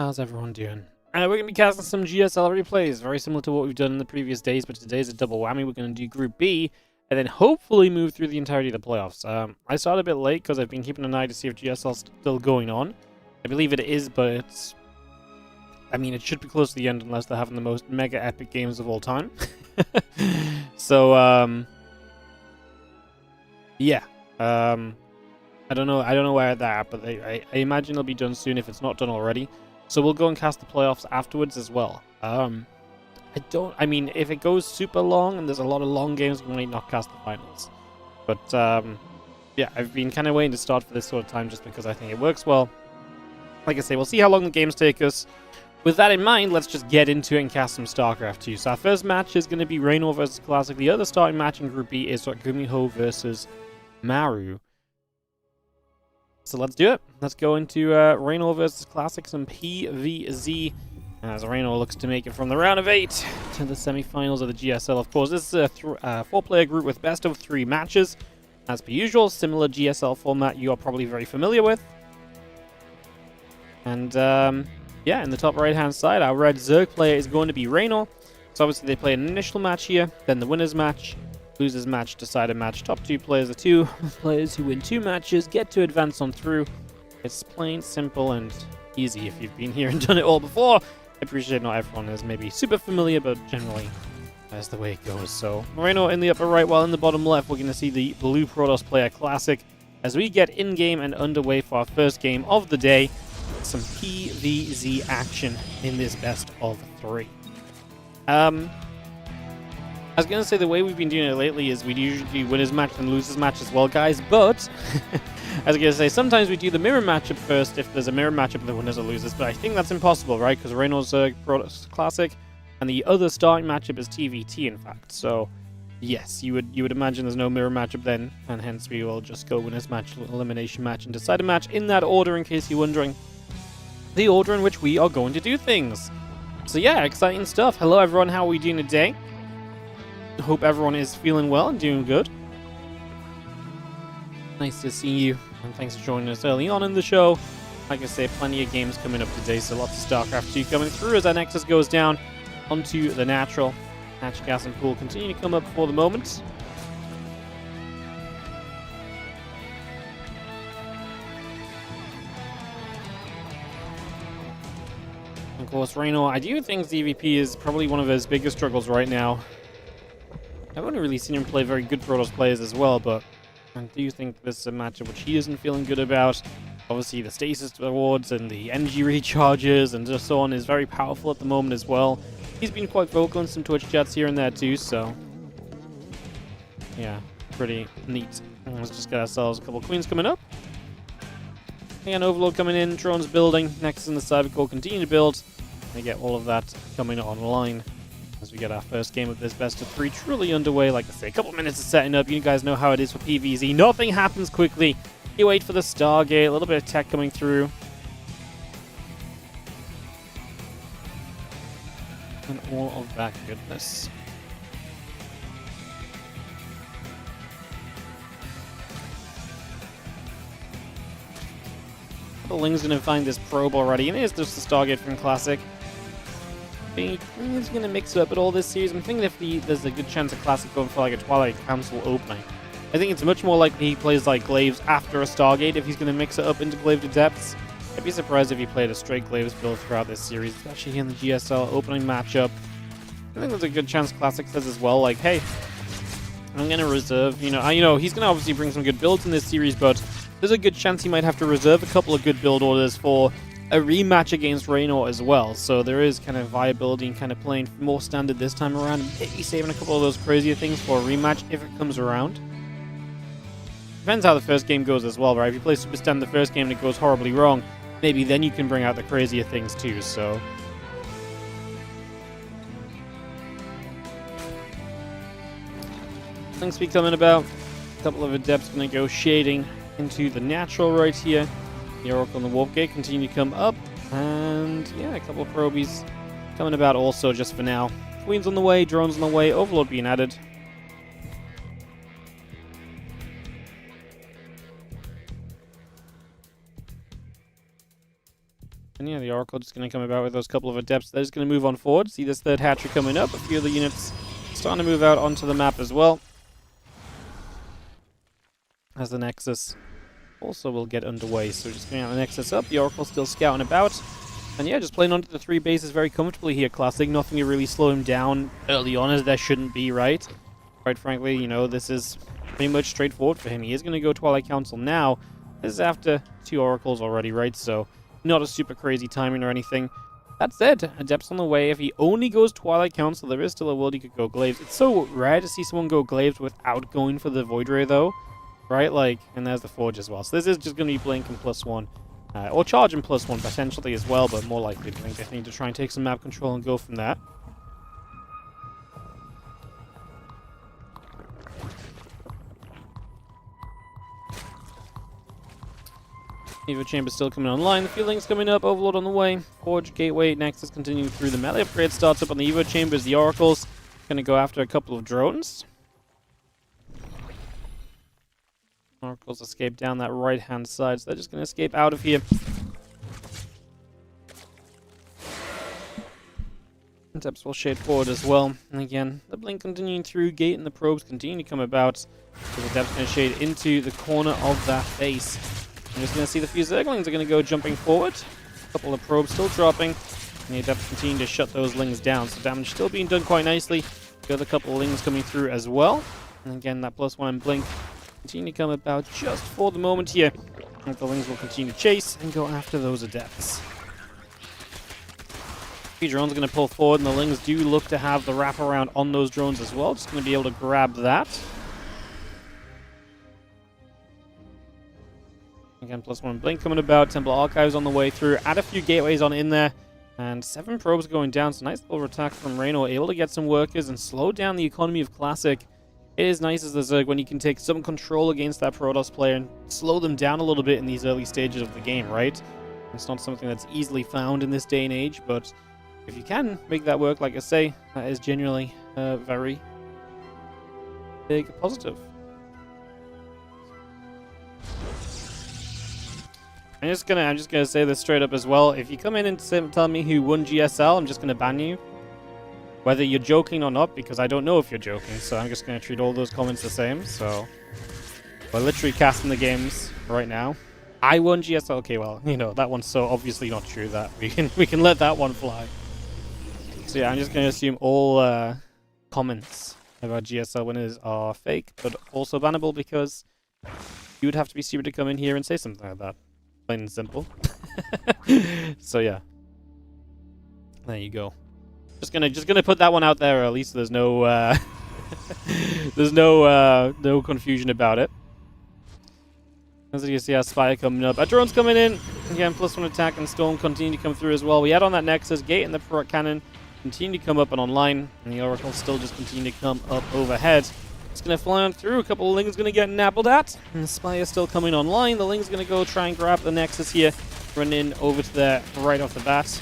How's everyone doing? We're going to be casting some GSL replays, very similar to what we've done in the previous days, but today's a double whammy. We're going to do Group B, and then hopefully move through the entirety of the playoffs. I started a bit late because I've been keeping an eye to see if GSL's still going on. I believe it is, but it's... I mean, it should be close to the end unless they're having the most mega epic games of all time. So, yeah. I don't know where they're at, but I imagine it'll be done soon if it's not done already. So we'll go and cast the playoffs afterwards as well. I mean, if it goes super long and there's a lot of long games, we might not cast the finals. But, yeah, I've been kind of waiting to start for this sort of time just because I think it works well. Like I say, we'll see how long the games take us. With that in mind, let's just get into it and cast some StarCraft 2. So our first match is going to be Rainor versus Classic. The other starting match in Group B is Gumiho versus Maru. So let's do it. Let's go into Rainor versus Classic, some PvZ. As Rainor looks to make it from the round of 8 to the semi-finals of the GSL. Of course, this is a 4-player group with best of 3 matches. As per usual, similar GSL format you are probably very familiar with. And yeah, in the top right-hand side, our red Zerg player is going to be Rainor. So obviously they play an initial match here, then the winner's match. Losers match, decider match. Top 2 players are 2 players who win 2 matches, get to advance on through. It's plain, simple, and easy if you've been here and done it all before. I appreciate not everyone is maybe super familiar, but generally that's the way it goes. So, Rainor in the upper right, while in the bottom left, we're going to see the blue Protoss player Classic as we get in-game and underway for our first game of the day. Some PvZ action in this best of 3. I was going to say the way we've been doing it lately is we usually do winners match and losers match as well, guys, but I was going to say sometimes we do the mirror matchup first if there's a mirror matchup of the winners or losers, but I think that's impossible, right? Because Rainor's Protoss Classic and the other starting matchup is TVT, in fact. So, yes, you would imagine there's no mirror matchup then, and hence we will just go winners match, elimination match, and decider match in that order, in case you're wondering. The order in which we are going to do things. So yeah, exciting stuff. Hello everyone, how are we doing today? Hope everyone is feeling well and doing good. Nice to see you, and thanks for joining us early on in the show. Like I say, plenty of games coming up today, so lots of StarCraft 2 coming through as our Nexus goes down onto the natural. Natural gas and pool continue to come up for the moment. Of course, Rainor, I do think DVP is probably one of his biggest struggles right now. I've only really seen him play very good Protoss players as well, but I do think this is a matchup which he isn't feeling good about. Obviously, the stasis rewards and the energy recharges and just so on is very powerful at the moment as well. He's been quite vocal in some Twitch chats here and there too, so yeah, pretty neat. Let's just get ourselves a couple queens coming up. And Overlord coming in, drones building, Nexus and the Cybercore continue to build. We get all of that coming online as we get our first game of this best of 3 truly underway. Like I say, a couple minutes of setting up. You guys know how it is for PvZ. Nothing happens quickly. You wait for the Stargate, a little bit of tech coming through. And all of that goodness. The Ling's going to find this probe already, and here's just the Stargate from Classic. He's going to mix it up at all this series. I'm thinking if there's a good chance of Classic going for like a Twilight Council opening. I think it's much more likely he plays like Glaives after a Stargate if he's going to mix it up into Glaive to Depths. I'd be surprised if he played a straight Glaives build throughout this series, especially in the GSL opening matchup. I think there's a good chance Classic says as well, like, hey, I'm going to reserve, you know, he's going to obviously bring some good builds in this series, but there's a good chance he might have to reserve a couple of good build orders for a rematch against Rainor as well. So there is kind of viability in kind of playing more standard this time around, maybe saving a couple of those crazier things for a rematch if it comes around. Depends how the first game goes as well, right? If you play super standard the first game and it goes horribly wrong, maybe then you can bring out the crazier things too, so... Things be coming about. A couple of Adepts going to go shading into the natural right here. The Oracle and the Warp Gate continue to come up. And yeah, a couple of probies coming about also just for now. Queens on the way, drones on the way, Overlord being added. And yeah, the Oracle just going to come about with those couple of Adepts. They're just going to move on forward. See this third hatchery coming up. A few of the units starting to move out onto the map as well. As the Nexus also will get underway. So just getting out the Nexus up. The Oracle still scouting about. And yeah, just playing onto the 3 bases very comfortably here, Classic. Nothing to really slow him down early on, as there shouldn't be, right? Quite frankly, you know, this is pretty much straightforward for him. He is going to go Twilight Council now. This is after 2 Oracles already, right? So not a super crazy timing or anything. That said, Adept's on the way. If he only goes Twilight Council, there is still a world he could go Glaives. It's so rare to see someone go Glaives without going for the Void Ray, though. Right? Like, and there's the Forge as well. So this is just going to be Blink and +1. Or Charge and +1 potentially as well, but more likely Blink. They need to try and take some map control and go from that. Evo Chamber still coming online. The Feeling's coming up. Overlord on the way. Forge, Gateway, Nexus continuing through. The melee upgrade starts up on the Evo Chambers. The Oracle's going to go after a couple of drones. Oracles escape down that right-hand side, so they're just going to escape out of here. Adepts will shade forward as well. And again, the Blink continuing through. Gate and the probes continue to come about. So the Adepts going to shade into the corner of that base. I'm just going to see the few Zerglings are going to go jumping forward. A couple of probes still dropping. And the Adepts continue to shut those Lings down. So damage still being done quite nicely. The other couple of Lings coming through as well. And again, that +1 Blink continue to come about just for the moment here. And the Lings will continue to chase and go after those Adepts. Drone's going to pull forward, and the Lings do look to have the wraparound on those drones as well. Just going to be able to grab that. Again, +1 Blink coming about. Temple Archives on the way through. Add a few gateways on in there. And 7 probes going down. So nice little attack from Reynor. Able to get some workers and slow down the economy of Classic. It is nice as the Zerg when you can take some control against that Protoss player and slow them down a little bit in these early stages of the game, right? It's not something that's easily found in this day and age, but if you can make that work, like I say, that is genuinely a very big positive. I'm just gonna say this straight up as well. If you come in and tell me who won GSL, I'm just gonna ban you. Whether you're joking or not, because I don't know if you're joking, so I'm just gonna treat all those comments the same. So we're literally casting the games right now. I won GSL. Okay, well, you know, that one's so obviously not true that we can let that one fly. So yeah, I'm just gonna assume all comments about GSL winners are fake, but also bannable, because you would have to be stupid to come in here and say something like that. Plain and simple. So yeah, there you go. Just gonna put that one out there, at least there's no there's no confusion about it. As you see our Spire coming up. Our drone's coming in. Again, +1 attack and Storm continue to come through as well. We had on that Nexus. Gate and the cannon continue to come up and online. And the Oracle still just continue to come up overhead. It's going to fly on through. A couple of Lings going to get nabbled at. And the Spire still coming online. The Ling's going to go try and grab the Nexus here. Run in over to there right off the bat.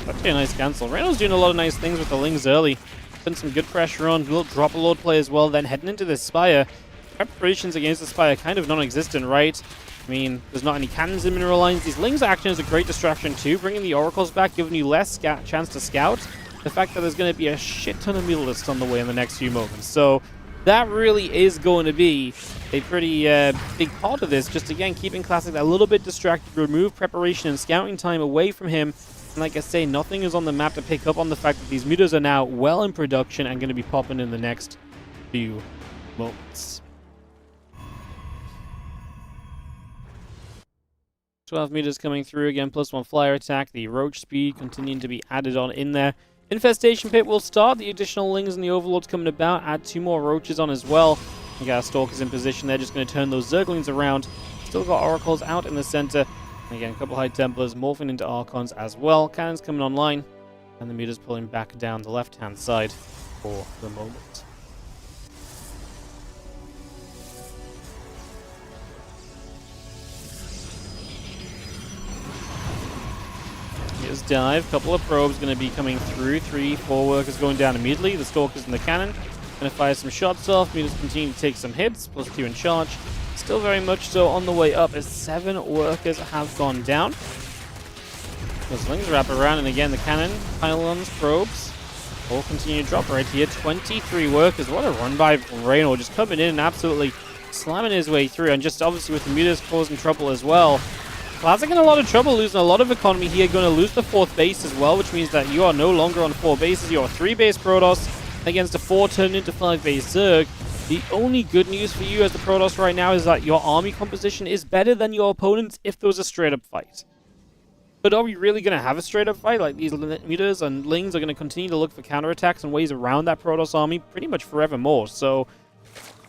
Actually a nice cancel. Reynor's doing a lot of nice things with the Lings early. Putting some good pressure on. Little drop a Lord play as well. Then heading into this Spire. Preparations against the Spire kind of non-existent, right? I mean, there's not any cannons in mineral lines. These Lings are acting as a great distraction too. Bringing the Oracles back, giving you less chance to scout. The fact that there's going to be a shit ton of Mutalisks on the way in the next few moments. So that really is going to be a pretty big part of this. Just again, keeping Classic a little bit distracted. Remove preparation and scouting time away from him. And like I say, nothing is on the map to pick up on the fact that these mutas are now well in production and going to be popping in the next few moments. 12 meters coming through again, +1 flyer attack. The Roach speed continuing to be added on in there. Infestation Pit will start. The additional Lings and the Overlords coming about. Add 2 more Roaches on as well. We got our Stalkers in position. They're just going to turn those Zerglings around. Still got Oracles out in the center. Again, a couple High Templars morphing into Archons as well. Cannons coming online. And the meters pulling back down the left-hand side for the moment. Here's Dive. Couple of probes going to be coming through. 3, 4 workers going down immediately. The Stalkers and the Cannon going to fire some shots off. Meters continue to take some hits. +2 in charge. still very much so on the way up as 7 workers have gone down. The slings wrap around, and again the cannon, pylons, probes all continue to drop right here. 23 workers. What a run by Reynor, just coming in and absolutely slamming his way through, and just obviously with the mutas causing trouble as well. Classic in a lot of trouble, losing a lot of economy here. Going to lose the 4th base as well, which means that you are no longer on 4 bases. You are 3 base Protoss against a 4 turned into 5 base Zerg. The only good news for you as the Protoss right now is that your army composition is better than your opponent's if there was a straight up fight. But are we really going to have a straight up fight? Like, these mutas and lings are going to continue to look for counterattacks and ways around that Protoss army pretty much forevermore. So,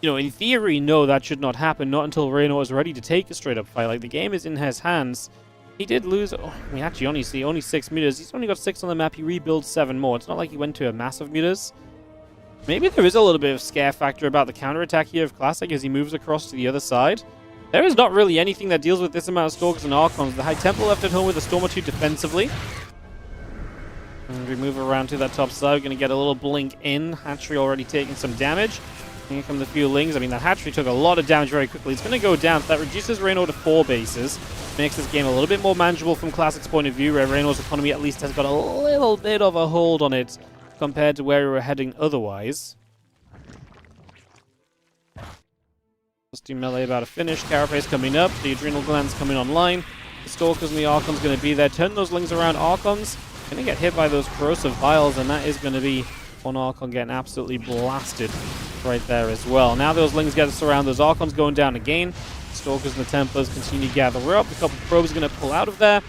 you know, in theory, no, that should not happen. Not until Rainor is ready to take a straight up fight. Like, the game is in his hands. He did lose... Oh, we actually only see 6 mutas. He's only got 6 on the map. He rebuilds 7 more. It's not like he went to a massive mutas. Maybe there is a little bit of scare factor about the counterattack here of Classic as he moves across to the other side. There is not really anything that deals with this amount of Stalkers and Archons. The High Temple left at home with a Storm or 2 defensively. And we move around to that top side. We're going to get a little blink in. Hatchery already taking some damage. And here come the few lings. I mean, that Hatchery took a lot of damage very quickly. It's going to go down. So that reduces Rainor to 4 bases. Makes this game a little bit more manageable from Classic's point of view, where Rainor's economy at least has got a little bit of a hold on it compared to where we were heading otherwise. +2 melee about to finish. Carapace coming up. The Adrenal Glands coming online. The Stalkers and the Archons going to be there. Turn those lings around. Archons going to get hit by those corrosive vials, and that is going to be one Archon getting absolutely blasted right there as well. Now those lings get to surround those Archons going down again. Stalkers and the Templars continue to gather up. A couple of probes are going to pull out of there.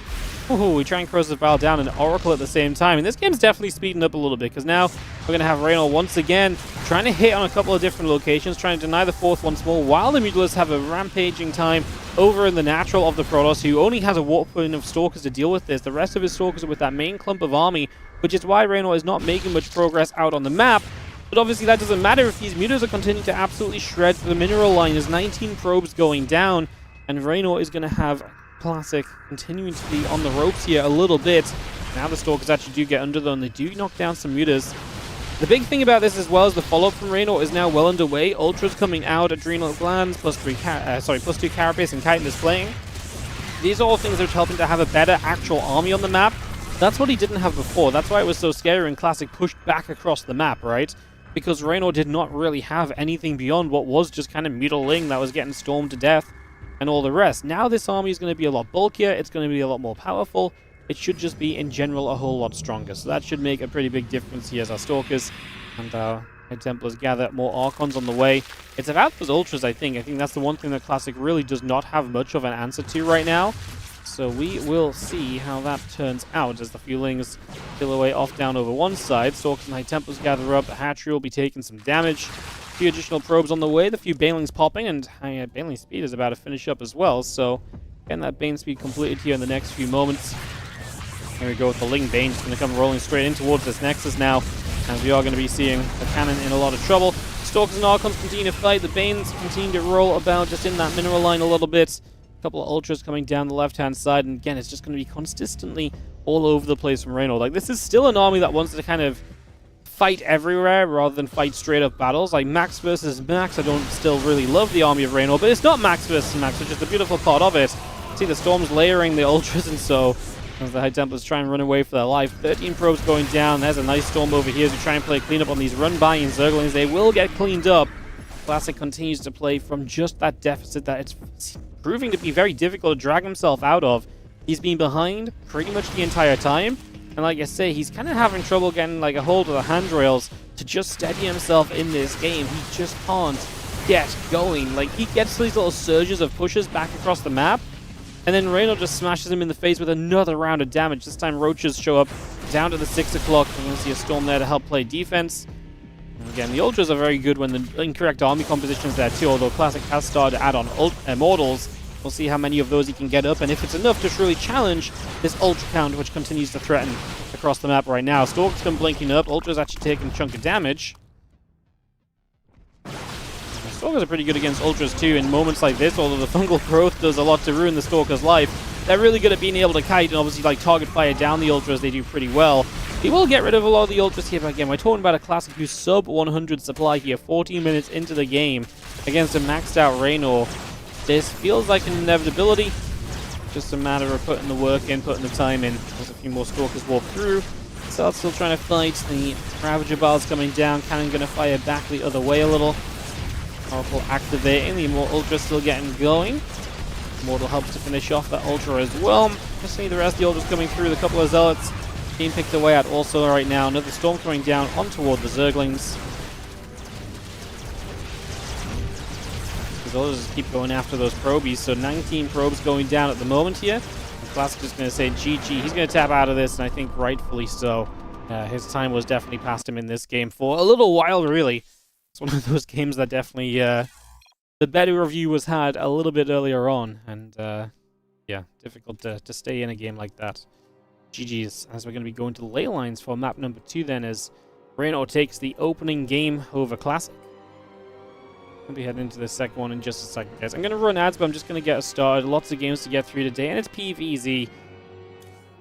Ooh, we try and corrosive vial down an Oracle at the same time. And this game's definitely speeding up a little bit, because now we're going to have Rainor once again trying to hit on a couple of different locations, trying to deny the 4th once more, while the Mutalists have a rampaging time over in the natural of the Protoss, who only has a warp point of Stalkers to deal with this. The rest of his Stalkers are with that main clump of army, which is why Rainor is not making much progress out on the map. But obviously that doesn't matter if these mutas are continuing to absolutely shred the mineral line. There's 19 probes going down, and Rainor is going to have Classic continuing to be on the ropes here a little bit. Now the Stalkers actually do get under them. They do knock down some mutas. The big thing about this as well is the follow-up from Rainor is now well underway. Ultras coming out, Adrenal Glands, +2 Carapace and Chitin displaying. These are all things that are helping to have a better actual army on the map. That's what he didn't have before. That's why it was so scary when Classic pushed back across the map, right? Because Rainor did not really have anything beyond what was just kind of mutiling that was getting stormed to death and all the rest. Now this army is going to be a lot bulkier. It's going to be a lot more powerful. It should just be, in general, a whole lot stronger. So that should make a pretty big difference here as our Stalkers and our High Templars gather more Archons on the way. It's about those Ultras, I think. I think that's the one thing that Classic really does not have much of an answer to right now. So we will see how that turns out as the feelings peel away off down over one side. Stalkers and High Templars gather up. The Hatchery will be taking some damage. A few additional probes on the way. The few Banelings popping, and Baneling speed is about to finish up as well. So getting that Bane speed completed here in the next few moments. Here we go with the Ling Bane. Just going to come rolling straight in towards this Nexus now, as we are going to be seeing the cannon in a lot of trouble. Stalkers and Archons continue to fight. The Banes continue to roll about just in that mineral line a little bit. A couple of Ultras coming down the left-hand side, and again, it's just going to be consistently all over the place from Rainor. Like, this is still an army that wants to kind of fight everywhere rather than fight straight-up battles. Like, Max versus Max, I don't still really love the army of Rainor, but it's not Max versus Max, which is the beautiful part of it. See the Storms layering the Ultras, and so as the High Templars try and run away for their life. 13 probes going down. There's a nice Storm over here as we try and play cleanup on these run-by and Zerglings. They will get cleaned up. Classic continues to play from just that deficit that it's proving to be very difficult to drag himself out of. He's been behind pretty much the entire time. And like I say, he's kind of having trouble getting like a hold of the handrails to just steady himself in this game. He just can't get going. Like, he gets these little surges of pushes back across the map, and then Rainor just smashes him in the face with another round of damage. This time Roaches show up down to the 6 o'clock. We're going to see a Storm there to help play defense. And again, the Ultras are very good when the incorrect army composition is there too, although Classic has started to add on Immortals. We'll see how many of those he can get up, and if it's enough to truly challenge this Ultra count, which continues to threaten across the map right now. Stalkers come blinking up. Ultra's actually taking a chunk of damage. Stalkers are pretty good against Ultras too in moments like this, although the Fungal Growth does a lot to ruin the Stalker's life. They're really good at being able to kite and obviously like target fire down the Ultras. They do pretty well. He will get rid of a lot of the Ultras here, but again, we're talking about a Classic who's sub 100 supply here, 14 minutes into the game against a maxed out Rainor. This feels like an inevitability. Just a matter of putting the work in, putting the time in. There's a few more Stalkers walk through. Stealth still trying to fight. The Ravager Ball's coming down. Cannon going to fire back the other way a little. Powerful activating. The Immortal Ultra still getting going. Immortal helps to finish off that Ultra as well. You see the rest of the Ultras coming through. The couple of Zealots being picked away at also right now. Another Storm coming down on toward the Zerglings. They'll just keep going after those probies. So 19 probes going down at the moment here. Classic just going to say GG. He's going to tap out of this, and I think rightfully so. His time was definitely past him in this game for a little while, really. It's one of those games that definitely the better review was had a little bit earlier on. And yeah, difficult to stay in a game like that. GG's. As we're going to be going to the ley lines for map number 2 then, as Rainor takes the opening game over Classic. We'll be heading into the second one in just a second, guys. I'm going to run ads, but I'm just going to get us started. Lots of games to get through today, and it's PvZ.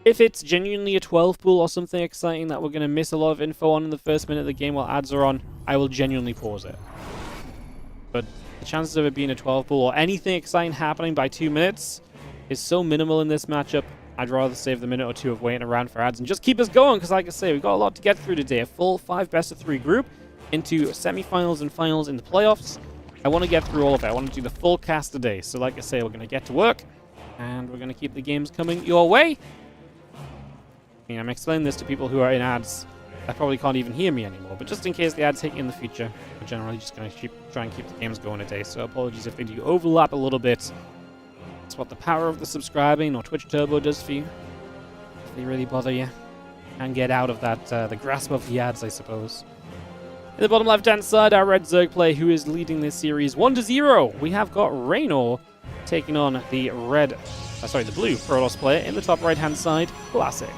If it's genuinely a 12 pool or something exciting that we're going to miss a lot of info on in the first minute of the game while ads are on, I will genuinely pause it. But the chances of it being a 12 pool or anything exciting happening by 2 minutes is so minimal in this matchup. I'd rather save the minute or two of waiting around for ads and just keep us going, because like I say, we've got a lot to get through today. A full 5 best-of-3 group into semifinals and finals in the playoffs. I want to get through all of it. I want to do the full cast today. So like I say, we're going to get to work, and we're going to keep the games coming your way. I mean, I'm explaining this to people who are in ads that probably can't even hear me anymore, but just in case the ads hit you in the future, we're generally just going to try and keep the games going today. So apologies if they do overlap a little bit. That's what the power of the subscribing or Twitch Turbo does for you. If they really bother you, and get out of that the grasp of the ads, I suppose. In the bottom left-hand side, our red Zerg player who is leading this series 1-0. We have got Rainor taking on the blue Protoss player in the top right-hand side, Classic.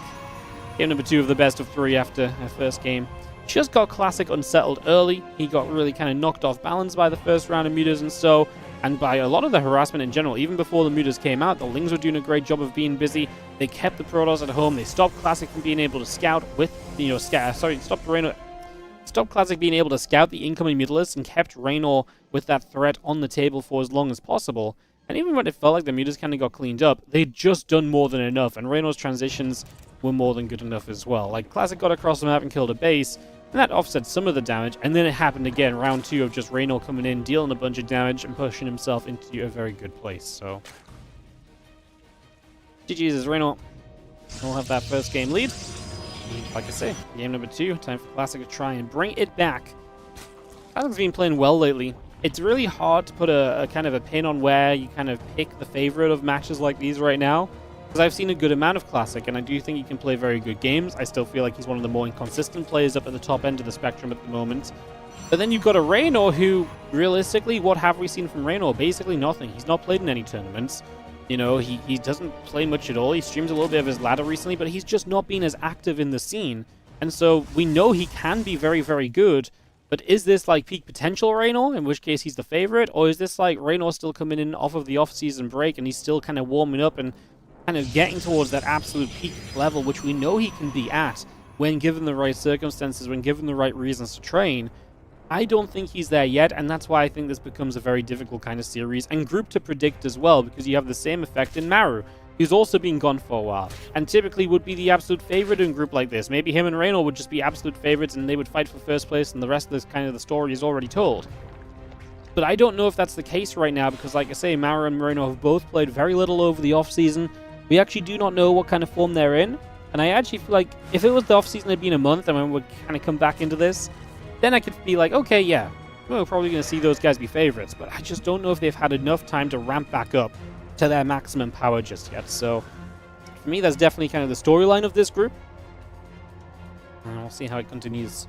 Game number 2 of the best-of-3 after our first game. Just got Classic unsettled early. He got really kind of knocked off balance by the first round of mutas and by a lot of the harassment in general. Even before the mutas came out, the Lings were doing a great job of being busy. They kept the Protoss at home. They stopped Classic from being able to scout with, stopped Classic being able to scout the incoming mutalists and kept Rainor with that threat on the table for as long as possible. And even when it felt like the mutas kind of got cleaned up, they'd just done more than enough, and Rainor's transitions were more than good enough as well. Like, Classic got across the map and killed a base, and that offset some of the damage, and then it happened again, round 2 of just Rainor coming in, dealing a bunch of damage, and pushing himself into a very good place, so... GG's as Rainor will have that first game lead. Like I say, game number 2, time for Classic to try and bring it back. Classic's been playing well lately. It's really hard to put a kind of a pin on where you kind of pick the favorite of matches like these right now, because I've seen a good amount of Classic, and I do think he can play very good games. I still feel like he's one of the more inconsistent players up at the top end of the spectrum at the moment. But then you've got a Rainor who, realistically, what have we seen from Rainor? Basically nothing. He's not played in any tournaments. You know, he doesn't play much at all. He streams a little bit of his ladder recently, but he's just not been as active in the scene. And so we know he can be very, very good. But is this like peak potential Rainor, in which case he's the favorite? Or is this like Rainor still coming in off of the off-season break and he's still kind of warming up and kind of getting towards that absolute peak level, which we know he can be at when given the right circumstances, when given the right reasons to train? I don't think he's there yet, and that's why I think this becomes a very difficult kind of series and group to predict as well, because you have the same effect in Maru, who's also been gone for a while, and typically would be the absolute favorite in a group like this. Maybe him and Rainor would just be absolute favorites and they would fight for first place, and the rest of this kind of the story is already told. But I don't know if that's the case right now, because like I say, Maru and Rainor have both played very little over the off-season. We actually do not know what kind of form they're in, and I actually feel like if it was the off-season had been a month and we would kind of come back into this, then I could be like, okay, yeah, we're probably going to see those guys be favorites, but I just don't know if they've had enough time to ramp back up to their maximum power just yet. So for me, that's definitely kind of the storyline of this group, and we'll see how it continues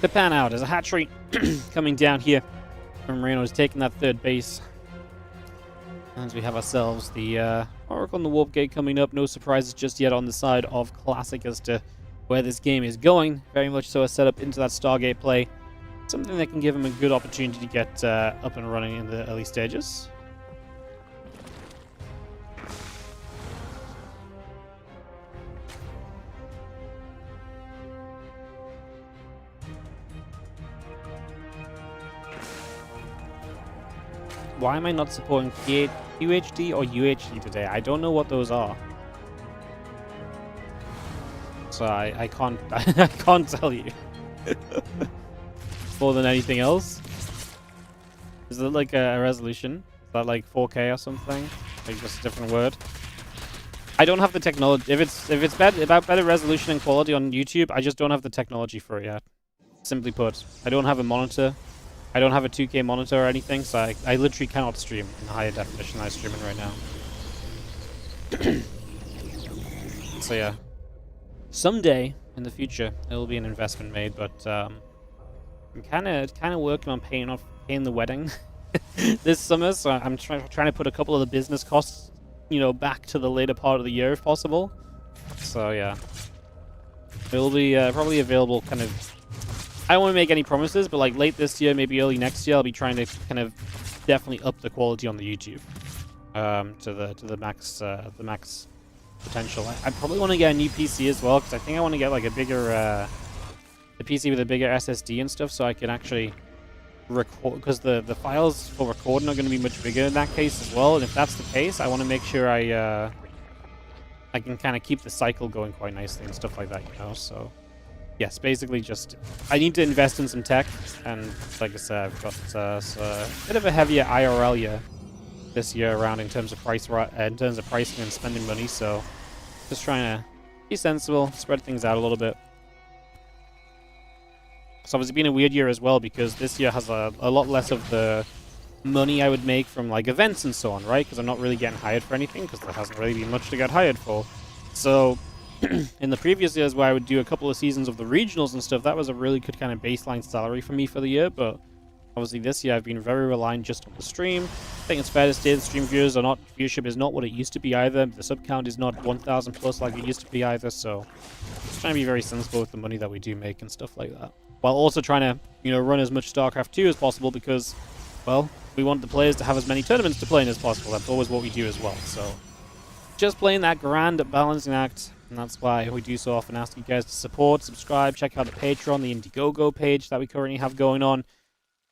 to pan out. As a hatchery coming down here from Reyno's taking that third base, and we have ourselves the Oracle and the Warp Gate coming up. No surprises just yet on the side of Classic as to where this game is going. Very much so a setup into that Stargate play. Something that can give him a good opportunity to get up and running in the early stages. Why am I not supporting QHD or UHD today? I don't know what those are. So I can't I can't tell you. More than anything else. Is it like a resolution? Is that like 4K or something? Like just a different word? I don't have the technology. If it's about better resolution and quality on YouTube, I just don't have the technology for it yet. Simply put, I don't have a monitor. I don't have a 2K monitor or anything, so I literally cannot stream in the higher definition I'm streaming right now. So yeah. Someday in the future, there will be an investment made, but I'm kind of working on paying the wedding this summer. So I'm trying to put a couple of the business costs, you know, back to the later part of the year if possible. So yeah, it will be probably available kind of. I don't want to make any promises, but like late this year, maybe early next year, I'll be trying to kind of definitely up the quality on the YouTube to the max potential. I probably want to get a new PC as well, because I think I want to get like a bigger the PC with a bigger SSD and stuff, so I can actually record, because the files for recording are going to be much bigger in that case as well. And if that's the case, I want to make sure I can kind of keep the cycle going quite nicely and stuff like that, you know. So yes, basically just I need to invest in some tech, and like I said, I've got a bit of a heavier IRL year this year around in terms of pricing and spending money. So just trying to be sensible, spread things out a little bit. So obviously been a weird year as well, because this year has a lot less of the money I would make from like events and so on, right? Because I'm not really getting hired for anything, because there hasn't really been much to get hired for. So in the previous years where I would do a couple of seasons of the regionals and stuff, that was a really good kind of baseline salary for me for the year. But obviously this year I've been very reliant just on the stream. I think it's fair to say the stream viewership is not what it used to be either. The sub count is not 1,000 plus like it used to be either. So just trying to be very sensible with the money that we do make and stuff like that, while also trying to, you know, run as much StarCraft 2 as possible, because, well, we want the players to have as many tournaments to play in as possible. That's always what we do as well. So just playing that grand balancing act, and that's why we do so often ask you guys to support, subscribe, check out the Patreon, the Indiegogo page that we currently have going on,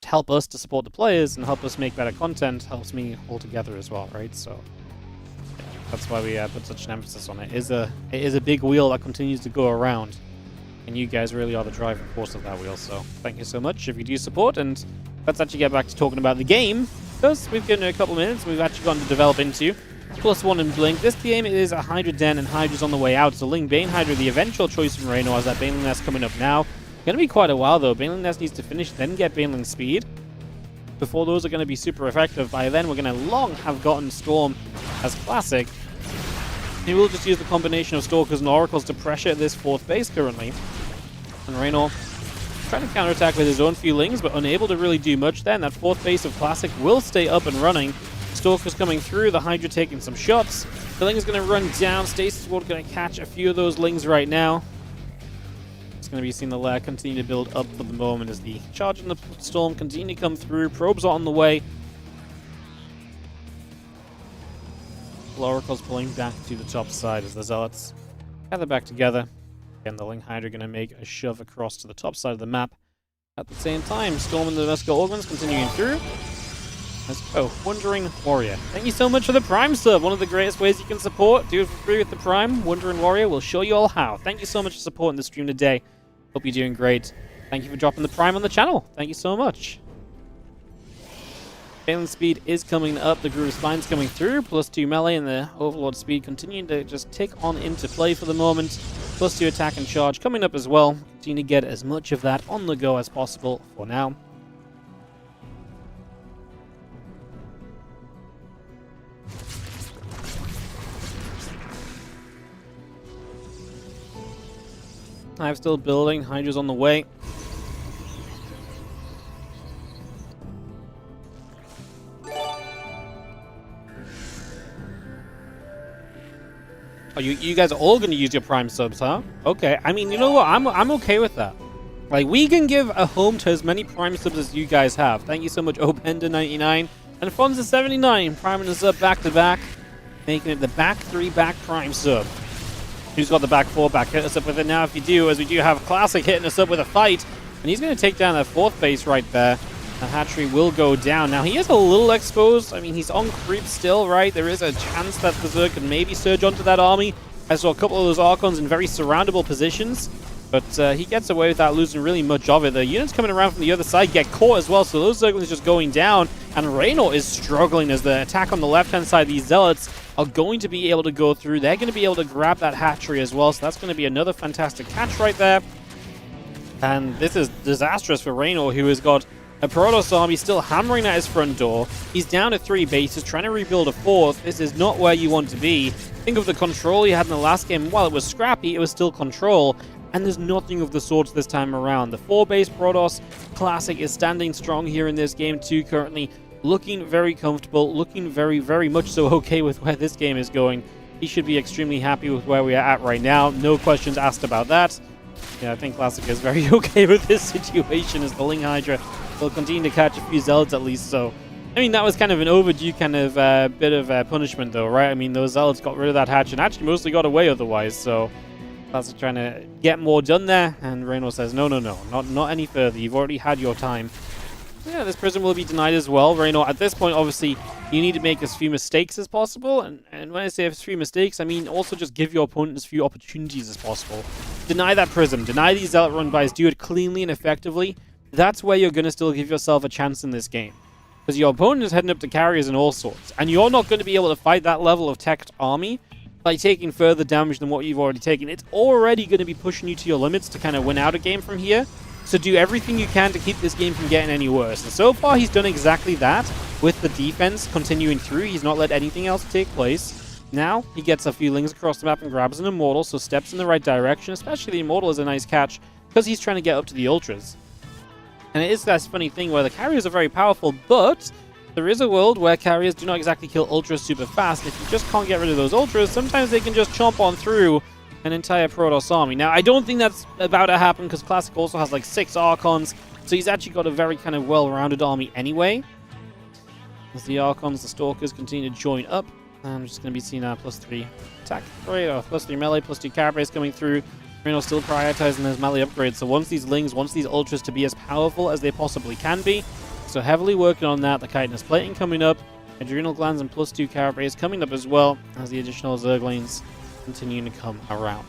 to help us to support the players and help us make better content. Helps me all together as well, right? So yeah, that's why we put such an emphasis on it. It is a big wheel that continues to go around, and you guys really are the driving force of that wheel. So thank you so much if you do support. And let's actually get back to talking about the game, because we've given it a couple of minutes and we've actually gotten to develop into +1 in Blink. This game is a Hydra Den, and Hydra's on the way out. So Ling Bane Hydra, the eventual choice from Reynor, as that Baneling Nest coming up now. Going to be quite a while though. Baneling Nest needs to finish, then get Baneling Speed. Before those are going to be super effective. By then, we're going to long have gotten Storm as classic. He will just use the combination of Stalkers and Oracles to pressure this 4th base currently. And Rainor trying to counterattack with his own few Lings, but unable to really do much there. And that 4th base of Classic will stay up and running. Stalker's coming through, the Hydra taking some shots. The Ling is going to run down. Stasis Ward going to catch a few of those Lings right now. It's going to be seeing the lair continue to build up for the moment as the charge and the Storm continue to come through. Probes are on the way. Oracle's pulling back to the top side as the Zealots gather back together. Again, the Ling Hydra going to make a shove across to the top side of the map. At the same time, Storm and the Vesco Augments continuing through. Let's go. Wandering Warrior. Thank you so much for the Prime sub. One of the greatest ways you can support. Do it for free with the Prime. Wandering Warrior will show you all how. Thank you so much for supporting the stream today. Hope you're doing great. Thank you for dropping the Prime on the channel. Thank you so much. Baneling Speed is coming up. The Groove of Spine's coming through. +2 melee, and the Overlord Speed continuing to just tick on into play for the moment. +2 attack and charge coming up as well. Continue to get as much of that on the go as possible for now. I'm still building. Hydra's on the way. Oh, you guys are all going to use your Prime subs, huh? Okay. I mean, you know what? I'm okay with that. Like, we can give a home to as many Prime subs as you guys have. Thank you so much, Openda99 and Fonza79, priming us up back to back, making it the back 3 back Prime sub. Who's got the back 4 back? Hit us up with it now if you do, as we do have Classic hitting us up with a fight. And he's going to take down that 4th base right there. The hatchery will go down. Now, he is a little exposed. I mean, he's on creep still, right? There is a chance that the Zerg can maybe surge onto that army. I saw a couple of those Archons in very surroundable positions, but he gets away without losing really much of it. The units coming around from the other side get caught as well, so those Zerglings just going down, and Rainor is struggling as the attack on the left-hand side. These Zealots are going to be able to go through. They're going to be able to grab that hatchery as well, so that's going to be another fantastic catch right there. And this is disastrous for Rainor, who has got a Protoss army still hammering at his front door. He's down to 3 bases, trying to rebuild a 4th. This is not where you want to be. Think of the control he had in the last game. While it was scrappy, it was still control. And there's nothing of the sorts this time around. The 4-base Protoss Classic is standing strong here in this game too, currently looking very comfortable, looking very, very much so okay with where this game is going. He should be extremely happy with where we are at right now. No questions asked about that. Yeah, I think Classic is very okay with this situation as the Ling Hydra will continue to catch a few Zealots at least. So, I mean, that was kind of an overdue kind of bit of punishment though, right? I mean, those Zealots got rid of that hatch and actually mostly got away otherwise. So, Classic trying to get more done there, and Rainor says, no, not any further. You've already had your time. Yeah, this prison will be denied as well. Rainor, at this point, obviously, you need to make as few mistakes as possible. And when I say as few mistakes, I mean also just give your opponent as few opportunities as possible. Deny that prism. Deny these Zealot run-bys. Do it cleanly and effectively. That's where you're going to still give yourself a chance in this game. Because your opponent is heading up to carriers and all sorts. And you're not going to be able to fight that level of teched army by taking further damage than what you've already taken. It's already going to be pushing you to your limits to kind of win out a game from here. So do everything you can to keep this game from getting any worse. And so far, he's done exactly that with the defense continuing through. He's not let anything else take place. Now, he gets a few Lings across the map and grabs an Immortal, so steps in the right direction. Especially the Immortal is a nice catch because he's trying to get up to the Ultras. And it is that funny thing where the carriers are very powerful, but there is a world where carriers do not exactly kill Ultras super fast. If you just can't get rid of those Ultras, sometimes they can just chomp on through an entire Protoss army. Now, I don't think that's about to happen because Classic also has like 6 Archons, so he's actually got a very kind of well-rounded army anyway. As the Archons, the Stalkers continue to join up, I'm just going to be seeing our +3 attack, +3 melee, +2 carapace coming through. Rainor still prioritizing those melee upgrades, so once these Lings, once these Ultras to be as powerful as they possibly can be, so heavily working on that. The Chitinous Plating coming up, Adrenal Glands and +2 carapace coming up as well, as the additional Zerglings continuing to come around.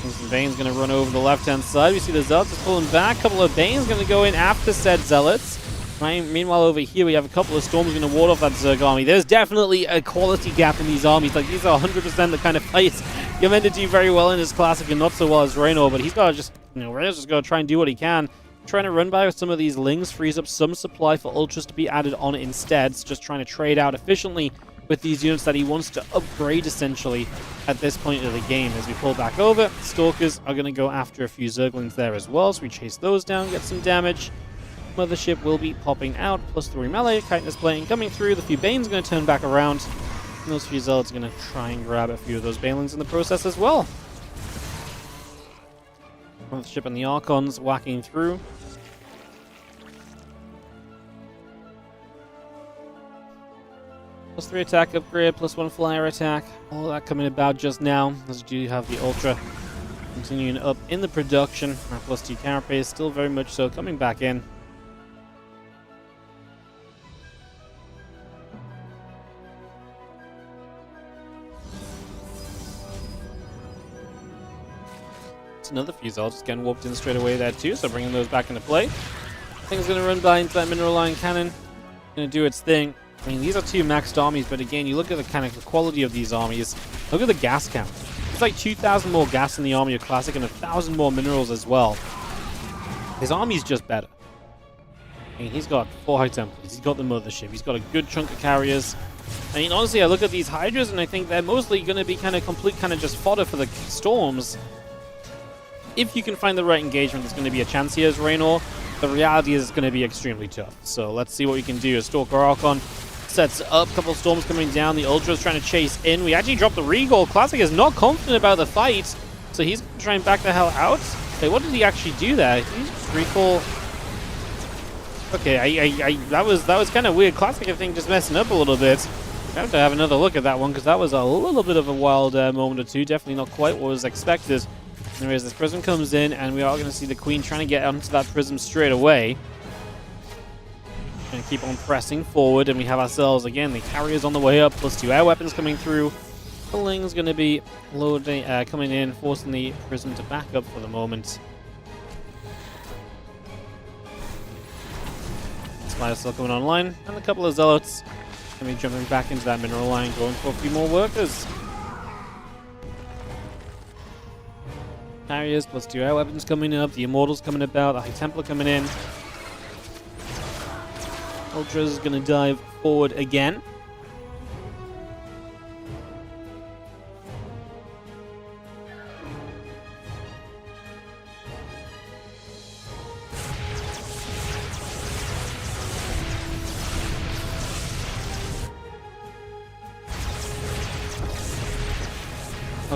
Some Bane's going to run over the left-hand side. We see the Zealots is pulling back. A couple of Bane's going to go in after said Zealots. Right, meanwhile, over here, we have a couple of Storms going to ward off that Zerg army. There's definitely a quality gap in these armies. Like, these are 100% the kind of fights you're meant to do very well in this Classic and not so well as Rainor, but he's got to just, Rainor's just going to try and do what he can. Trying to run by with some of these Lings frees up some supply for Ultras to be added on instead. So just trying to trade out efficiently with these units that he wants to upgrade, essentially, at this point of the game. As we pull back over, Stalkers are going to go after a few Zerglings there as well, so we chase those down, get some damage. Mothership will be popping out, +3 melee, Chitinous Plating coming through. The few Bane's going to turn back around, and those few Zealots are going to try and grab a few of those Banelings in the process as well. Mothership and the Archons whacking through. +3 attack upgrade, +1 flyer attack. All that coming about just now, as you do have the Ultra continuing up in the production. Our +2 carapace still very much so coming back in. It's another few Zealots just getting warped in straight away there too, so bringing those back into play. Thing's going to run by into that Mineral Line Cannon. Going to do its thing. I mean, these are 2 maxed armies, but again, you look at the kind of the quality of these armies. Look at the gas count. It's like 2,000 more gas in the army of Classic and 1,000 more minerals as well. His army's just better. I mean, he's got 4 High Templars, he's got the Mothership, he's got a good chunk of carriers. I mean, honestly, I look at these Hydras and I think they're mostly going to be kind of complete, kind of just fodder for the Storms. If you can find the right engagement, there's going to be a chance here as Rainor. The reality is it's going to be extremely tough. So let's see what we can do. Stalker Archon sets up, a couple of Storms coming down, the Ultra's trying to chase in. We actually dropped the Regal. Classic is not confident about the fight, so he's going to try and back the hell out. Okay, what did he actually do there? Did he just recall? Okay, that was kind of weird. Classic, I think, just messing up a little bit. I have to have another look at that one, because that was a little bit of a wild moment or two. Definitely not quite what was expected. Anyways, this prism comes in, and we are going to see the queen trying to get onto that prism straight away. Going to keep on pressing forward, and we have ourselves, again, the carriers on the way up, plus 2 air weapons coming through. The Ling's going to be loading, coming in, forcing the prism to back up for the moment. Spider still coming online, and a couple of Zealots going to be jumping back into that mineral line, going for a few more workers. Carriers plus 2 air weapons coming up, the Immortals coming about, the High Templar coming in. Ultras is going to dive forward again.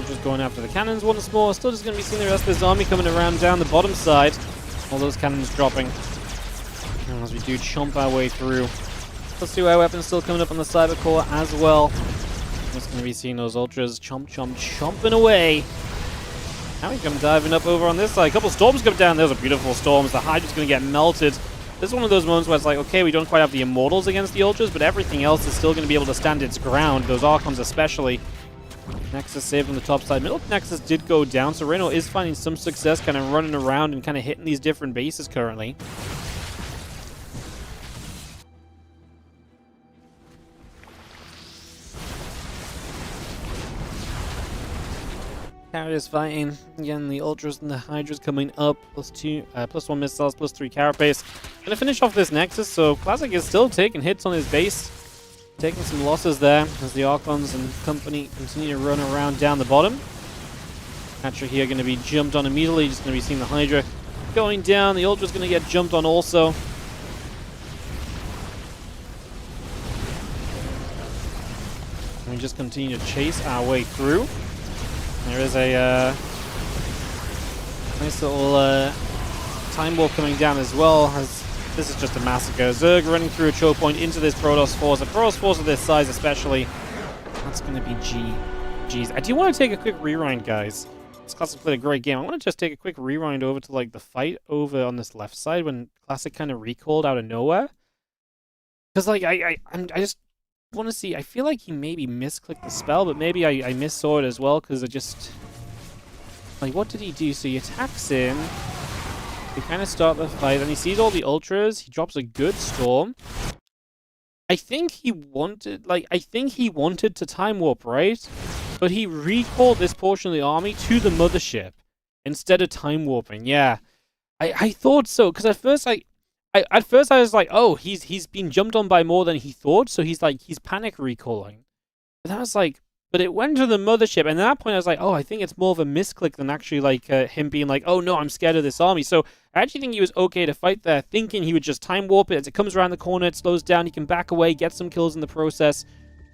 Just going after the cannons once more. Still just going to be seeing the rest of this army coming around down the bottom side. All those cannons dropping. And as we do chomp our way through. Plus 2 air weapons still coming up on the cyber core as well. Just going to be seeing those ultras chomping away. Now we come diving up over on this side. A couple storms come down. Those are beautiful storms. The Hydra's going to get melted. This is one of those moments where it's like, okay, we don't quite have the Immortals against the ultras, but everything else is still going to be able to stand its ground. Those Archons especially. Nexus saved on the top side. Middle Nexus did go down, so Rainor is finding some success kind of running around and kind of hitting these different bases currently. Carriers fighting. Again, the Ultras and the Hydras coming up. Plus 1 missiles, plus 3 carapace. Gonna finish off this Nexus, so Classic is still taking hits on his base. Taking some losses there as the Archons and company continue to run around down the bottom. Hatcher here going to be jumped on immediately. Just going to be seeing the Hydra going down. The Ultra's going to get jumped on also. And we just continue to chase our way through. There is a nice little time warp coming down as well. As this is just a massacre. Zerg running through a choke point into this Protoss force. A Protoss force of this size especially. That's going to be G's. I do want to take a quick rewind, guys. This Classic played a great game. I want to just take a quick rewind over to like the fight over on this left side when Classic kind of recalled out of nowhere. Because like I just want to see. I feel like he maybe misclicked the spell, but maybe I missaw it as well because it just like what did he do? So he attacks in. We kind of start the fight, and he sees all the Ultras. He drops a good storm. I think he wanted to time warp, right? But he recalled this portion of the army to the mothership instead of time warping. Yeah, I thought so because at first I was like, oh, he's been jumped on by more than he thought, so he's panic recalling. But I was like. But it went to the mothership, and at that point I was like, oh, I think it's more of a misclick than actually like him being like, oh no, I'm scared of this army. So I actually think he was okay to fight there, thinking he would just time warp it. As it comes around the corner, it slows down, he can back away, get some kills in the process.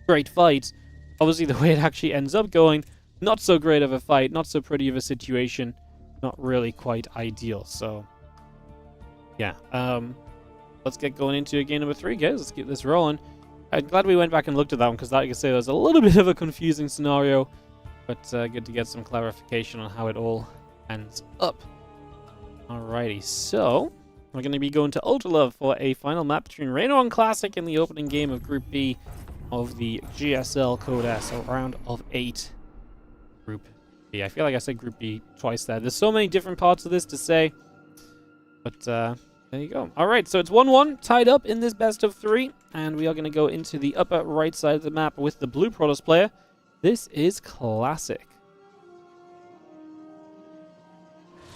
Great fight. Obviously the way it actually ends up going, not so great of a fight, not so pretty of a situation, not really quite ideal. So yeah, let's get going into game number 3, guys. Let's get this rolling. I'm glad we went back and looked at that one because, like I say, there was a little bit of a confusing scenario, but good to get some clarification on how it all ends up. Alrighty, so we're going to be going to Ultra Love for a final map between Rainor and Classic in the opening game of Group B of the GSL Code S, so round of 8. Group B. I feel like I said Group B twice there. There's so many different parts of this to say, but there you go. Alright, so it's 1-1, tied up in this best of 3. And we are going to go into the upper right side of the map with the blue Protoss player. This is Classic.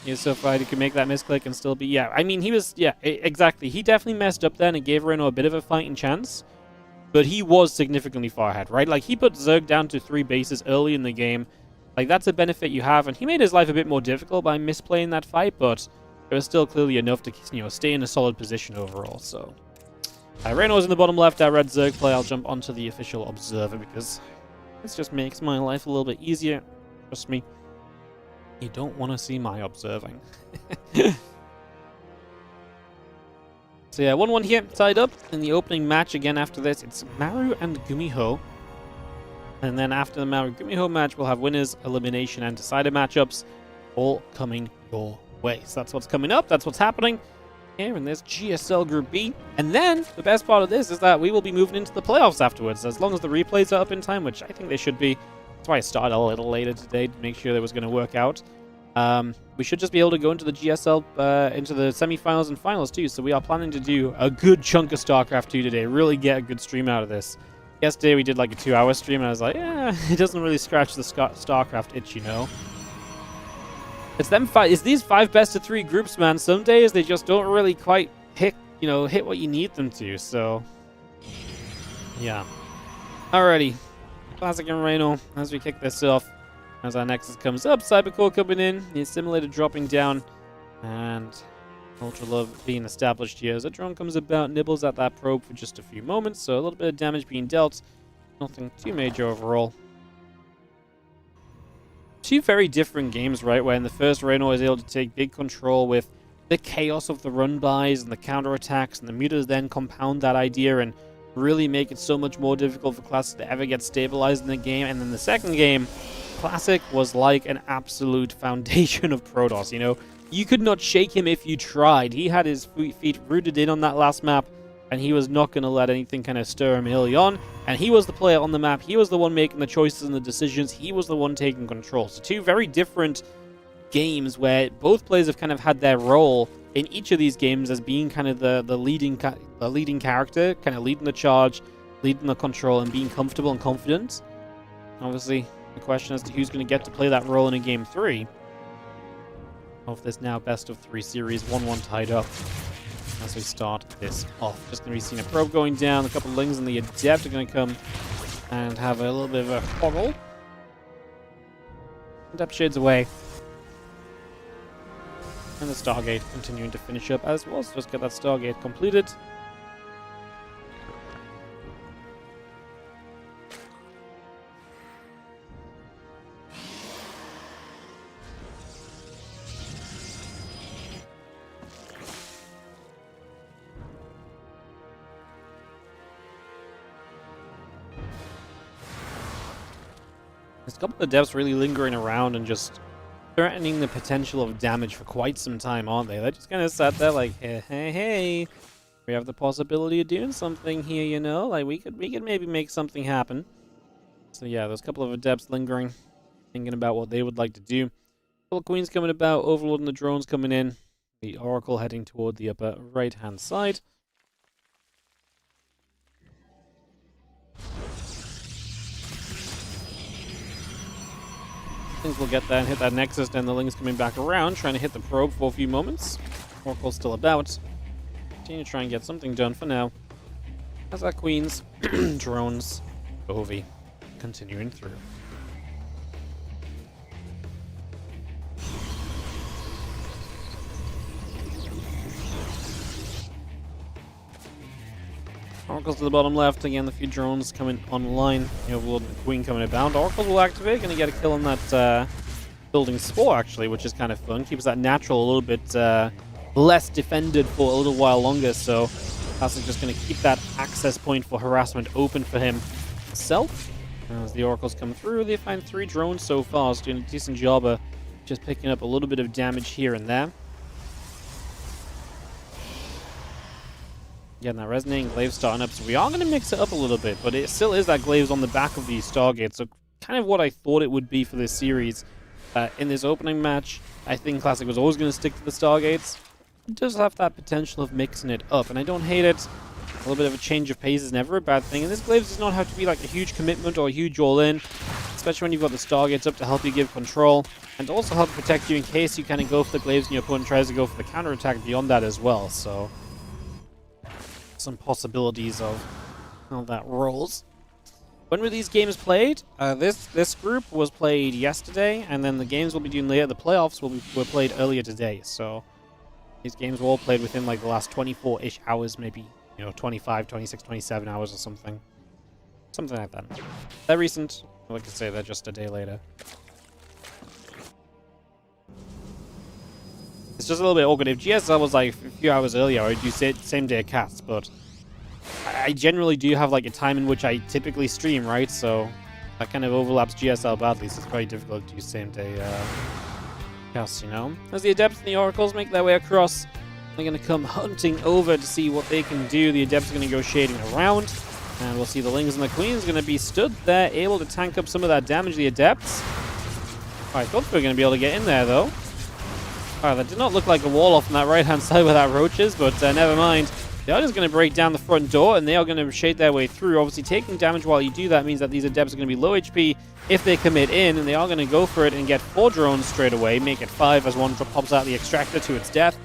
He's so far he could make that misclick and still be... Yeah, I mean, he was... Yeah, exactly. He definitely messed up then and gave Reynor a bit of a fighting chance. But he was significantly far ahead, right? Like, he put Zerg down to 3 bases early in the game. Like, that's a benefit you have. And he made his life a bit more difficult by misplaying that fight. But it was still clearly enough to, you know, stay in a solid position overall, so... Reynor's in the bottom left, our red Zerg play. I'll jump onto the official observer because this just makes my life a little bit easier. Trust me, you don't want to see my observing. So yeah, 1-1 here, tied up in the opening match. Again, after this, it's Maru and Gumiho. And then after the Maru-Gumiho match, we'll have winners, elimination, and decider matchups. all coming your way. So that's what's coming up. That's what's happening here in this GSL Group B. And then the best part of this is that we will be moving into the playoffs afterwards, as long as the replays are up in time, which I think they should be. That's why I started a little later today, to make sure that was going to work out. We should just be able to go into the GSL, into the semifinals and finals too. So we are planning to do a good chunk of StarCraft 2 today. Really get a good stream out of this. Yesterday we did like a 2-hour stream, and I was like, yeah, it doesn't really scratch the StarCraft itch, you know. It's these 5 best-of-3 groups, man. Some days they just don't really quite hit what you need them to. So, yeah. Alrighty, Classic and Rainor as we kick this off. As our Nexus comes up, Cybercore coming in, the Assimilator dropping down, and Ultra Love being established here. As a drone comes about, nibbles at that probe for just a few moments, so a little bit of damage being dealt. Nothing too major overall. 2 very different games, right? Where in the first, Rainor is able to take big control with the chaos of the run-bys and the counterattacks, and the mutas then compound that idea and really make it so much more difficult for Classic to ever get stabilized in the game. And then the second game, Classic was like an absolute foundation of Protoss, you know? You could not shake him if you tried. He had his feet rooted in on that last map, and he was not going to let anything kind of stir him early on. And he was the player on the map. He was the one making the choices and the decisions. He was the one taking control. So 2 very different games where both players have kind of had their role in each of these games as being kind of the leading character, kind of leading the charge, leading the control, and being comfortable and confident. Obviously, the question as to who's going to get to play that role in a Game 3 of this now best-of-3 series, 1-1 tied up as we start this off. Just going to be seeing a probe going down, a couple of Lings and the Adept are going to come and have a little bit of a quarrel. Adept shades away. And the Stargate continuing to finish up as well, so just get that Stargate completed. There's a couple of devs really lingering around and just threatening the potential of damage for quite some time, aren't they? They're just kind of sat there like, hey, we have the possibility of doing something here, you know? Like, we could maybe make something happen. So yeah, there's a couple of adepts lingering, thinking about what they would like to do. Couple of queens coming about, Overlord and the drones coming in. The Oracle heading toward the upper right-hand side. I think we'll get there and hit that Nexus, and the Ling's coming back around, trying to hit the probe for a few moments. Oracle's still about. Continue to try and get something done for now. As our queens, drones, Ovi, continuing through. Oracle's to the bottom left. Again, the few drones coming online. The Overlord and the Queen coming about. Oracle will activate. Going to get a kill on that building Spore, actually, which is kind of fun. Keeps that natural a little bit less defended for a little while longer. So Classic just going to keep that access point for harassment open for himself. As the Oracles come through, they find 3 drones so far. So doing a decent job of just picking up a little bit of damage here and there. Getting that resonating glaive starting up, so we are going to mix it up a little bit, but it still is that glaives on the back of the Stargate, so kind of what I thought it would be for this series. In this opening match, I think Classic was always going to stick to the Stargates. It does have that potential of mixing it up, and I don't hate it. A little bit of a change of pace is never a bad thing, and this glaives does not have to be like a huge commitment or a huge all-in, especially when you've got the Stargates up to help you give control, and also help protect you in case you kind of go for the glaives and your opponent tries to go for the counterattack beyond that as well, so some possibilities of how that rolls. When were these games played? This group was played yesterday, and then the games we'll be doing later, the playoffs were played earlier today. So these games were all played within like the last 24-ish hours, maybe 25, 26, 27 hours or something. Something like that. They're recent. Like I say, they're just a day later. It's just a little bit awkward. If GSL was like a few hours earlier, I'd do same day cast, but I generally do have like a time in which I typically stream, right? So that kind of overlaps GSL badly, so it's quite difficult to do same day Yes, you know. As the Adepts and the Oracles make their way across, they're going to come hunting over to see what they can do. The Adepts are going to go shading around. And we'll see the Lings and the Queens going to be stood there, able to tank up some of that damage. The Adepts. I thought they were going to be able to get in there, though. That did not look like a wall off on that right-hand side where that roach is, but never mind. They are just going to break down the front door, and they are going to shade their way through. Obviously, taking damage while you do that means that these Adepts are going to be low HP if they commit in, and they are going to go for it and get 4 drones straight away, make it 5 as one pops out the extractor to its death.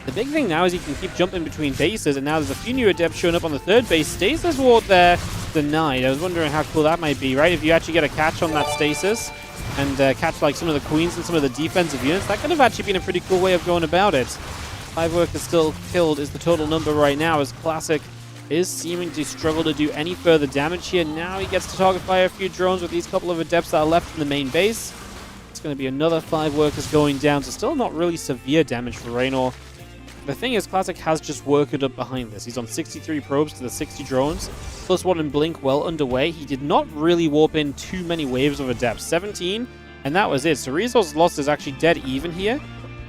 The big thing now is you can keep jumping between bases, and now there's a few new Adepts showing up on the 3rd base. Stasis ward there, denied. I was wondering how cool that might be, right? If you actually get a catch on that Stasis, and catch like some of the Queens and some of the defensive units, that could have actually been a pretty cool way of going about it. 5 workers still killed is the total number right now, as Classic is seeming to struggle to do any further damage here. Now he gets to target fire a few drones with these couple of Adepts that are left in the main base. It's going to be another 5 workers going down, so still not really severe damage for Rainor. The thing is, Classic has just worked up behind this. He's on 63 probes to the 60 drones, plus 1 in Blink well underway. He did not really warp in too many waves of Adepts. 17, and that was it. So resource loss is actually dead even here.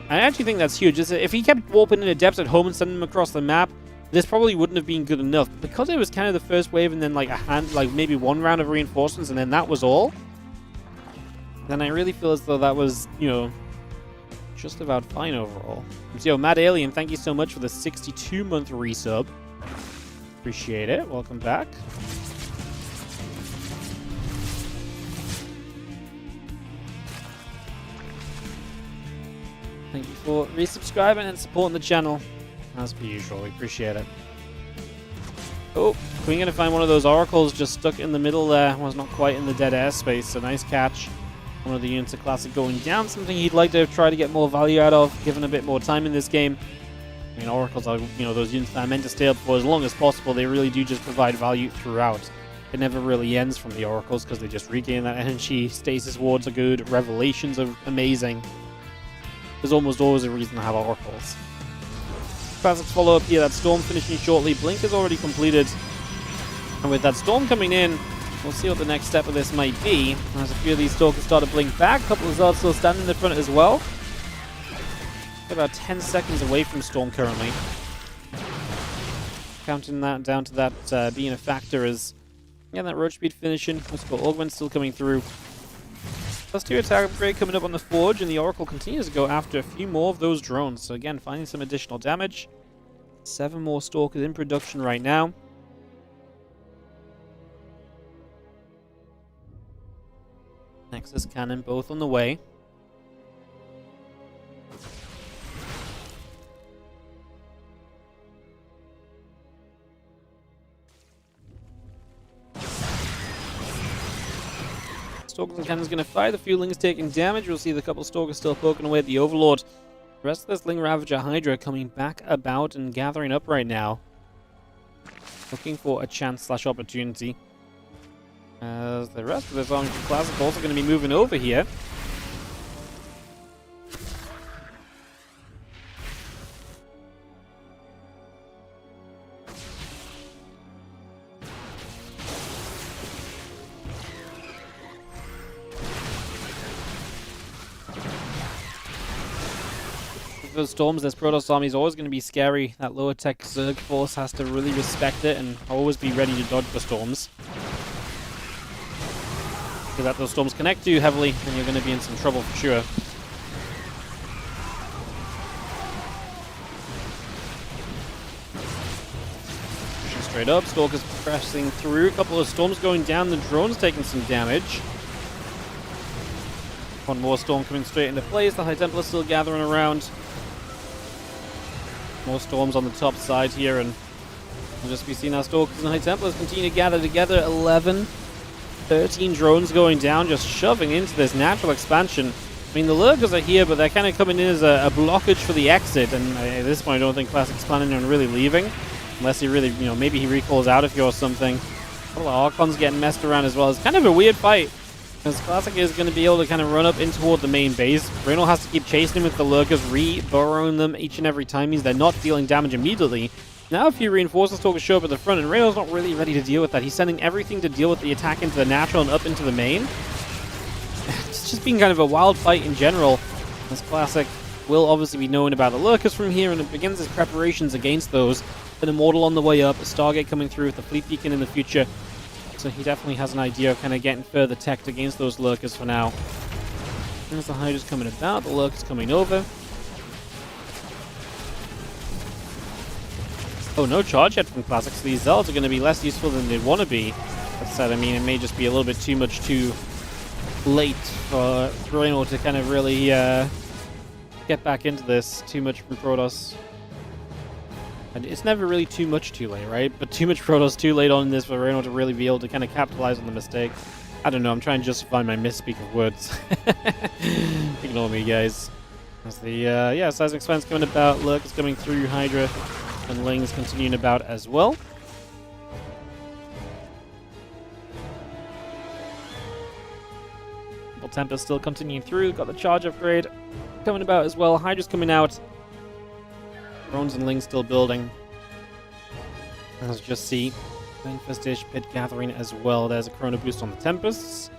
I actually think that's huge. If he kept warping in Adepts at home and sending them across the map, this probably wouldn't have been good enough. Because it was kind of the first wave and then like maybe 1 round of reinforcements and then that was all, then I really feel as though that was, you know, just about fine overall. So, Mad Alien, thank you so much for the 62-month resub. Appreciate it. Welcome back. Thank you for resubscribing and supporting the channel. As per usual, we appreciate it. Oh, Queen gonna find one of those Oracles just stuck in the middle there. Was not quite in the dead airspace, so nice catch. One of the units of Classic going down, something he'd like to try to get more value out of, given a bit more time in this game. I mean, Oracles are, you know, those units that are meant to stay up for as long as possible. They really do just provide value throughout. It never really ends from the Oracles because they just regain that energy. Stasis wards are good. Revelations are amazing. There's almost always a reason to have Oracles. Classic's follow-up here, that Storm finishing shortly. Blink is already completed. And with that Storm coming in, we'll see what the next step of this might be. As a few of these Stalkers start to blink back. A couple of Zards still standing in the front as well. About 10 seconds away from Storm currently. Counting that down to that being a factor as, yeah, that Roach Speed finishing. Let's go, Augment still coming through. Plus 2 attack upgrade coming up on the Forge, and the Oracle continues to go after a few more of those drones. So again, finding some additional damage. 7 more Stalkers in production right now. Nexus Cannon both on the way. Stalkers and Cannon's going to fire. The few Lings taking damage. We'll see the couple Stalkers still poking away at the Overlord. The rest of this Ling Ravager Hydra coming back about and gathering up right now. Looking for a chance/opportunity. As the rest of this Arlington Classic also going to be moving over here. Those Storms, this Protoss army is always going to be scary. That lower tech Zerg force has to really respect it and always be ready to dodge the Storms. Because that those Storms connect too heavily, and you're going to be in some trouble for sure. Pushing straight up, Stalkers pressing through. A couple of Storms going down, the drone's taking some damage. One more Storm coming straight into place, the High Templar still gathering around. More Storms on the top side here, and we'll just be seeing our Stalkers and High Templars continue to gather together. 11, 13 drones going down, just shoving into this natural expansion. I mean, the Lurkers are here, but they're kind of coming in as a blockage for the exit, and at this point I don't think Classic's planning on really leaving. Unless he really, you know, maybe he recalls out of here or something. A couple of Archons getting messed around as well. It's kind of a weird fight. Because Classic is going to be able to kind of run up in toward the main base. Rainor has to keep chasing him with the Lurkers, re-burrowing them each and every time. Means they're not dealing damage immediately. Now a few reinforcements Stalkers show up at the front, and Rainor's not really ready to deal with that. He's sending everything to deal with the attack into the natural and up into the main. It's just been kind of a wild fight in general. This Classic will obviously be known about the Lurkers from here, and it begins his preparations against those. An Immortal on the way up, a Stargate coming through with the Fleet Beacon in the future. So he definitely has an idea of kind of getting further teched against those Lurkers for now. There's the Hydra's coming about, the Lurkers coming over. Oh, no charge yet from Classic, so these Zealots are going to be less useful than they'd want to be. That said, I mean, it may just be a little bit too much too late for Rainor to kind of really get back into this. Too much from Protoss. And it's never really too much too late, right? But too much Protoss too late on this for Rainor to really be able to kind of capitalize on the mistake. I don't know, I'm trying to justify my misspeak of words. Ignore me, guys. As the, Seismic Span's coming about, Lurkers coming through, Hydra and Ling's continuing about as well. Tempest still continuing through, got the charge upgrade coming about as well. Hydra's coming out. Drones and Lings still building. Let's just see. Infestation Pit gathering as well. There's a Chrono Boost on the Tempests.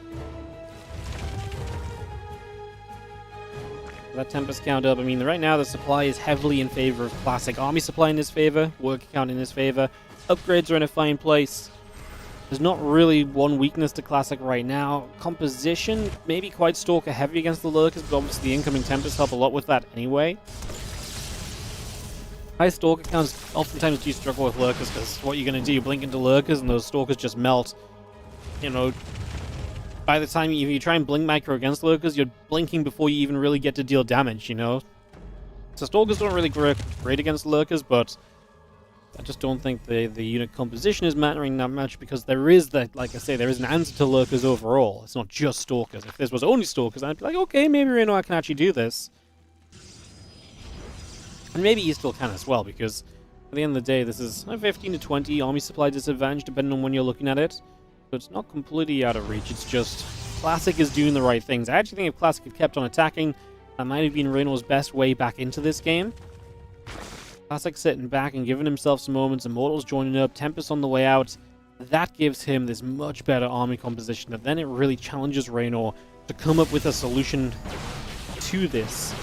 That Tempest count up. I mean, right now the supply is heavily in favor of Classic. Army supply in his favor, work count in his favor. Upgrades are in a fine place. There's not really one weakness to Classic right now. Composition, maybe quite Stalker heavy against the Lurkers, but obviously the incoming Tempests help a lot with that anyway. High Stalker counts oftentimes do struggle with Lurkers, because what you're going to do, you blink into Lurkers and those Stalkers just melt. You know, by the time you try and blink micro against Lurkers, you're blinking before you even really get to deal damage, you know? So Stalkers don't really work great against Lurkers, but I just don't think the unit composition is mattering that much, because there is that, like I say, there is an answer to Lurkers overall. It's not just Stalkers. If this was only Stalkers, I'd be like, okay, maybe Reynor can actually do this. And maybe you still can as well, because at the end of the day, this is a 15 to 20 army supply disadvantage, depending on when you're looking at it. So it's not completely out of reach, it's just Classic is doing the right things. I actually think if Classic had kept on attacking, that might have been Reynor's best way back into this game. Classic sitting back and giving himself some moments, Immortals joining up, Tempest on the way out. That gives him this much better army composition, and then it really challenges Reynor to come up with a solution to this.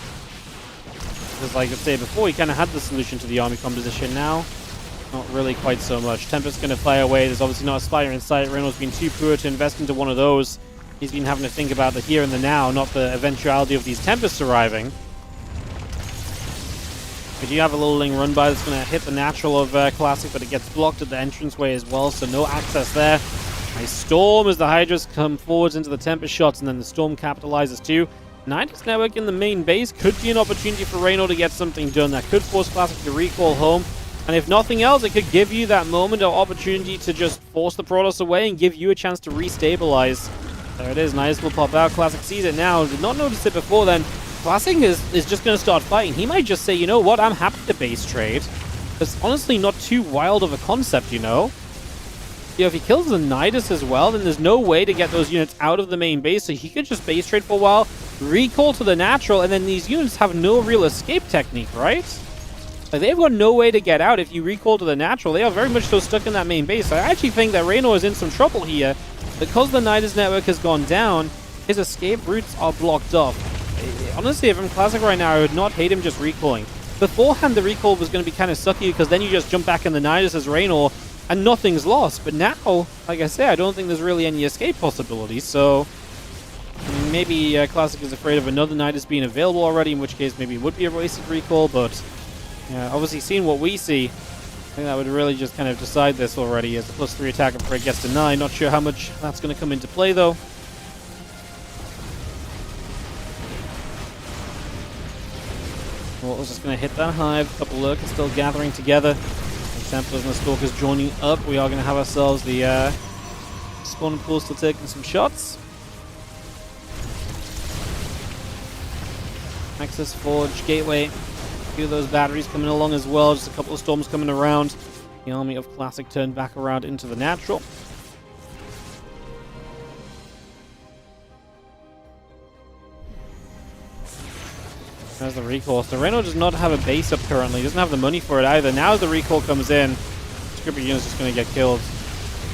Because like I said before, he kind of had the solution to the army composition. Now, not really quite so much. Tempest's going to fly away. There's obviously not a Spire in sight. Reynor's been too poor to invest into one of those. He's been having to think about the here and the now, not the eventuality of these Tempests arriving. We do have a little Ling run by that's going to hit the natural of Classic, but it gets blocked at the entranceway as well, so no access there. Nice Storm as the Hydras come forwards into the Tempest shots, and then the Storm capitalizes too. Nidus Network in the main base could be an opportunity for Reynor to get something done. That could force Classic to recall home. And if nothing else, it could give you that moment or opportunity to just force the Protoss away and give you a chance to restabilize. There it is. Nidus will pop out. Classic sees it now. Did not notice it before then. Classic is just going to start fighting. He might just say, you know what, I'm happy to base trade. It's honestly not too wild of a concept, you know? You know, if he kills the Nidus as well, then there's no way to get those units out of the main base, so he could just base trade for a while, recall to the natural, and then these units have no real escape technique, right? Like, they've got no way to get out if you recall to the natural. They are very much so stuck in that main base. I actually think that Reynor is in some trouble here. Because the Nidus network has gone down, his escape routes are blocked off. Honestly, if I'm Classic right now, I would not hate him just recalling. Beforehand, the recall was going to be kind of sucky, because then you just jump back in the Nidus as Reynor, and nothing's lost. But now, like I say, I don't think there's really any escape possibilities, so I mean, maybe Classic is afraid of another Nidus being available already, in which case maybe it would be a wasted recall, but obviously seeing what we see, I think that would really just kind of decide this already, as the +3 attack upgrade gets to 9. Not sure how much that's going to come into play, though. Well, it's just going to hit that hive. A couple Lurkers still gathering together. The Templars and the Stalkers joining up. We are going to have ourselves the spawn pool still taking some shots. Access Forge, Gateway. A few of those batteries coming along as well. Just a couple of storms coming around. The army of Classic turned back around into the natural. There's the recall. So Reynor does not have a base up currently. He doesn't have the money for it either. Now as the recall comes in, Scripper unit's just going to get killed.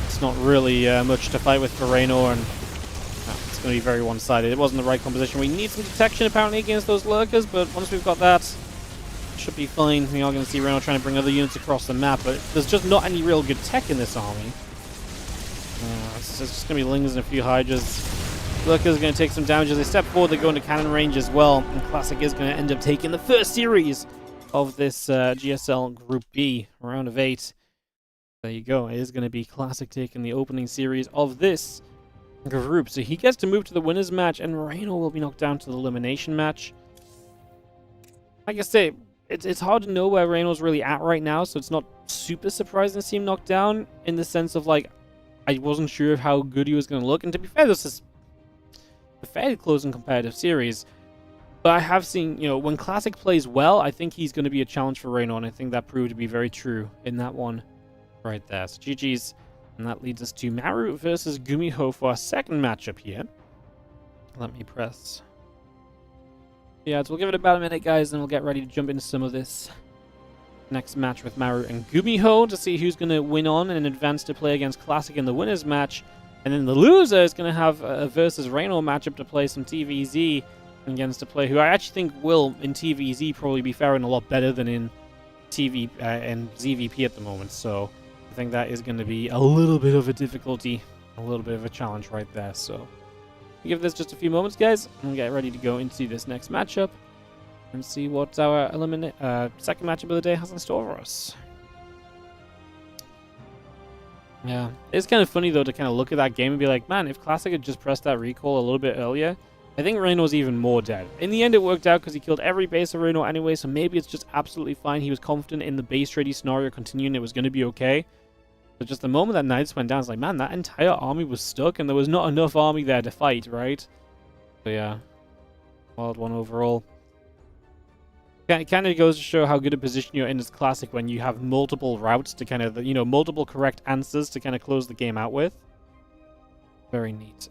It's not really much to fight with for Reynor, and it's going to be very one-sided. It wasn't the right composition. We need some detection apparently against those lurkers, but once we've got that, should be fine. We are going to see Rainor trying to bring other units across the map, but there's just not any real good tech in this army. It's just going to be Lings and a few Hydras. Lurkers are going to take some damage as they step forward. They go into cannon range as well, and Classic is going to end up taking the first series of this GSL Group B round of 8. There you go. It is going to be Classic taking the opening series of this group. So he gets to move to the winners match, and Rainor will be knocked down to the elimination match. Like I say, it's hard to know where Rainor's really at right now, so it's not super surprising to see him knocked down in the sense of, like, I wasn't sure of how good he was going to look. And to be fair, this is a fairly close and competitive series. But I have seen, you know, when Classic plays well, I think he's going to be a challenge for Rainor, and I think that proved to be very true in that one right there. So GG's, and that leads us to Maru versus Gumiho for our second matchup here. Let me press. Yeah, so we'll give it about a minute, guys, and we'll get ready to jump into some of this next match with Maru and Gumiho to see who's going to win on and advance to play against Classic in the winners match. And then the loser is going to have a versus Rainor matchup to play some TVZ against a player who I actually think will, in TVZ, probably be faring a lot better than in TV and ZVP at the moment. So I think that is going to be a little bit of a difficulty, a little bit of a challenge right there. So give this just a few moments, guys, and we'll get ready to go into this next matchup and see what our second matchup of the day has in store for us. Yeah, it's kind of funny, though, to kind of look at that game and be like, man, if Classic had just pressed that recall a little bit earlier, I think Rainor's even more dead. In the end, it worked out because he killed every base of Rainor anyway, so maybe it's just absolutely fine. He was confident in the base ready scenario continuing. It was going to be okay. But just the moment that Knights went down, it's like, man, that entire army was stuck, and there was not enough army there to fight, right? So yeah, wild one overall. It kind of goes to show how good a position you're in as Classic when you have multiple routes to kind of, you know, multiple correct answers to kind of close the game out with. Very neat.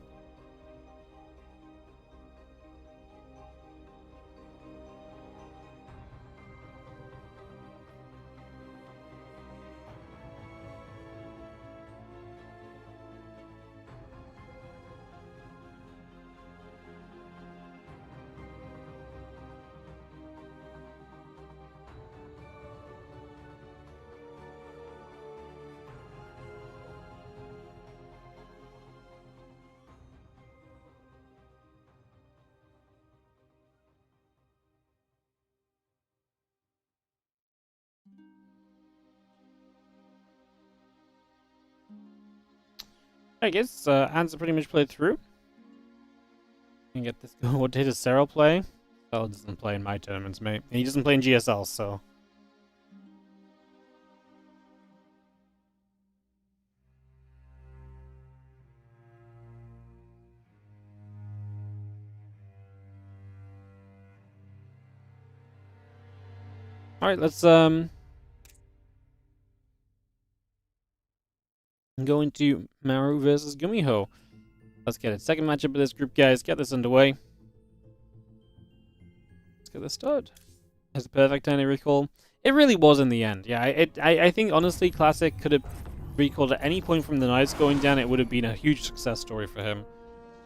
I guess Ants are pretty much played through. Can get this going. What day does Cyril play? Cyril doesn't play in my tournaments, mate. And he doesn't play in GSL, so. Alright, let's go into Maru versus Gumiho. Let's get it. Second matchup of this group, guys. Get this underway. Let's get this started. That's a perfect time to recall. It really was in the end. Yeah, I think, honestly, Classic could have recalled at any point from the Knights going down. It would have been a huge success story for him.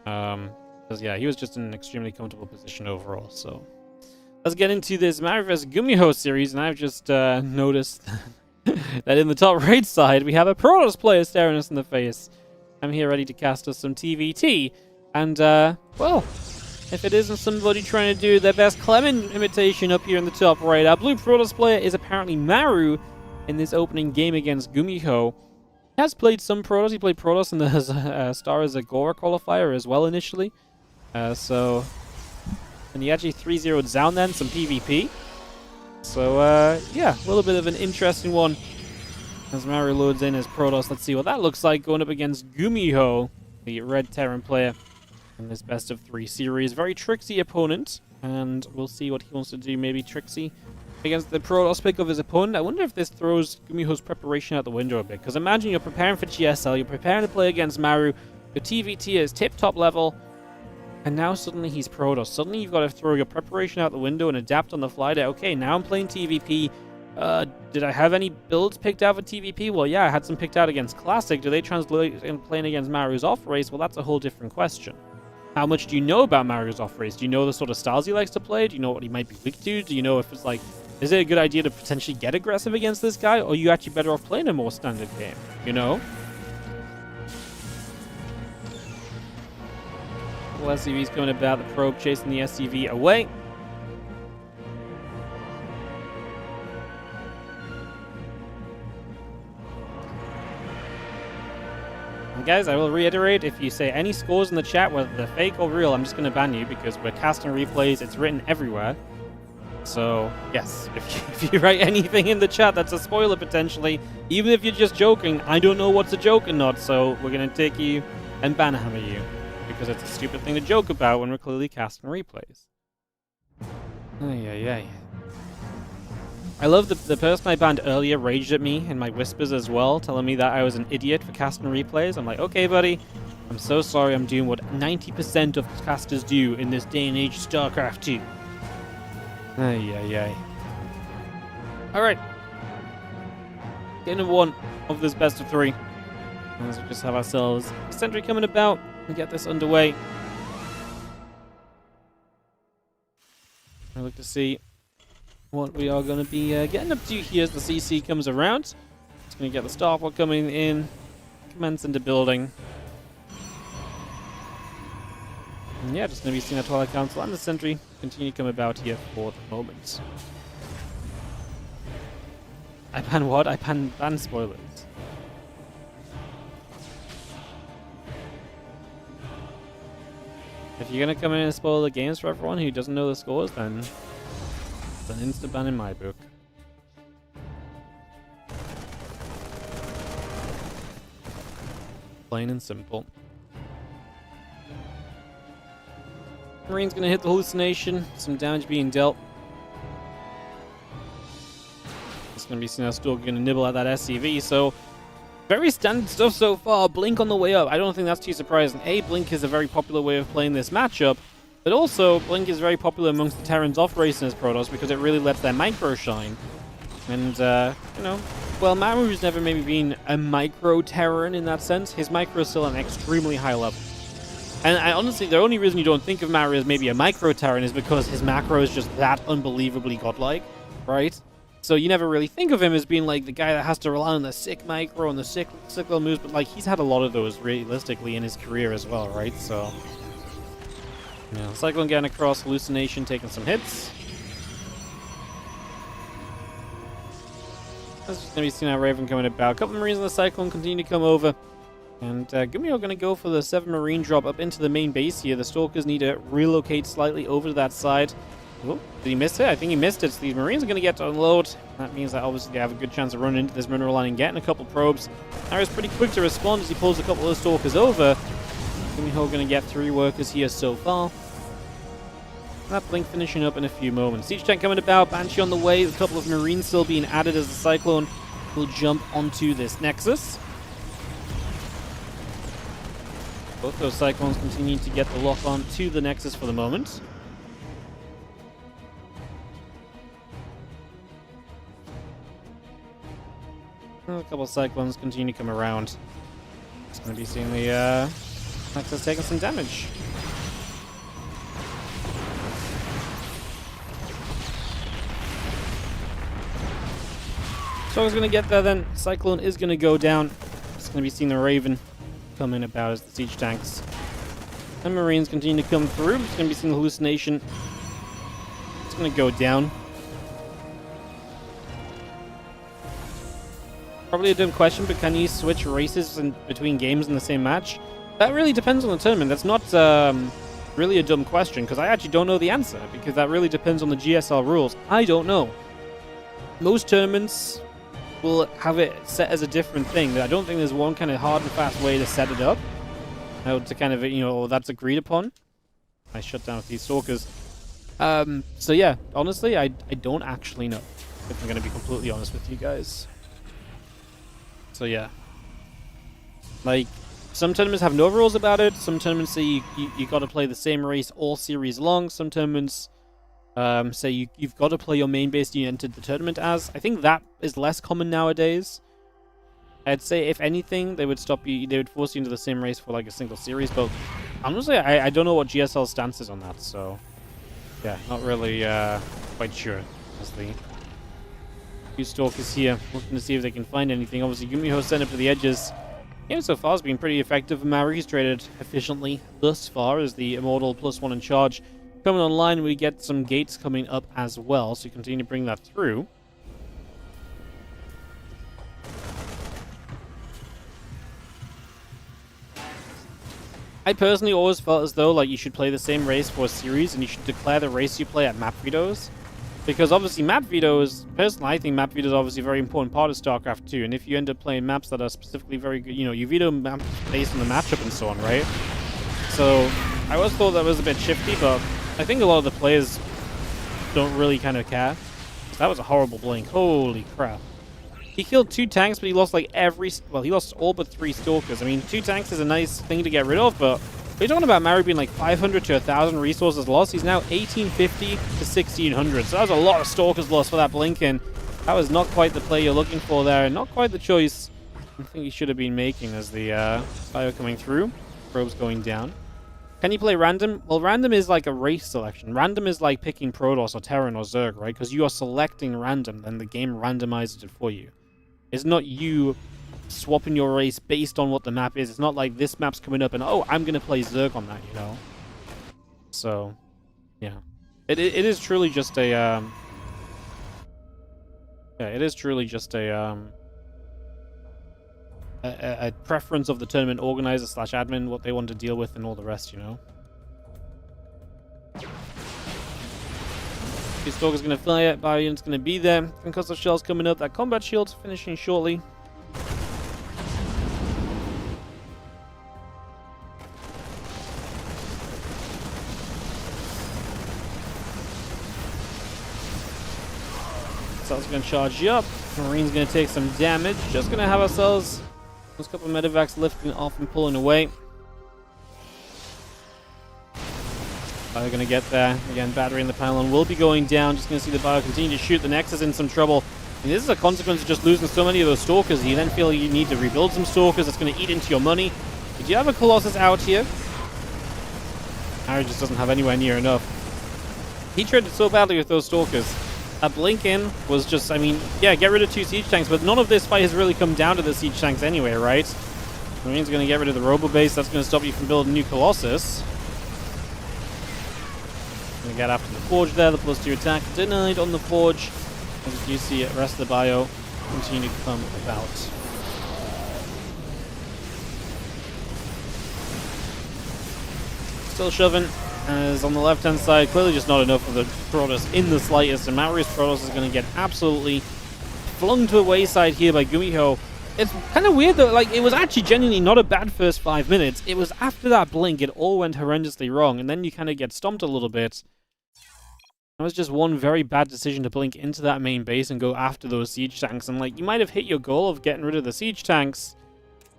Because, yeah, he was just in an extremely comfortable position overall. So, let's get into this Maru vs. Gumiho series. And I've just noticed that in the top right side, we have a Protoss player staring us in the face. I'm here ready to cast us some TVT. And, well, if it isn't somebody trying to do their best Clement imitation up here in the top right, our blue Protoss player is apparently Maru in this opening game against Gumiho. He has played some Protoss. He played Protoss in the Star as Agora qualifier as well initially. And he actually 3-0'd Zaun then, some PvP. So, yeah, a little bit of an interesting one as Maru loads in his Protoss. Let's see what that looks like going up against Gumiho, the Red Terran player in this best of 3 series. Very tricksy opponent, and we'll see what he wants to do. Maybe tricksy against the Protoss pick of his opponent. I wonder if this throws Gumiho's preparation out the window a bit, because imagine you're preparing for GSL, you're preparing to play against Maru, your TVT is tip-top level, and now suddenly he's Protoss. Suddenly you've got to throw your preparation out the window and adapt on the fly to, okay, now I'm playing TVP. Did I have any builds picked out for TVP? Well, yeah, I had some picked out against Classic. Do they translate in playing against Maru's off race? Well, that's a whole different question. how much do you know about Maru's off-race? Do you know the sort of styles he likes to play? Do you know what he might be weak to? Do you know if it's like, is it a good idea to potentially get aggressive against this guy? Or are you actually better off playing a more standard game? You know? The SCV's coming about, the probe chasing the SCV away. And guys, I will reiterate, if you say any scores in the chat, whether they're fake or real, I'm just going to ban you because we're casting replays. It's written everywhere. So, yes, if you write anything in the chat that's a spoiler potentially, even if you're just joking, I don't know what's a joke and not, so we're going to take you and banhammer you because it's a stupid thing to joke about when we're clearly casting replays. Ay. I love the person I banned earlier raged at me in my whispers as well, telling me that I was an idiot for casting replays. I'm like, okay, buddy, I'm so sorry. I'm doing what 90% of casters do in this day and age of StarCraft 2. Ay. Alright. Game number 1 of this best of 3. As we just have ourselves a sentry coming about and get this underway. I look to see what we are going to be getting up to here as the CC comes around. Just going to get the starport coming in, commence into building. And yeah, just going to be seeing the Twilight Council and the sentry continue to come about here for the moment. I ban what? I ban spoilers. If you're going to come in and spoil the games for everyone who doesn't know the scores, then it's an insta ban in my book. Plain and simple. Marine's going to hit the hallucination. Some damage being dealt. It's going to be seen how Stalker going to nibble at that SCV. So, very standard stuff so far. Blink on the way up. I don't think that's too surprising. A, Blink is a very popular way of playing this matchup. But also, Blink is very popular amongst the Terrans off-racing as Protoss because it really lets their micro shine. And, you know, well, Maru's never maybe been a micro Terran in that sense. His micro is still at an extremely high level. And I honestly, the only reason you don't think of Maru as maybe a micro Terran is because his macro is just that unbelievably godlike, right? So you never really think of him as being like the guy that has to rely on the sick micro and the sick little moves, but like he's had a lot of those realistically in his career as well, right? So, yeah, Cyclone getting across, hallucination, taking some hits. That's just going to be seeing our Raven coming about. A couple of Marines on the Cyclone continue to come over. And Gumiho going to go for the 7 Marine drop up into the main base here. The Stalkers need to relocate slightly over to that side. Oh, did he miss it? I think he missed it. So these Marines are going to get to unload. That means that obviously they have a good chance of running into this mineral line and getting a couple probes. Maru's pretty quick to respond as he pulls a couple of those Stalkers over. Gumiho going to get 3 workers here so far. That Blink finishing up in a few moments. Siege tank coming about, Banshee on the way, a couple of Marines still being added as the Cyclone will jump onto this Nexus. Both those Cyclones continue to get the lock on to the Nexus for the moment. A couple of Cyclones continue to come around. It's going to be seeing the Nexus taking some damage. So I was going to get there then. Cyclone is going to go down. It's going to be seeing the Raven come in about as the siege tanks and Marines continue to come through. It's going to be seeing the hallucination. It's going to go down. Probably a dumb question, but can you switch races in between games in the same match? That really depends on the tournament. That's not really a dumb question because I actually don't know the answer because that really depends on the GSL rules. I don't know. Most tournaments will have it set as a different thing. I don't think there's one kind of hard and fast way to set it up. To kind of, you know, that's agreed upon. I shut down with these Stalkers. So yeah, honestly, I don't actually know, if I'm going to be completely honest with you guys. So yeah. Like, some tournaments have no rules about it. Some tournaments say you got to play the same race all series long. Some tournaments say you've got to play your main base you entered the tournament as. I think that is less common nowadays. I'd say if anything, they would stop you. They would force you into the same race for like a single series. But Honestly, I don't know what GSL's stance is on that, so yeah, not really quite sure. As the few stalkers here looking to see if they can find anything. Obviously, Gumiho sent up to the edges. Game so far has been pretty effective. Maru, he's traded efficiently thus far as the Immortal +1 in charge. Coming online, we get some gates coming up as well, so you continue to bring that through. I personally always felt as though like you should play the same race for a series and you should declare the race you play at map vetoes. Because obviously map vetoes, personally I think map vetoes are obviously a very important part of StarCraft 2, and if you end up playing maps that are specifically very good, you know, you veto maps based on the matchup and so on, right? So I always thought that was a bit shifty, but I think a lot of the players don't really kind of care. That was a horrible blink, holy crap. He killed 2 tanks, but he lost like well, he lost all but 3 stalkers. I mean, 2 tanks is a nice thing to get rid of, but we're talking about Maru being like 500 to 1,000 resources lost. He's now 1,850 to 1,600. So that was a lot of stalkers lost for that blinking. That was not quite the play you're looking for there. Not quite the choice I think he should have been making as the fire coming through. Probes going down. Can you play random? Well, random is like a race selection. Random is like picking Protoss or Terran or Zerg, right? Because you are selecting random, then the game randomizes it for you. It's not you swapping your race based on what the map is. It's not like this map's coming up and, oh, I'm going to play Zerg on that, you know? So, yeah. It is truly just a, yeah, it is truly just a preference of the tournament organizer / admin, what they want to deal with and all the rest, you know? Stalker's going to fire, Bio unit's going to be there. Concussive shells coming up, that combat shield's finishing shortly. Cells going to charge you up. Marine's going to take some damage. Just going to have ourselves those couple of medevacs lifting off and pulling away. Bio going to get there. Again, battery in the pylon will be going down. Just going to see the Bio continue to shoot. The Nexus in some trouble. And this is a consequence of just losing so many of those Stalkers. You then feel you need to rebuild some Stalkers. That's going to eat into your money. But you have a Colossus out here. Maru just doesn't have anywhere near enough. He traded so badly with those Stalkers. That blink in was just, I mean, yeah, get rid of 2 siege tanks, but none of this fight has really come down to the siege tanks anyway, right? Marine's going to get rid of the Robo Base. That's going to stop you from building new Colossus. Going to get after the Forge there. The +2 attack denied on the Forge. As you see, the rest of the Bio continue to come about. Still shoving. As on the left-hand side, clearly just not enough of the Protoss in the slightest. And Maru's Protoss is going to get absolutely flung to the wayside here by Gumiho. It's kind of weird though, like, it was actually genuinely not a bad first 5 minutes. It was after that blink, it all went horrendously wrong, and then you kind of get stomped a little bit. That was just one very bad decision to blink into that main base and go after those siege tanks. And, like, you might have hit your goal of getting rid of the siege tanks,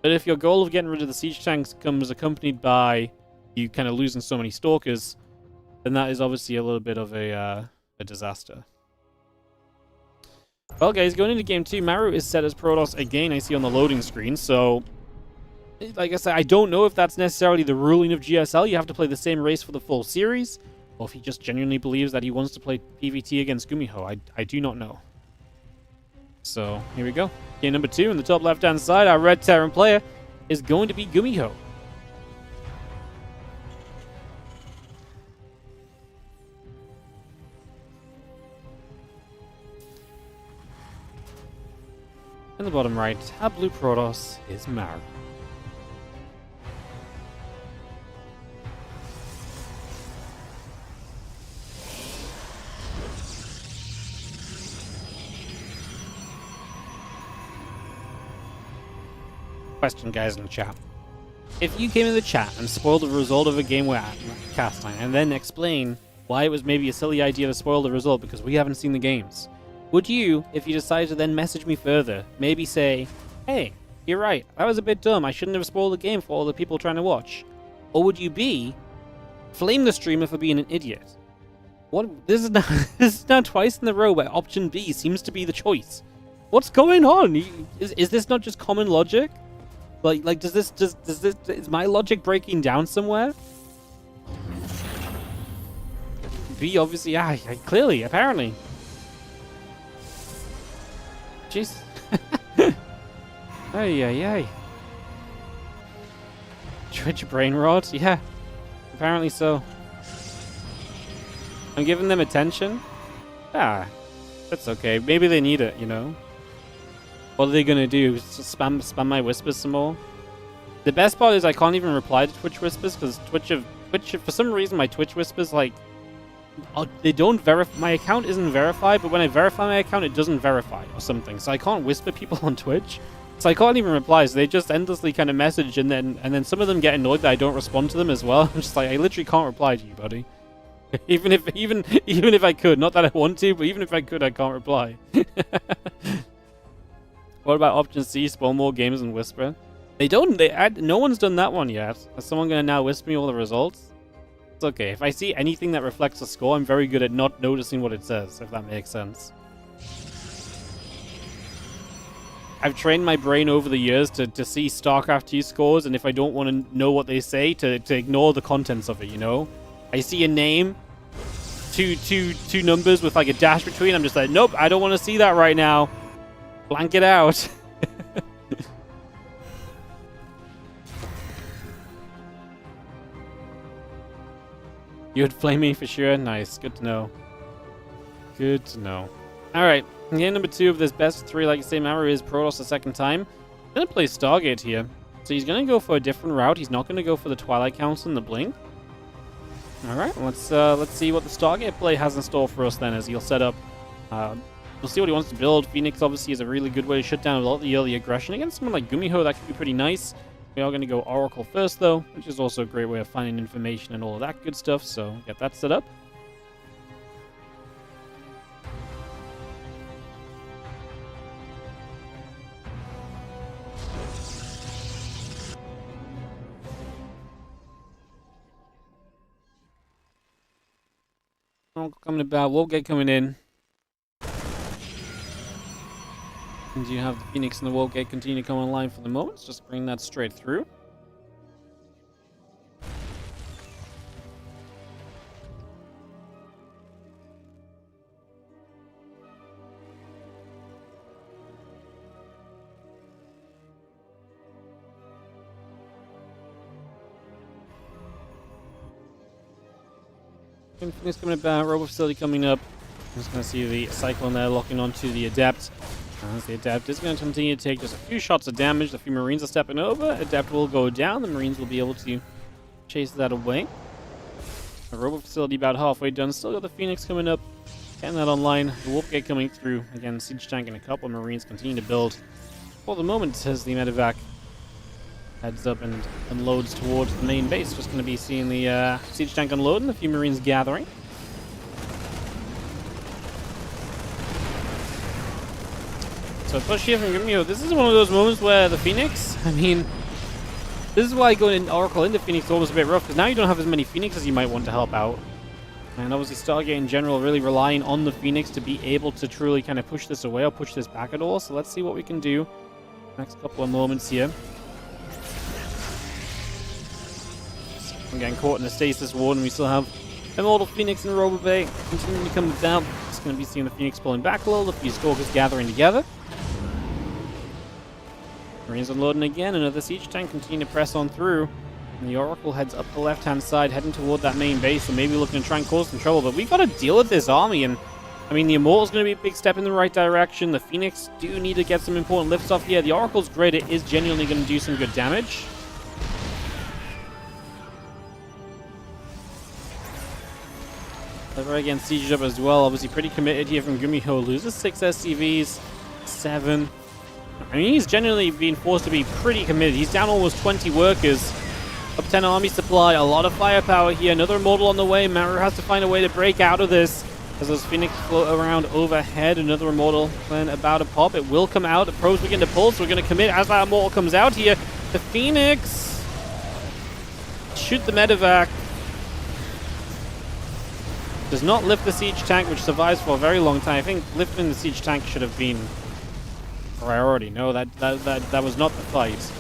but if your goal of getting rid of the siege tanks comes accompanied by you kind of losing so many Stalkers, then that is obviously a little bit of a disaster. Well, guys, going into game 2, Maru is set as Protoss again, I see on the loading screen. So, like I said, I don't know if that's necessarily the ruling of GSL. You have to play the same race for the full series, or if he just genuinely believes that he wants to play PvT against Gumiho. I do not know. So, here we go. Game number 2, in the top left-hand side, our red Terran player is going to be Gumiho. In the bottom right, our blue Protoss is Maru. Question, guys, in the chat. If you came in the chat and spoiled the result of a game we're at casting, and then explain why it was maybe a silly idea to spoil the result because we haven't seen the games, would you, if you decided to then message me further, maybe say, hey, you're right, that was a bit dumb, I shouldn't have spoiled the game for all the people trying to watch? Or would you B, flame the streamer for being an idiot? What? This is now twice in a row where option B seems to be the choice. What's going on? Is this not just common logic? Like, does this, is my logic breaking down somewhere? B, obviously, yeah, clearly, apparently. Jeez. Ay. Twitch brain rot? Yeah, apparently so. I'm giving them attention. Ah, that's okay. Maybe they need it, you know? What are they gonna do? Spam my whispers some more? The best part is I can't even reply to Twitch whispers because Twitch, for some reason, my Twitch whispers, like, they don't verify. My account isn't verified, but when I verify my account, it doesn't verify or something. So I can't whisper people on Twitch. So I can't even reply. So they just endlessly kind of message, and then some of them get annoyed that I don't respond to them as well. I'm just like, I literally can't reply to you, buddy. even if I could, not that I want to, but even if I could, I can't reply. What about option C? Spawn more games and whisper. They don't. No one's done that one yet. Is someone gonna now whisper me all the results? It's okay. If I see anything that reflects a score, I'm very good at not noticing what it says, if that makes sense. I've trained my brain over the years to see StarCraft 2 scores, and if I don't want to know what they say, to ignore the contents of it, you know? I see a name, two numbers with like a dash between, I'm just like, nope, I don't want to see that right now. Blank it out. You would flame me for sure? Nice. Good to know. Good to know. Alright. Game number 2 of this best of 3, like I say, Maru is Protoss the second time. He's going to play Stargate here. So he's going to go for a different route. He's not going to go for the Twilight Council and the Blink. Alright, let's see what the Stargate play has in store for us then as he'll set up. We'll see what he wants to build. Phoenix obviously is a really good way to shut down a lot of the early aggression. Against someone like Gumiho, that could be pretty nice. We are going to go Oracle first, though, which is also a great way of finding information and all of that good stuff, so get that set up. Oracle coming about, Wargate coming in. And you have the Phoenix and the Wargate continue to come online for the moment. Just bring that straight through. Phoenix coming about, Robo Facility coming up. I'm just going to see the Cyclone there locking onto the Adept. As the Adept is going to continue to take just a few shots of damage. The few Marines are stepping over. Adept will go down. The Marines will be able to chase that away. The Robo Facility about halfway done. Still got the Phoenix coming up. Getting that online. The Wolfgate coming through. Again, Siege Tank and a couple of Marines continue to build. For the moment, as the Medevac heads up and unloads towards the main base. Just going to be seeing the Siege Tank unload and a few Marines gathering. So push here from Gumiho. This is one of those moments where the Phoenix, I mean, this is why going in Oracle into Phoenix is always a bit rough, because now you don't have as many Phoenix as you might want to help out. And obviously Stargate in general really relying on the Phoenix to be able to truly kind of push this away or push this back at all. So let's see what we can do next couple of moments here. I'm getting caught in a stasis ward, and we still have Immortal Phoenix and Robo Bay continuing to come down. Just going to be seeing the Phoenix pulling back a little, a few Stalkers gathering together. Marines unloading again, another Siege Tank continuing to press on through. And the Oracle heads up the left-hand side, heading toward that main base, so maybe looking to try and cause some trouble. But we've got to deal with this army, and I mean, the Immortal's going to be a big step in the right direction. The Phoenix do need to get some important lifts off here. The Oracle's great, it is genuinely going to do some good damage. They're again sieged up as well. Obviously pretty committed here from Gumiho. Loses 6 SCVs, 7. I mean, he's genuinely being forced to be pretty committed. He's down almost 20 workers. Up 10 army supply, a lot of firepower here. Another Immortal on the way. Maru has to find a way to break out of this as those Phoenix float around overhead. Another Immortal then about to pop. It will come out. The pros begin to pull, so we're going to commit as that Immortal comes out here. The Phoenix shoot the Medevac. Does not lift the Siege Tank, which survives for a very long time. I think lifting the Siege Tank should have been priority. No, that was not the fight.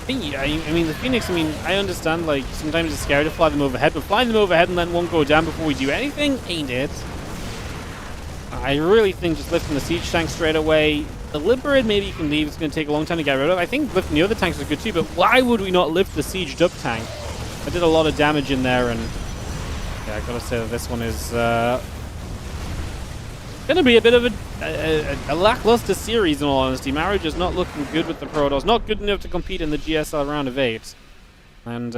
I mean, the Phoenix, I mean, I understand, like, sometimes it's scary to fly them overhead, but flying them overhead and letting one go down before we do anything ain't it. I really think just lifting the siege tank straight away. The Liberated, maybe you can leave. It's going to take a long time to get rid of. I think lifting the other tanks is good too, but why would we not lift the sieged up tank? I did a lot of damage in there, and yeah, I gotta say that this one is gonna be a bit of a lackluster series in all honesty. Maru just not looking good with the Protoss, not good enough to compete in the GSL round of 8, and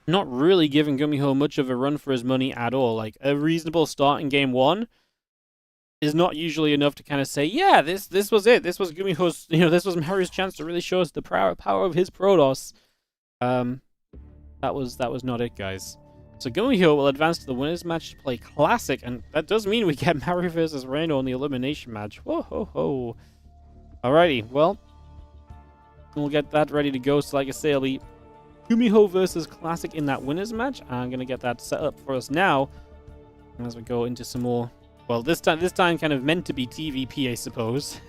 not really giving Gumiho much of a run for his money at all. Like, a reasonable start in game 1 is not usually enough to kind of say, yeah, this was it. This was Gumiho's, this was Maru's chance to really show us the power of his Protoss. That was not it, guys. So Gumiho will advance to the winners match to play Classic, and that does mean we get Maru versus Rainor in the elimination match. Whoa ho ho. Alrighty, well, we'll get that ready to go. So like I say, it'll be Gumiho versus Classic in that winners match. I'm gonna get that set up for us now as we go into some more. Well, this time kind of meant to be TVP, I suppose.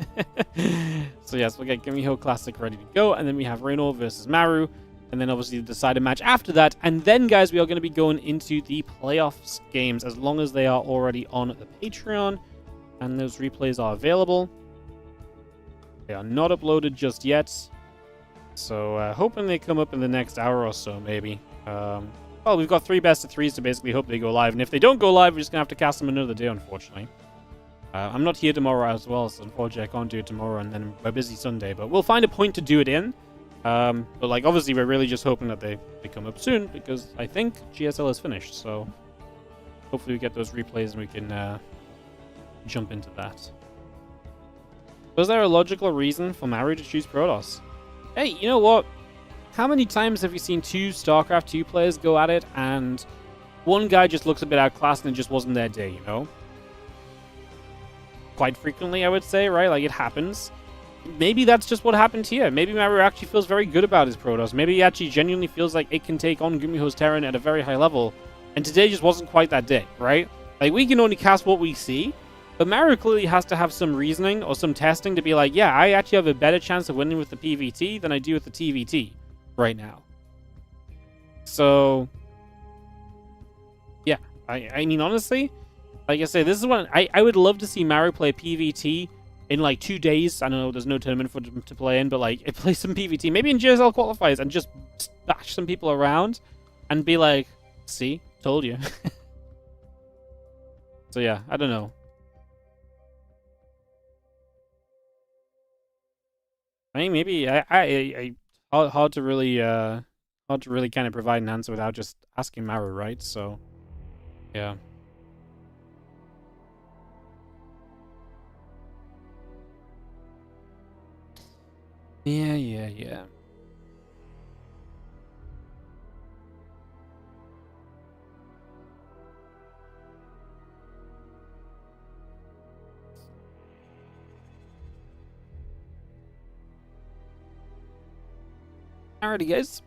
So yes, we'll get Gumiho Classic ready to go, and then we have Rainor versus Maru. And then obviously the decided match after that. And then, guys, we are going to be going into the playoffs games as long as they are already on the Patreon. And those replays are available. They are not uploaded just yet. So hoping they come up in the next hour or so, maybe. Well, we've got 3 best of 3s to basically hope they go live. And if they don't go live, we're just going to have to cast them another day, unfortunately. I'm not here tomorrow as well, so unfortunately I can't do it tomorrow. And then we're busy Sunday. But we'll find a point to do it in. But like, obviously we're really just hoping that they come up soon, because I think GSL is finished, so hopefully we get those replays and we can jump into that. Was there a logical reason for Maru to choose Protoss? Hey, you know what? How many times have you seen 2 StarCraft 2 players go at it and one guy just looks a bit outclassed and it just wasn't their day, you know? Quite frequently, I would say, right? Like, it happens. Maybe that's just what happened here. Maybe Maru actually feels very good about his Protoss. Maybe he actually genuinely feels like it can take on Gumiho's Terran at a very high level. And today just wasn't quite that day, right? Like, we can only cast what we see. But Maru clearly has to have some reasoning or some testing to be like, yeah, I actually have a better chance of winning with the PVT than I do with the TVT right now. So, yeah. I mean, honestly, like I say, this is what I would love to see Maru play PVT in like 2 days. I don't know, there's no tournament for them to play in, but like, play some PVT, maybe in GSL qualifiers, and just bash some people around and be like, see, told you. So yeah, I don't know. I mean, maybe hard to really kind of provide an answer without just asking Maru, right? So yeah. Yeah. Alrighty, guys.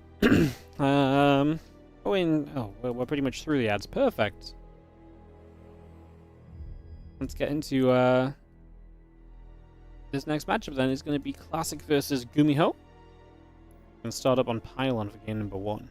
We're pretty much through the ads. Perfect. Let's get into this next matchup. Then is going to be Classic versus Gumiho, and start up on Pylon for game number 1.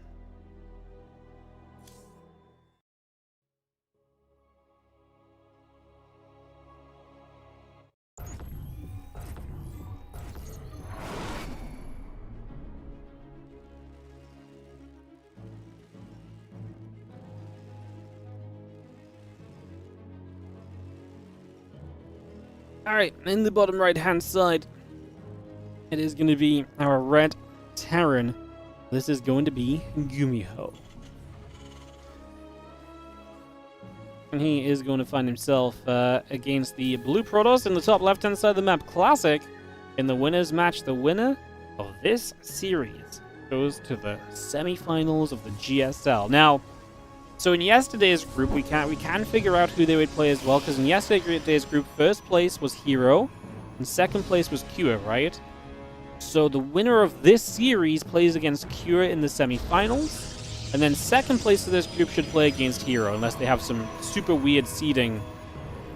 Alright, in the bottom right hand side, it is going to be our red Terran. This is going to be Gumiho. And he is going to find himself against the blue Protoss in the top left hand side of the map, Classic. In the winners match, the winner of this series goes to the semi-finals of the GSL. Now, so in yesterday's group, we can figure out who they would play as well, because in yesterday's group, first place was Hero, and second place was Cure, right? So the winner of this series plays against Cure in the semifinals, and then second place of this group should play against Hero, unless they have some super weird seeding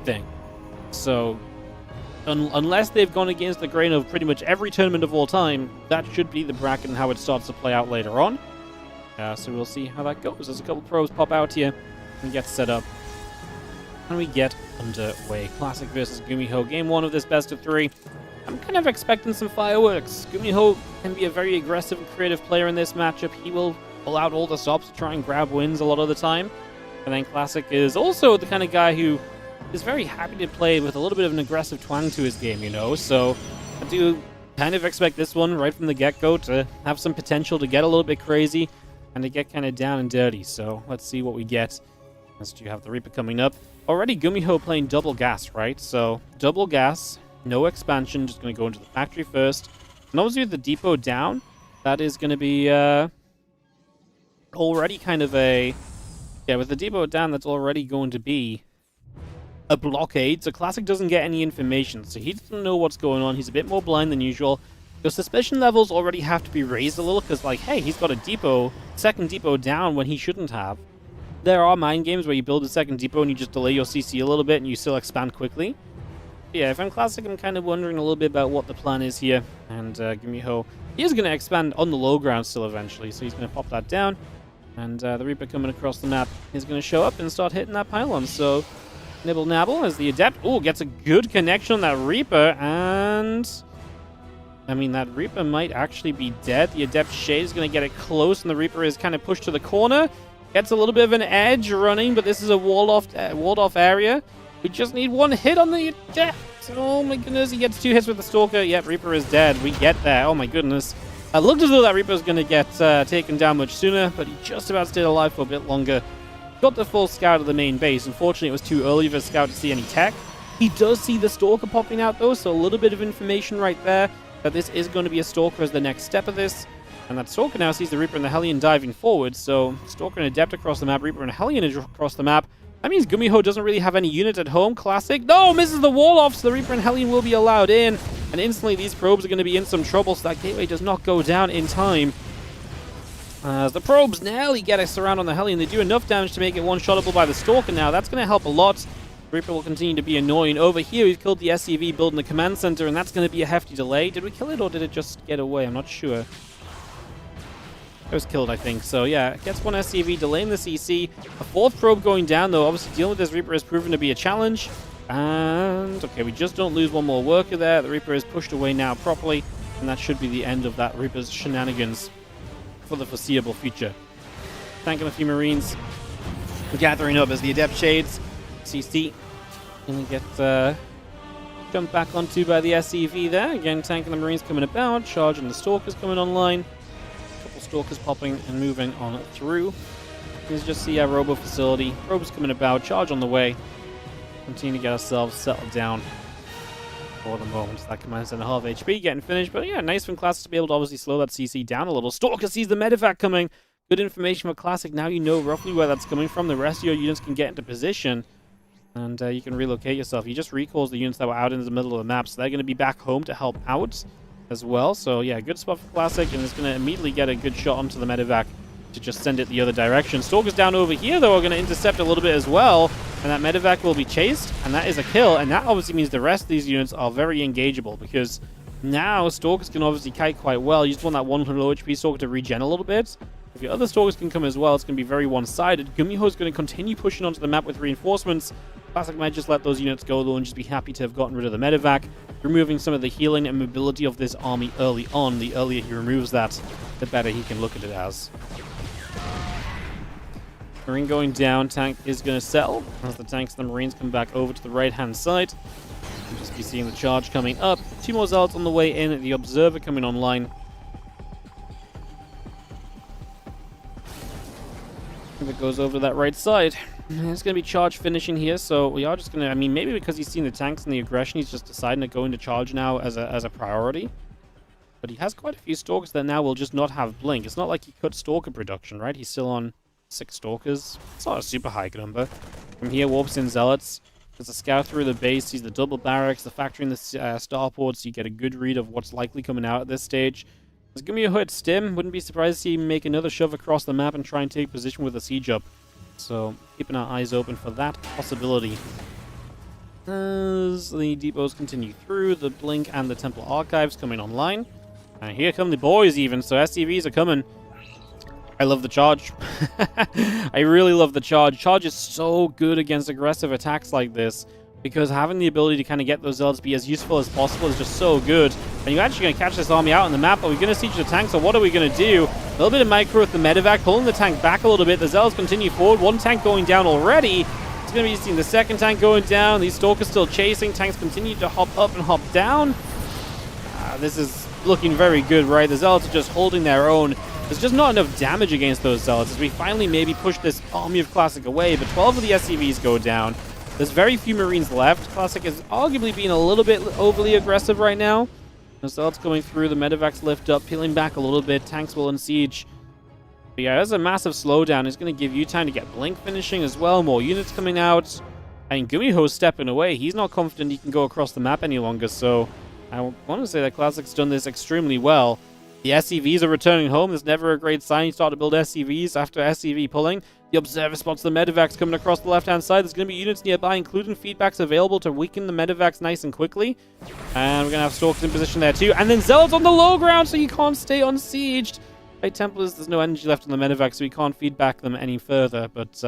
thing. So unless they've gone against the grain of pretty much every tournament of all time, that should be the bracket and how it starts to play out later on. So we'll see how that goes. There's a couple probes pop out here and get set up. And we get underway. Classic versus Gumiho. Game 1 of this best of 3. I'm kind of expecting some fireworks. Gumiho can be a very aggressive and creative player in this matchup. He will pull out all the stops to try and grab wins a lot of the time. And then Classic is also the kind of guy who is very happy to play with a little bit of an aggressive twang to his game, you know? So I do kind of expect this one right from the get-go to have some potential to get a little bit crazy and to get kind of down and dirty. So let's see what we get. As you have the Reaper coming up. Already Gumiho playing double gas, right? So double gas, no expansion, just going to go into the factory first. And obviously with the depot down, that is going to be already kind of a... Yeah, with the depot down, that's already going to be a blockade. So Classic doesn't get any information, so he doesn't know what's going on. He's a bit more blind than usual. The suspicion levels already have to be raised a little, because, like, hey, he's got a depot, second depot down when he shouldn't have. There are mind games where you build a second depot and you just delay your CC a little bit and you still expand quickly. But yeah, if I'm Classic, I'm kind of wondering a little bit about what the plan is here. And Gumiho, he is going to expand on the low ground still eventually, so he's going to pop that down. And the Reaper coming across the map is going to show up and start hitting that pylon. So Nibble Nabble as the Adept, gets a good connection on that Reaper, and... I mean, that Reaper might actually be dead. The Adept Shade is going to get it close, and the Reaper is kind of pushed to the corner. Gets a little bit of an edge running, but this is a walled-off area. We just need one hit on the Adept. Oh my goodness, he gets 2 hits with the Stalker. Yep, Reaper is dead. We get there. Oh my goodness. It looked as though that Reaper was going to get taken down much sooner, but he just about stayed alive for a bit longer. Got the full scout of the main base. Unfortunately, it was too early for Scout to see any tech. He does see the Stalker popping out, though, so a little bit of information right there that this is going to be a Stalker as the next step of this. And that Stalker now sees the Reaper and the Hellion diving forward, so Stalker and Adept across the map, Reaper and Hellion across the map. That means Gumiho doesn't really have any unit at home. Classic. No, misses the wall off, so the Reaper and Hellion will be allowed in. And instantly these probes are going to be in some trouble, so that gateway does not go down in time. As the probes nearly get a surround on the Hellion, they do enough damage to make it one-shottable by the Stalker now. That's going to help a lot. Reaper will continue to be annoying. Over here, we've killed the SCV building the command center, and that's going to be a hefty delay. Did we kill it, or did it just get away? I'm not sure. It was killed, I think. So, yeah, gets one SCV, delaying the CC. A 4th probe going down, though. Obviously, dealing with this Reaper has proven to be a challenge. And, okay, we just don't lose one more worker there. The Reaper is pushed away now properly, and that should be the end of that Reaper's shenanigans for the foreseeable future. Tanking a few Marines. Gathering up as the Adept Shades. CC. Gonna get jumped back onto by the SCV there. Again, tanking the Marines coming about. Charging the Stalkers coming online. Stalkers popping and moving on through. Here's just the Robo facility. Probes coming about, charge on the way. Continue to get ourselves settled down for the moment. That command center half HP getting finished, but yeah, nice from Classic to be able to obviously slow that CC down a little. Stalker sees the medevac coming. Good information for Classic. Now you know roughly where that's coming from. The rest of your units can get into position, and you can relocate yourself. He just recalls the units that were out in the middle of the map, so they're going to be back home to help out as well. So yeah, good spot for Classic, and it's going to immediately get a good shot onto the medevac to just send it the other direction. Stalker's down over here, though, are going to intercept a little bit as well, and that medevac will be chased, and that is a kill, and that obviously means the rest of these units are very engageable, because now Stalkers can obviously kite quite well. You just want that 100 low HP Stalker to regen a little bit. If your other Stalkers can come as well, it's going to be very one-sided. Gumiho is going to continue pushing onto the map with reinforcements. Classic might just let those units go, though, and just be happy to have gotten rid of the medevac, removing some of the healing and mobility of this army early on. The earlier he removes that, the better he can look at it as. Marine going down, tank is going to settle as the tanks and the Marines come back over to the right-hand side. You'll just be seeing the charge coming up. 2 more Zealots on the way in, the Observer coming online. If it goes over to that right side. It's going to be charge finishing here, so we are just going to, I mean, maybe because he's seen the tanks and the aggression, he's just deciding to go into charge now as a priority. But he has quite a few Stalkers that now will just not have Blink. It's not like he cut Stalker production, right? He's still on 6 Stalkers. It's not a super high number. From here, warps in Zealots. There's a scout through the base, sees the double barracks, the factory in the starport, so you get a good read of what's likely coming out at this stage. There's going to be a hood stim. Wouldn't be surprised to see him make another shove across the map and try and take position with a siege up. So, keeping our eyes open for that possibility. As the depots continue through, the Blink and the Temple Archives coming online. And here come the boys even, so SCVs are coming. I love the charge. I really love the charge. Charge is so good against aggressive attacks like this, because having the ability to kind of get those zealots to be as useful as possible is just so good. And you're actually going to catch this army out on the map. Are we going to siege the tank? So what are we going to do? A little bit of micro with the medevac, pulling the tank back a little bit. The zealots continue forward. One tank going down already. It's going to be seeing the second tank going down. These stalkers still chasing. Tanks continue to hop up and hop down. This is looking very good, right? The zealots are just holding their own. There's just not enough damage against those zealots as we finally maybe push this army of Classic away, but 12 of the SCVs go down. There's very few Marines left. Classic is arguably being a little bit overly aggressive right now. The zealots going through, the medevacs lift up, peeling back a little bit, tanks will unsiege. But yeah, there's a massive slowdown. It's going to give you time to get Blink finishing as well, more units coming out. And Gumiho's stepping away. He's not confident he can go across the map any longer, so I want to say that Classic's done this extremely well. The SCVs are returning home. There's never a great sign. You start to build SCVs after SCV pulling. The observer spots the medevacs coming across the left-hand side. There's going to be units nearby, including feedbacks available to weaken the medevacs nice and quickly. And we're going to have Stalkers in position there too. And then Zealots on the low ground, so you can't stay unsieged. Right, Templars, there's no energy left on the medevacs, so we can't feedback them any further. But,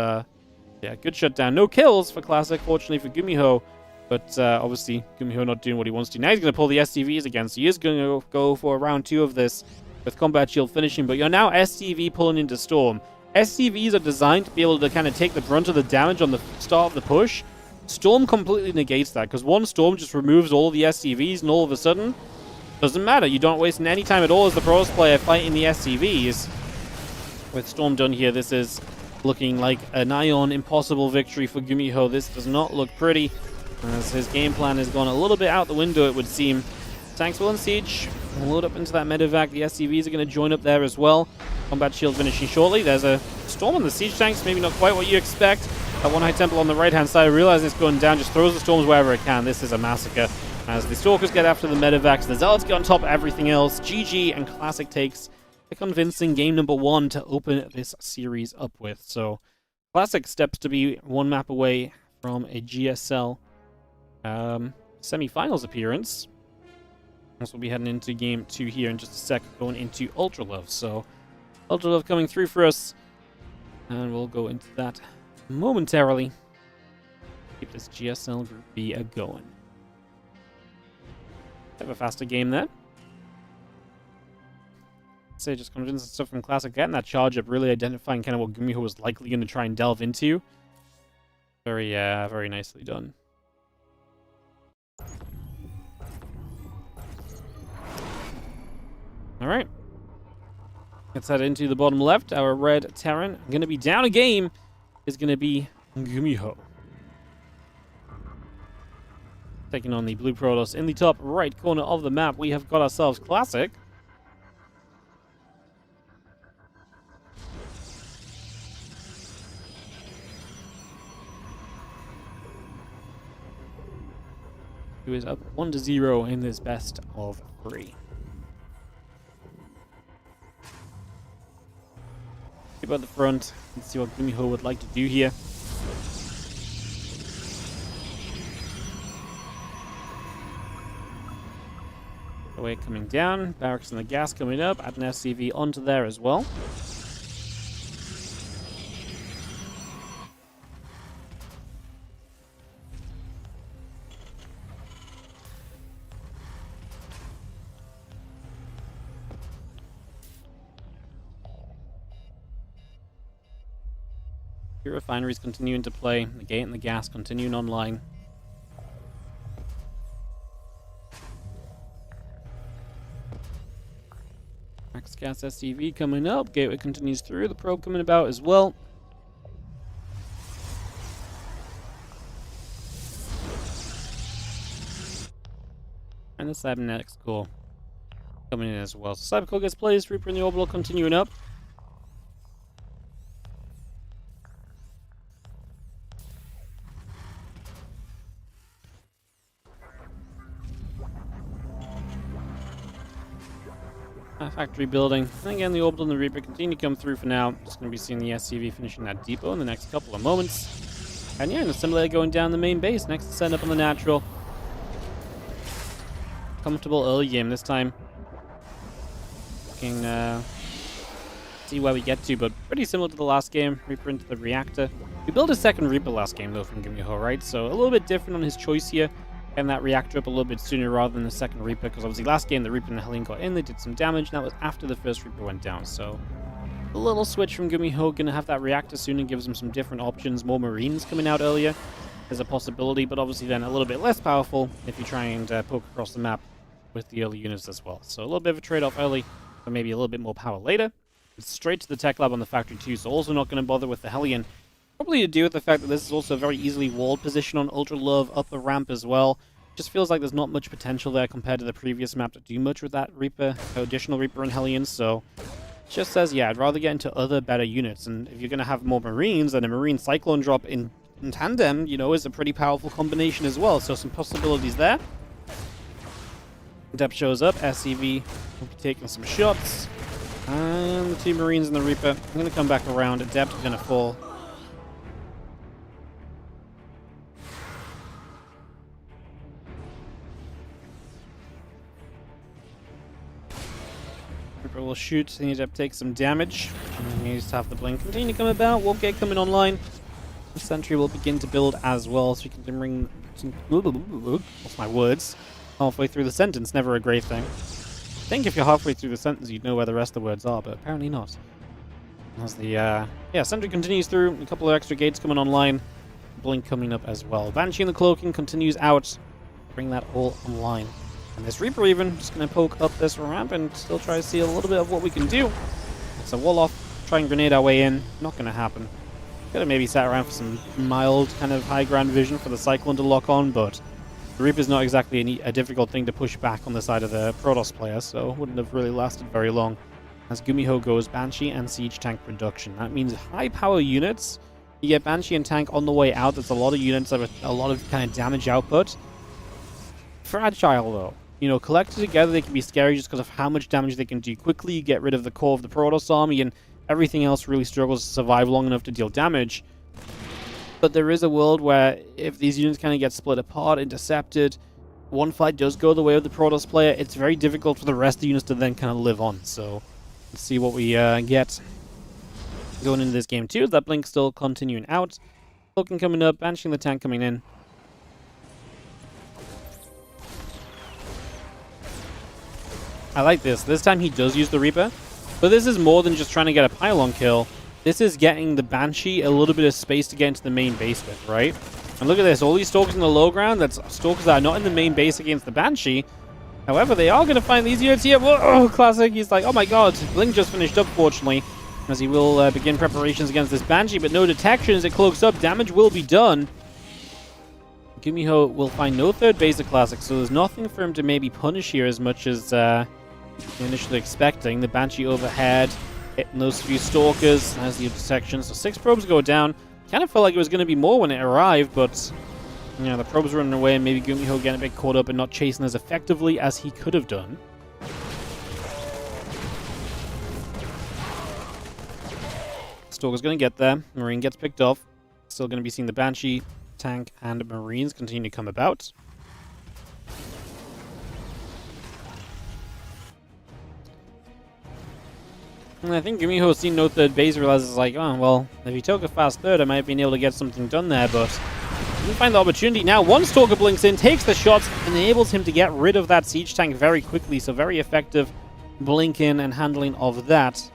yeah, good shutdown. No kills for Classic, fortunately for Gumiho. But obviously, Gumiho not doing what he wants to. Now he's going to pull the SCVs again, so he is going to go for round 2 of this with Combat Shield finishing. But you're now SCV pulling into Storm. SCVs are designed to be able to kind of take the brunt of the damage on the start of the push. Storm completely negates that, because one Storm just removes all the SCVs, and all of a sudden, doesn't matter. You don't waste any time at all as the pros player fighting the SCVs. With Storm done here, this is looking like a nigh-on impossible victory for Gumiho. This does not look pretty, as his game plan has gone a little bit out the window, it would seem. Tanks will unsiege. We'll load up into that medevac. The SCVs are going to join up there as well. Combat shield finishing shortly. There's a storm on the siege tanks. Maybe not quite what you expect. That one high temple on the right-hand side, realizing it's going down, just throws the storms wherever it can. This is a massacre. As the stalkers get after the medevacs, the zealots get on top of everything else. GG, and Classic takes a convincing game number 1 to open this series up with. So Classic steps to be one map away from a GSL semi-finals appearance. Also, we'll be heading into game 2 here in just a sec, going into Ultra Love. So Ultra Love coming through for us, and we'll go into that momentarily. Keep this GSL Group B going. Have a faster game there. I'd say just convincing stuff from Classic, getting that charge up, really identifying kind of what Gumiho was likely going to try and delve into. Very, very nicely done. All right. Let's head into the bottom left. Our red Terran, going to be down a game, is going to be Gumiho. Taking on the blue Protoss in the top right corner of the map. We have got ourselves Classic. Who is up 1-0 in this best of 3. Keep at the front. Let's see what Gumiho would like to do here. Away coming down, barracks and the gas coming up, add an SCV onto there as well. Your refineries continuing to play, the gate and the gas continuing online. Max gas SCV coming up, gateway continues through, the probe coming about as well. And the cybernetics core coming in as well. So Cybercore gets placed, Reaper in the orbital continuing up. Factory building. And again, the orbital and the Reaper continue to come through for now. Just going to be seeing the SCV finishing that depot in the next couple of moments. And yeah, an assimilator going down the main base. Next to send up on the natural. Comfortable early game this time. Looking, see where we get to, but pretty similar to the last game. Reaper into the reactor. We built a second Reaper last game, though, from Gumiho, right? So a little bit different on his choice here. Getting that reactor up a little bit sooner rather than the second Reaper, because obviously last game the Reaper and the Hellion got in, they did some damage, and that was after the first Reaper went down. So a little switch from Gumiho, gonna have that reactor soon and gives him some different options. More Marines coming out earlier. There's a possibility, but obviously then a little bit less powerful if you try and poke across the map with the early units as well. So a little bit of a trade-off early, but maybe a little bit more power later. It's straight to the tech lab on the factory too, so also not going to bother with the Hellion. Probably to do with the fact that this is also a very easily walled position on Ultra Love, upper ramp as well. Just feels like there's not much potential there compared to the previous map to do much with that Reaper, additional Reaper and Hellion, so just says, yeah, I'd rather get into other better units, and if you're going to have more Marines, then a Marine Cyclone drop in tandem, you know, is a pretty powerful combination as well, so some possibilities there. Depth shows up, SCV will be taking some shots, and the two Marines and the Reaper are going to come back around, Depth is going to fall. Reaper will shoot, the Adept takes some damage, and he needs to have the blink continue to come about, won't get coming online. The sentry will begin to build as well, so we can bring some... What's my words? Halfway through the sentence, never a great thing. I think if you're halfway through the sentence, you'd know where the rest of the words are, but apparently not. As the, yeah, sentry continues through, a couple of extra gates coming online, blink coming up as well. Banshee and the cloaking continues out, bring that all online. And this Reaper even, just going to poke up this ramp and still try to see a little bit of what we can do. It's a wall off, try and grenade our way in, not going to happen. Could have maybe sat around for some mild kind of high ground vision for the Cyclone to lock on, but the Reaper's not exactly a difficult thing to push back on the side of the Protoss player, so it wouldn't have really lasted very long. As Gumiho goes, Banshee and Siege Tank production. That means high power units. You get Banshee and Tank on the way out. There's a lot of units that have a lot of kind of damage output. Fragile though. You know, collected together they can be scary just because of how much damage they can do quickly. You get rid of the core of the Protoss army and everything else really struggles to survive long enough to deal damage. But there is a world where if these units kind of get split apart, intercepted, one fight does go the way of the Protoss player, it's very difficult for the rest of the units to then kind of live on. So let's see what we get going into this game too. That blink still continuing out. Cloaking coming up, banishing the tank coming in. I like this. This time he does use the Reaper. But this is more than just trying to get a pylon kill. This is getting the Banshee a little bit of space to get into the main base with, right? And look at this. All these Stalkers in the low ground. That's Stalkers that are not in the main base against the Banshee. However, they are going to find these units here. Whoa, classic. He's like, oh my god. Blink just finished up, fortunately. As he will begin preparations against this Banshee. But no detection as it cloaks up. Damage will be done. Gumiho will find no third base of Classic. So there's nothing for him to maybe punish here as much as initially expecting. The Banshee overhead, hitting those few Stalkers as the detection. So 6 probes go down. Kind of felt like it was going to be more when it arrived, but you know, the probes running away and maybe Gumiho getting a bit caught up and not chasing as effectively as he could have done. Stalker's going to get there. Marine gets picked off. Still going to be seeing the Banshee, Tank, and Marines continue to come about. And I think Gumiho's seen no third base, realizes like, oh, well, if he took a fast third, I might have been able to get something done there, but didn't find the opportunity. Now, one Stalker blinks in, takes the shots, and enables him to get rid of that Siege Tank very quickly, so very effective blink in and handling of that.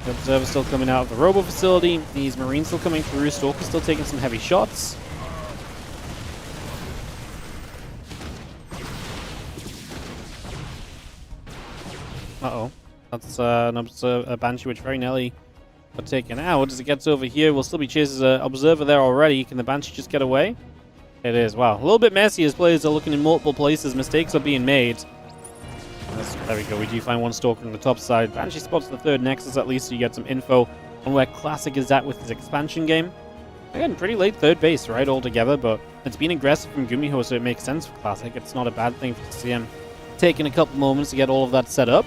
The Observer still coming out of the Robo facility, these Marines still coming through, Stalker still taking some heavy shots. Uh-oh. That's a Banshee which very nearly got taken out. As it gets over here, we'll still be chasing an Observer there already. Can the Banshee just get away? It is. Wow. A little bit messy as players are looking in multiple places. Mistakes are being made. There we go. We do find one Stalker on the top side. Banshee spots the third Nexus at least, so you get some info on where Classic is at with his expansion game. Again, pretty late third base, right, altogether, but it's been aggressive from Gumiho, so it makes sense for Classic. It's not a bad thing to see him taking a couple moments to get all of that set up.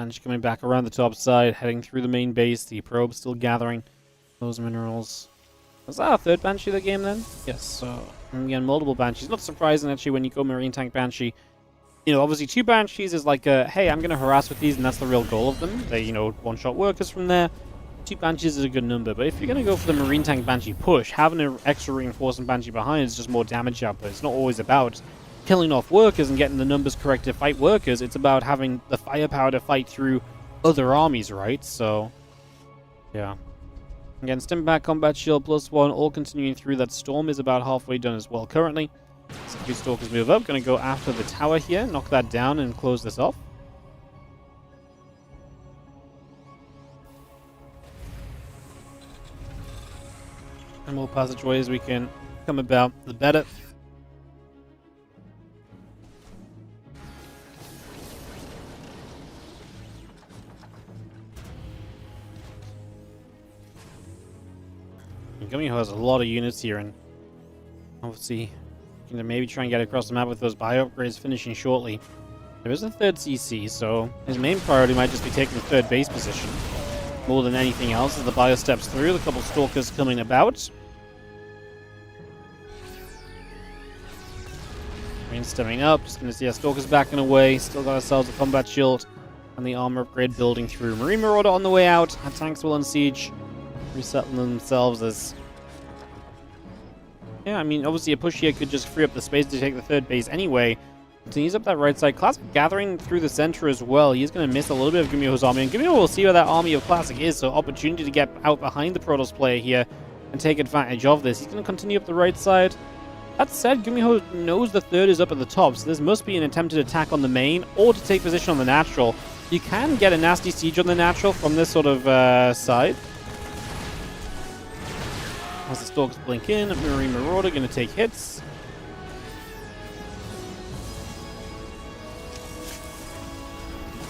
Banshee coming back around the top side, heading through the main base. The probe still gathering those minerals. Was that our third Banshee of the game then? Yes, so again, multiple Banshees. Not surprising actually when you go Marine Tank Banshee. You know, obviously 2 Banshees is like a, hey, I'm going to harass with these, and that's the real goal of them. They, you know, one-shot workers from there. 2 Banshees is a good number, but if you're going to go for the Marine Tank Banshee push, having an extra reinforcing Banshee behind is just more damage output. It's not always about killing off workers and getting the numbers correct to fight workers. It's about having the firepower to fight through other armies, right? So, yeah. Again, Stimpak, Combat Shield, +1, all continuing through. That Storm is about halfway done as well currently. So a few Stalkers move up. Going to go after the tower here, knock that down and close this off. And more passageways we can come about, the better. Gumiho has a lot of units here, and obviously going to maybe try and get across the map with those bio upgrades finishing shortly. There is a 3rd CC, so his main priority might just be taking 3rd base position more than anything else as the bio steps through. A couple Stalkers coming about. Marine stemming up, just going to see our Stalkers backing away. Still got ourselves a combat shield and the armor upgrade building through. Marine Marauder on the way out. Our tanks will unsiege, resetting themselves as... Yeah, I mean, obviously a push here could just free up the space to take the 3rd base anyway. So he's up that right side. Classic gathering through the center as well. He's going to miss a little bit of Gumiho's army. And Gumiho will see where that army of Classic is. So opportunity to get out behind the Protoss player here and take advantage of this. He's going to continue up the right side. That said, Gumiho knows the 3rd is up at the top. So this must be an attempted attack on the main or to take position on the natural. You can get a nasty siege on the natural from this sort of side. As the Stalkers blink in, Marine Marauder going to take hits.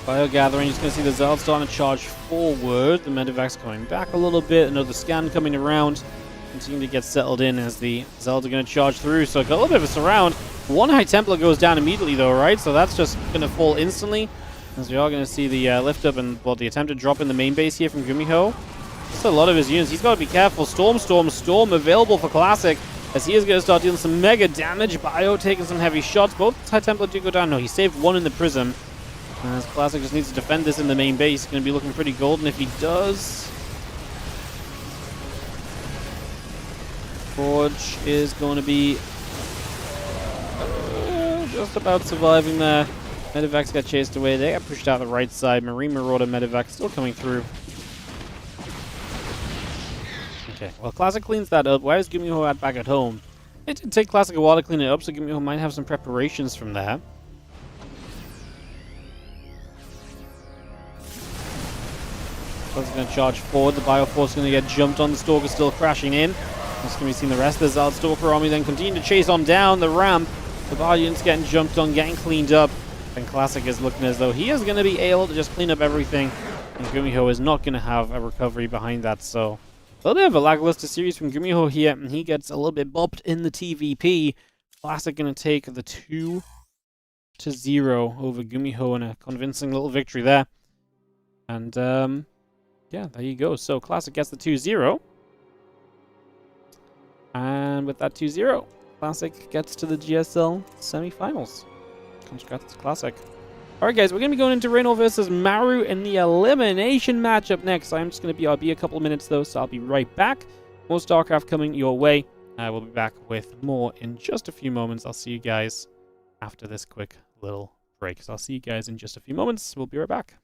Bio gathering, just going to see the Zeld starting to charge forward. The Medivac's coming back a little bit. Another scan coming around. Continuing to get settled in as the Zeld are going to charge through. So got a little bit of a surround. One High Templar goes down immediately though, right? So that's just going to fall instantly. As we are going to see the lift up and, well, the attempted drop in the main base here from Gumiho. Just a lot of his units. He's got to be careful. Storm, Storm, Storm available for Classic as he is going to start dealing some mega damage. Bio taking some heavy shots. Both High Templar do go down. No, he saved one in the Prism. As Classic just needs to defend this in the main base. Going to be looking pretty golden if he does. Forge is going to be just about surviving there. Medivacs got chased away. They got pushed out the right side. Marine Marauder Medivac still coming through. Okay, well, Classic cleans that up. Why is Gumiho back at home? It did take Classic a while to clean it up, so Gumiho might have some preparations from there. Classic's going to charge forward. The Bioforce is going to get jumped on. The Stalker still crashing in. Just going to be seeing the rest of the Zald Stalker army then continue to chase on down the ramp. The Bar unit's getting jumped on, getting cleaned up. And Classic is looking as though he is going to be able to just clean up everything. And Gumiho is not going to have a recovery behind that, so... A little bit of a lackluster series from Gumiho here, and he gets a little bit bopped in the TVP. Classic going to take the 2-0 over Gumiho in a convincing little victory there. And, yeah, there you go. So, Classic gets the 2-0. And with that 2-0, Classic gets to the GSL semifinals. Congrats to Classic. Alright guys, we're going to be going into Rainor versus Maru in the Elimination matchup next. I'm just going to be, I'll be a couple of minutes though, so I'll be right back. More StarCraft coming your way. We'll be back with more in just a few moments. I'll see you guys after this quick little break. So I'll see you guys in just a few moments. We'll be right back.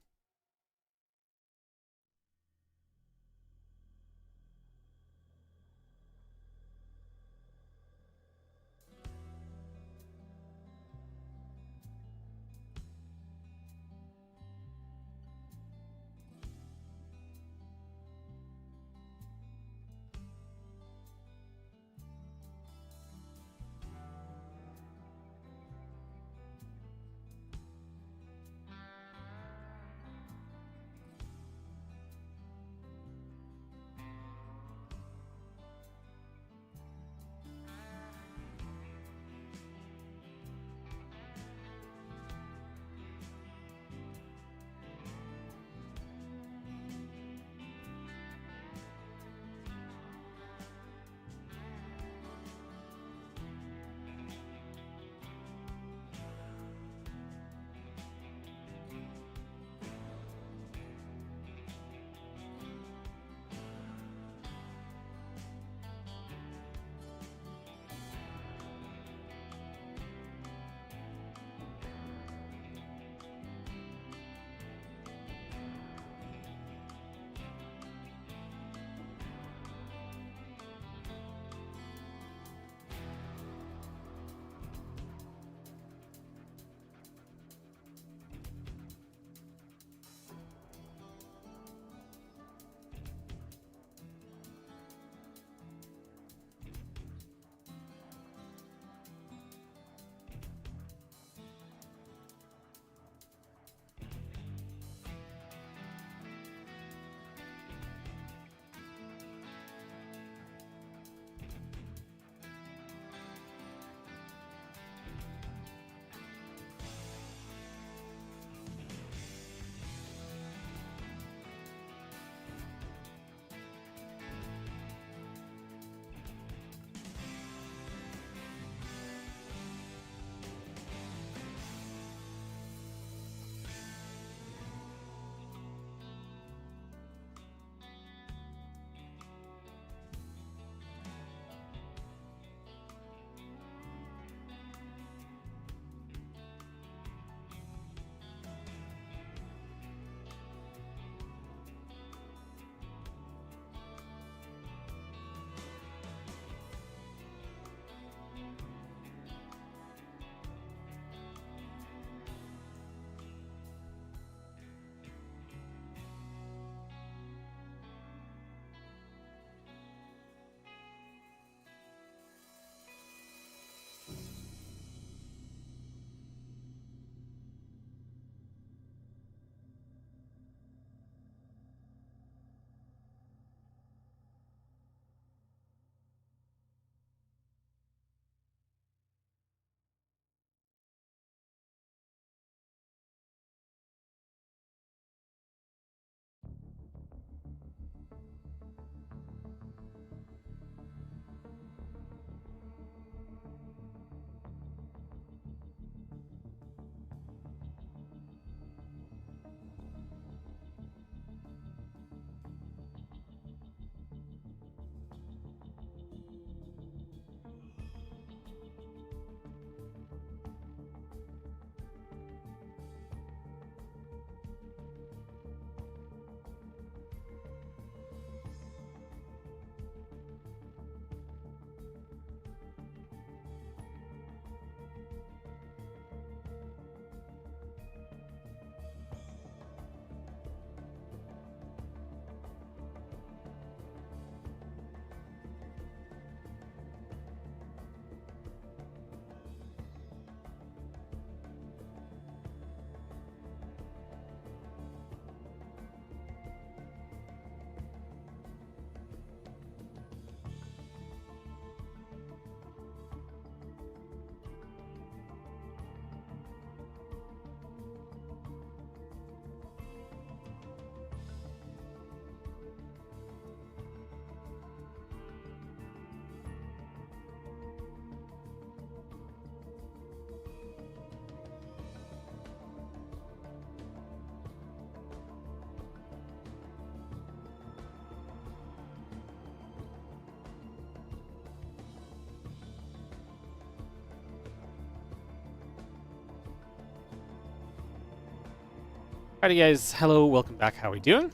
Alrighty guys, hello, welcome back, how are we doing?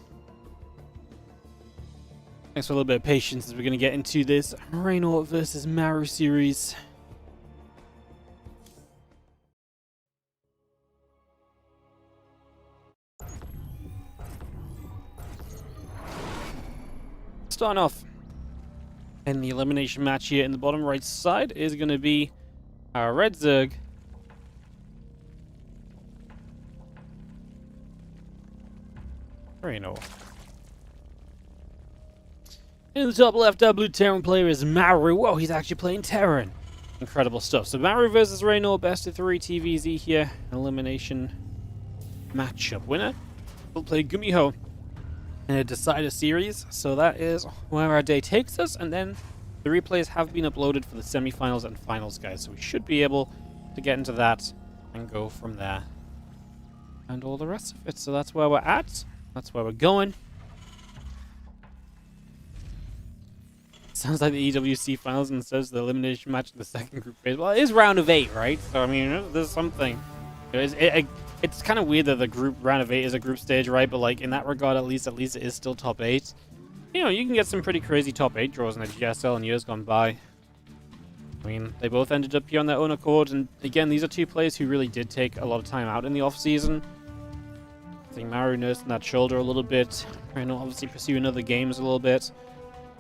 Thanks for a little bit of patience as we're going to get into this Rainor versus Maru series. Starting off in the elimination match here in the bottom right side is going to be our Red Zerg Rainor. In the top left, our blue Terran player is Maru. Whoa, he's actually playing Terran. Incredible stuff. So Maru versus Rainor, best of 3 TVZ here. Elimination matchup winner. We'll play Gumiho in a decider series. So that is where our day takes us. And then the replays have been uploaded for the semifinals and finals, guys. So we should be able to get into that and go from there. And all the rest of it. So that's where we're at. That's where we're going. Sounds like the EWC finals instead of the elimination match in the second group phase. Well, it is round of 8, right? So, I mean, there's something. It's kind of weird that the group round of 8 is a group stage, right? But, like, in that regard, at least it is still top 8. You know, you can get some pretty crazy top 8 draws in the GSL in years gone by. I mean, they both ended up here on their own accord. And, again, these are two players who really did take a lot of time out in the off-season. I think Maru nursing that shoulder a little bit. Rainor obviously pursuing other games a little bit.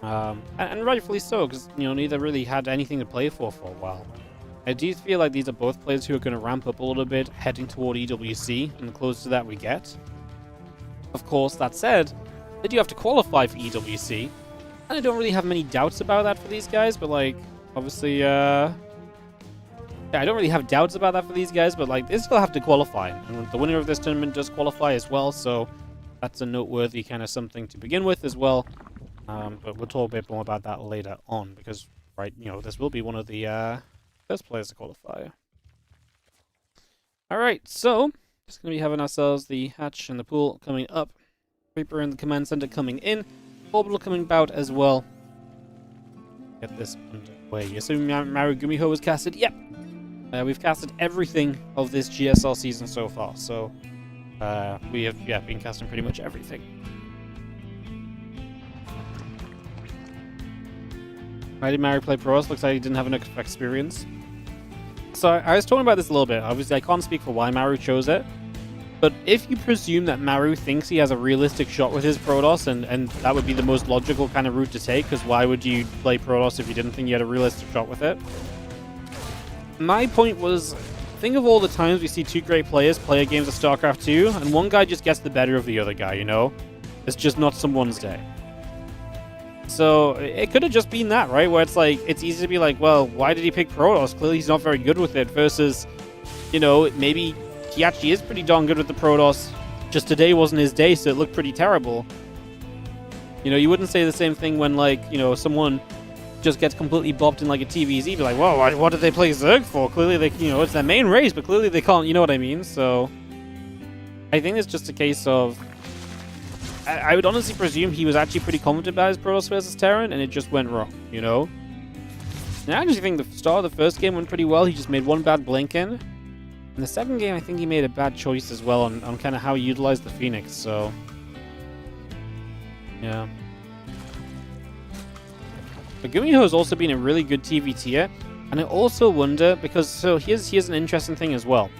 And rightfully so, because, you know, neither really had anything to play for a while. I do feel like these are both players who are going to ramp up a little bit, heading toward EWC, and the closer to that we get. Of course, that said, they do have to qualify for EWC, and I don't really have many doubts about that for these guys, but, like, obviously, yeah, I don't really have doubts about that for these guys, but, like, they still have to qualify, and the winner of this tournament does qualify as well, so that's a noteworthy kind of something to begin with as well. But we'll talk a bit more about that later on, because, right, you know, this will be one of the first players to qualify. Alright, so, just going to be having ourselves the hatch and the pool coming up, Reaper in the command center coming in, Orbital coming about as well. Get this underway. You assume Maru Gumiho was casted? Yep! We've casted everything of this GSL season so far, so we have been casting pretty much everything. Why did Maru play Pros? Looks like he didn't have enough experience. So I was talking about this a little bit. Obviously, I can't speak for why Maru chose it. But if you presume that Maru thinks he has a realistic shot with his Protoss, and that would be the most logical kind of route to take, because why would you play Protoss if you didn't think you had a realistic shot with it? My point was, think of all the times we see two great players play games of StarCraft 2, and one guy just gets the better of the other guy, you know? It's just not someone's day. So, it could have just been that, right? Where it's like, it's easy to be like, well, why did he pick Protoss? Clearly he's not very good with it, versus, you know, maybe he actually is pretty darn good with the Protoss. Just today wasn't his day, so it looked pretty terrible. You know, you wouldn't say the same thing when, like, you know, someone just gets completely bopped in, like, a TVZ. Be like, whoa, what did they play Zerg for? Clearly they, you know, it's their main race, but clearly they can't, you know what I mean? So, I think it's just a case of, I would honestly presume he was actually pretty confident about his Protoss versus Terran, and it just went wrong, you know? And I actually think the start of the first game went pretty well. He just made one bad blink in. In the second game, I think he made a bad choice as well on kind of how he utilized the Phoenix, so... yeah. But Gumiho has also been a really good TV tier, and I also wonder, because, so here's an interesting thing as well.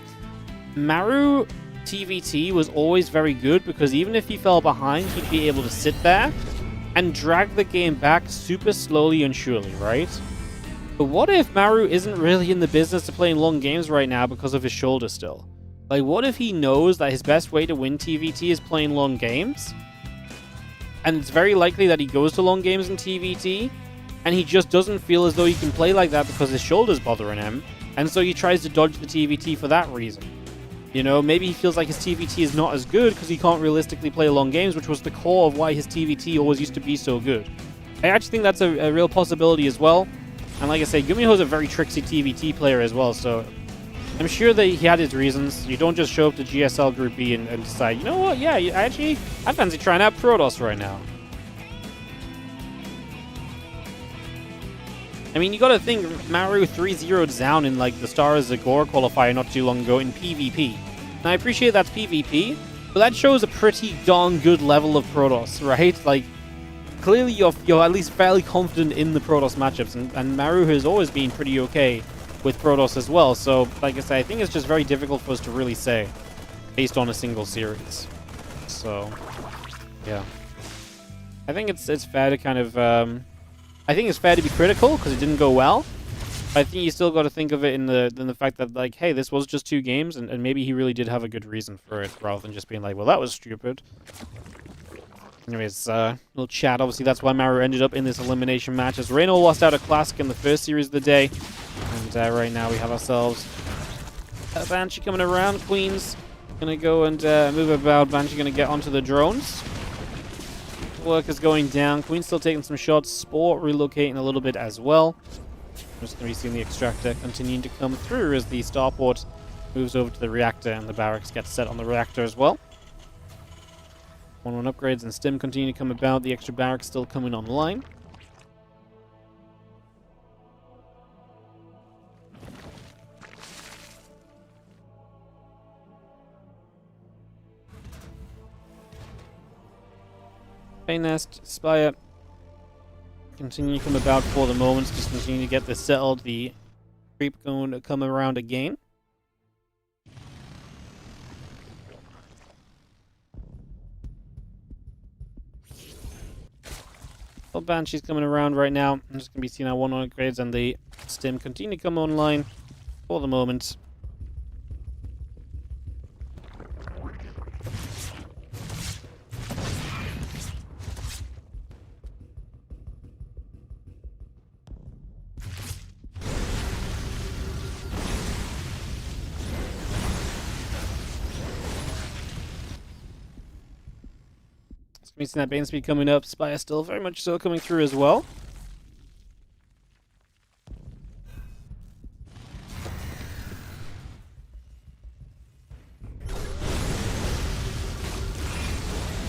Maru TVT was always very good, because even if he fell behind, he'd be able to sit there and drag the game back super slowly and surely, right? But what if Maru isn't really in the business of playing long games right now because of his shoulder still? Like, what if he knows that his best way to win TVT is playing long games? And it's very likely that he goes to long games in TVT, and he just doesn't feel as though he can play like that because his shoulder's bothering him, and so he tries to dodge the TVT for that reason. You know, maybe he feels like his TVT is not as good because he can't realistically play long games, which was the core of why his TVT always used to be so good. I actually think that's a real possibility as well. And like I say, Gumiho is a very tricksy TVT player as well, so I'm sure that he had his reasons. You don't just show up to GSL Group B and decide, you know what, yeah, I fancy trying out Protoss right now. I mean, you gotta think, Maru 3-0'd down in, like, the Star Zagora qualifier not too long ago in PvP. Now, I appreciate that's PvP, But that shows a pretty darn good level of Protoss, right? Like, clearly you're at least fairly confident in the Protoss matchups, and Maru has always been pretty okay with Protoss as well. So, like I say, I think it's just very difficult for us to really say based on a single series. So, yeah. I think it's fair to kind of... I think it's fair to be critical because it didn't go well. But I think you still got to think of it in the fact that, like, hey, this was just 2 games, and maybe he really did have a good reason for it, rather than just being like, well, that was stupid. Anyways, little chat. Obviously, that's why Maru ended up in this elimination match, as Rainor lost out a Classic in the first series of the day. And right now we have ourselves a Banshee coming around. Queen's gonna go and move about. Banshee gonna get onto the drones. Workers going down. Queen's still taking some shots. Sport relocating a little bit as well. Just going to be seeing the extractor continuing to come through as the starport moves over to the reactor and the barracks gets set on the reactor as well. 1-1 upgrades and stim continue to come about. The extra barracks still coming online. Nest, Spire continue to come about for the moment. Just continue to get this settled. The creep going to come around again. Well, Banshee's coming around right now. I'm just going to be seeing our 1-1 upgrades and the stim continue to come online for the moment. We've seen that Bane speed coming up. Spire still very much so coming through as well.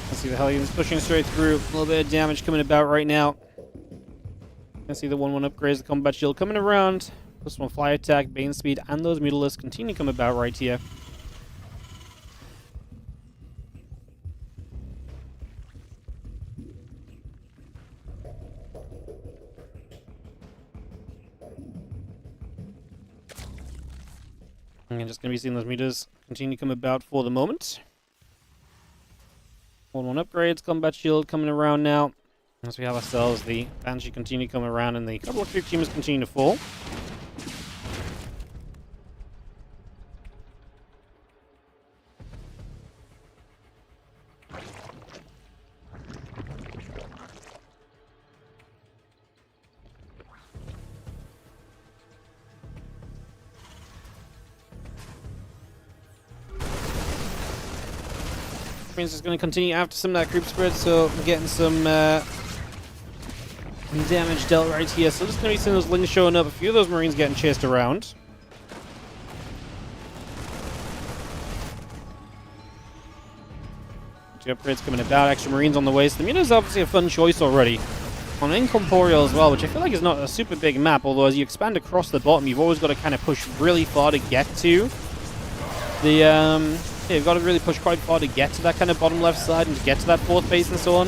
Let's see the Hellions pushing straight through. A little bit of damage coming about right now. Can see the 1-1 upgrades, the combat shield coming around. +1 fly attack, Bane speed, and those mutalisks continue to come about right here. I'm just going to be seeing those meters continue to come about for the moment. 1-1 upgrades, combat shield coming around now. As we have ourselves the Banshee continue to come around and the couple of creep teamers continue to fall. Is going to continue after some of that creep spread, so we're getting some damage dealt right here. So just going to be seeing those lings showing up, a few of those Marines getting chased around. Two upgrades coming about, extra Marines on the way. So the Muna is obviously a fun choice already. On Incorporeal as well, which I feel like is not a super big map, although as you expand across the bottom, you've always got to kind of push really far to get to the yeah, you've got to really push quite far to get to that kind of bottom left side and to get to that 4th base and so on.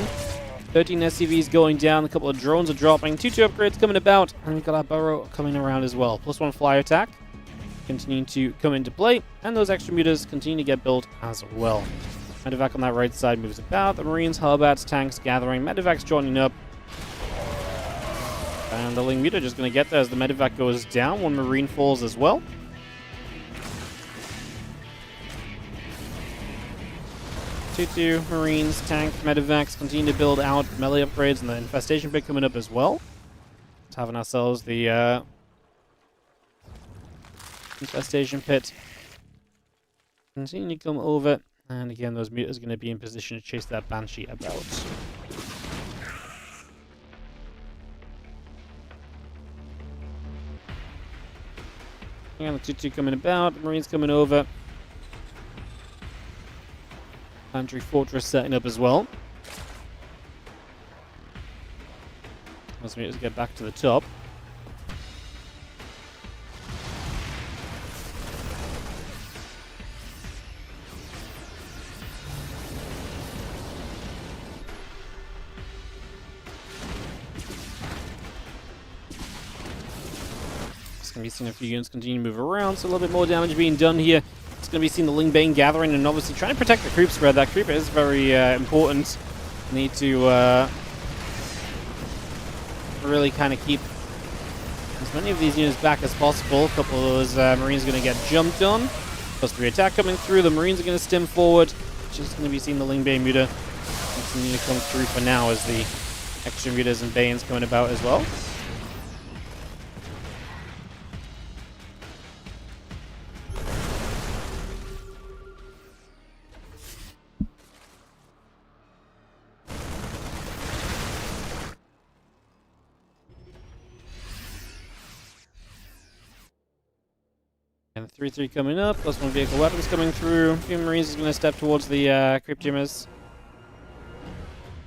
13 SCVs going down, a couple of drones are dropping, 2-2 upgrades coming about, and we've got our burrow coming around as well. +1 fly attack continuing to come into play, and those extra mutas continue to get built as well. Medevac on that right side moves about, the Marines, Hellbats, tanks gathering, Medevac's joining up. And the Ling muta just going to get there as the Medevac goes down, 1 Marine falls as well. 2-2 Marines, tank, Medevacs continue to build out melee upgrades and the infestation pit coming up as well. Just having ourselves the infestation pit continue to come over, and again those mutas are going to be in position to chase that Banshee about. Again, the 2-2 coming about, Marines coming over. Pantry Fortress setting up as well. Let's get back to the top. going to be seeing a few units continue to move around, so a little bit more damage being done here. It's going to be seeing the Ling Bane gathering and obviously trying to protect the creep spread. That creep is very important. Need to really kind of keep as many of these units back as possible. A couple of those Marines are going to get jumped on. +3 attack coming through. The Marines are going to stim forward. Just going to be seeing the Ling Bane Muta continue to come through for now as the extra Mutas and Banes coming about as well. And 3-3 coming up, +1 vehicle weapons coming through. A few Marines is going to step towards the Crypt Jammers.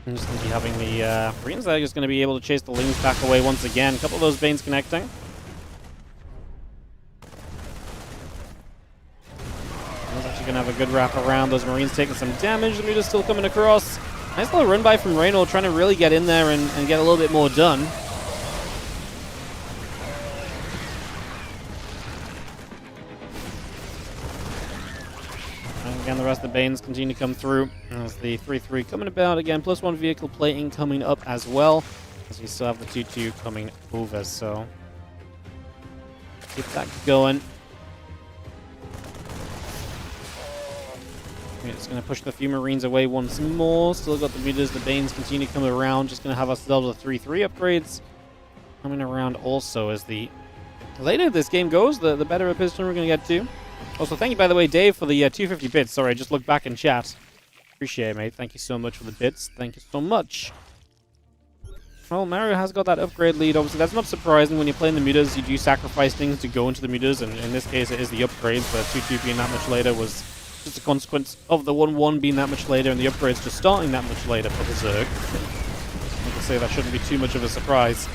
I'm just going to be having the Marines that are just going to be able to chase the Lings back away once again. A couple of those Banes connecting. That's actually going to have a good wrap around. Those Marines taking some damage. The Muta's still coming across. Nice little run by from Rainor, trying to really get in there and get a little bit more done. Again, the rest of the Banes continue to come through as the 3-3 coming about. Again, +1 vehicle plating coming up as well, as we still have the 2-2 coming over, so keep that going. It's going to push the few Marines away once more. Still got the Mutas, the Banes continue to come around. Just going to have ourselves a 3-3 upgrades coming around also. As the later this game goes, the better a position we're going to get to. Also, thank you, by the way, Dave, for the 250 bits. Sorry, I just looked back in chat. Appreciate it, mate. Thank you so much for the bits. Thank you so much. Well, Maru has got that upgrade lead. Obviously, that's not surprising. When you're playing the Mutas, you do sacrifice things to go into the Mutas, and in this case, it is the upgrades. The 2-2 being that much later was just a consequence of the 1-1 being that much later, and the upgrades just starting that much later for the Zerg. I can say that shouldn't be too much of a surprise.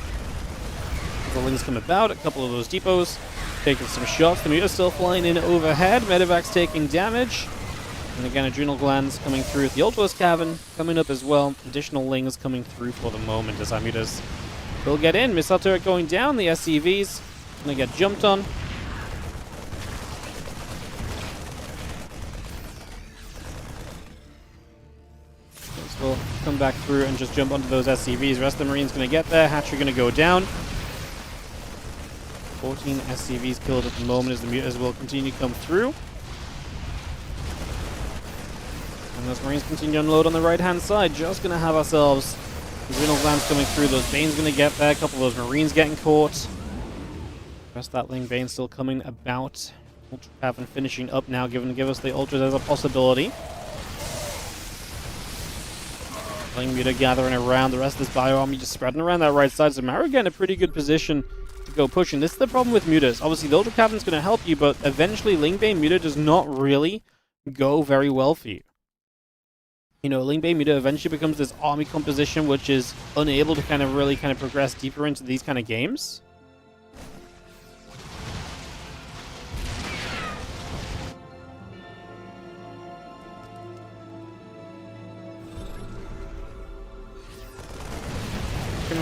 The Lings come about, a couple of those depots taking some shots. The Muta's still flying in overhead. Medevac's taking damage. And again, Adrenal Glands coming through. The Ultros Cavern coming up as well. Additional Lings coming through for the moment as our Mutas will get in. Missile turret going down. The SCVs going to get jumped on. This will come back through and just jump onto those SCVs. The rest of the Marines going to get there. Hatchery going to go down. 14 SCVs killed at the moment as the Mutas will continue to come through. And those Marines continue to unload on the right-hand side. Just going to have ourselves Adrenal Glands coming through. Those Banes going to get there. A couple of those Marines getting caught. The rest of that Ling Bane still coming about. Ultra Cavern finishing up now, give us the Ultras as a possibility. Ling Muta gathering around. The rest of this Bio Army just spreading around that right side. So Maru getting a pretty good position to go pushing. This is the problem with Mutas. Obviously, the Ultra Cavern's going to help you, but eventually Ling Bane Muta does not really go very well for you. You know, Ling Bane Muta eventually becomes this army composition which is unable to really progress deeper into these kind of games.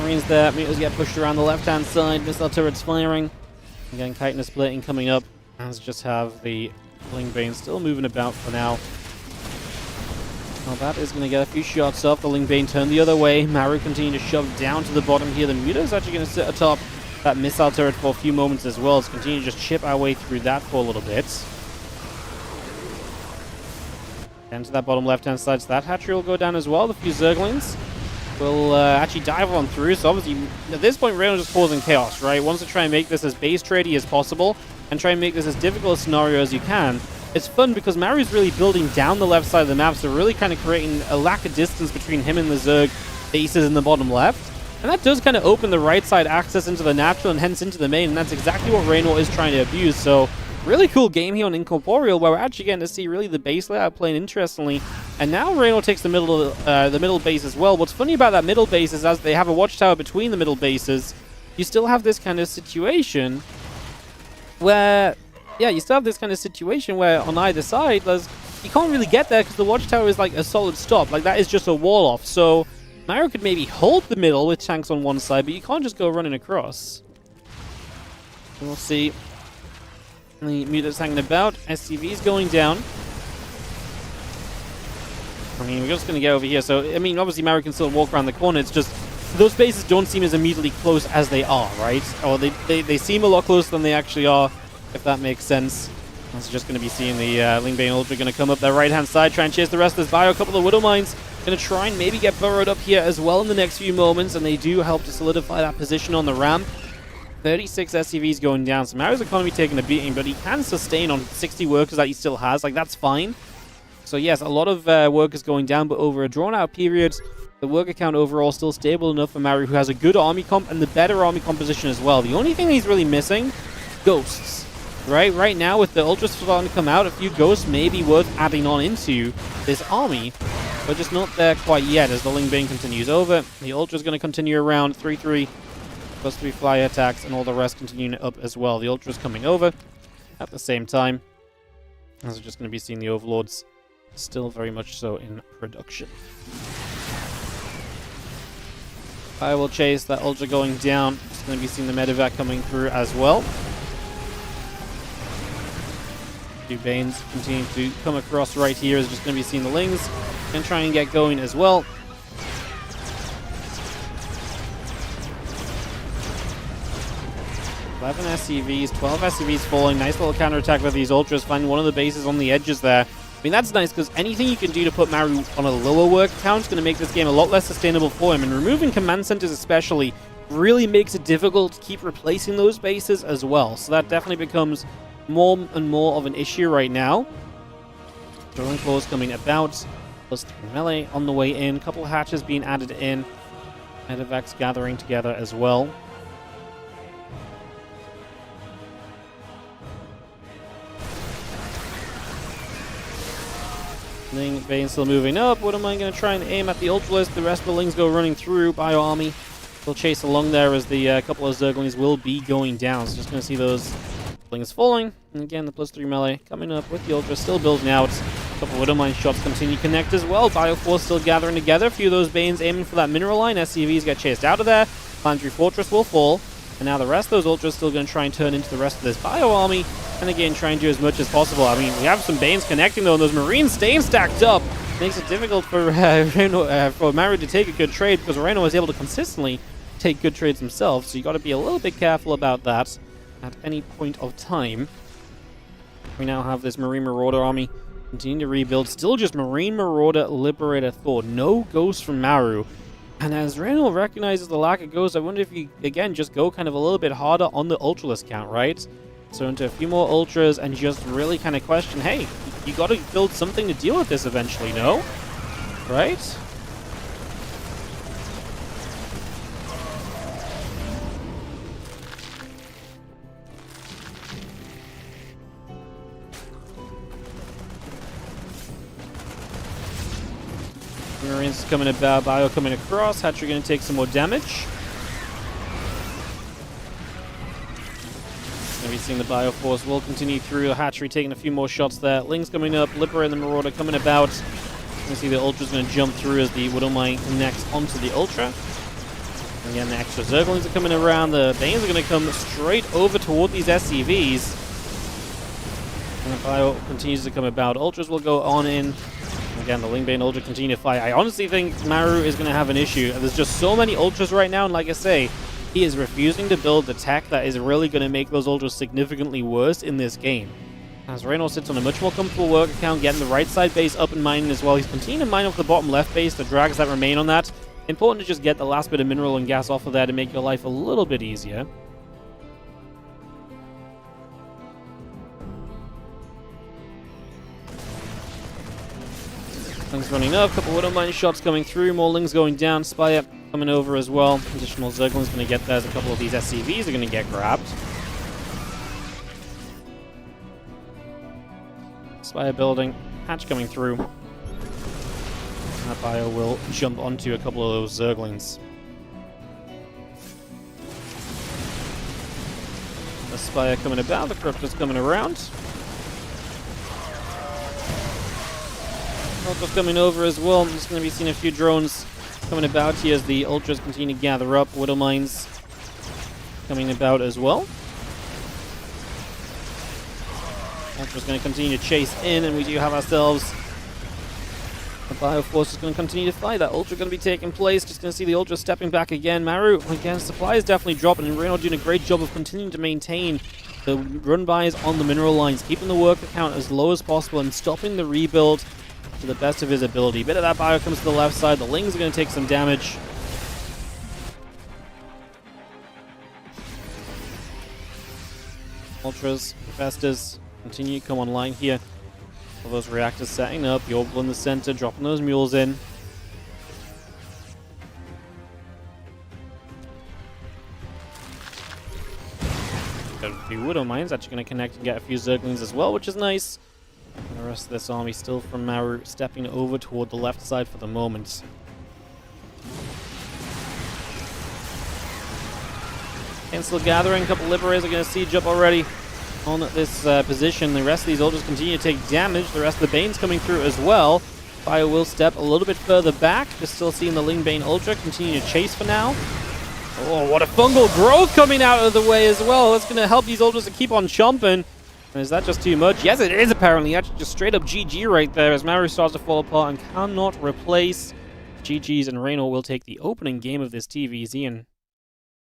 Marines there. Mutas get pushed around the left-hand side. Missile turrets firing. Again, chitinous plating coming up. Let's just have the Ling Bane still moving about for now. Well, that is going to get a few shots off. The Ling Bane turn the other way. Maru continue to shove down to the bottom here. The Muta is actually going to sit atop that missile turret for a few moments as well. Let's continue to just chip our way through that for a little bit. And to that bottom left-hand side, so that hatchery will go down as well. The few Zerglings will actually dive on through. So obviously, at this point, Rainor is just causing chaos, right? Wants to try and make this as base tradey as possible and try and make this as difficult a scenario as you can. It's fun because Maru's really building down the left side of the map, so really kind of creating a lack of distance between him and the Zerg bases in the bottom left. And that does kind of open the right side access into the natural and hence into the main, and that's exactly what Rainor is trying to abuse. So really cool game here on Incorporeal, where we're actually getting to see really the base layout playing interestingly. And now Rainor takes the middle base as well. What's funny about that middle base is as they have a watchtower between the middle bases, you still have this kind of situation where, yeah, you still have this kind of situation where on either side, you can't really get there because the watchtower is like a solid stop. Like, that is just a wall off. So Maru could maybe hold the middle with tanks on one side, but you can't just go running across. We'll see. The mutant's hanging about. SCV's going down. I mean, we're just going to get over here. So, I mean, obviously Maru can still walk around the corner. It's just those bases don't seem as immediately close as they are, right? Or they seem a lot closer than they actually are, if that makes sense. That's just going to be seeing the Lingbane Ultra going to come up their right-hand side, try and chase the rest of this bio. A couple of Widow Mines going to try and maybe get burrowed up here as well in the next few moments, and they do help to solidify that position on the ramp. 36 SCVs going down, so Maru's economy taking a beating, but he can sustain on 60 workers that he still has. Like, that's fine. So yes, a lot of workers going down, but over a drawn-out period, the worker count overall still stable enough for Maru, who has a good army comp and the better army composition as well. The only thing he's really missing, ghosts. Right now, with the Ultras starting to come out, a few ghosts may be worth adding on into this army, but just not there quite yet as the Lingbane continues over. The Ultra's going to continue around 3-3, +3 flyer attacks, and all the rest continuing up as well. The Ultra's coming over at the same time, as we're just going to be seeing the Overlords still very much so in production. I will chase that Ultra going down. Just going to be seeing the medevac coming through as well. Two Banes continue to come across right here. Is just going to be seeing the Lings and try and get going as well. Eleven SCVs, 12 SCVs falling. Nice little counterattack with these Ultras, finding one of the bases on the edges there. I mean, that's nice, because anything you can do to put Maru on a lower work count is going to make this game a lot less sustainable for him. And removing command centers especially really makes it difficult to keep replacing those bases as well. So that definitely becomes more and more of an issue right now. Drilling claws coming about. +3 melee on the way in. Couple of hatches being added in. Medevacs gathering together as well. Lingbane still moving up. What am I going to try and aim at the Ultralist? The rest of the Lings go running through. Bio Army will chase along there as the couple of Zerglings will be going down. So just going to see those Lings falling. And again, the +3 melee coming up with the Ultra still building out. A couple of Widow Mine shots continue to connect as well. Bio Force still gathering together. A few of those Banes aiming for that mineral line. SCVs get chased out of there. Planetary Fortress will fall. And now the rest of those Ultras still going to try and turn into the rest of this Bio Army. And again, try and do as much as possible. I mean, we have some Banes connecting though, and those Marines staying stacked up. Makes it difficult for for Maru to take a good trade, because Reynor is able to consistently take good trades himself. So you got to be a little bit careful about that at any point of time. We now have this Marine Marauder army continuing to rebuild. Still just Marine Marauder Liberator Thor. No ghosts from Maru. And as Rainor recognizes the lack of ghosts, I wonder if you, again, just go kind of a little bit harder on the Ultralist count, right? So into a few more Ultras and just really kind of question, hey, you got to build something to deal with this eventually, no? Right? Marines coming about, Bio coming across. Hatchery going to take some more damage. Going to be seeing the Bio Force will continue through. Hatchery taking a few more shots there. Lings coming up, Liberator and the Marauder coming about. You can see the Ultra's going to jump through as the Widow Mine connects onto the Ultra. Again, the extra Zerglings are coming around. The Banes are going to come straight over toward these SCVs. And the Bio continues to come about. Ultras will go on in. Again, the Lingbane Ultra continue to fight. I honestly think Maru is going to have an issue. There's just so many Ultras right now, and like I say, he is refusing to build the tech that is really going to make those Ultras significantly worse in this game. As Rainor sits on a much more comfortable work account, getting the right side base up and mining as well. He's continuing to mine off the bottom left base, the drags that remain on that. Important to just get the last bit of mineral and gas off of there to make your life a little bit easier. Lings running up, couple Widow Mine shots coming through, more Lings going down, Spire coming over as well. Additional Zerglings going to get there as a couple of these SCVs are going to get grabbed. Spire building, hatch coming through. That Bio will jump onto a couple of those Zerglings. The Spire coming about, the Corruptor's coming around. Ultras coming over as well. I'm just going to be seeing a few drones coming about here as the Ultras continue to gather up. Widow Mines coming about as well. Ultra's going to continue to chase in, and we do have ourselves the Bioforce is going to continue to fight. That Ultra going to be taking place. Just going to see the Ultra stepping back again. Maru, again, supply is definitely dropping, and Rainor doing a great job of continuing to maintain the run-bys on the mineral lines, keeping the worker count as low as possible and stopping the rebuild to the best of his ability. Bit of that bio comes to the left side. The Lings are going to take some damage. Ultras, Infestors, continue to come online here. All those reactors setting up, the Orbital in the center, dropping those mules in. Got a few Widow Mines actually going to connect and get a few Zerglings as well, which is nice. And the rest of this army still from Maru stepping over toward the left side for the moment. And still gathering, a couple Liberators are going to siege up already on this position. The rest of these Ultras continue to take damage. The rest of the Banes coming through as well. Fire will step a little bit further back. Just still seeing the Ling Bane Ultra continue to chase for now. Oh, what a fungal growth coming out of the way as well. That's going to help these Ultras to keep on chomping. Is that just too much? Yes, it is apparently. Actually, just straight up GG right there as Maru starts to fall apart and cannot replace GG's, and Rainor will take the opening game of this TVZ in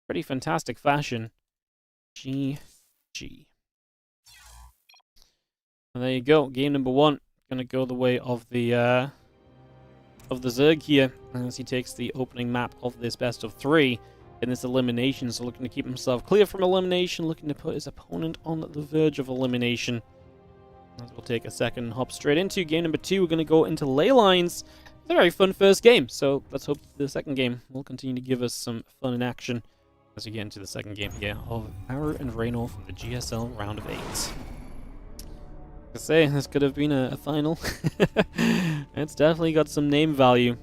pretty fantastic fashion. GG. And there you go. Game number 1. Gonna go the way of the Zerg here, as he takes the opening map of this best of 3 in this elimination. So looking to keep himself clear from elimination, looking to put his opponent on the verge of elimination. As we'll take a second and hop straight into game number 2. We're gonna go into ley lines. It's a very fun first game, so let's hope the second game will continue to give us some fun in action as we get into the second game here of Maru and Reynor from the GSL round of 8. I say, this could have been a final. It's definitely got some name value.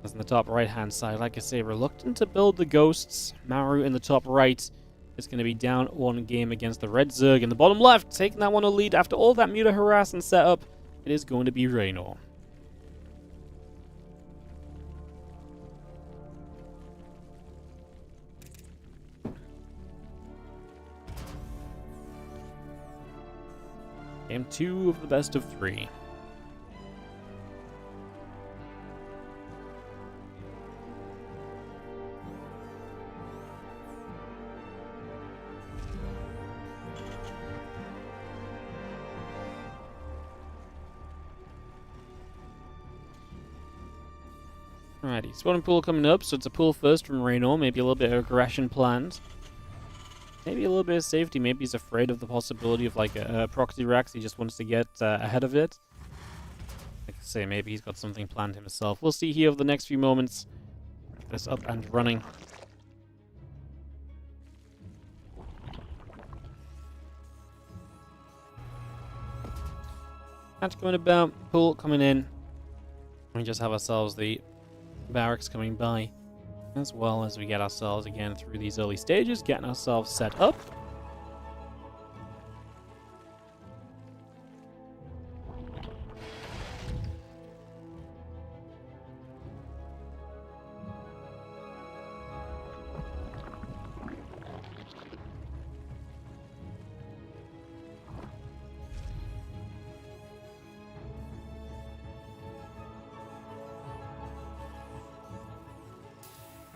As in the top right-hand side, like I say, reluctant to build the ghosts. Maru in the top right is going to be down 1 game against the red Zerg. In the bottom left, taking that one to lead after all that Muta harass and setup, it is going to be Rainor. Game 2 of the best of 3. Alrighty, spawning pool coming up, so it's a pool first from Rainor, maybe a little bit of aggression planned. Maybe a little bit of safety. Maybe he's afraid of the possibility of like a proxy Rex. He just wants to get ahead of it. Like I say, maybe he's got something planned himself. We'll see here over the next few moments. Get this up and running. Match going about. Pool coming in. We just have ourselves the barracks coming by, as well as we get ourselves again through these early stages, getting ourselves set up.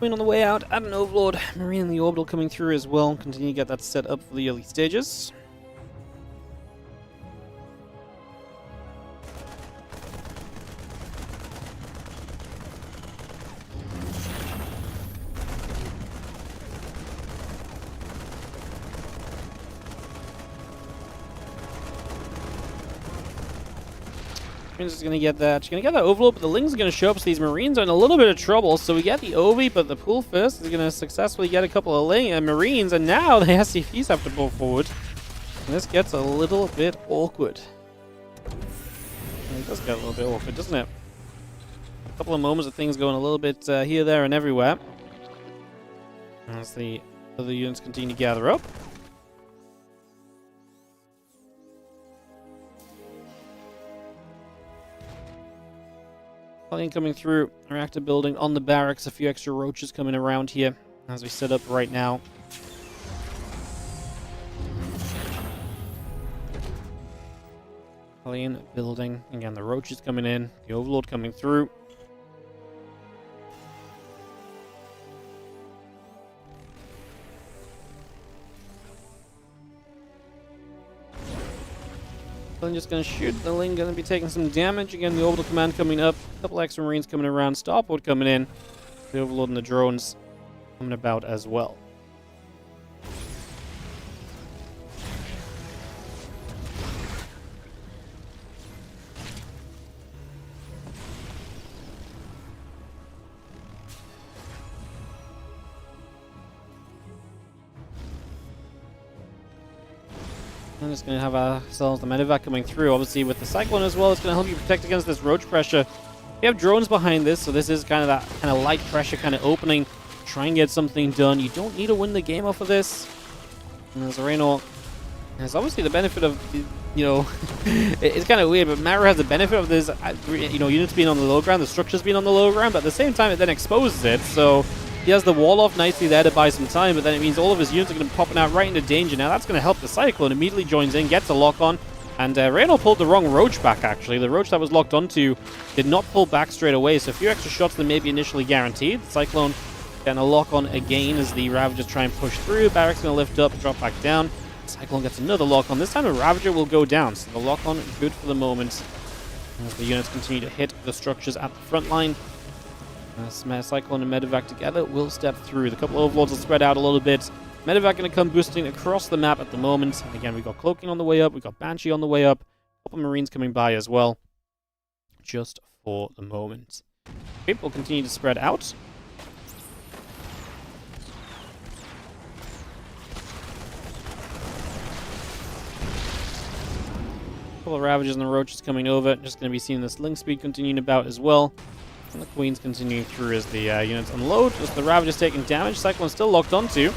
On the way out, add an Overlord, Marine in the Orbital coming through as well. Continue to get that set up for the early stages. Marines is going to get that. She's going to get that Overlord, but the Lings are going to show up, so these Marines are in a little bit of trouble. So we get the Ovi, but the pool first is going to successfully get a couple of Marines, and now the SCPs have to pull forward. And this gets a little bit awkward. It does get a little bit awkward, doesn't it? A couple of moments of things going a little bit here, there, and everywhere. As the other units continue to gather up. Coming through, reactor building on the barracks, a few extra roaches coming around here as we set up right now. Alien building. Again, the Roach is coming in. The Overlord coming through. Just going to shoot. The Ling going to be taking some damage. Again, the Orbital Command coming up. A couple extra Marines coming around. Starport coming in. The Overlord and the drones coming about as well. I'm just going to have ourselves the medevac coming through. Obviously, with the Cyclone as well, it's going to help you protect against this Roach pressure. We have drones behind this, so this is kind of that kind of light pressure kind of opening. Try and get something done. You don't need to win the game off of this. And there's Rainor. There's obviously the benefit of, you know, it's kind of weird, but Maru has the benefit of this, you know, units being on the low ground, the structures being on the low ground, but at the same time, it then exposes it, so he has the wall off nicely there to buy some time, but then it means all of his units are going to be popping out right into danger. Now that's going to help the Cyclone. Immediately joins in, gets a lock on, and Rainor pulled the wrong Roach back, actually. The Roach that was locked onto did not pull back straight away, so a few extra shots than maybe initially guaranteed. The Cyclone getting a lock on again as the Ravagers try and push through. Barrack's going to lift up, drop back down. The Cyclone gets another lock on. This time the Ravager will go down, so the lock on good for the moment as the units continue to hit the structures at the front line. Cyclone and Medevac together will step through. The couple of Overlords will spread out a little bit. Medevac going to come boosting across the map at the moment. And again, we've got Cloaking on the way up. We've got Banshee on the way up. A couple of Marines coming by as well. Just for the moment. People continue to spread out. A couple of Ravagers and the Roaches coming over. Just going to be seeing this link speed continuing about as well. And the Queen's continuing through as the units unload. Just the Ravager's taking damage. Cyclone's still locked onto.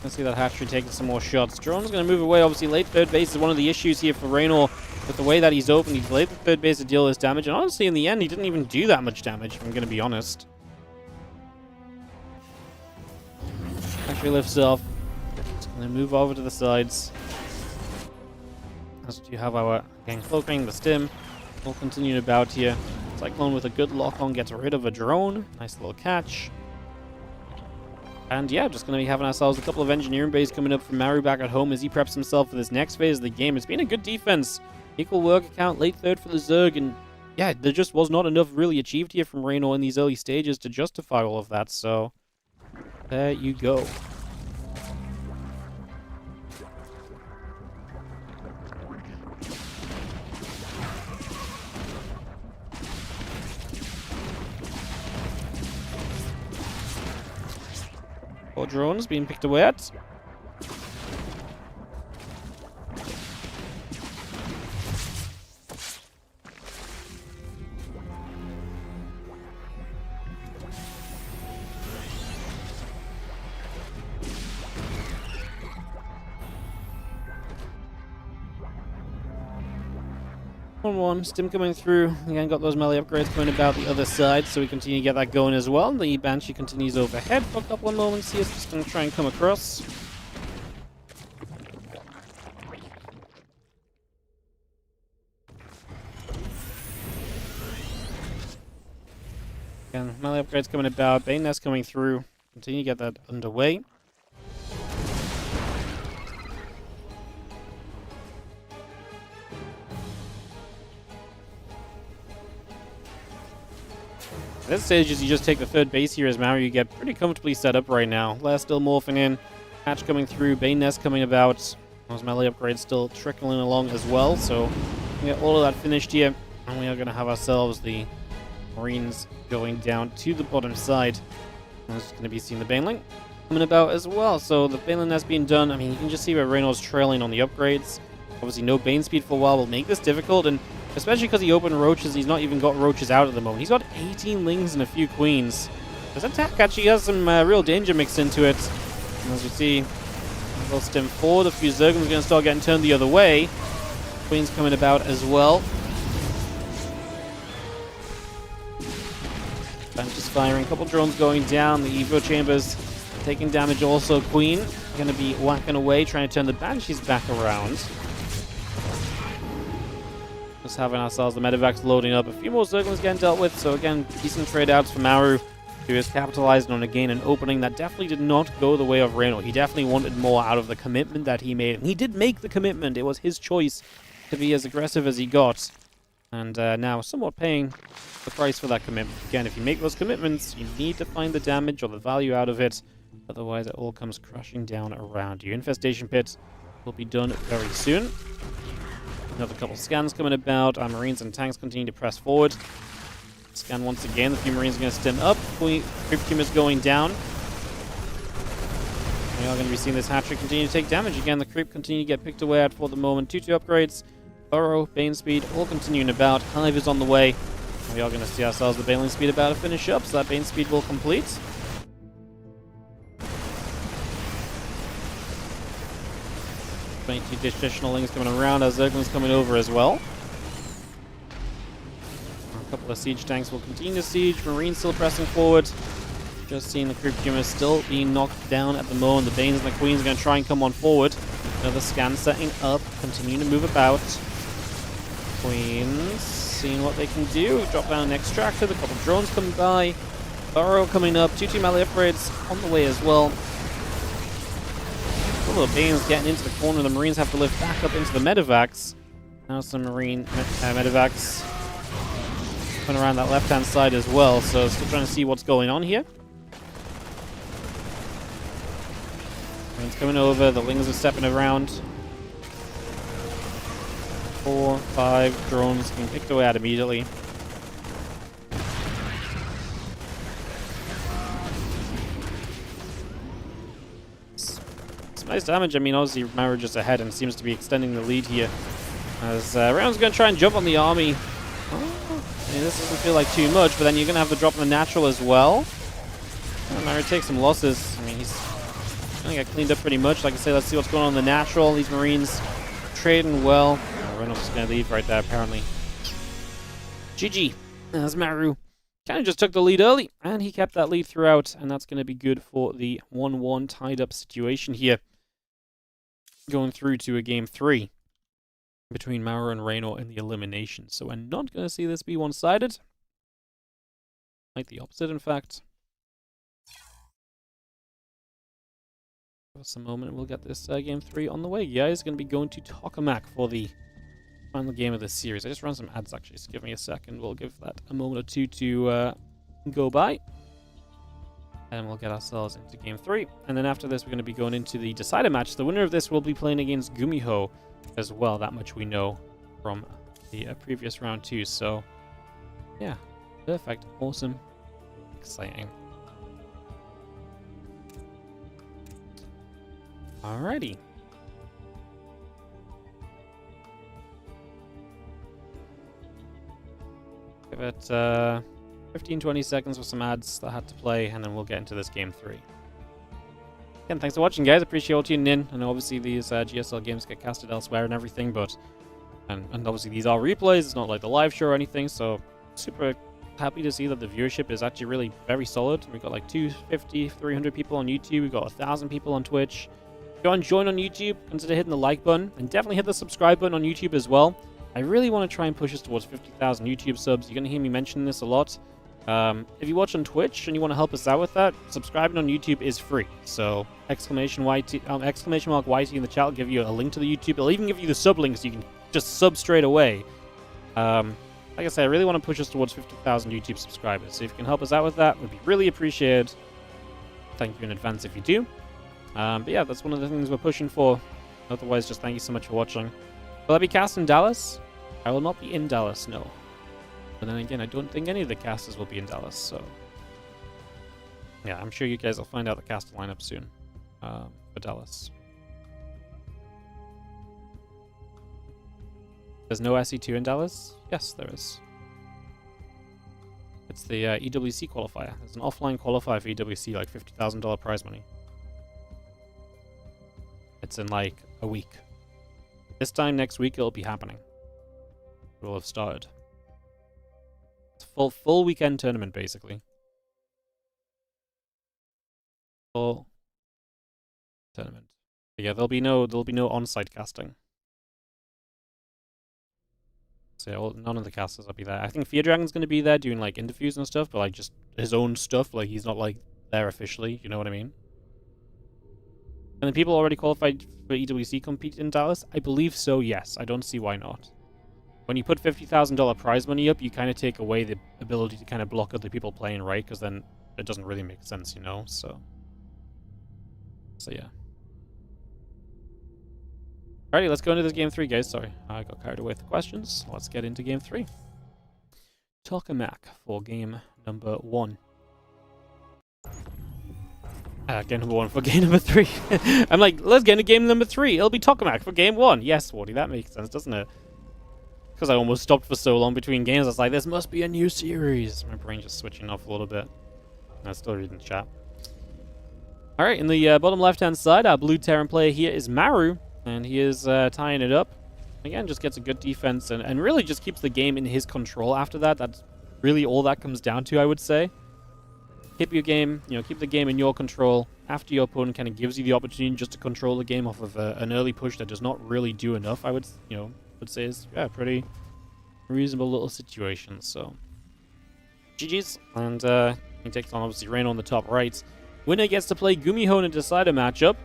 Let's see that hatchery taking some more shots. Drone's going to move away. Obviously, late third base is one of the issues here for Rainor. With the way that he's open, he's delayed the third base to deal this damage. And honestly, in the end, he didn't even do that much damage, if I'm going to be honest. Actually lifts off. Just going to move over to the sides. As you have our, again, Cloaking, the Stim. We'll continue about here. Cyclone with a good lock-on gets rid of a drone. Nice little catch. And yeah, just going to be having ourselves a couple of engineering bays coming up from Maru back at home as he preps himself for this next phase of the game. It's been a good defense. Equal work account, late third for the Zerg, and yeah, there just was not enough really achieved here from Rainor in these early stages to justify all of that, so there you go. Four drones being picked away at. One Stim coming through. Again, got those melee upgrades going about the other side, so we continue to get that going as well. The Banshee continues overhead for a couple of moments here, so just going to try and come across. Again, melee upgrades coming about. Bane Nest coming through. Continue to get that underway. At this stage, as you just take the third base here as Maru, you get pretty comfortably set up right now. Lair still morphing in, Hatch coming through, Bane Nest coming about. Those melee upgrades still trickling along as well, so we get all of that finished here, and we are going to have ourselves the Marines going down to the bottom side. And it's going to be seeing the Baneling coming about as well. So the Baneling Nest being done, I mean, you can just see where Reynor's trailing on the upgrades. Obviously, no Bane speed for a while will make this difficult, and especially because he opened Roaches, he's not even got Roaches out at the moment. He's got 18 Lings and a few Queens. This attack actually has some real danger mixed into it. And as we see, little Stim forward, a few Zergums are going to start getting turned the other way. Queens coming about as well. Banshee's firing. A couple drones going down. The Evo chambers taking damage also. Queen going to be whacking away, trying to turn the Banshees back around. Just having ourselves the medevacs loading up. A few more Zerglings getting dealt with. So again, decent trade outs for Maru, who is capitalizing on again an opening that definitely did not go the way of Rainor. He definitely wanted more out of the commitment that he made. And he did make the commitment. It was his choice to be as aggressive as he got. And now somewhat paying the price for that commitment. Again, if you make those commitments, you need to find the damage or the value out of it. Otherwise, it all comes crashing down around you. Infestation Pit will be done very soon. Another couple scans coming about. Our Marines and tanks continue to press forward. Scan once again. The few Marines are going to stim up. Creep Team is going down. We are going to be seeing this hatchery continue to take damage. Again, the creep continue to get picked away at for the moment. 2-2 upgrades. Burrow, Bane Speed, all continuing about. Hive is on the way. We are going to see ourselves the Baneling Speed about to finish up, so that Bane Speed will complete. 22 additional lings coming around. Our Zerglings coming over as well. A couple of siege tanks will continue to siege. Marines still pressing forward. Just seeing the creep tumors still being knocked down at the moment. The Banes and the Queens are going to try and come on forward. Another scan setting up. Continuing to move about. Queens seeing what they can do. Drop down an extractor. A couple drones coming by. Burrow coming up. 2-2 melee upgrades on the way as well. A couple of Banes getting into the corner. The Marines have to lift back up into the medevacs. Now some Marine medevacs coming around that left-hand side as well. So still trying to see what's going on here. Marines coming over. The Lings are stepping around. 4, 5 drones being picked away at immediately. It's nice damage. I mean, obviously Maru just ahead and seems to be extending the lead here. As Round's going to try and jump on the army. I mean, this doesn't feel like too much, but then you're going to have the drop on the natural as well. Maru takes some losses. I mean, he's going to get cleaned up pretty much. Like I say, let's see what's going on in the natural. These Marines trading well. Reynolds going to leave right there, apparently. GG. As Maru kind of just took the lead early, and he kept that lead throughout, and that's going to be good for the 1-1 tied-up situation here. Going through to a Game 3 between Maru and Reynor in the elimination. So we're not going to see this be one-sided. Like the opposite, in fact. Give us a moment, we'll get this Game 3 on the way. Guys, going to be going to Tokamak for the final game of this series. I just ran some ads, actually, so give me a second. We'll give that a moment or two to go by. And we'll get ourselves into Game 3. And then after this, we're going to be going into the decider match. The winner of this will be playing against Gumiho as well. That much we know from the previous round too. So, yeah. Perfect. Awesome. Exciting. Alrighty. Give it 15-20 seconds for some ads that I had to play, and then we'll get into this Game 3. Again, thanks for watching, guys. Appreciate you all tuning in. I know obviously these GSL games get casted elsewhere and everything, but and obviously these are replays. It's not like the live show or anything, so super happy to see that the viewership is actually really very solid. We've got like 250, 300 people on YouTube. We've got 1,000 people on Twitch. Go and join on YouTube. Consider hitting the like button, and definitely hit the subscribe button on YouTube as well. I really want to try and push us towards 50,000 YouTube subs. You're going to hear me mention this a lot. If you watch on Twitch and you want to help us out with that, subscribing on YouTube is free. So exclamation mark YT in the chat will give you a link to the YouTube. It'll even give you the sub link so you can just sub straight away. Like I say, I really want to push us towards 50,000 YouTube subscribers. So if you can help us out with that, it would be really appreciated. Thank you in advance if you do. But yeah, that's one of the things we're pushing for. Otherwise, just thank you so much for watching. Will I be cast in Dallas? I will not be in Dallas, no. But then again, I don't think any of the casters will be in Dallas, so... yeah, I'm sure you guys will find out the caster lineup soon for Dallas. There's no SE2 in Dallas? Yes, there is. It's the EWC qualifier. There's an offline qualifier for EWC, like $50,000 prize money. It's in like a week. This time next week it'll be happening. It will have started. It's a full weekend tournament basically. Full tournament. But yeah, there'll be no on-site casting. So yeah, none of the casters will be there. I think Fear Dragon's going to be there doing like interviews and stuff, but like just his own stuff. Like he's not like there officially. You know what I mean? And the people already qualified for EWC compete in Dallas? I believe so. Yes. I don't see why not. When you put $50,000 prize money up, you kind of take away the ability to kind of block other people playing, right? Because then it doesn't really make sense, you know? So yeah. Alrighty, let's go into this game 3, guys. Sorry, I got carried away with the questions. Let's get into game 3. Tokamak for game number 1. Game number 1 for game number 3. I'm like, let's get into game number 3. It'll be Tokamak for game 1. Yes, Wardy, that makes sense, doesn't it? Because I almost stopped for so long between games. I was like, this must be a new series. My brain just switching off a little bit. I'm still reading chat. Alright, in the bottom left-hand side, our blue Terran player here is Maru. And he is tying it up. Again, just gets a good defense and really just keeps the game in his control after that. That's really all that comes down to, I would say. Keep your game, keep the game in your control after your opponent kind of gives you the opportunity just to control the game off of an early push that does not really do enough, I would say is, yeah, pretty reasonable little situation. So, GG's. And he takes on, obviously, Rainor on the top right. Winner gets to play Gumiho in a decider matchup.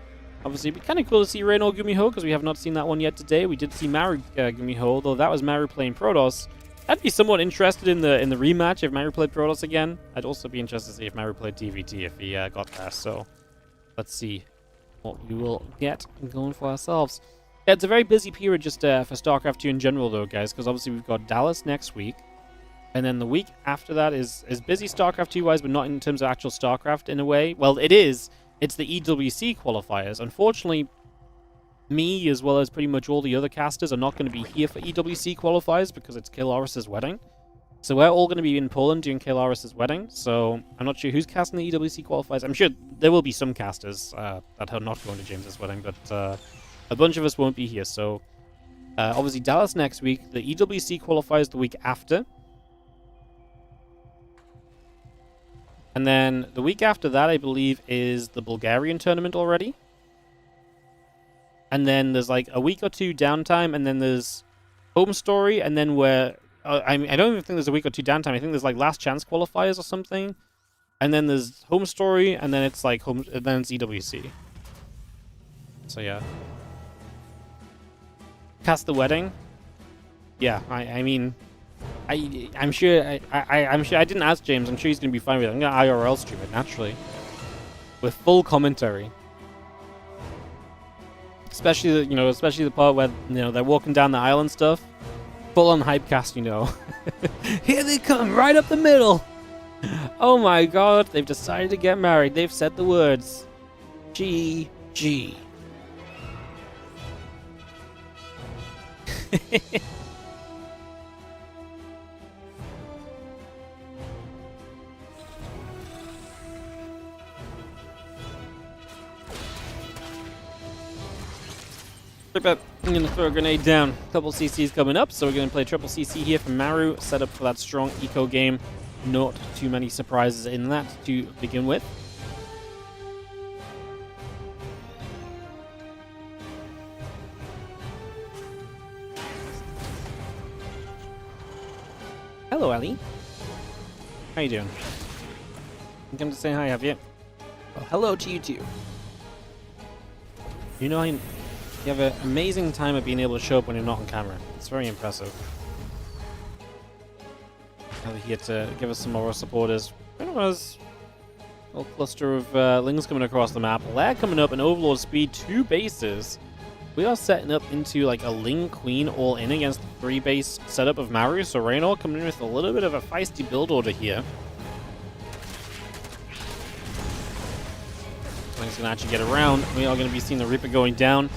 Obviously, it'd be kind of cool to see Rainor Gumiho, because we have not seen that one yet today. We did see Maru Gumiho, although that was Maru playing Protoss. I'd be somewhat interested in the rematch if Maru played Protoss again. I'd also be interested to see if Maru played TVT if he got there. So, let's see what we will get going for ourselves. Yeah, it's a very busy period just for StarCraft 2 in general, though, guys, because obviously we've got Dallas next week. And then the week after that is busy StarCraft 2-wise, but not in terms of actual StarCraft in a way. Well, it is. It's the EWC qualifiers. Unfortunately, me, as well as pretty much all the other casters, are not going to be here for EWC qualifiers because it's Kailaris' wedding. So we're all going to be in Poland during Kailaris' wedding. So I'm not sure who's casting the EWC qualifiers. I'm sure there will be some casters that are not going to James's wedding, but a bunch of us won't be here. So obviously Dallas next week. The EWC qualifiers the week after. And then the week after that, I believe, is the Bulgarian tournament already. And then there's like a week or two downtime, and then there's Home Story, and then I don't even think there's a week or two downtime. I think there's like Last Chance qualifiers or something. And then there's Home Story, and then it's like then it's EWC. So yeah. Cast the wedding. Yeah, I mean, I'm sure I'm sure I didn't ask James. I'm sure he's gonna be fine with it. I'm gonna IRL stream it naturally, with full commentary. Especially the part where they're walking down the aisle and stuff. Full on hypecast, Here they come, right up the middle. Oh my God, they've decided to get married. They've said the words, GG. I'm going to throw a grenade down. Couple CCs coming up, so we're going to play triple CC here from Maru. Set up for that strong eco game. Not too many surprises in that to begin with. Hello, Ellie. How you doing? You come to say hi, have you? Well, hello to you too. You have an amazing time of being able to show up when you're not on camera. It's very impressive. Ellie here to give us some more supporters. There was a little cluster of Lings coming across the map. Lair coming up and Overlord speed, 2 bases. We are setting up into like a Ling Queen all in against the 3-base setup of Maru. So Rainor coming in with a little bit of a feisty build order here. Ling's going to actually get around. We are going to be seeing the Reaper going down.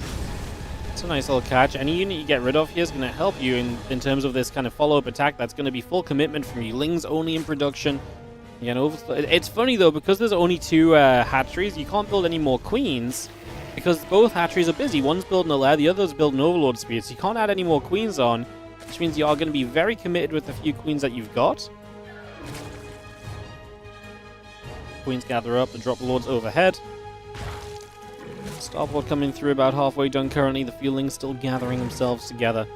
It's a nice little catch. Any unit you get rid of here is going to help you in terms of this kind of follow-up attack. That's going to be full commitment from you. Lings only in production. Again, it's funny though, because there's only 2 hatcheries, you can't build any more queens because both hatcheries are busy. One's building a lair, the other's building Overlord speed, so you can't add any more queens on, which means you are going to be very committed with the few queens that you've got. Queens gather up, the drop lords overhead. Starboard coming through about halfway done currently. The Fuelings still gathering themselves together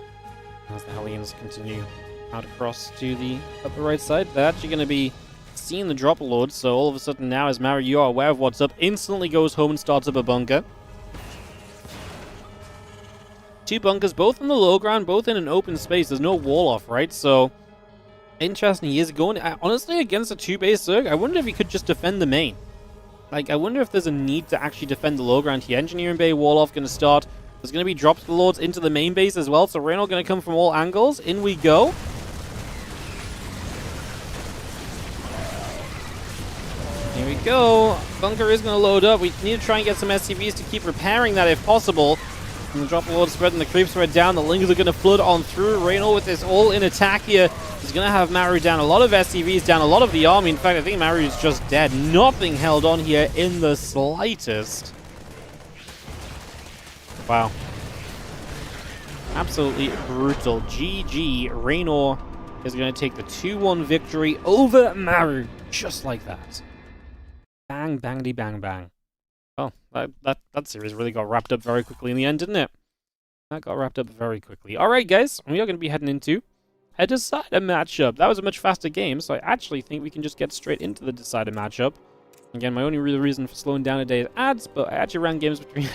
as the Hellions continue out across to the upper right side. They're actually going to be seeing the drop lord, so all of a sudden now, as Maru, you are aware of what's up, instantly goes home and starts up a bunker. 2 bunkers, both on the low ground, both in an open space. There's no wall off, right? So, interesting. He is going, honestly, against a 2-base Zerg. I wonder if he could just defend the main. Like, I wonder if there's a need to actually defend the low ground here. Engineering Bay, wall off, going to start. There's going to be drops the lords into the main base as well. So, Rainor going to come from all angles. In we go. Here we go. Bunker is going to load up. We need to try and get some SCVs to keep repairing that if possible. And the drop lord spread and the creep spread down. The lingers are going to flood on through. Rainor with this all-in attack here is going to have Maru down. A lot of SCVs down. A lot of the army. In fact, I think Maru is just dead. Nothing held on here in the slightest. Wow. Absolutely brutal. GG. Rainor is going to take the 2-1 victory over Maru. Just like that. Bang, bangity, bang, bang. Oh, that series really got wrapped up very quickly in the end, didn't it? That got wrapped up very quickly. Alright, guys. We are going to be heading into a decider matchup. That was a much faster game, so I actually think we can just get straight into the decider matchup. Again, my only real reason for slowing down today is ads, but I actually ran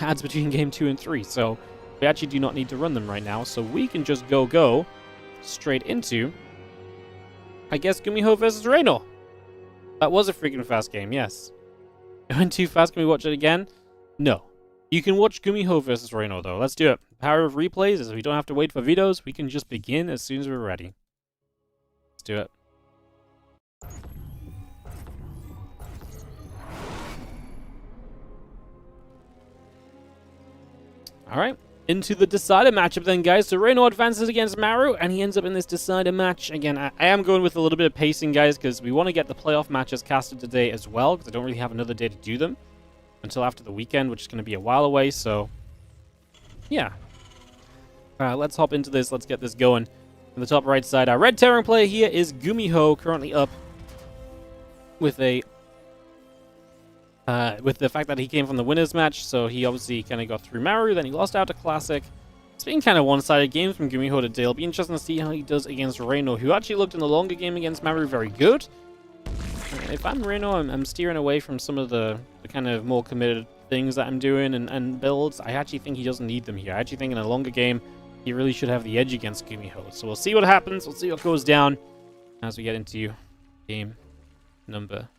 ads between game 2 and 3, so we actually do not need to run them right now, so we can just go straight into, I guess, Gumiho versus Reynor. That was a freaking fast game, yes. It went too fast. Can we watch it again? No. You can watch Gumiho versus Rainor, though. Let's do it. The power of replays is we don't have to wait for videos. We can just begin as soon as we're ready. Let's do it. Alright. Into the decider matchup then, guys. So Rainor advances against Maru, and he ends up in this decider match. Again, I am going with a little bit of pacing, guys, because we want to get the playoff matches casted today as well, because I don't really have another day to do them until after the weekend, which is going to be a while away, so yeah. Let's hop into this. Let's get this going. On the top right side, our red Terran player here is Gumiho, currently up with a with the fact that he came from the winners match, so he obviously kind of got through Maru, then he lost out to Classic. It's been kind of one-sided games from Gumiho today. It'll be interesting to see how he does against Rainor, who actually looked in the longer game against Maru very good. If I'm Rainor, I'm steering away from some of the kind of more committed things that I'm doing and builds. I actually think he doesn't need them here. I actually think in a longer game, he really should have the edge against Gumiho. So we'll see what happens. We'll see what goes down as we get into game number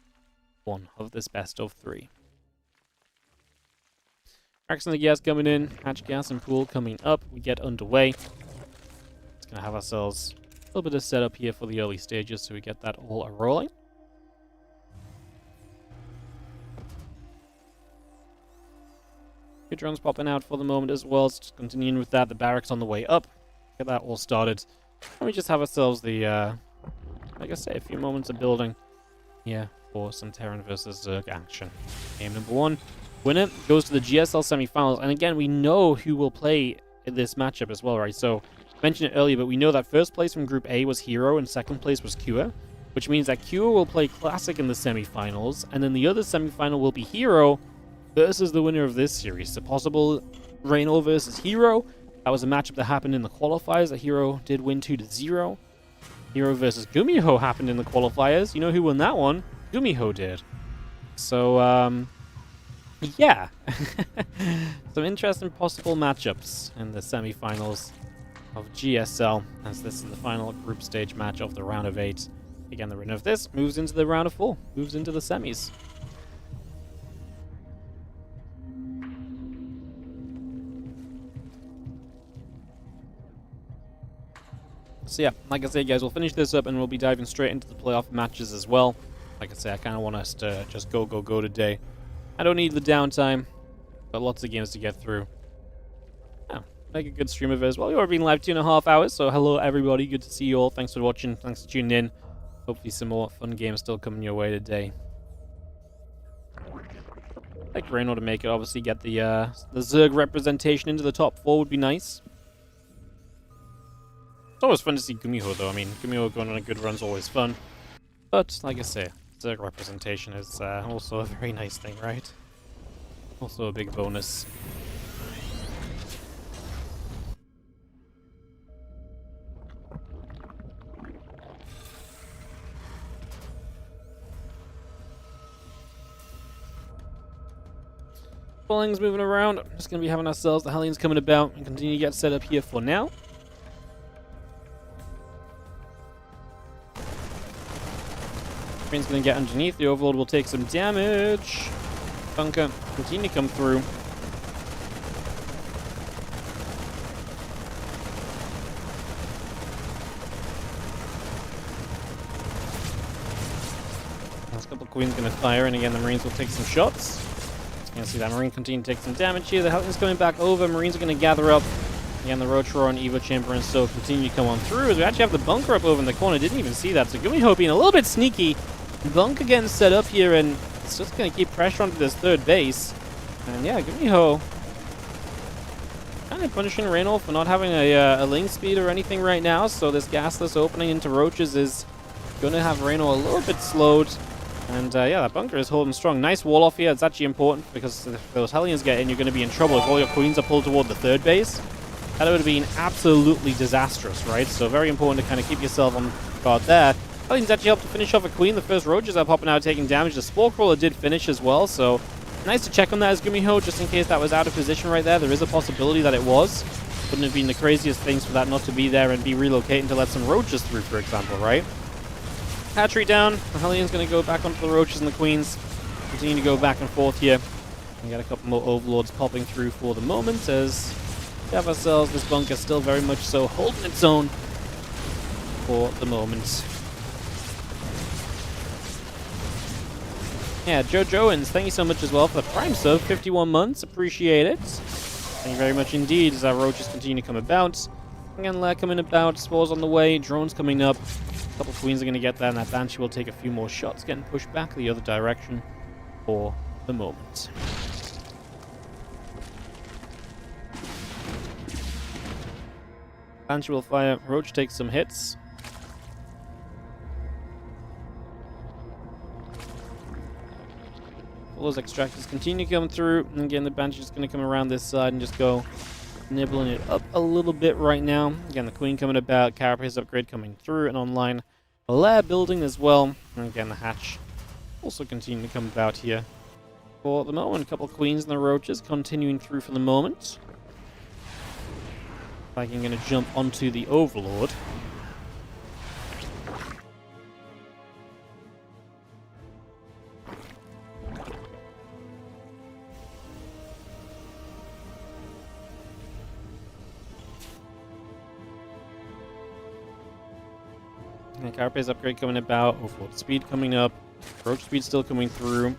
1 of this best of 3. Cracks in the gas coming in, hatch gas and pool coming up. We get underway. It's going to have ourselves a little bit of setup here for the early stages so we get that all rolling. Good drones popping out for the moment as well. So just continuing with that, the barracks on the way up. Get that all started. And we just have ourselves the, like I say, a few moments of building here for some Terran versus Zerg action. Game number 1. Winner goes to the GSL semifinals. And again, we know who will play in this matchup as well, right? So, I mentioned it earlier, but we know that first place from Group A was Hero and second place was Cure, which means that Cure will play Classic in the semifinals, and then the other semifinal will be Hero versus the winner of this series. So, possible Rainor versus Hero. That was a matchup that happened in the qualifiers that Hero did win 2-0. Hero versus Gumiho happened in the qualifiers. You know who won that one? Gumiho did. So, yeah. Some interesting possible matchups in the semifinals of GSL, as this is the final group stage match of the round of 8. Again, the winner of this moves into the round of 4, moves into the semis. So yeah, like I said, guys, we'll finish this up and we'll be diving straight into the playoff matches as well. Like I say, I kind of want us to just go today. I don't need the downtime, but lots of games to get through. Oh, make a good stream of it as well. You've already been live 2.5 hours, so hello everybody, good to see you all. Thanks for watching, thanks for tuning in. Hopefully some more fun games still coming your way today. I'd like Rainor to make it, obviously get the Zerg representation into the top 4 would be nice. It's always fun to see Gumiho though. I mean, Gumiho going on a good run is always fun. But, like I say, Zerg representation is also a very nice thing, right? Also a big bonus. Falling's moving around. Just going to be having ourselves the Hellions coming about and continue to get set up here for now. Green's going to get underneath. The Overlord will take some damage. Bunker continue to come through. Last couple of Queens going to fire, and again the Marines will take some shots. You can see that Marine continue to take some damage here. The Hellions coming back over. Marines are going to gather up. Again, the Rotor and Evo Chamber and so continue to come on through. As we actually have the bunker up over in the corner. Didn't even see that. So Gumiho being a little bit sneaky. Bunker getting set up here, and it's just going to keep pressure onto this third base. And yeah, Gumiho kind of punishing Rainor for not having a link speed or anything right now. So this gasless opening into Roaches is going to have Rainor a little bit slowed. And yeah, that bunker is holding strong. Nice wall off here. It's actually important because if those Hellions get in, you're going to be in trouble if all your Queens are pulled toward the third base. That would have been absolutely disastrous, right? So very important to kind of keep yourself on guard there. Hellions actually helped to finish off a Queen. The first Roaches are popping out taking damage. The Spore Crawler did finish as well, so nice to check on that as Gumiho, just in case that was out of position right there. There is a possibility that it was. Wouldn't have been the craziest things for that not to be there and be relocating to let some Roaches through, for example, right? Hatchery down. The Hellions going to go back onto the Roaches and the Queens. Continue to go back and forth here. We got a couple more Overlords popping through for the moment as we have ourselves this bunker still very much so holding its own for the moment. Yeah, Joe Joens, thank you so much as well for the Prime sub. 51 months. Appreciate it. Thank you very much indeed as our Roaches continue to come about. Again, Lair coming about. Spores on the way. Drones coming up. A couple Queens are going to get there, and that Banshee will take a few more shots, getting pushed back the other direction for the moment. Banshee will fire. Roach takes some hits. All those extractors continue to come through, and again the Banshee is going to come around this side and just go nibbling it up a little bit right now. Again, the Queen coming about, Carapace upgrade coming through and online. A lair building as well. And again, the Hatch also continuing to come about here for the moment. A couple of Queens and the Roaches continuing through for the moment. Viking going to jump onto the Overlord. And Carapace upgrade coming about. Overlord speed coming up. Roach speed still coming through.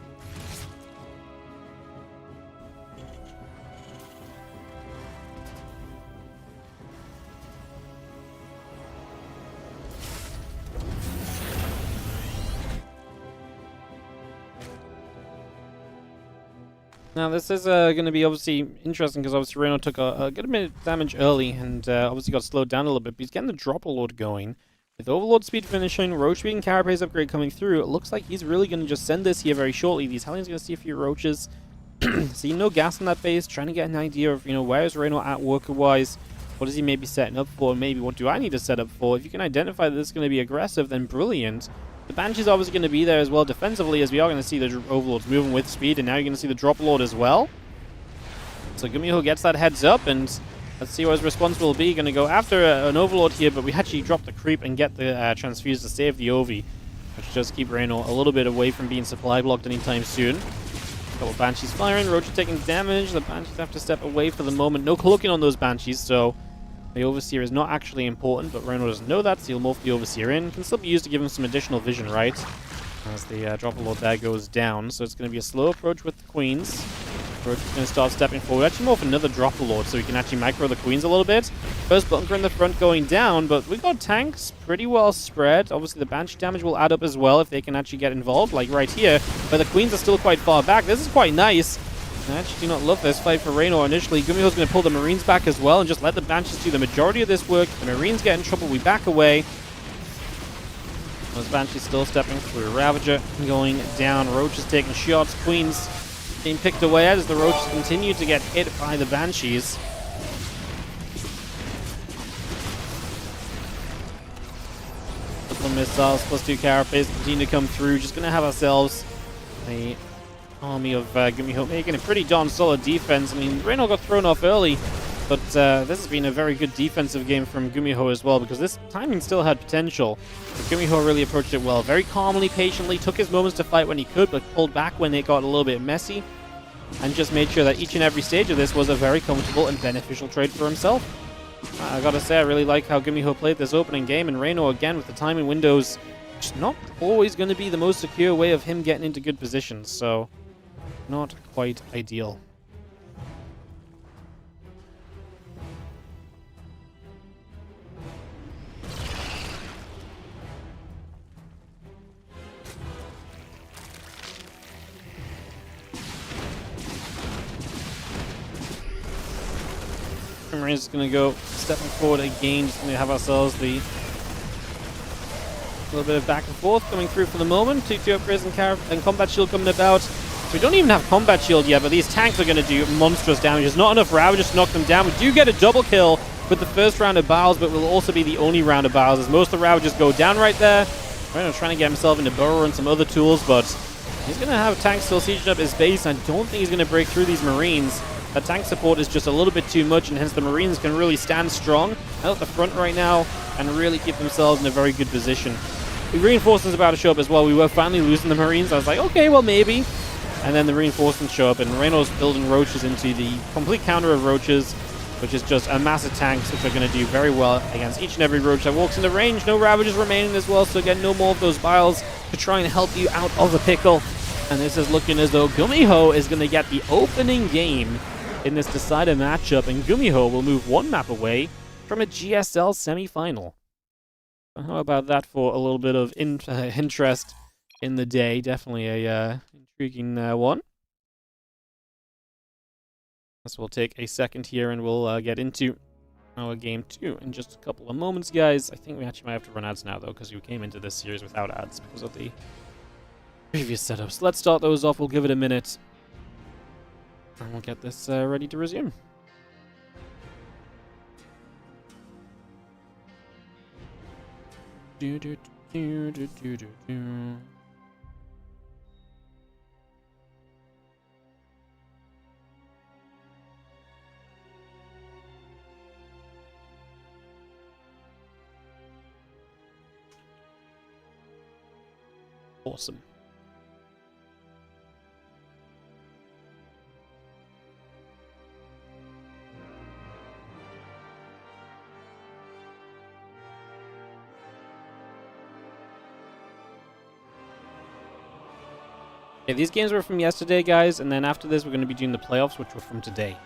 Now this is going to be obviously interesting because obviously Reynor took a good bit of damage early and obviously got slowed down a little bit, but he's getting the Drop Lord going. With Overlord speed finishing, Roach speed and Carapace upgrade coming through, it looks like he's really going to just send this here very shortly. These Hellions going to see a few Roaches. See no gas on that base, trying to get an idea of, where is Reynor at worker-wise? What is he maybe setting up for? Maybe what do I need to set up for? If you can identify that this is going to be aggressive, then brilliant. The Banshee's obviously going to be there as well defensively, as we are going to see the Overlords moving with speed, and now you're going to see the Drop Lord as well. So Gumiho gets that heads up, and let's see what his response will be. Going to go after an Overlord here, but we actually drop the creep and get the transfuse to save the Ovi, which does keep Reynor a little bit away from being supply blocked anytime soon. A couple Banshees firing, Roach taking damage. The Banshees have to step away for the moment. No cloaking on those Banshees, so the Overseer is not actually important, but Reynor doesn't know that, so he'll morph the Overseer in. Can still be used to give him some additional vision, right? As the Drop Lord there goes down. So it's going to be a slow approach with the Queens. Roach is going to start stepping forward. Actually morph another Drop Lord so we can actually micro the Queens a little bit. First bunker in the front going down, but we got tanks pretty well spread. Obviously the Banshee damage will add up as well if they can actually get involved, like right here, but the Queens are still quite far back. This is quite nice. I actually do not love this fight for Reynor initially. Gumiho's going to pull the Marines back as well and just let the Banshees do the majority of this work. The Marines get in trouble, we back away. Those Banshees still stepping through. Ravager going down. Roach is taking shots. Queens being picked away as the Roaches continue to get hit by the Banshees. Couple of missiles plus 2 carapace continue to come through. Just going to have ourselves a army of Gumiho making a pretty darn solid defense. I mean, Rainor got thrown off early, but this has been a very good defensive game from Gumiho as well, because this timing still had potential. But Gumiho really approached it well. Very calmly, patiently, took his moments to fight when he could, but pulled back when it got a little bit messy, and just made sure that each and every stage of this was a very comfortable and beneficial trade for himself. I gotta say, I really like how Gumiho played this opening game, and Rainor, again, with the timing windows, just not always going to be the most secure way of him getting into good positions, so not quite ideal. Marine's just going to go stepping forward again, just going to have ourselves the little bit of back and forth coming through for the moment. Two upgrades and combat shield coming about. So we don't even have combat shield yet, but these tanks are going to do monstrous damage. There's not enough Ravagers to knock them down. We do get a double kill with the first round of Bowels, but will also be the only round of Bowels, as most of the Ravagers go down right there. Reynor trying to get himself into Burrow and some other tools, but he's going to have tanks still sieging up his base. I don't think he's going to break through these Marines. That tank support is just a little bit too much, and hence the Marines can really stand strong out at the front right now and really keep themselves in a very good position. The reinforcements about to show up as well. We were finally losing the Marines. I was like, okay, well, maybe. And then the reinforcements show up, and Reynor's building Roaches into the complete counter of Roaches, which is just a massive tanks, which are going to do very well against each and every Roach that walks into range. No Ravagers remaining as well, so again, no more of those Biles to try and help you out of the pickle. And this is looking as though Gumiho is going to get the opening game in this decided matchup, and Gumiho will move one map away from a GSL semi-final. How about that for a little bit of interest in the day? Definitely a intriguing one. So we'll take a second here, and we'll get into our game 2 in just a couple of moments, guys. I think we actually might have to run ads now, though, because we came into this series without ads because of the previous setups. Let's start those off. We'll give it a minute, and we'll get this ready to resume. Awesome. Yeah, these games were from yesterday, guys, and then after this we're going to be doing the playoffs, which were from today.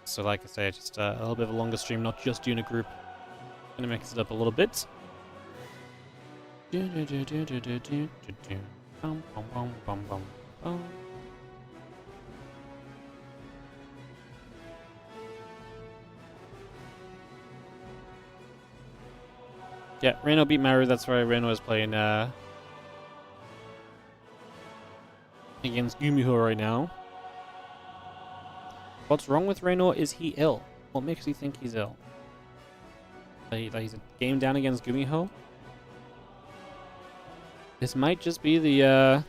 So like I say, just a little bit of a longer stream, not just doing a group. Going to mix it up a little bit. Yeah, Rainor beat Maru, that's right. Rainor is playing against Gumiho right now. What's wrong with Rainor? Is he ill? What makes you think he's ill? That he's a game down against Gumiho? This might just be the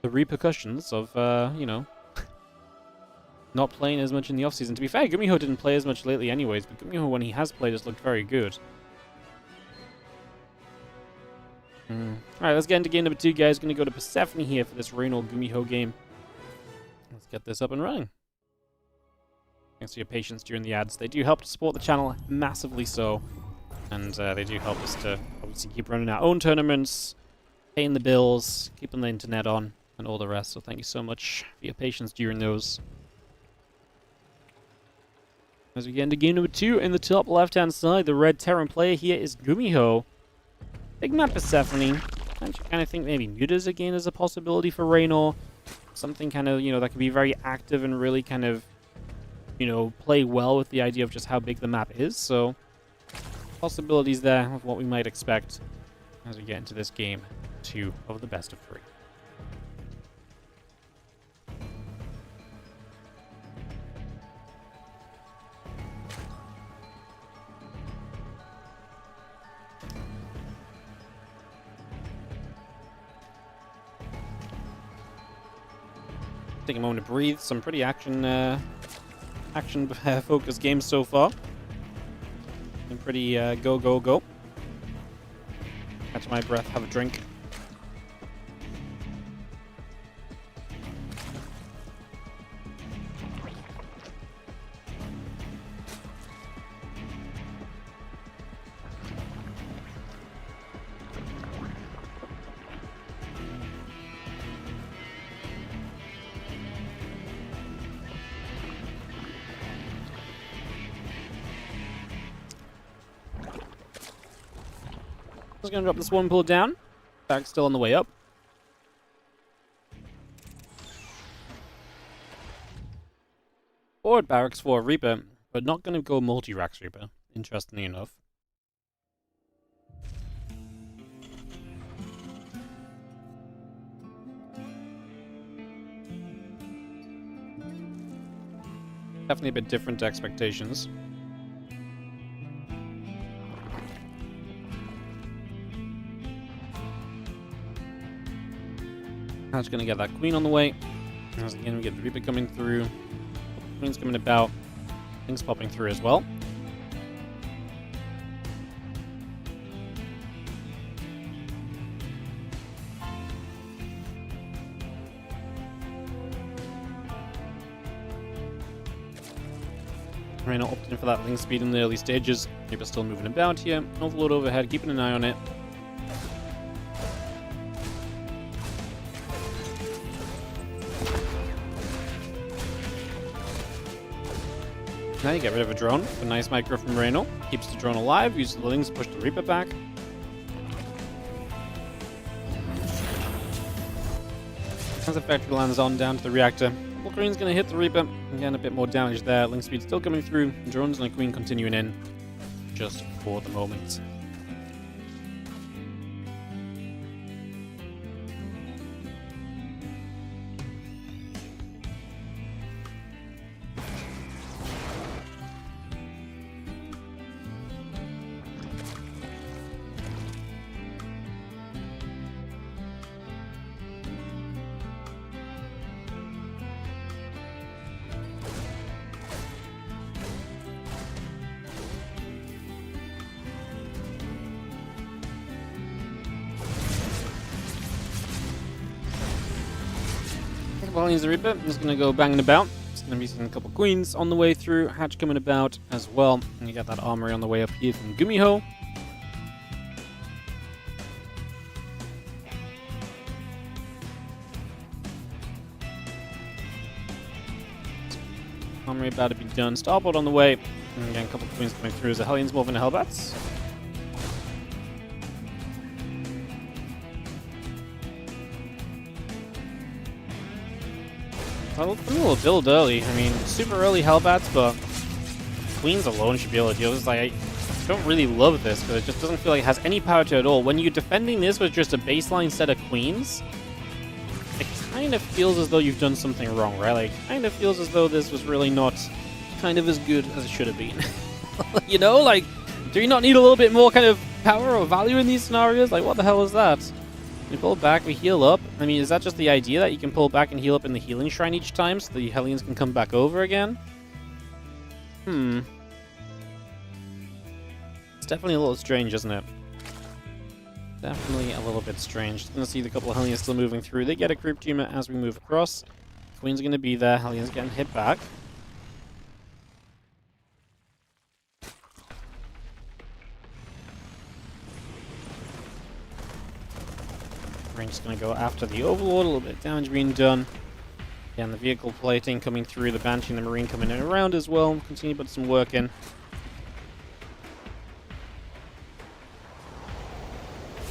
repercussions of, you know, not playing as much in the offseason. To be fair, Gumiho didn't play as much lately anyways, but Gumiho, when he has played, has looked very good. Alright, let's get into game number 2, guys. Going to go to Persephone here for this Rainor Gumiho game. Let's get this up and running. Thanks for your patience during the ads. They do help to support the channel massively so. And they do help us to obviously keep running our own tournaments, paying the bills, keeping the internet on, and all the rest. So thank you so much for your patience during those. As we get into game number 2, in the top left-hand side, the red Terran player here is Gumiho. Big map Persephone. I kind of think maybe Mutas again is a possibility for Rainor. Something kind of, you know, that could be very active and really kind of, you know, play well with the idea of just how big the map is. So, possibilities there of what we might expect as we get into this game 2 of the best of 3. Take a moment to breathe. Some pretty action-focused games so far. And pretty go, go, go. Catch my breath, have a drink. Just gonna drop this one pull down. Back still on the way up. Forward barracks for Reaper, but not gonna go multi-racks Reaper, interestingly enough. Definitely a bit different to expectations. Now it's going to get that queen on the way. As again, we get the Reaper coming through. Queen's coming about. Things popping through as well. Rainor opting for that link speed in the early stages. Reaper still moving about here. Overload overhead, keeping an eye on it. Now you get rid of a drone. A nice micro from Rainor. Keeps the drone alive, uses the links to push the Reaper back. As effective lands on down to the reactor. Green's going to hit the Reaper. Again, a bit more damage there. Link speed still coming through. Drones and the Queen continuing in just for the moment. Well, he's the Reaper. He's going to go banging about. He's going to be seeing a couple queens on the way through. Hatch coming about as well. And you got that armory on the way up here from Gumiho. Armory about to be done. Starboard on the way. And again, a couple queens coming through as the Hellions move into Hellbats. Well, a little build early. I mean, super early Hellbats, but Queens alone should be able to deal with this. Like, I don't really love this because it just doesn't feel like it has any power to it at all. When you're defending this with just a baseline set of Queens, it kind of feels as though you've done something wrong, right? Like, kind of feels as though this was really not kind of as good as it should have been. You know, like, do you not need a little bit more kind of power or value in these scenarios? Like, what the hell is that? We pull back, we heal up. I mean, is that just the idea that you can pull back and heal up in the healing shrine each time so the Hellions can come back over again? It's definitely a little strange, isn't it? Definitely a little bit strange. Gonna see the couple of Hellions still moving through. They get a group tumor as we move across. Queen's gonna be there. Hellions getting hit back. Just going to go after the Overlord, a little bit of damage being done. Again, the vehicle plating coming through, the Banshee and the Marine coming in and around as well. Continue to put some work in.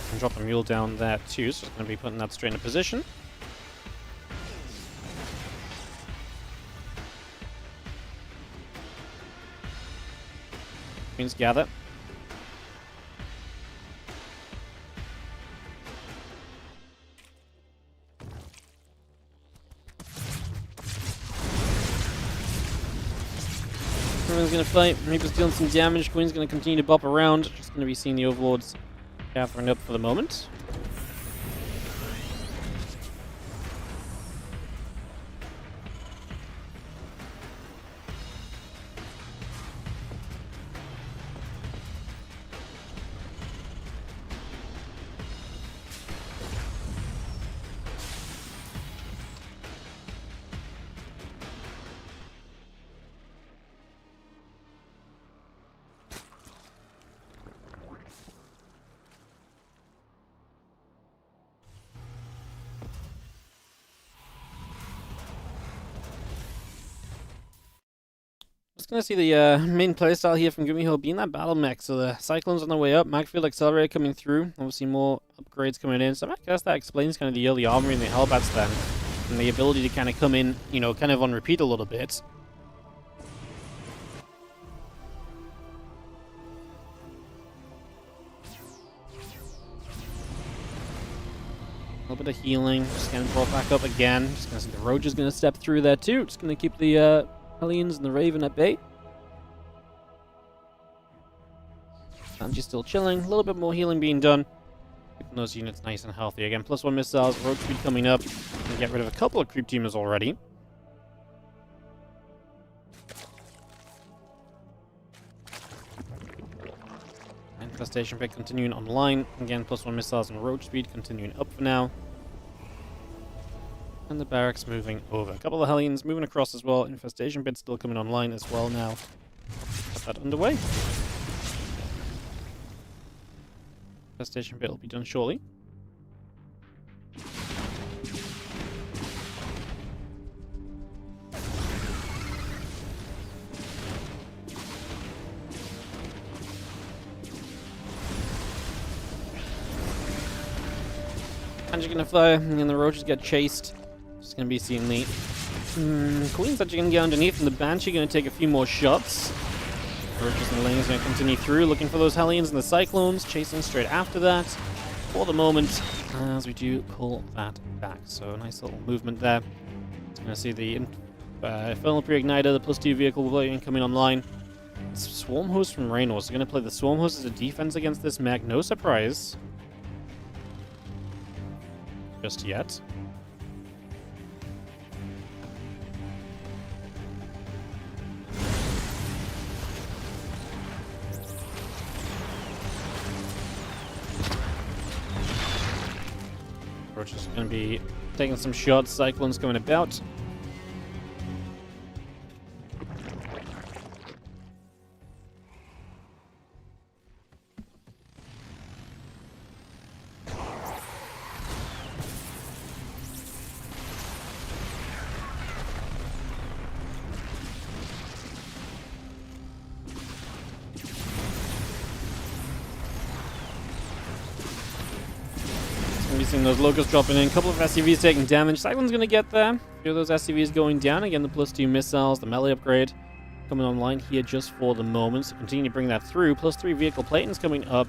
And drop a Mule down there too, so it's going to be putting that straight into position. Queens gather. Everyone's going to fight. Reaper's dealing some damage. Queen's going to continue to bop around. Just going to be seeing the Overlords gathering up for the moment. Just gonna see the main playstyle here from Gumiho being that battle mech. So the Cyclone's on the way up, Magfield Accelerator coming through. Obviously more upgrades coming in. So I guess that explains kind of the early armory and the Hellbats then. And the ability to kind of come in, you know, kind of on repeat a little bit. A little bit of healing, just getting brought back up again. Just gonna see the Roach is gonna step through there too. Just gonna keep the Hellions and the Raven at bay. Banshee's still chilling. A little bit more healing being done. Keeping those units nice and healthy. Again, +1 missiles, Roach speed coming up. Gonna get rid of a couple of creep teamers already. Infestation pick continuing online. Again, +1 missiles and Roach speed continuing up for now. And the barracks moving over. A couple of Hellions moving across as well. Infestation pit still coming online as well now. Got that underway. Infestation pit will be done shortly. And you're gonna fly, and the Roaches get chased. Just gonna be seeing the Queen's actually gonna get underneath, and the Banshee gonna take a few more shots. Roaches and Lanes gonna continue through, looking for those Hellions and the Cyclones, chasing straight after that. For the moment, as we do pull that back. So a nice little movement there. Just gonna see the Infernal Pre-Igniter, the +2 vehicle coming online. Swarm Host from Reynor. So gonna play the Swarm Host as a defense against this mech. No surprise. Just yet. Roach is going to be taking some shots. Cyclone's going about. Seeing those Locusts dropping in, a couple of SCVs taking damage. Cyclone's going to get there. A few of those SCVs going down. Again, the +2 missiles, the melee upgrade coming online here just for the moment. So continue to bring that through. +3 vehicle platings coming up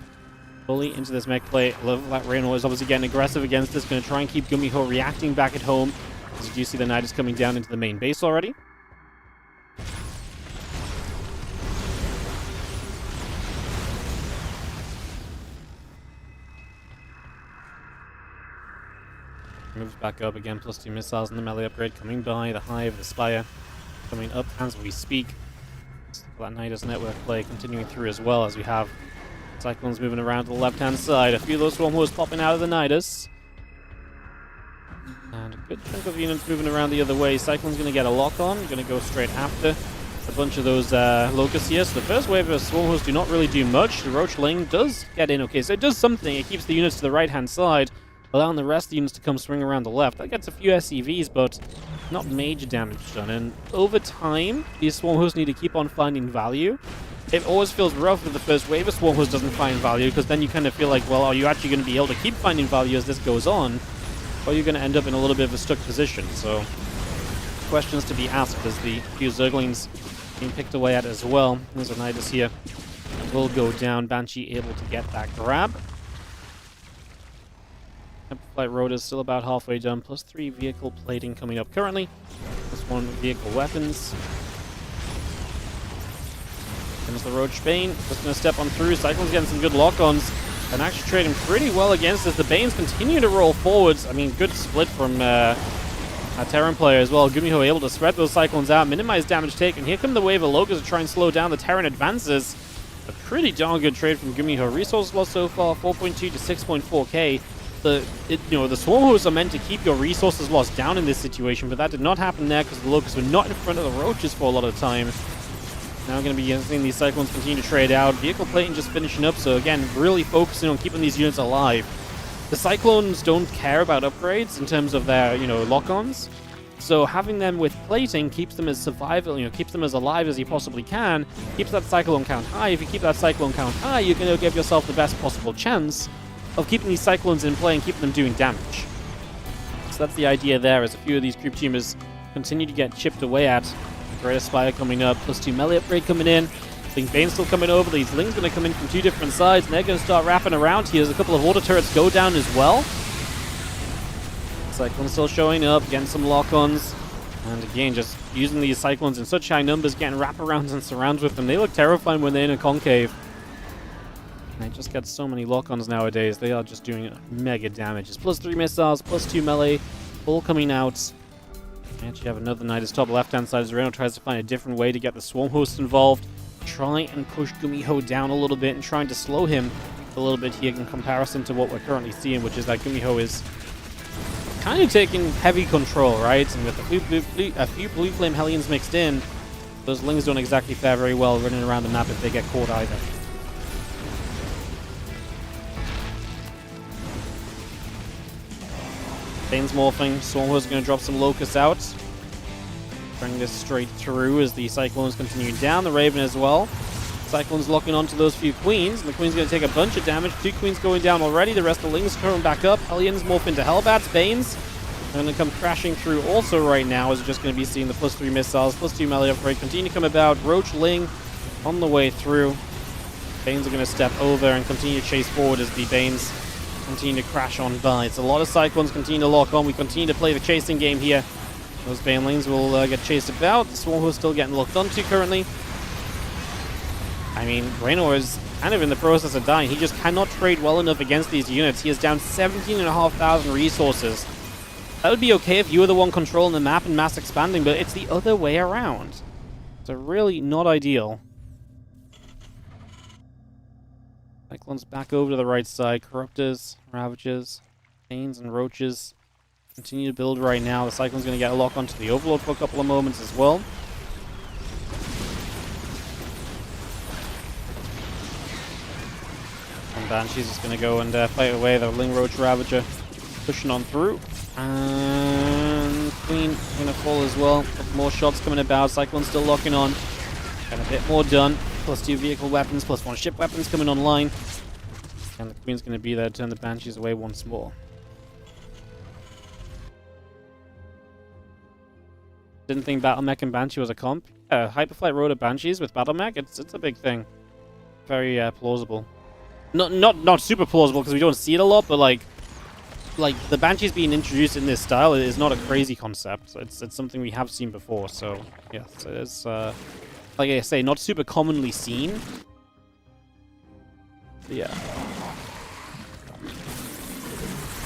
fully into this mech plate. Love that Rainor is obviously getting aggressive against this. Going to try and keep Gumiho reacting back at home. As you do see the Nidus coming down into the main base already. Moves back up again, +2 missiles and the melee upgrade coming by. The Hive, the Spire coming up as we speak. That Nidus network play continuing through as well, as we have Cyclones moving around to the left-hand side. A few of those Swarm Hosts popping out of the Nidus. And a good chunk of units moving around the other way. Cyclone's going to get a lock-on, going to go straight after a bunch of those Locusts here. So the first wave of Swarm Hosts do not really do much. The Roach Lane does get in, okay, so it does something. It keeps the units to the right-hand side, allowing the rest of the units to come swing around the left. That gets a few SCVs, but not major damage done. And over time, these Swarm Hosts need to keep on finding value. It always feels rough if the first wave of Swarm Hosts doesn't find value, because then you kind of feel like, well, are you actually going to be able to keep finding value as this goes on? Or you're going to end up in a little bit of a stuck position. So, questions to be asked as the few Zerglings being picked away at as well. There's a Nidus here. Will go down. Banshee able to get that grab. Flight Road is still about halfway done, +3 vehicle plating coming up currently. +1 vehicle weapons. Comes the Roach Bane, just going to step on through. Cyclone's getting some good lock-ons and actually trading pretty well against us. The Banes continue to roll forwards. I mean, good split from a Terran player as well. Gumiho able to spread those Cyclones out, minimize damage taken. Here come the wave of Locusts to try and slow down the Terran advances. A pretty darn good trade from Gumiho. Resource loss so far, 4.2 to 6.4k. The Swarm Hosts are meant to keep your resources lost down in this situation, but that did not happen there because the Locusts were not in front of the Roaches for a lot of the time. Now we're going to be seeing these Cyclones continue to trade out. Vehicle plating just finishing up, so again, really focusing on keeping these units alive. The Cyclones don't care about upgrades in terms of their, lock-ons. So having them with plating keeps them as survival, keeps them as alive as you possibly can, keeps that cyclone count high. If you keep that cyclone count high, you're going to give yourself the best possible chance of keeping these cyclones in play and keeping them doing damage. So that's the idea there, as a few of these creep tumors continue to get chipped away at. Greater Spire coming up, +2 melee upgrade coming in. I think Bane's still coming over. These Ling's going to come in from 2 different sides, and they're going to start wrapping around here. There's a couple of auto turrets go down as well. Cyclones still showing up, getting some lock-ons. And again, just using these Cyclones in such high numbers, getting wraparounds and surrounds with them. They look terrifying when they're in a concave. They just get so many lock-ons nowadays. They are just doing mega damage. It's +3 missiles, +2 melee, all coming out. We actually have another Nidus top left-hand side as Reynor tries to find a different way to get the Swarm Host involved. Try and push Gumiho down a little bit and trying to slow him a little bit here in comparison to what we're currently seeing, which is that Gumiho is kind of taking heavy control, right? And with a few Blue Flame Hellions mixed in, those Lings don't exactly fare very well running around the map if they get caught either. Bane's morphing. Swarmhost is going to drop some Locusts out. Bring this straight through as the Cyclones continue down. The Raven as well. Cyclones locking onto those few Queens. And the Queen's going to take a bunch of damage. 2 Queens going down already. The rest of the Lings coming back up. Hellions morph into Hellbats. Banes are going to come crashing through also right now, as we're just going to be seeing the +3 missiles, +2 melee upgrade continue to come about. Roach, Ling on the way through. Banes are going to step over and continue to chase forward as the Banes continue to crash on by. It's a lot of Cyclones continue to lock on. We continue to play the chasing game here. Those Banelings will get chased about. The Swarmhost still getting locked onto currently. I mean, Rainor is kind of in the process of dying. He just cannot trade well enough against these units. He is down 17,500 resources. That would be okay if you were the one controlling the map and mass expanding, but it's the other way around. So really not ideal. Cyclones back over to the right side. Corruptors, Ravagers, Pains, and Roaches continue to build right now. The Cyclone's going to get a lock onto the Overlord for a couple of moments as well. And Banshee's just going to go and fight away the Ling Roach Ravager, pushing on through. And Queen going to fall as well. A couple more shots coming about. Cyclone still locking on. Got a bit more done. +2 vehicle weapons, +1 ship weapons coming online. And the Queen's going to be there to turn the Banshees away once more. Didn't think Battlemech and Banshee was a comp. Yeah, Hyperflight Road of Banshees with Battlemech, it's a big thing. Very plausible. Not super plausible because we don't see it a lot, but like the Banshees being introduced in this style is not a crazy concept. It's something we have seen before, so yes, it is like I say, not super commonly seen. But yeah.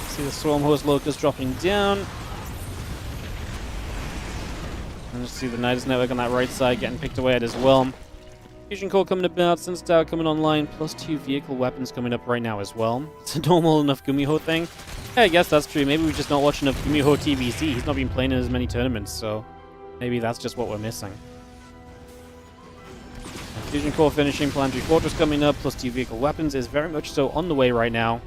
See the Swarmhost Locust dropping down. And just see the Nidus Network on that right side getting picked away at as well. Fusion Core coming about, Sense Tower coming online, +2 vehicle weapons coming up right now as well. It's a normal enough Gumiho thing. Yeah, I guess that's true. Maybe we've just not watched enough Gumiho TBC. He's not been playing in as many tournaments, so maybe that's just what we're missing. Fusion Core finishing, Planetary Fortress coming up, +2 vehicle weapons is very much so on the way right now.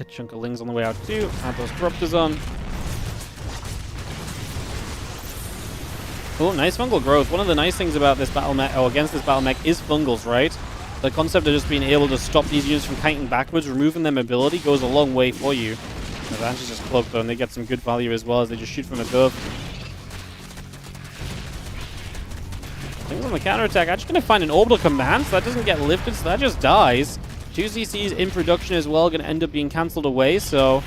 A chunk of Lings on the way out too. Add those Corruptors on. Oh, nice fungal growth. One of the nice things about this battle mech, against this battle mech, is fungals, right? The concept of just being able to stop these units from kiting backwards, removing their mobility, goes a long way for you. The Banshees just cloak though, and they get some good value as well as they just shoot from above. Things on the counterattack. Actually going to find an orbital command, so that doesn't get lifted, so that just dies. 2 CCs in production as well, going to end up being cancelled away, so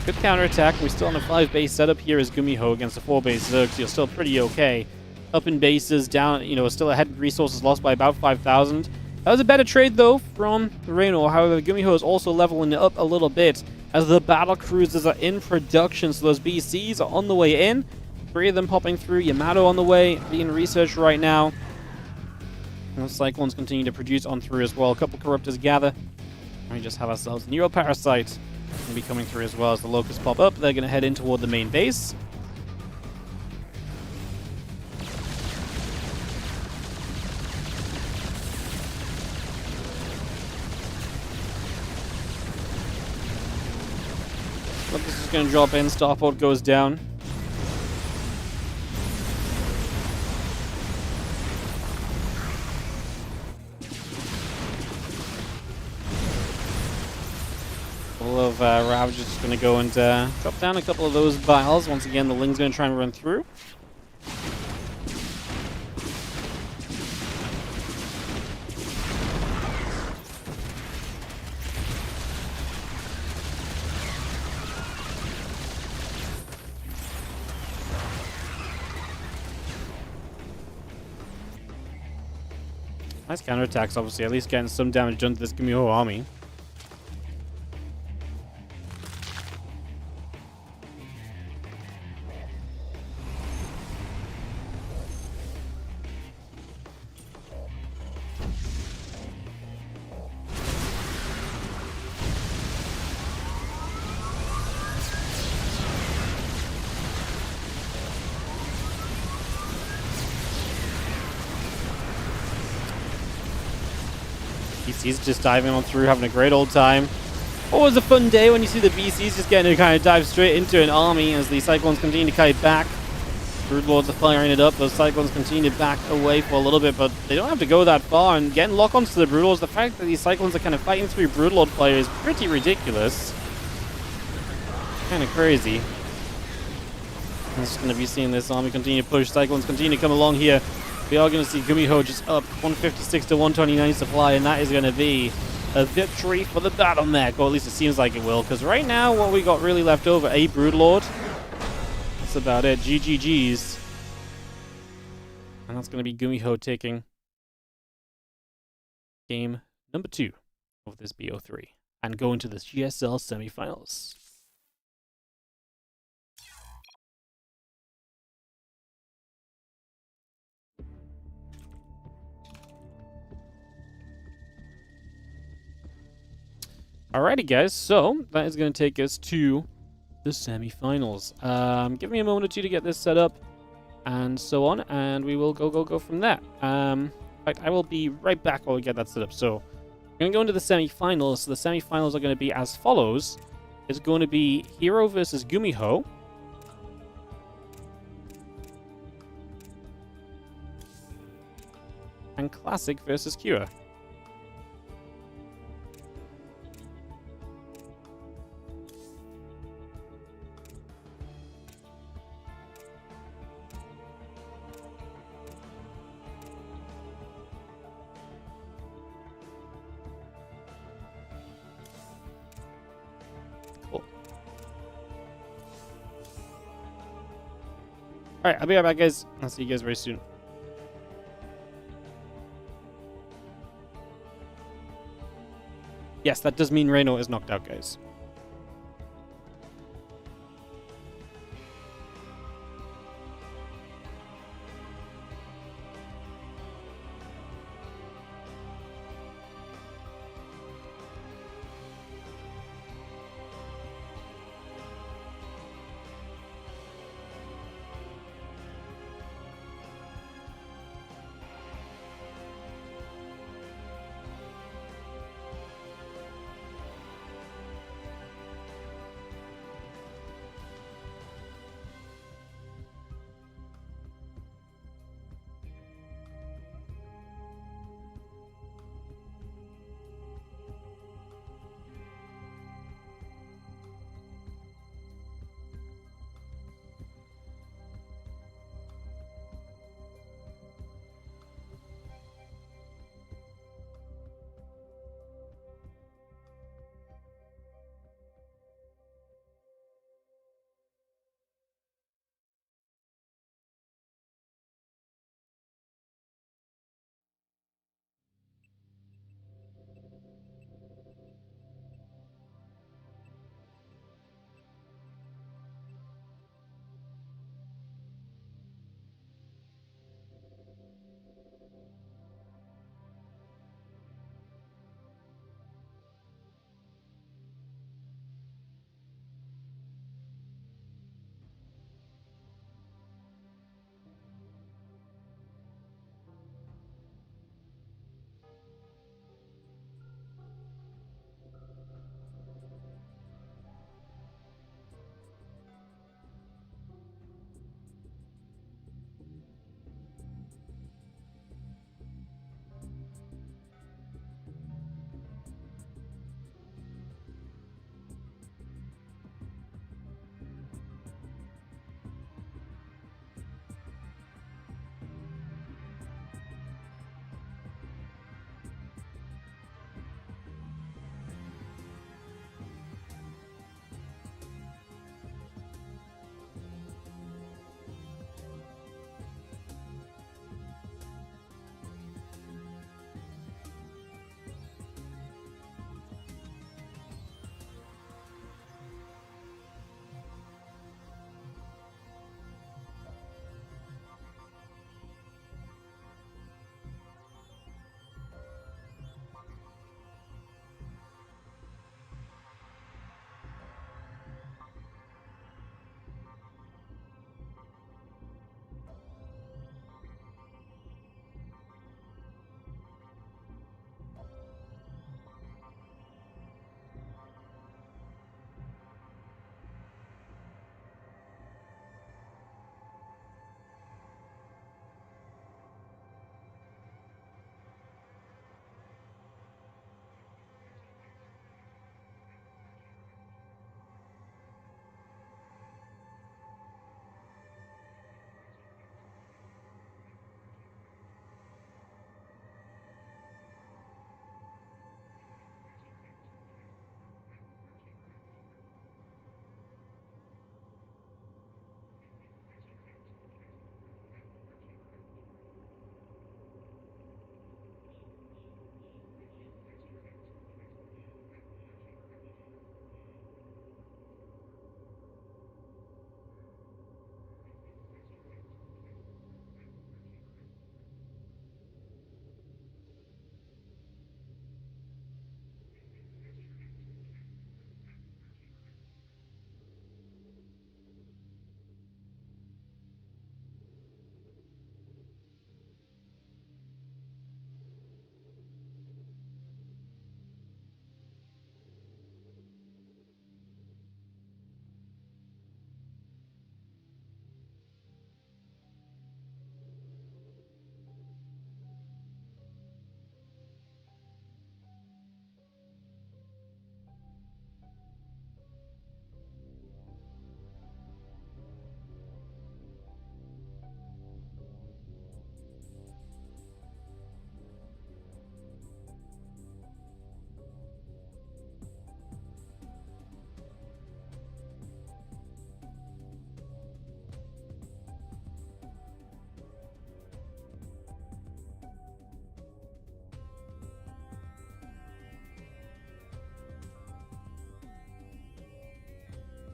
good counterattack. We're still on a 5 base setup here as Gumiho against a 4 base Zerg, so you're still pretty okay. Up in bases, down, still ahead in resources lost by about 5,000. That was a better trade though from Rainor. However, Gumiho is also leveling it up a little bit as the battle cruisers are in production, so those BCs are on the way in. 3 of them popping through. Yamato on the way, being researched right now. And the Cyclones continue to produce on through as well. A couple Corruptors gather. And we just have ourselves Neuroparasite going to be coming through as well as the Locusts pop up. They're going to head in toward the main base. going to drop in. Starport goes down. All of Ravage is just going to go and drop down a couple of those vials. Once again, the Ling's going to try and run through. Nice counterattacks, obviously, at least getting some damage done to this Gumiho army. BC's just diving on through, having a great old time. Always a fun day when you see the BC's just getting to kind of dive straight into an army as the Cyclones continue to kite back. Broodlords are firing it up. Those Cyclones continue to back away for a little bit, but they don't have to go that far. And getting lock-ons to the Broodlords, the fact that these Cyclones are kind of fighting through Broodlord player is pretty ridiculous. Kind of crazy. I'm just going to be seeing this army continue to push. Cyclones continue to come along here. We are going to see Gumiho just up 156 to 129 supply, and that is going to be a victory for the battle mech, or at least it seems like it will, because right now what we got really left over, a Broodlord. That's about it. GGG's. And that's going to be Gumiho taking game number 2 of this BO3 and going to the GSL semifinals. Alrighty, guys, so that is going to take us to the semifinals. Give me a moment or two to get this set up and so on, and we will go from there. In fact, I will be right back while we get that set up. So we're going to go into the semifinals. So the semifinals are going to be as follows. It's going to be Hero versus Gumiho. And Classic versus Cure. Alright, I'll be right back, guys. I'll see you guys very soon. Yes, that does mean Rainor is knocked out, guys.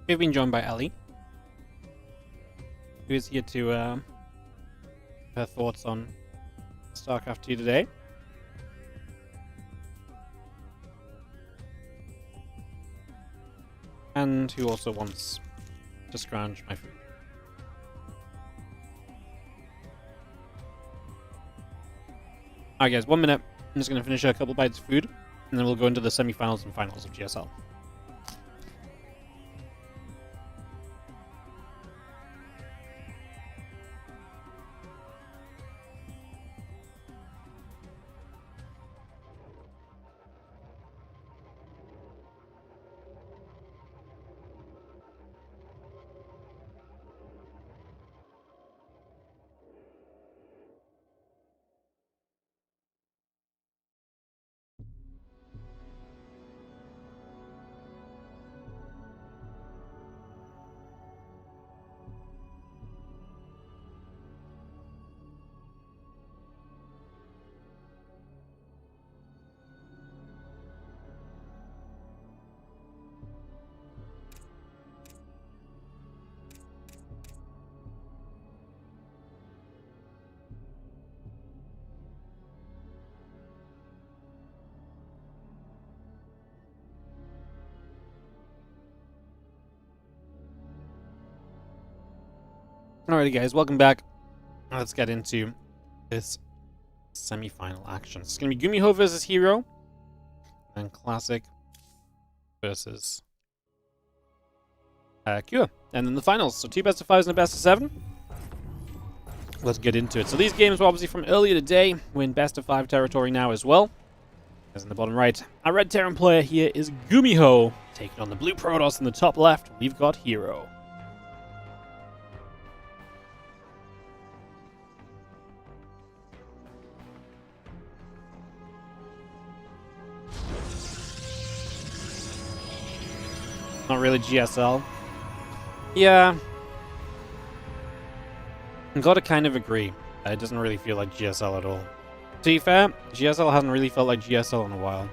We've been joined by Ellie, who is here to her thoughts on StarCraft 2 today. And who also wants to scrounge my food. Alright guys, 1 minute. I'm just going to finish a couple bites of food, and then we'll go into the semi-finals and finals of GSL. Alrighty guys, welcome back. Let's get into this semi-final action. It's going to be Gumiho versus Hero, and Classic versus Cure. And then the finals, so 2 best of 5s and a best of 7. Let's get into it. So these games were obviously from earlier today. We're in best of 5 territory now as well. As in the bottom right, our red Terran player here is Gumiho. Taking on the blue Protoss in the top left, we've got Hero. Not really GSL. Yeah. I've got to kind of agree. It doesn't really feel like GSL at all. To be fair, GSL hasn't really felt like GSL in a while.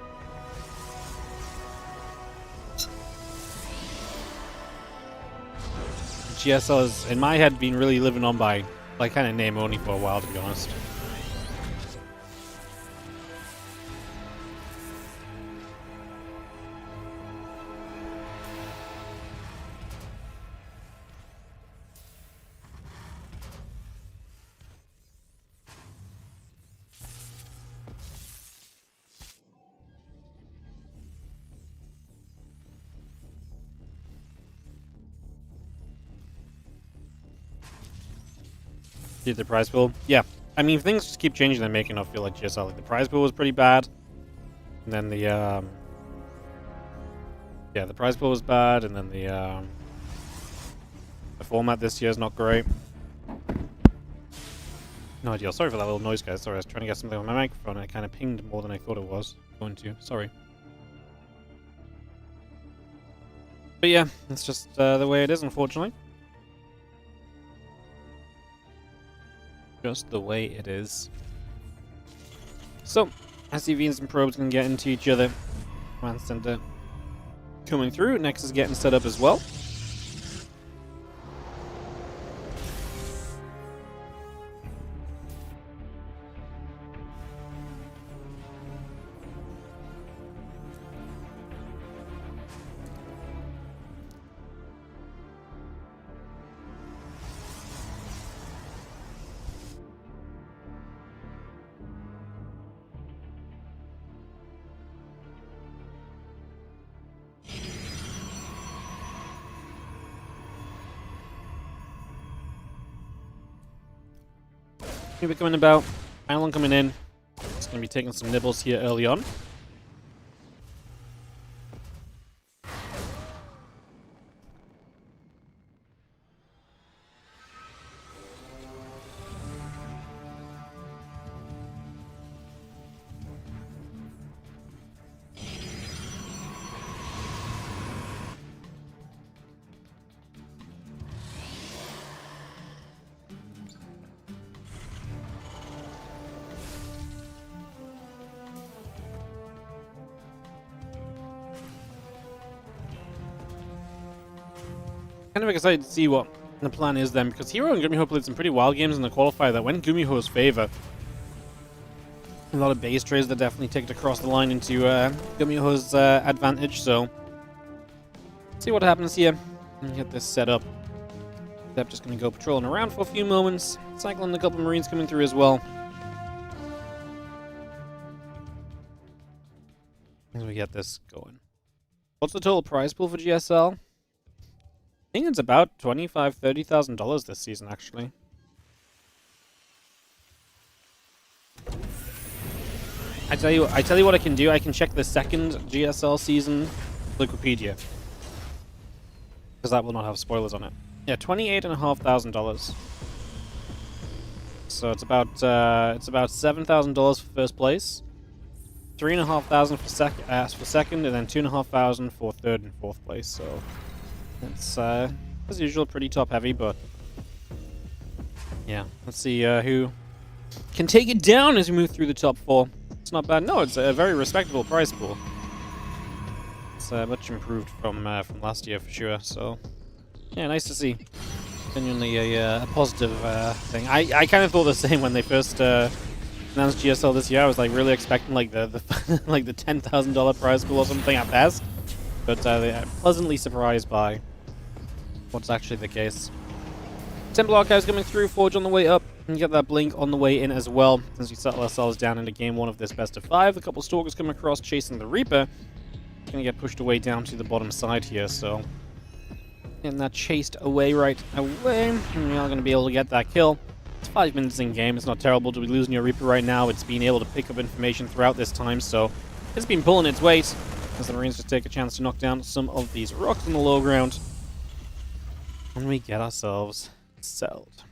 GSL has, in my head, been really living on by kind of name only for a while, to be honest. The prize pool. Yeah. I mean, things just keep changing and making it feel like GSL. Like, the prize pool was pretty bad. And then the, yeah, the prize pool was bad, and then the format this year is not great. No ideal. Sorry for that little noise, guys. Sorry, I was trying to get something on my microphone, and it kind of pinged more than I thought it was going to. Sorry. But yeah, it's just the way it is, unfortunately. Just the way it is. So, SCVs and probes can get into each other. Command center coming through. Next is getting set up as well. We're coming about. Final one coming in. It's going to be taking some nibbles here early on. kind of excited to see what the plan is then, because Hero and Gumiho played some pretty wild games in the qualifier that went Gumiho's favor. A lot of base trades that definitely ticked across the line into Gumiho's advantage, so see what happens here. And get this set up. They're just going to go patrolling around for a few moments, cycling a couple of Marines coming through as well. As we get this going. What's the total prize pool for GSL? I think it's about $25,000–$30,000 this season, actually. I tell you what I can do. I can check the second GSL season Wikipedia, because that will not have spoilers on it. Yeah, $28,500. So it's about $7,000 for first place, $3,500 for second, and then $2,500 for third and fourth place. So it's as usual pretty top heavy, but yeah, let's see who can take it down as we move through the top four. It's not bad. No, it's a very respectable prize pool. It's much improved from last year for sure. So yeah, nice to see. Genuinely a positive thing. I kind of thought the same when they first announced GSL this year. I was like really expecting like the like the $10,000 prize pool or something at best, but they pleasantly surprised by what's actually the case. Temple Archives coming through, Forge on the way up, and get that Blink on the way in as well. As we settle ourselves down into game one of this best of 5, a couple Stalkers come across chasing the Reaper. Gonna get pushed away down to the bottom side here, so getting that chased away right away. And we are gonna be able to get that kill. It's 5 minutes in game. It's not terrible to be losing your Reaper right now. It's been able to pick up information throughout this time, so it's been pulling its weight as the Marines just take a chance to knock down some of these rocks on the low ground. And we get ourselves settled.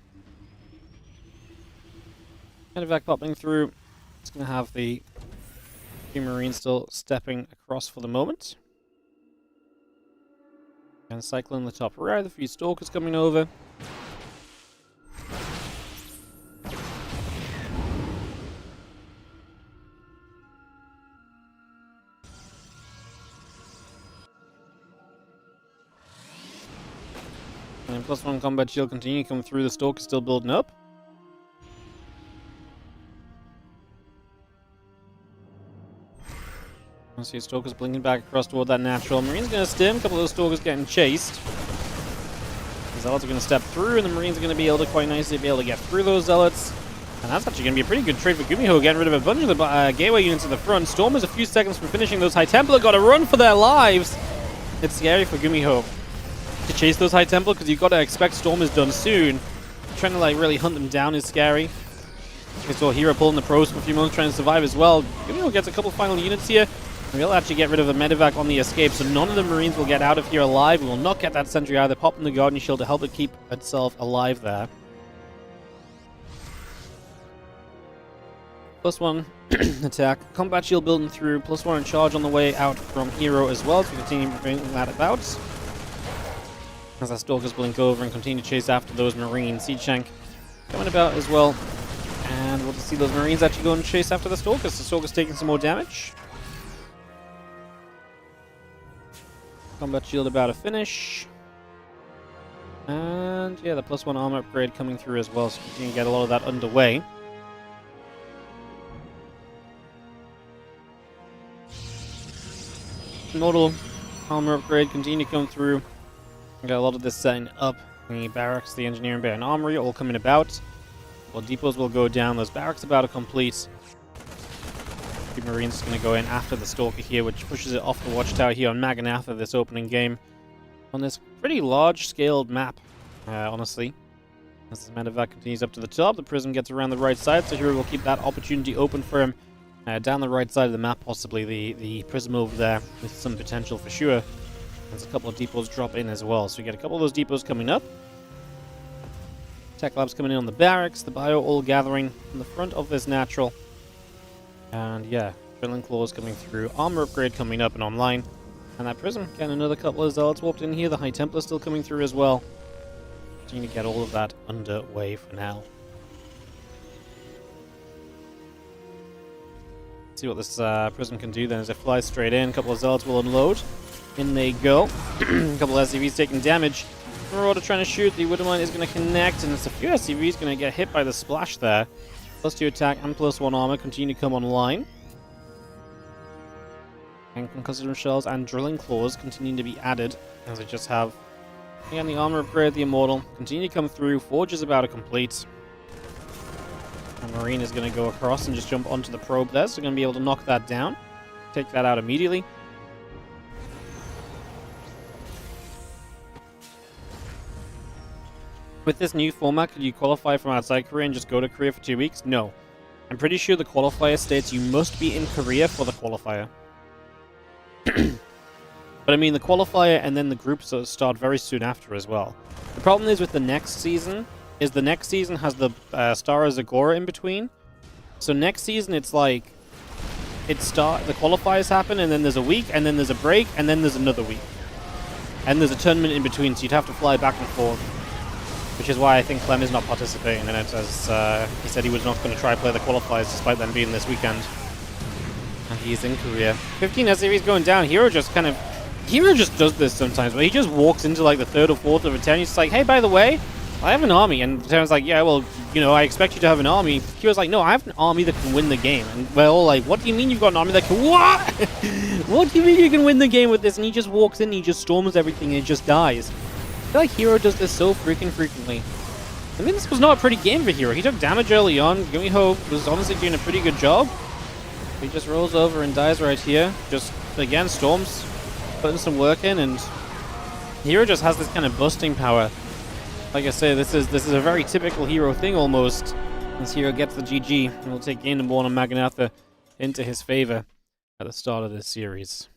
Medevac popping through. It's going to have the few Marines still stepping across for the moment. And cycling the top right, the few Stalkers coming over. And +1 combat shield continue to come through. The Stalker still building up. I see Stalkers blinking back across toward that natural. Marine's going to stim. A couple of those Stalkers getting chased. The Zealots are going to step through, and the Marines are going to be able to quite nicely be able to get through those Zealots. And that's actually going to be a pretty good trade for Gumiho, getting rid of a bunch of the gateway units in the front. Storm is a few seconds from finishing those High Templar. Got to run for their lives. It's scary for Gumiho to chase those High Templar, because you've got to expect Storm is done soon. Trying to like really hunt them down is scary. We saw Hero pulling the pros for a few moments trying to survive as well. Gumiho gets a couple final units here. We'll actually get rid of the Medevac on the escape, so none of the Marines will get out of here alive. We will not get that sentry either. Popping the Guardian Shield to help it keep itself alive there. +1 attack. Combat Shield building through. +1 charge on the way out from Hero as well, so we continue bringing that about. As our Stalkers blink over and continue to chase after those Marines. Siege Shank coming about as well. And we'll just see those Marines actually go and chase after the Stalkers. The Stalkers taking some more damage. Combat shield about to finish. And yeah, the +1 armor upgrade coming through as well, so we can get a lot of that underway. Nodal armor upgrade continue to come through. We got a lot of this setting up. The barracks, the engineering bay, and armory all coming about. Well, depots will go down. Those barracks about to complete. The Marines is going to go in after the Stalker here, which pushes it off the watchtower here on Maganatha this opening game. On this pretty large-scaled map, honestly. As the Medevac continues up to the top, the Prism gets around the right side, so Hero will keep that opportunity open for him. Down the right side of the map, possibly the Prism over there, with some potential for sure. There's a couple of depots drop in as well, so we get a couple of those depots coming up. Tech Labs coming in on the barracks, the Bio all gathering in the front of this natural. And yeah, Drilling Claws coming through, armor upgrade coming up and online. And that Prism, getting another couple of Zealots warped in here, the High Templar still coming through as well. Continue to get all of that underway for now. See what this Prism can do then as it flies straight in. A couple of Zealots will unload. In they go. A couple of SCVs taking damage. Marauder trying to shoot. The Widowmine is going to connect, and it's a few SCVs going to get hit by the splash there. +2 attack and +1 armor continue to come online. And concussive shells and drilling claws continue to be added, as I just have. Again, the armor upgrade, the Immortal, continue to come through. Forge is about to complete. And Marine is going to go across and just jump onto the probe there, so going to be able to knock that down. Take that out immediately. With this new format, could you qualify from outside Korea and just go to Korea for 2 weeks? No. I'm pretty sure the qualifier states you must be in Korea for the qualifier. But I mean, the qualifier and then the groups start very soon after as well. The problem is with the next season, has the Star Zagora in between. So next season, it's like, the qualifiers happen, and then there's a week, and then there's a break, and then there's another week. And there's a tournament in between, so you'd have to fly back and forth. Which is why I think Clem is not participating in it, as he said he was not going to try play the qualifiers despite them being this weekend. And he's in Korea. 15 SCVs going down. Hero just does this sometimes, where he just walks into like the 3rd or 4th of a turn. He's just like, hey, by the way, I have an army. And the turner's like, yeah, well, you know, I expect you to have an army. He was like, no, I have an army that can win the game. And we're all like, what do you mean you've got an army that can... What? What do you mean you can win the game with this? And he just walks in, he just storms everything, and it just dies. I feel like Hero does this so freaking frequently. I mean, this was not a pretty game for Hero. He took damage early on. Gumiho was honestly doing a pretty good job. He just rolls over and dies right here. Just, again, storms, putting some work in, and Hero just has this kind of busting power. Like I say, this is a very typical Hero thing almost. As Hero gets the GG, and will take game number 1 on Maganatha into his favor at the start of this series.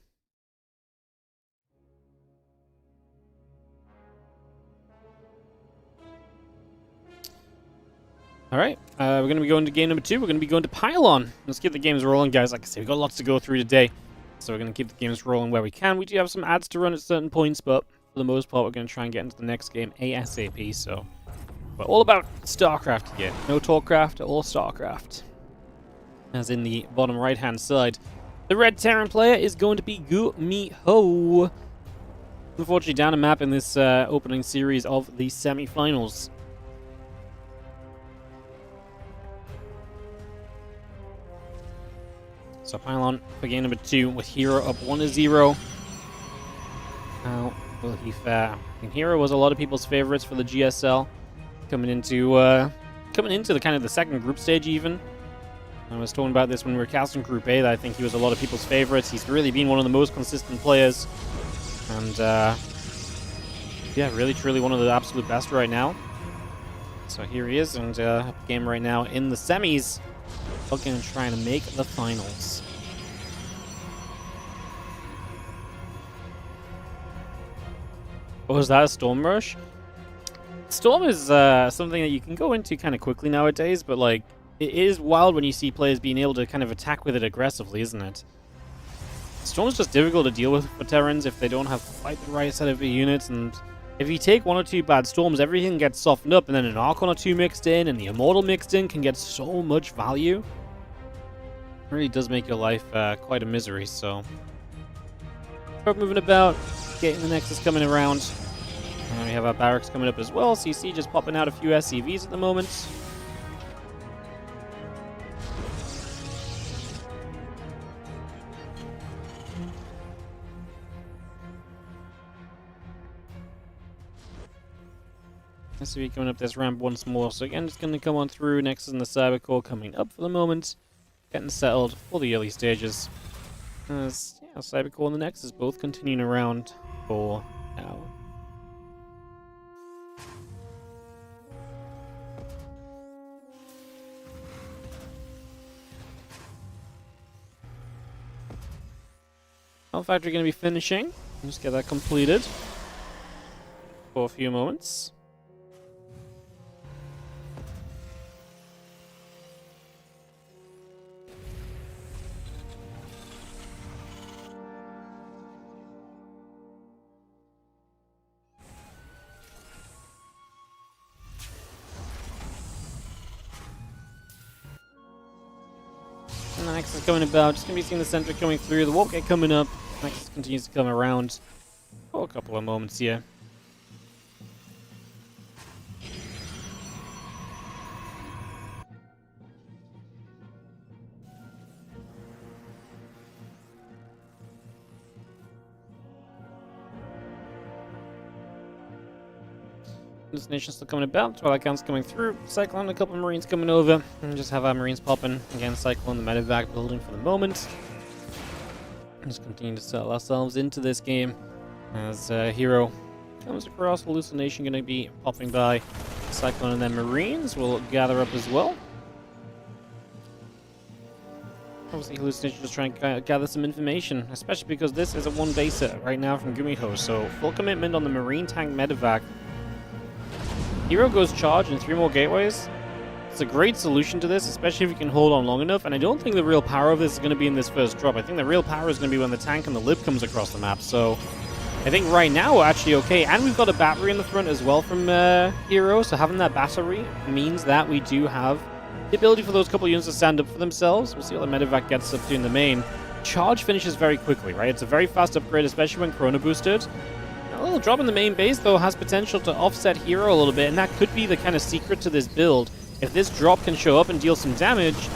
Alright, we're going to be going to game number 2. We're going to be going to Pylon. Let's keep the games rolling, guys. Like I said, we've got lots to go through today. So we're going to keep the games rolling where we can. We do have some ads to run at certain points, but for the most part, we're going to try and get into the next game ASAP. So we're all about StarCraft here. No Talkcraft, all StarCraft. As in the bottom right-hand side. The red Terran player is going to be Gumiho. Unfortunately, down a map in this opening series of the semi-finals. So Pylon for game number 2 with Hero up 1-0. How will he fare? And Hero was a lot of people's favorites for the GSL, coming into the kind of the second group stage even. I was talking about this when we were casting Group A, that I think he was a lot of people's favorites. He's really been one of the most consistent players, and yeah, really truly one of the absolute best right now. So here he is, and game right now in the semis. Looking and trying to make the finals. What was that, a Storm Rush? Storm is something that you can go into kind of quickly nowadays, but like, it is wild when you see players being able to kind of attack with it aggressively, isn't it? Storm's just difficult to deal with for Terrans if they don't have quite the right set of units, and if you take 1 or 2 bad Storms, everything gets softened up, and then an Archon or 2 mixed in, and the Immortal mixed in can get so much value. It really does make your life quite a misery, so... Start moving about, getting the Nexus coming around. And we have our barracks coming up as well. CC just popping out a few SCVs at the moment. SCV coming up this ramp once more. So again, just going to come on through. Nexus and the Cybercore coming up for the moment. Getting settled for the early stages. As yeah, Cybercore and the Nexus both continuing around for now. Health Factory going to be finishing. Just get that completed for a few moments. And the Nexus coming about, just going to be seeing the Sentry coming through, the Warp Gate coming up, Nexus continues to come around for a couple of moments here. Hallucination still coming about. Twilight Count's coming through. Cyclone, a couple of Marines coming over. And just have our Marines popping. Again, Cyclone, the medevac building for the moment. Just continue to settle ourselves into this game. As Hero comes across, Hallucination going to be popping by. Cyclone and then Marines will gather up as well. Obviously, Hallucination just trying to gather some information, especially because this is a one-baser right now from Gumiho, so full commitment on the Marine tank medevac. Hero goes charge and 3 more gateways. It's a great solution to this, especially if you can hold on long enough, and I don't think the real power of this is going to be in this first drop. I think the real power is going to be when the tank and the lib comes across the map, so I think right now we're actually okay, and we've got a battery in the front as well from Hero, so having that battery means that we do have the ability for those couple units to stand up for themselves. We'll see what the medevac gets up to in the main. Charge finishes very quickly, right? It's a very fast upgrade, especially when Chrono boosted. A little drop in the main base, though, has potential to offset Hero a little bit, and that could be the kind of secret to this build. If this drop can show up and deal some damage,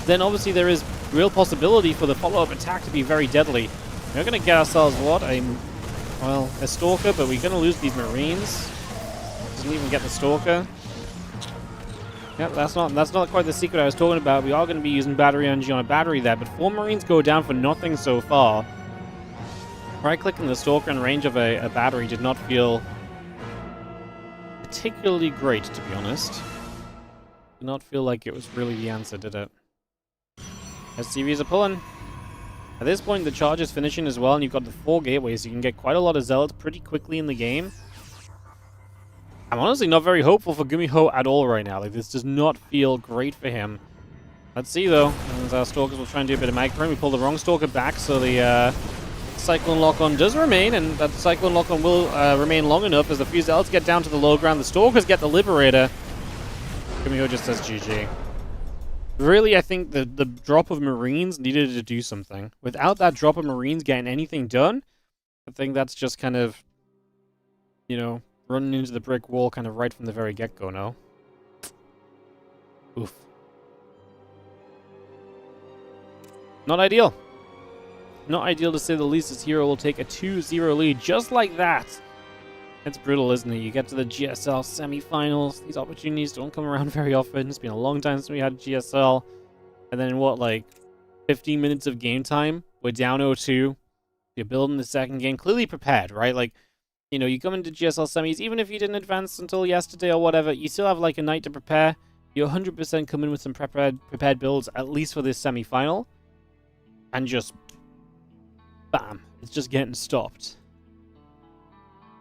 then obviously there is real possibility for the follow-up attack to be very deadly. We're going to get ourselves, what? A Stalker, but we're going to lose these Marines. Doesn't even get the Stalker. Yep, that's not quite the secret I was talking about. We are going to be using battery energy on a battery there, but 4 Marines go down for nothing so far. Right-clicking the Stalker in range of a battery did not feel particularly great, to be honest. Did not feel like it was really the answer, did it? SCVs are pulling. At this point, the charge is finishing as well, and you've got the 4 gateways, so you can get quite a lot of Zealots pretty quickly in the game. I'm honestly not very hopeful for Gumiho at all right now. Like, this does not feel great for him. Let's see, though. And our Stalkers will try and do a bit of micro. We pull the wrong Stalker back, so the Cyclone lock-on does remain, and that Cyclone lock-on will remain long enough as the few Zealots get down to the low ground. The Stalkers get the Liberator. Gumiho just says GG. Really, I think the drop of Marines needed to do something. Without that drop of Marines getting anything done, I think that's just kind of, you know, running into the brick wall kind of right from the very get-go now. Oof. Not ideal. Not ideal to say the least, as Hero will take a 2-0 lead just like that. It's brutal, isn't it? You get to the GSL semi-finals. These opportunities don't come around very often. It's been a long time since we had GSL. And then, what, like 15 minutes of game time? We're down 0-2. You're building the second game. Clearly prepared, right? Like, you know, you come into GSL semis, even if you didn't advance until yesterday or whatever, you still have like a night to prepare. You 100% come in with some prepared builds, at least for this semi-final. And just, bam, it's just getting stopped.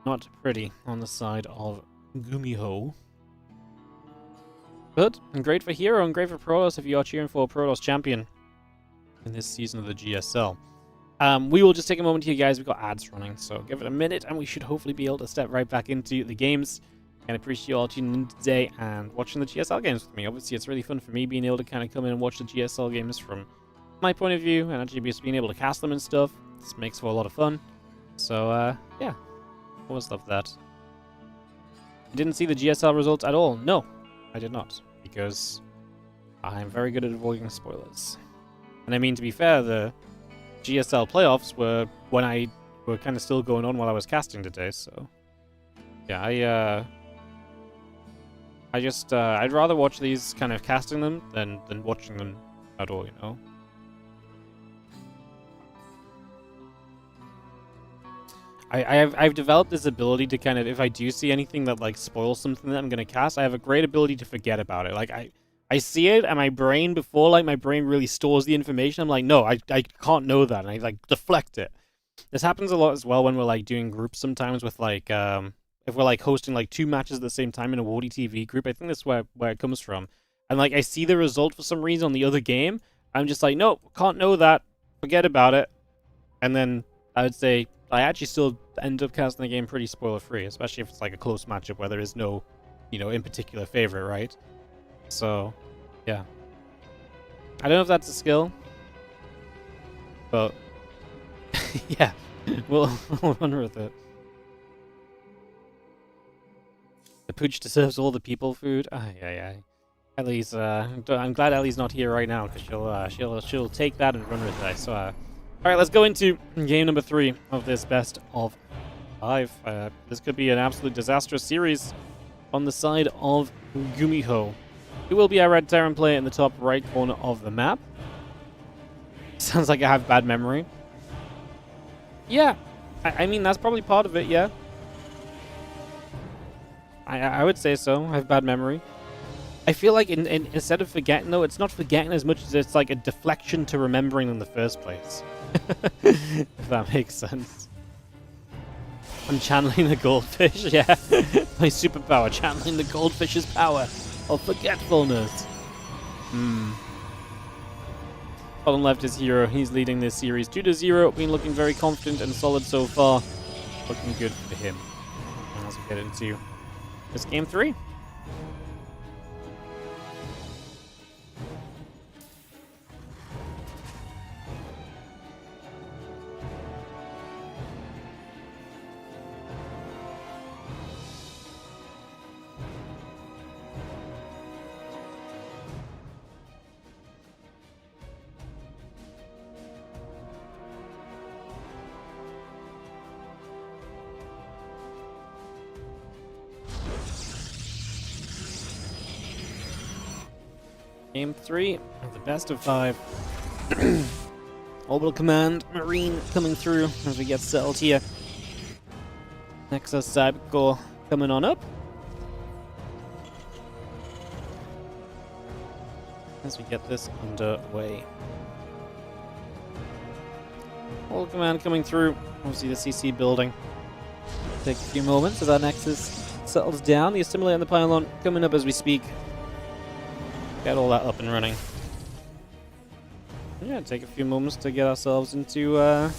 Not pretty on the side of Gumiho. But great for Hero and great for Protoss if you are cheering for a Protoss champion in this season of the GSL. We will just take a moment here, guys. We've got ads running, so give it a minute, and we should hopefully be able to step right back into the games. And appreciate you all tuning in today and watching the GSL games with me. Obviously, it's really fun for me being able to kind of come in and watch the GSL games from my point of view, and actually just being able to cast them and stuff. This makes for a lot of fun. So, yeah. Always love that. I didn't see the GSL results at all. No, I did not, because I'm very good at avoiding spoilers. And I mean, to be fair, the GSL playoffs were when were kind of still going on while I was casting today, so yeah, I'd rather watch these kind of casting them than watching them at all, you know. I've developed this ability to kind of, if I do see anything that like spoils something that I'm gonna cast, I have a great ability to forget about it. Like I see it, and my brain, before like my brain really stores the information, I'm like, no, I can't know that, and I like deflect it. This happens a lot as well when we're like doing groups sometimes with like if we're like hosting like 2 matches at the same time in a WardiTV group. I think that's where it comes from. And like I see the result for some reason on the other game, I'm just like, no, can't know that, forget about it. And then I would say I actually still end up casting the game pretty spoiler-free, especially if it's like a close matchup where there is no, you know, in particular favorite, right? So, yeah. I don't know if that's a skill, but yeah, we'll run with it. The pooch deserves all the people food. Yeah. Ellie's, I'm glad Ellie's not here right now, because she'll take that and run with it. So, all right, let's go into game number 3 of this best of 5. This could be an absolute disastrous series. on the side of Gumiho. It will be our red Terran player in the top right corner of the map. Sounds like I have bad memory. Yeah, I mean, that's probably part of it, yeah. I would say so. I have bad memory. I feel like instead of forgetting, though, it's not forgetting as much as it's like a deflection to remembering in the first place. If that makes sense. I'm channeling the goldfish, yeah. My superpower, channeling the goldfish's power of forgetfulness. Bottom left is Hero. He's leading this series 2-0. Been looking very confident and solid so far. Looking good for him. As we get into this game 3. Game 3 of the best of 5. Orbital Command, Marine coming through as we get settled here. Nexus Cybercore coming on up. As we get this underway. Orbital Command coming through. Obviously the CC building. Take a few moments as our Nexus settles down. The Assimilator and the Pylon coming up as we speak. Get all that up and running. Yeah, take a few moments to get ourselves into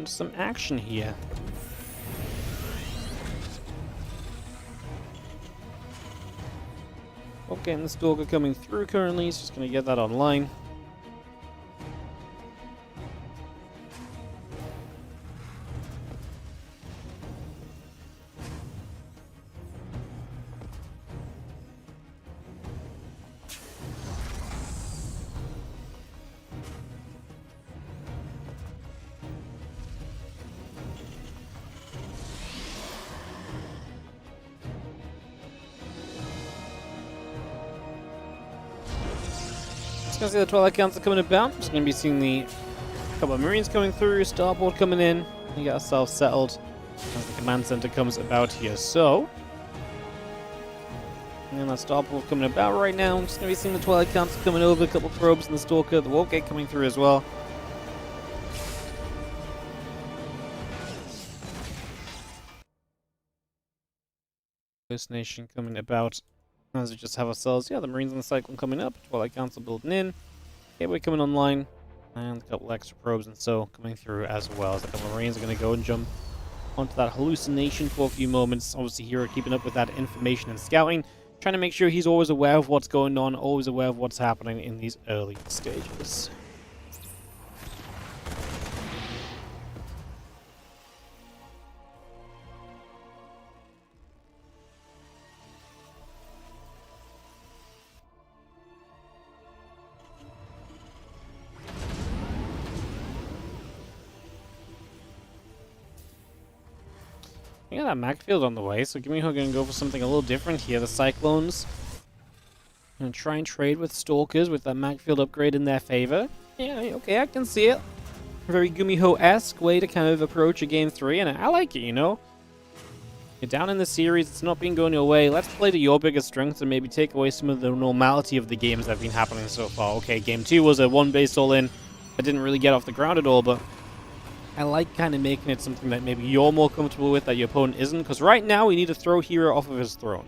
some action here. Okay, and the Stalker coming through currently. He's just going to get that online. Gonna see the Twilight Council coming about. Just gonna be seeing the couple of Marines coming through, Starboard coming in. We get ourselves settled as the command center comes about here. So, and that Starboard coming about right now. I'm just gonna be seeing the Twilight Council coming over, a couple of probes and the Stalker, the Wargate coming through as well. First Nation coming about. As we just have ourselves, yeah, the Marines and the Cyclone coming up, Twilight Council building in, Gateway coming online, and a couple extra probes and so coming through as well. As a couple of Marines are going to go and jump onto that hallucination for a few moments. Obviously, Hero keeping up with that information and scouting, trying to make sure he's always aware of what's going on, always aware of what's happening in these early stages. Yeah, that Mag Field on the way, so Gumiho going to go for something a little different here. The Cyclones going to try and trade with Stalkers with that Mag Field upgrade in their favor. Yeah, okay, I can see it. Very Gumiho-esque way to kind of approach a Game 3, and I like it, you know? You're down in the series, it's not been going your way. Let's play to your biggest strengths and maybe take away some of the normality of the games that have been happening so far. Okay, Game 2 was a one-base all-in. I didn't really get off the ground at all, but I like kind of making it something that maybe you're more comfortable with that your opponent isn't, because right now we need to throw Hero off of his throne.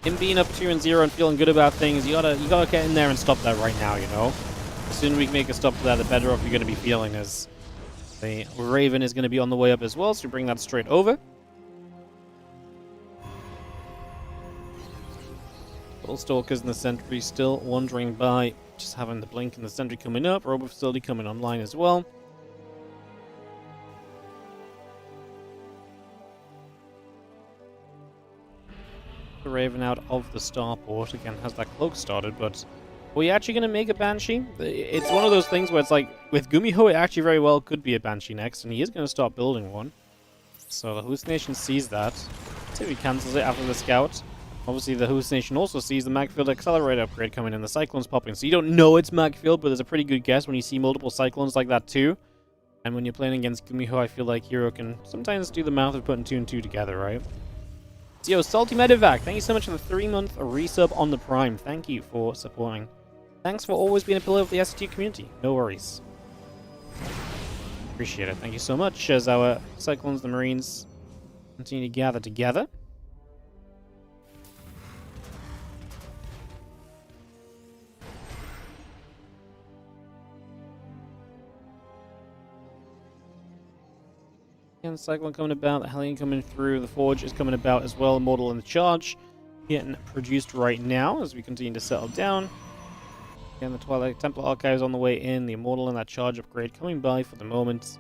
Him being up 2-0 and feeling good about things, you gotta get in there and stop that right now, you know? The sooner we can make a stop to that, the better off you're gonna be feeling, as the Raven is gonna be on the way up as well, so we bring that straight over. All Stalkers and the Sentry still wandering by, just having the Blink and the Sentry coming up, Robot Facility coming online as well. The Raven out of the starport again has that cloak started, but are we actually going to make a Banshee? It's one of those things where it's like with Gumiho, it actually very well could be a Banshee next, and he is going to start building one. So the hallucination sees that. So he cancels it after the scout. Obviously, the hallucination also sees the Magfield Accelerator upgrade coming in. The Cyclone's popping. So you don't know it's Magfield, but there's a pretty good guess when you see multiple Cyclones like that too. And when you're playing against Gumiho, I feel like Hero can sometimes do the math of putting 2 and 2 together, right? So, yo, Salty Medivac, thank you so much for the 3-month resub on the Prime. Thank you for supporting. Thanks for always being a pillar of the ST community. No worries. Appreciate it. Thank you so much as our Cyclones, the Marines, continue to gather together. And Cyclone coming about, the Hellion coming through, the Forge is coming about as well, Immortal in the charge. Getting produced right now as we continue to settle down. Again, the Twilight Templar Archives on the way in, the Immortal and that charge upgrade coming by for the moment.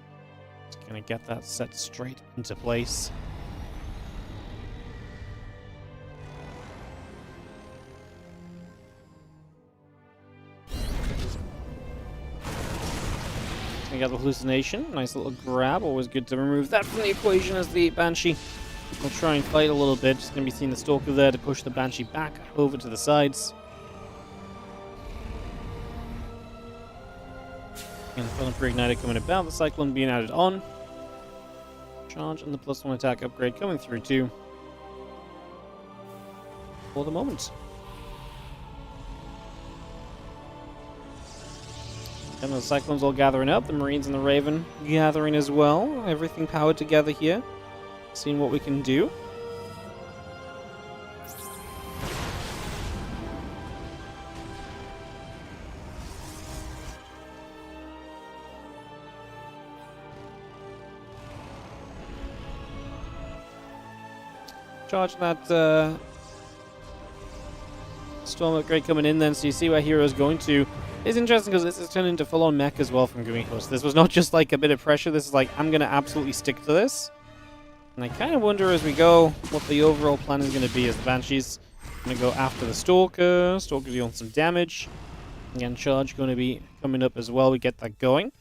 Just gonna get that set straight into place. We got the hallucination. Nice little grab. Always good to remove that from the equation as the Banshee will try and fight a little bit. Just going to be seeing the Stalker there to push the Banshee back over to the sides. And the Phantom Reigniter coming about. The Cyclone being added on. Charge and the +1 attack upgrade coming through too. For the moment. And the Cyclones all gathering up, the Marines and the Raven gathering as well. Everything powered together here. Seeing what we can do. Charge that Storm upgrade coming in then, so you see where Hero's going to. It's interesting because this is turned into full-on mech as well from Gumiho. So this was not just like a bit of pressure. This is like, I'm going to absolutely stick to this. And I kind of wonder as we go what the overall plan is going to be as the Banshee's going to go after the Stalker. Stalker dealing some damage. Again, charge going to be coming up as well. We get that going.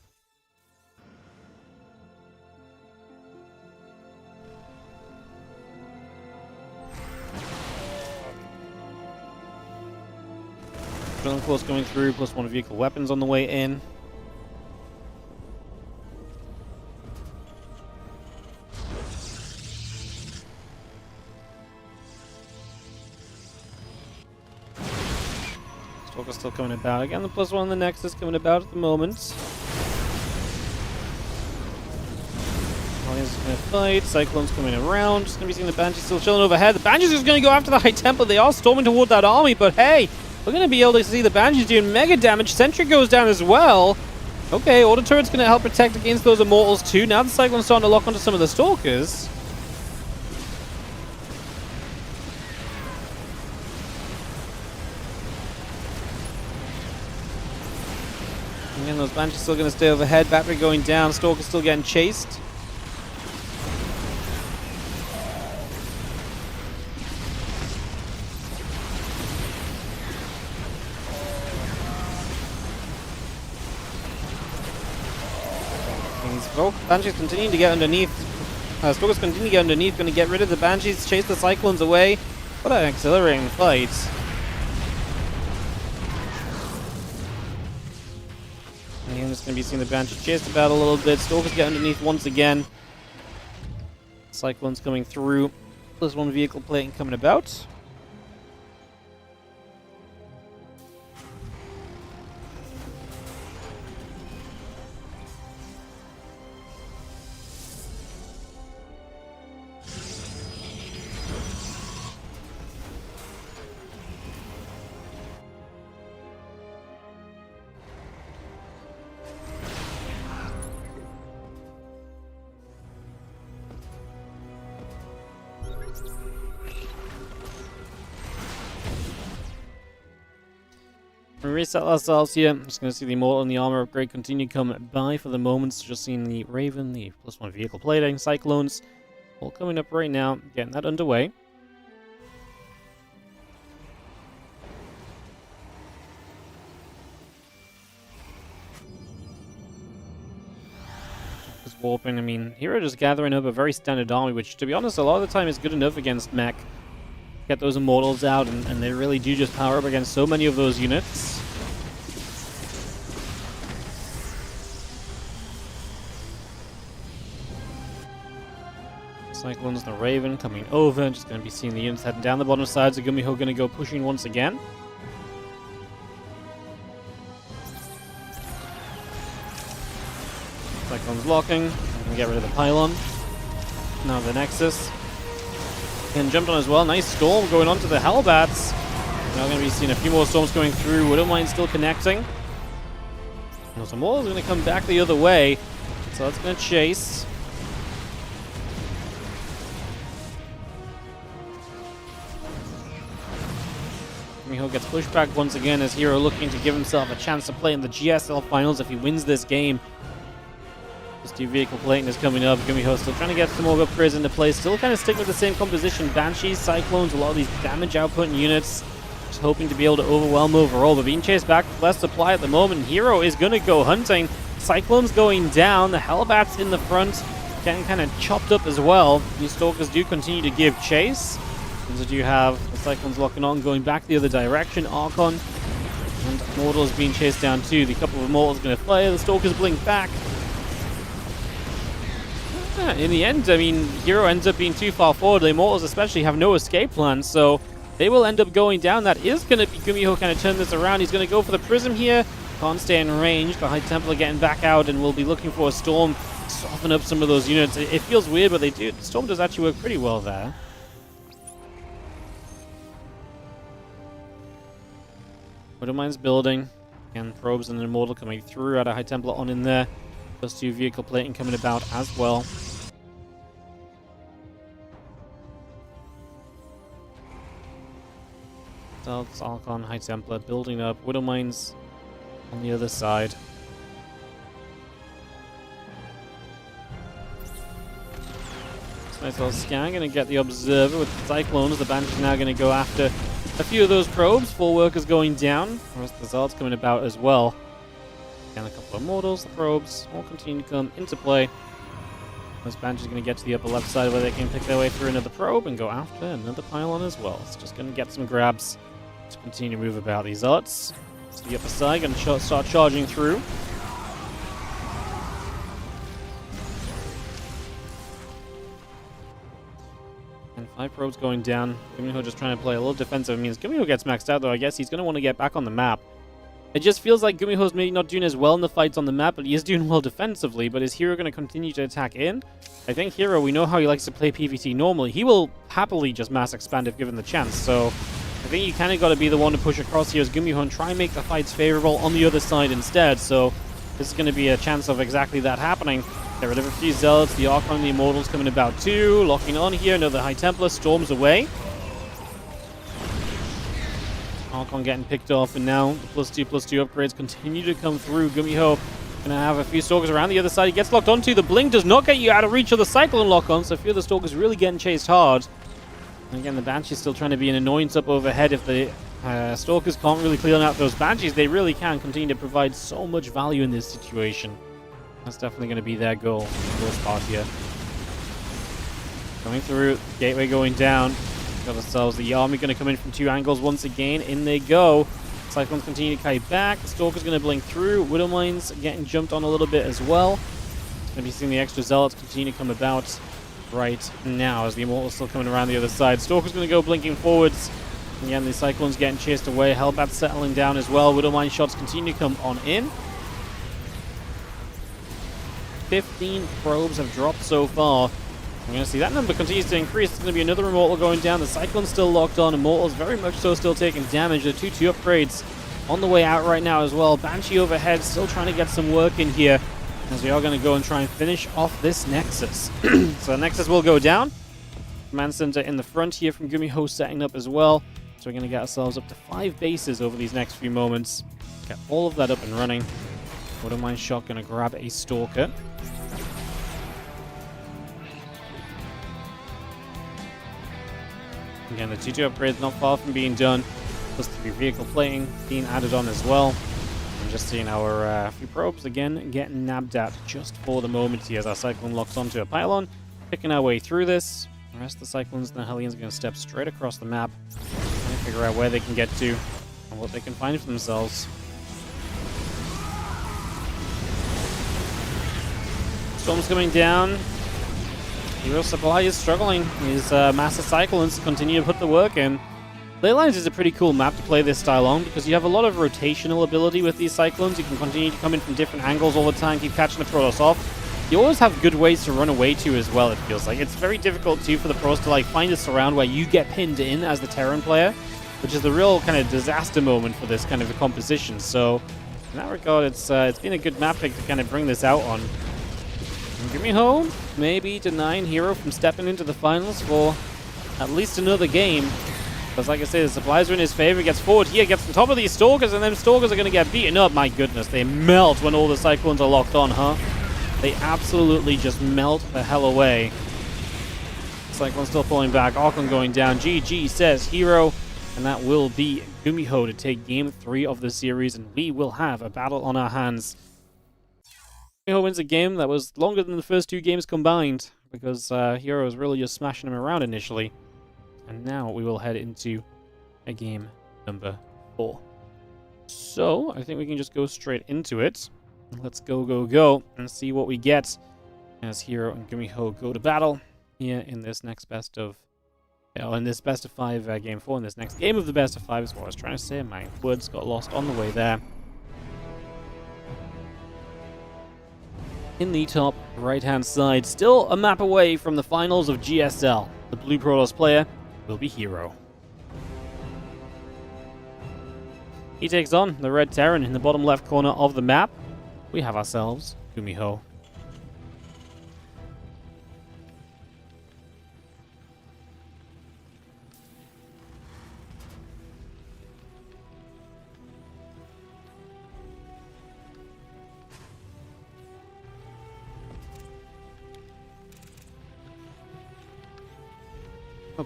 Drilling Force coming through, +1 vehicle weapons on the way in. Stalker's still coming about. Again, the +1 on the Nexus coming about at the moment. Aliens going to fight. Cyclone's coming around. Just going to be seeing the Banshee still chilling overhead. The Banshee's just going to go after the High Temple. They are storming toward that army, but hey! We're going to be able to see the Banshees doing mega damage. Sentry goes down as well. Okay, Auto Turret's going to help protect against those Immortals too. Now the Cyclone's starting to lock onto some of the Stalkers. Again, those Banshees still going to stay overhead. Battery going down. Stalker's still getting chased. Banshees continuing to get underneath. Stalkers continue to get underneath. Going to get rid of the Banshees, chase the Cyclones away. What an accelerating fight. And I'm just going to be seeing the Banshees chase the battle a little bit. Stalkers get underneath once again. Cyclones coming through. +1 vehicle plating coming about. We reset ourselves here. I'm just going to see the Immortal and the Armor upgrade continue to come by for the moment. So just seeing the Raven, the +1 vehicle plating, Cyclones, all coming up right now. Getting that underway. Just warping. I mean, Hero just gathering up a very standard army, which, to be honest, a lot of the time is good enough against mech. Get those Immortals out, and they really do just power up against so many of those units. Cyclones, the Raven coming over. Just going to be seeing the units heading down the bottom sides. So Gumiho going to go pushing once again. Cyclone's locking. Can get rid of the pylon. Now the Nexus. And jumped on as well. Nice storm going on to the Hellbats. Now going to be seeing a few more storms going through. Widowmine still connecting. Now some more is going to come back the other way. So that's going to chase. Gumiho gets pushed back once again as Hero looking to give himself a chance to play in the GSL finals if he wins this game. This new vehicle plating is coming up. Gumiho still trying to get some more upgrades into place. Still kind of sticking with the same composition. Banshees, Cyclones, a lot of these damage output units. Just hoping to be able to overwhelm overall, but being chased back with less supply at the moment. Hero is going to go hunting. Cyclones going down. The Hellbats in the front getting kind of chopped up as well. These Stalkers do continue to give chase. So do you have the Cyclones locking on, going back the other direction. Archon and Immortals being chased down too. The couple of Immortals going to flare. The Stalkers blink back. Yeah, in the end, I mean, Hero ends up being too far forward. The Immortals especially have no escape plan, so they will end up going down. That is going to be Gumiho kind of turn this around. He's going to go for the Prism here. Can't stay in range. The High Templar getting back out, and we'll be looking for a Storm to soften up some of those units. It feels weird, but they do. The Storm does actually work pretty well there. Widowmine's building. Again, Probes and an Immortal coming through. Out a High Templar on in there. Plus 2 vehicle plating coming about as well. Stealth, Archon, High Templar building up. Widowmines on the other side. Nice little scan. Going to get the Observer with the Cyclones. The Banshee now going to go after a few of those probes. 4 workers going down. The rest of the Zards coming about as well. And a couple of Immortals, the probes, all continue to come into play. This Banshee's going to get to the upper left side where they can pick their way through another probe and go after another pylon as well. It's just going to get some grabs to continue to move about these Zards. To the upper side, going to start charging through. And 5 probes going down. Gumiho just trying to play a little defensive. It means Gumiho gets maxed out though. I guess he's going to want to get back on the map. It just feels like Gumiho's maybe not doing as well in the fights on the map, but he is doing well defensively. But is Hero going to continue to attack in? I think Hero, we know how he likes to play PvT normally. He will happily just mass expand if given the chance. So I think you kind of got to be the one to push across here as Gumiho and try and make the fights favorable on the other side instead. So this is going to be a chance of exactly that happening. Get rid of a few Zealots. The Archon and the Immortals coming about too. Locking on here. Another High Templar storms away. Archon getting picked off, and now the +2/+2 upgrades continue to come through. Gumiho gonna have a few Stalkers around the other side. He gets locked onto. The Blink does not get you out of reach of the Cyclone lock-on, so a few of the Stalkers really getting chased hard. And again, the Banshee's still trying to be an annoyance up overhead. If the Stalkers can't really clear out those Banshees, they really can continue to provide so much value in this situation. That's definitely going to be their goal for this part here. Coming through, gateway going down. Got ourselves the army going to come in from 2 angles once again. In they go. Cyclones continue to kite back. Stalker's going to blink through. Widowmines getting jumped on a little bit as well. Going to be seeing the extra Zealots continue to come about right now as the Immortal's still coming around the other side. Stalker's going to go blinking forwards. Again, the Cyclones getting chased away. Hellbats settling down as well. Widowmine shots continue to come on in. 15 probes have dropped so far. We're going to see that number continues to increase. It's going to be another Immortal going down. The Cyclone's still locked on. Immortals very much so still taking damage. The 2/2 upgrades on the way out right now as well. Banshee overhead still trying to get some work in here as we are going to go and try and finish off this Nexus. So the Nexus will go down. Command Center in the front here from Gumiho setting up as well. So we're going to get ourselves up to 5 bases over these next few moments. Get all of that up and running. Widowmine shot going to grab a Stalker. Again, the 2/2 upgrade is not far from being done. Plus 3 vehicle plating being added on as well. And just seeing our few probes again getting nabbed at just for the moment here as our Cyclone locks onto a pylon. Picking our way through this. The rest of the Cyclones and the Hellions are going to step straight across the map. Trying to figure out where they can get to and what they can find for themselves. Storm's coming down. Hero supply is struggling. These massive Cyclones continue to put the work in. Leylines is a pretty cool map to play this style on because you have a lot of rotational ability with these Cyclones. You can continue to come in from different angles all the time, keep catching the Protoss off. You always have good ways to run away to as well, it feels like. It's very difficult too for the pros to like find a surround where you get pinned in as the Terran player, which is the real kind of disaster moment for this kind of a composition. So in that regard, it's been a good map pick to kind of bring this out on. Gumiho maybe denying Hero from stepping into the finals for at least another game. Because like I say, the supplies are in his favor. He gets forward here, gets on top of these Stalkers, and then Stalkers are going to get beaten up. My goodness, they melt when all the Cyclones are locked on, huh? They absolutely just melt the hell away. Cyclone still pulling back. Archon going down. GG says Hero. And that will be Gumiho to take Game 3 of the series. And we will have a battle on our hands. Gumiho wins a game that was longer than the first 2 games combined. Because Hero was really just smashing him around initially. And now we will head into a game number 4. So, I think we can just go straight into it. Let's go, and see what we get as Hero and Gumiho go to battle here in this next best of... in this best of 5 game 4, in this next game of the best of 5 is what I was trying to say. My words got lost on the way there. In the top right-hand side, still a map away from the finals of GSL. The blue Protoss player will be Hero. He takes on the red Terran in the bottom left corner of the map. We have ourselves Gumiho.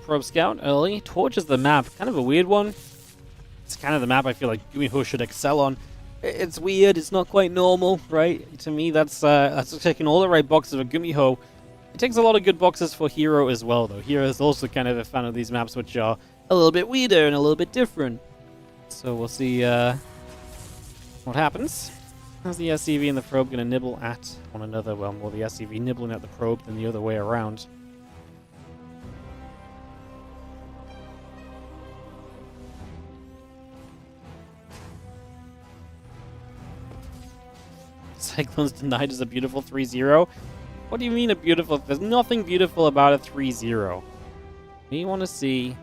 Probe Scout early torches the map. Kind of a weird one. It's kind of the map I feel like Gumiho should excel on. It's weird. It's not quite normal, right? To me, that's checking all the right boxes for Gumiho. It takes a lot of good boxes for Hero as well, though. Hero is also kind of a fan of these maps, which are a little bit weirder and a little bit different. So we'll see what happens. How's the SCV and the probe going to nibble at one another? Well, more the SCV nibbling at the probe than the other way around. Cyclone's denied as a beautiful 3-0. What do you mean a beautiful? There's nothing beautiful about a 3-0. We want to see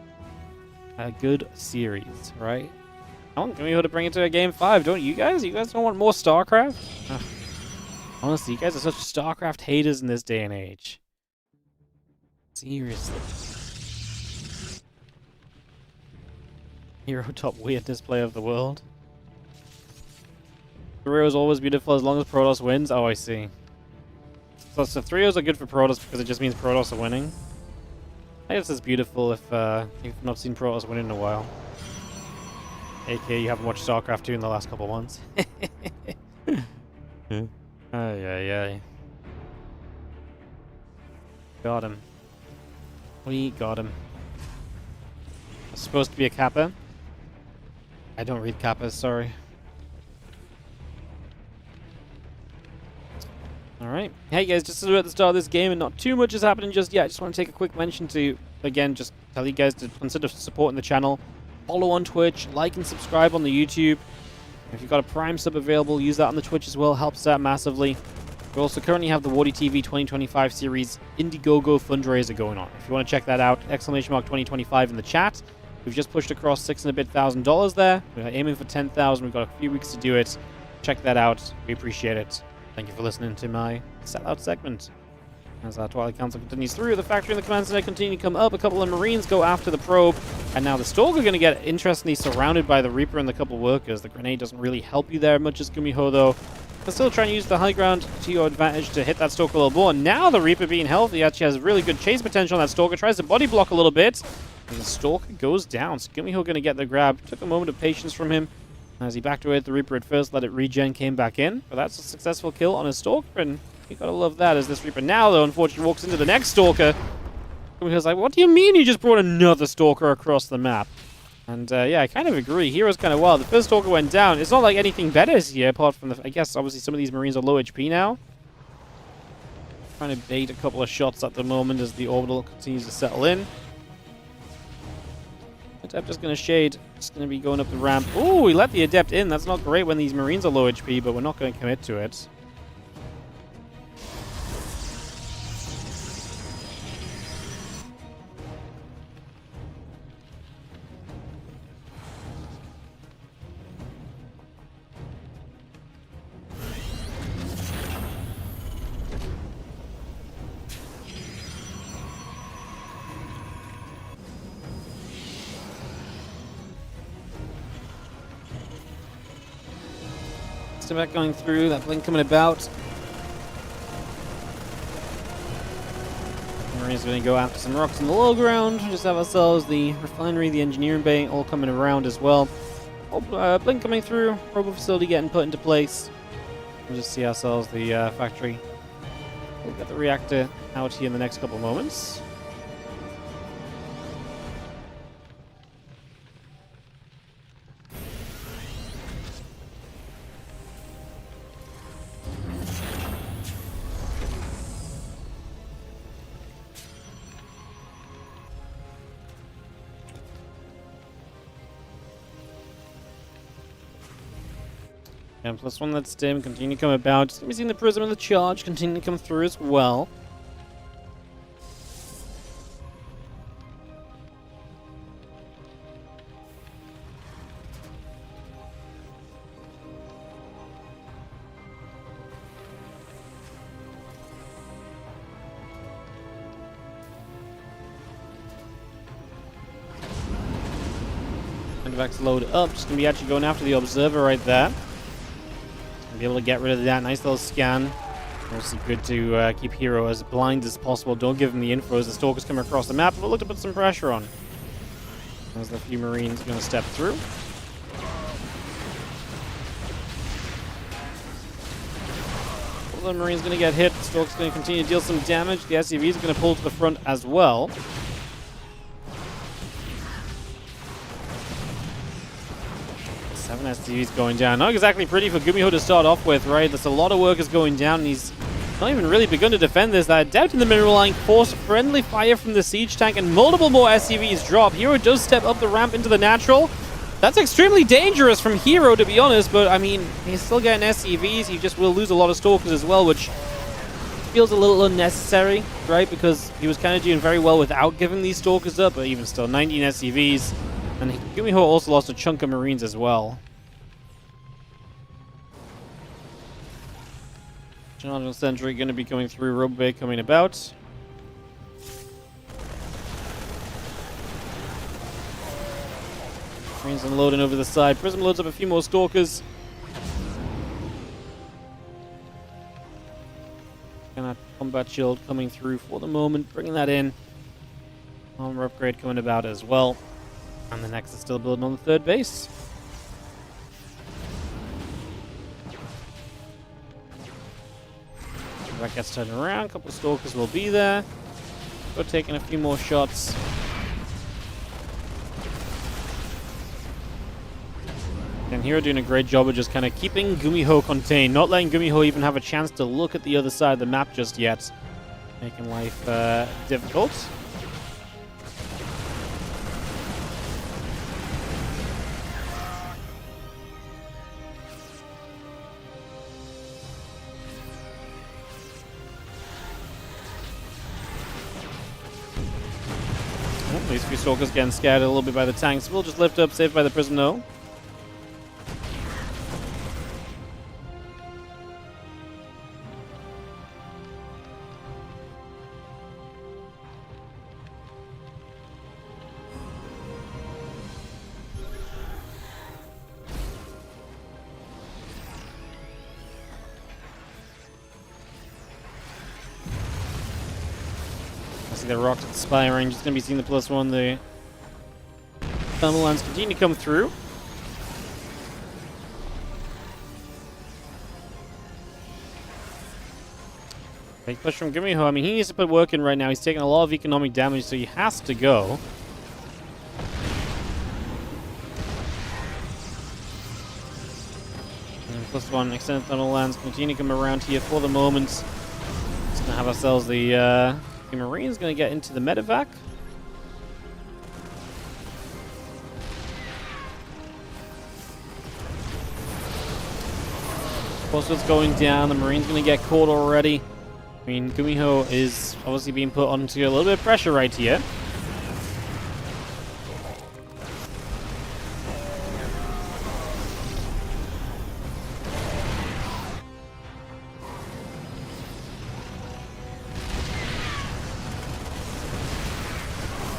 a good series, right? I want Gumiho to bring it to a game 5, don't you guys? You guys don't want more StarCraft? Honestly, you guys are such StarCraft haters in this day and age. Seriously. Hero top weirdest player of the world. 3-0 is always beautiful as long as Protoss wins. Oh, I see. So 3-0s are good for Protoss because it just means Protoss are winning. I guess it's beautiful if you've not seen Protoss win in a while. AK, you haven't watched StarCraft 2 in the last couple months. Ay. Got him. We got him. It's supposed to be a Kappa. I don't read Kappas, sorry. Alright. Hey guys, just at the start of this game and not too much is happening just yet. I just want to take a quick mention to, again, just tell you guys to consider supporting the channel. Follow on Twitch, like and subscribe on the YouTube. If you've got a Prime sub available, use that on the Twitch as well. Helps out massively. We also currently have the WardiTV 2025 series Indiegogo fundraiser going on. If you want to check that out, ! 2025 in the chat. We've just pushed across $6,000 and a bit there. We're aiming for 10,000. We've got a few weeks to do it. Check that out. We appreciate it. Thank you for listening to my sellout segment. As our Twilight Council continues through, the factory and the command center continue to come up. A couple of Marines go after the probe. And now the Stalker are going to get, interestingly, surrounded by the Reaper and the couple workers. The grenade doesn't really help you there much as Gumiho, though. But still trying to use the high ground to your advantage to hit that Stalker a little more. Now the Reaper being healthy actually has really good chase potential on that Stalker. Tries to body block a little bit. And the Stalker goes down. So Gumiho going to get the grab. Took a moment of patience from him. As he backed away with the Reaper at first, let it regen, came back in. But that's a successful kill on a Stalker, and you gotta love that as this Reaper now, though, unfortunately walks into the next Stalker. Gumiho's like, what do you mean you just brought another Stalker across the map? And yeah, I kind of agree. Hero's kind of wild. The first Stalker went down. It's not like anything better is here, apart from the... I guess, obviously, some of these Marines are low HP now. Trying to bait a couple of shots at the moment as the Orbital continues to settle in. Adept just going to shade. Just going to be going up the ramp. Ooh, we let the Adept in. That's not great when these Marines are low HP, but we're not going to commit to it. Back going through, that blink coming about. Marine's going to go after some rocks in the low ground. Just have ourselves the refinery, the engineering bay, all coming around as well. Oh, blink coming through, robo facility getting put into place. We'll just see ourselves the factory. We'll get the reactor out here in the next couple of moments. And +1 that's dim, continue to come about. Just seeing the Prism and the Charge continue to come through as well. And back to load up, just going to be actually going after the Observer right there. Be able to get rid of that nice little scan. Also good to keep Hero as blind as possible. Don't give him the info as the Stalkers come across the map, but look to put some pressure on. As the few Marines are going to step through. All the Marines going to get hit. The Stalker's going to continue to deal some damage. The SCVs are going to pull to the front as well. 7 SCVs going down. Not exactly pretty for Gumiho to start off with, right? There's a lot of workers going down, and he's not even really begun to defend this. That Adept in the mineral line forced friendly fire from the siege tank, and multiple more SCVs drop. Hero does step up the ramp into the natural. That's extremely dangerous from Hero, to be honest, but I mean, he's still getting SCVs. He just will lose a lot of Stalkers as well, which feels a little unnecessary, right? Because he was kind of doing very well without giving these Stalkers up, but even still, 19 SCVs. And Gumiho also lost a chunk of Marines as well. General Sentry going to be coming through, Robo Bay coming about. Marines unloading over the side. Prism loads up a few more Stalkers. Gonna combat shield coming through for the moment, bringing that in. Armor upgrade coming about as well. And the Nexus still building on the third base. That gets turned around. A couple of Stalkers will be there. We're taking a few more shots. And Hero doing a great job of just kind of keeping Gumiho contained, not letting Gumiho even have a chance to look at the other side of the map just yet. Making life difficult. These few Stalkers getting scared a little bit by the tanks. We'll just lift up, saved by the Prism, though. The rock's expiring, just going to be seeing the +1. The thermal lines continue to come through. Big push from Gumiho. I mean, he needs to put work in right now. He's taking a lot of economic damage, so he has to go. And +1 extended tunnel lands. Continue to come around here for the moment. Just gonna have ourselves the Marine's gonna get into the medevac. What's going down? The Marine's gonna get caught already. I mean, Gumiho is obviously being put onto a little bit of pressure right here.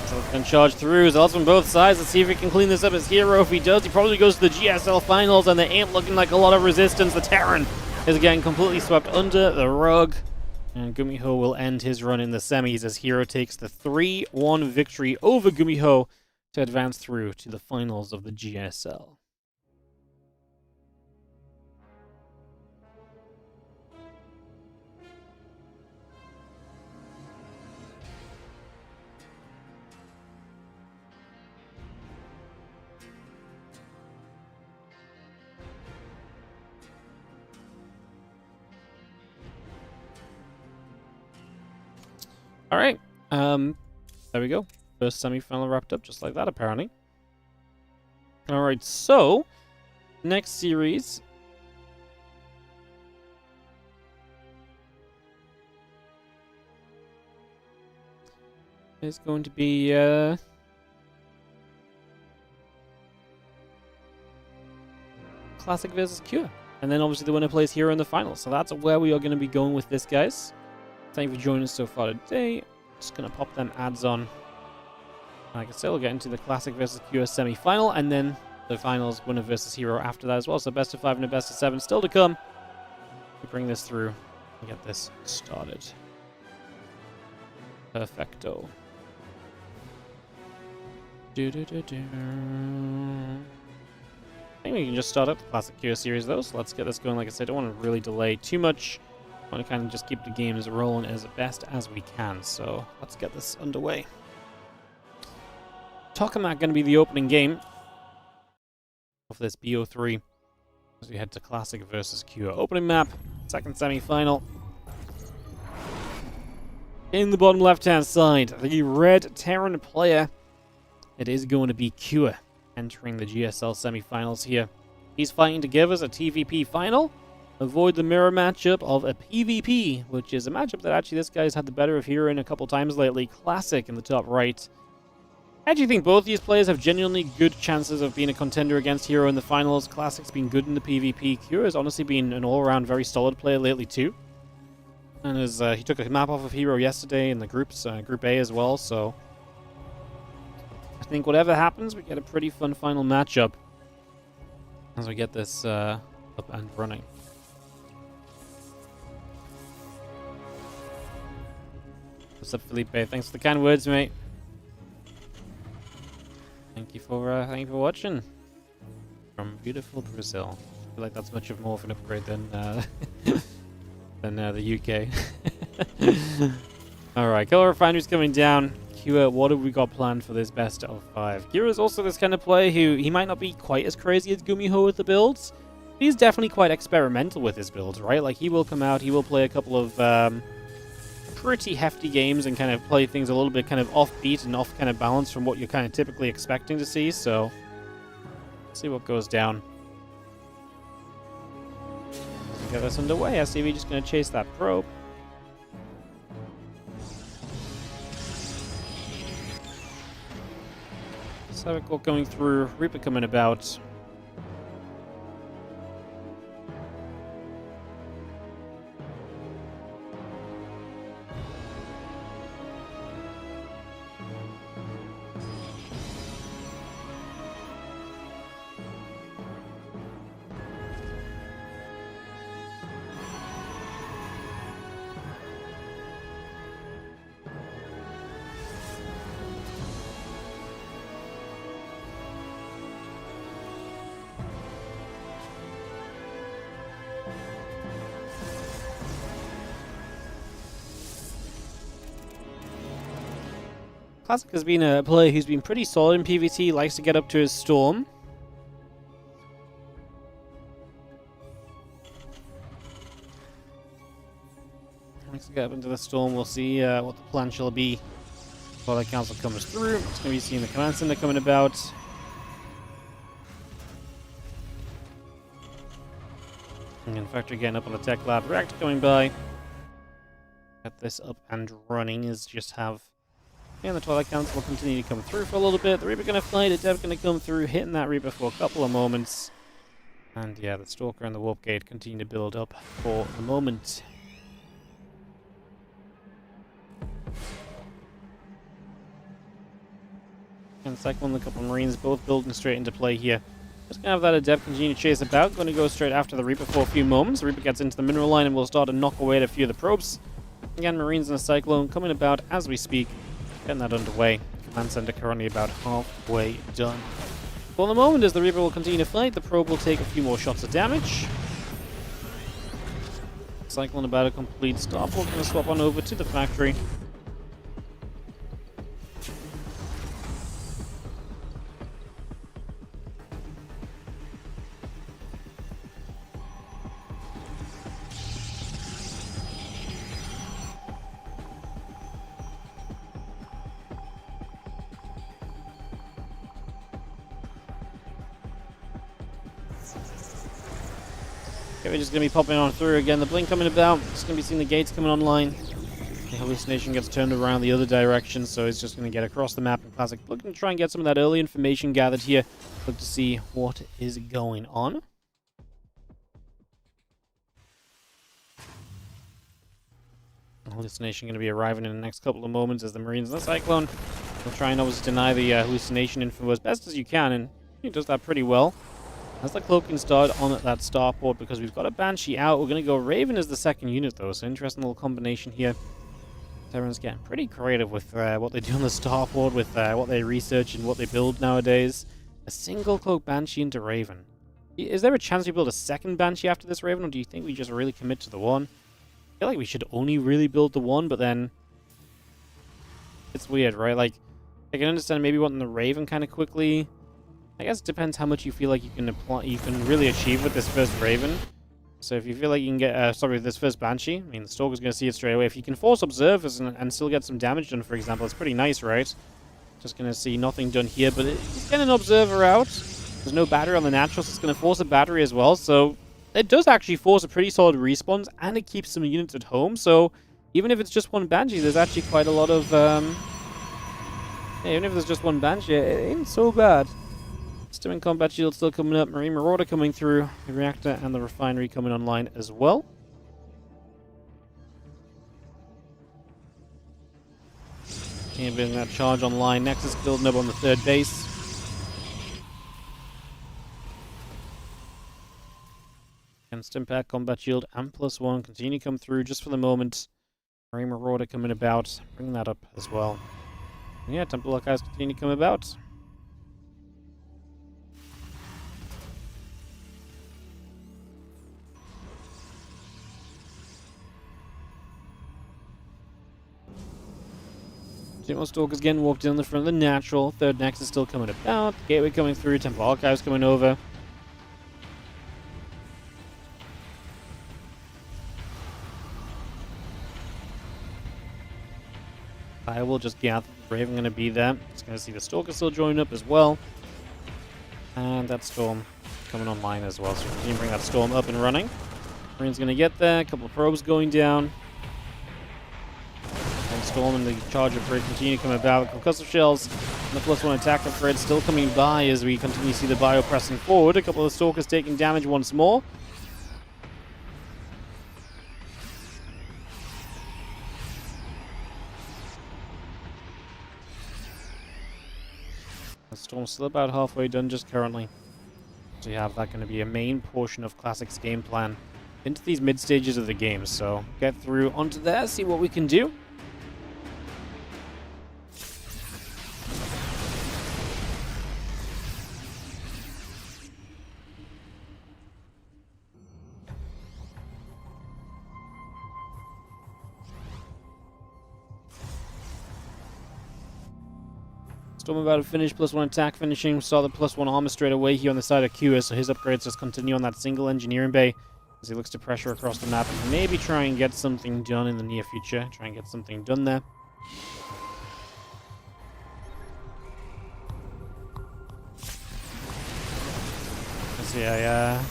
So it's gonna charge through. Zealots from both sides. Let's see if he can clean this up as hero. If he does, he probably goes to the GSL finals, and there ain't looking like a lot of resistance. The Terran is getting completely swept under the rug. And Gumiho will end his run in the semis as Hero takes the 3-1 victory over Gumiho to advance through to the finals of the GSL. All right, there we go. First semi-final wrapped up just like that, apparently. All right, so next series is going to be Classic versus Cure, and then obviously the winner plays Hero in the finals. So that's where we are going to be going with this, guys. Thank you for joining us so far today. Just going to pop them ads on. Like I said, we'll get into the Classic versus Cure semi-final, and then the finals, winner versus Hero after that as well. So best of 5 and a best of 7 still to come. We bring this through and get this started. Perfecto. I think we can just start up the Classic Cure series though, so let's get this going. Like I said, I don't want to really delay too much. I want to kind of just keep the games rolling as best as we can, so let's get this underway. Tokamak going to be the opening game of this BO3 as we head to Classic versus Cure. Opening map, second semi-final. In the bottom left-hand side, the red Terran player, it is going to be Cure entering the GSL semi-finals here. He's fighting to give us a TVP final. Avoid the mirror matchup of a PvP, which is a matchup that actually this guy's had the better of Hero in a couple times lately. Classic in the top right. I actually think both these players have genuinely good chances of being a contender against Hero in the finals. Classic's been good in the PvP. Cure has honestly been an all-around very solid player lately too. And as he took a map off of Hero yesterday in the groups, Group A as well, so I think whatever happens, we get a pretty fun final matchup as we get this up and running. What's up, Felipe? Thanks for the kind words, mate. Thank you for watching from beautiful Brazil. I feel like that's much more of an upgrade than the UK. All right, Killer Refinery's coming down. Cure, what have we got planned for this best of 5? Cure is also this kind of player who he might not be quite as crazy as Gumiho with the builds. He's definitely quite experimental with his builds, right? Like he will come out, he will play a couple of pretty hefty games and kind of play things a little bit kind of offbeat and off kind of balance from what you're kind of typically expecting to see. So let's see what goes down. Let's get this underway. SCV just going to chase that probe. Cervical going through, Reaper coming about. Classic has been a player who's been pretty solid in PvT, likes to get up to his Storm. Likes to get up into the Storm. We'll see what the plan shall be before the council comes through. It's going to be seeing the command center coming about. And then factory getting up on the tech lab. Reactor coming by. Get this up and running is just have... And the Twilight Council will continue to come through for a little bit. The Reaper going to fly, the Dev going to come through, hitting that Reaper for a couple of moments. And yeah, the Stalker and the Warp Gate continue to build up for the moment. And Cyclone, a couple of Marines, both building straight into play here. Just going to have that Adept continue to chase about. Going to go straight after the Reaper for a few moments. The Reaper gets into the mineral line and will start to knock away at a few of the probes. Again, Marines and a Cyclone coming about as we speak. Getting that underway. Command center currently about halfway done. For the moment, as the Reaper will continue to fight, the probe will take a few more shots of damage. Cyclone about to complete. Starport going to swap on over to the factory. Okay, we're just going to be popping on through again. The blink coming about. Just going to be seeing the gates coming online. The hallucination gets turned around the other direction, so it's just going to get across the map in Classic. Looking to try and get some of that early information gathered here. Look to see what is going on. Hallucination going to be arriving in the next couple of moments as the Marines and the Cyclone will try and obviously deny the hallucination info as best as you can, and he does that pretty well. As the cloaking start on that starport, because we've got a Banshee out, we're going to go Raven as the second unit though, so interesting little combination here. Everyone's getting pretty creative with what they do on the starport, with what they research and what they build nowadays. A single cloak Banshee into Raven. Is there a chance we build a second Banshee after this Raven, or do you think we just really commit to the one? I feel like we should only really build the one, but then it's weird, right? Like, I can understand maybe wanting the Raven kind of quickly. I guess it depends how much you feel like you can really achieve with this first Raven. So if you feel like you can get, with this first Banshee, I mean, the Stalker's going to see it straight away. If you can force Observers and still get some damage done, for example, it's pretty nice, right? Just going to see nothing done here, but it's getting an Observer out. There's no battery on the natural, so it's going to force a battery as well. So it does actually force a pretty solid respawns, and it keeps some units at home. So even if it's just one Banshee, there's actually quite a lot of... even if there's just one Banshee, it ain't so bad. Stimming combat shield still coming up. Marine Marauder coming through. The reactor and the refinery coming online as well. And building that charge online. Nexus building up on the third base. And Stimpack, combat shield, and +1 continue to come through just for the moment. Marine Marauder coming about. Bringing that up as well. And yeah, Temple Archives continue to come about. Two more Stalkers getting walked in the front of the natural. Third Nexus still coming about. Gateway coming through. Temple Archives coming over. I will just gather. Raven going to be there. Just going to see the Stalker still join up as well. And that Storm coming online as well. So we can bring that Storm up and running. Marine's going to get there. A couple of probes going down. Storm and the Charge upgrade continue to come about. Concussive Shells and the +1 attack upgrade still coming by as we continue to see the Bio pressing forward. A couple of Stalkers taking damage once more. The Storm's still about halfway done just currently. So you have that going to be a main portion of Classic's game plan into these mid stages of the game. So get through onto there, see what we can do. Storm about to finish, +1 attack finishing. Saw the +1 armor straight away here on the side of Kua, so his upgrades just continue on that single engineering bay as he looks to pressure across the map and maybe try and get something done in the near future. Try and get something done there. Yeah,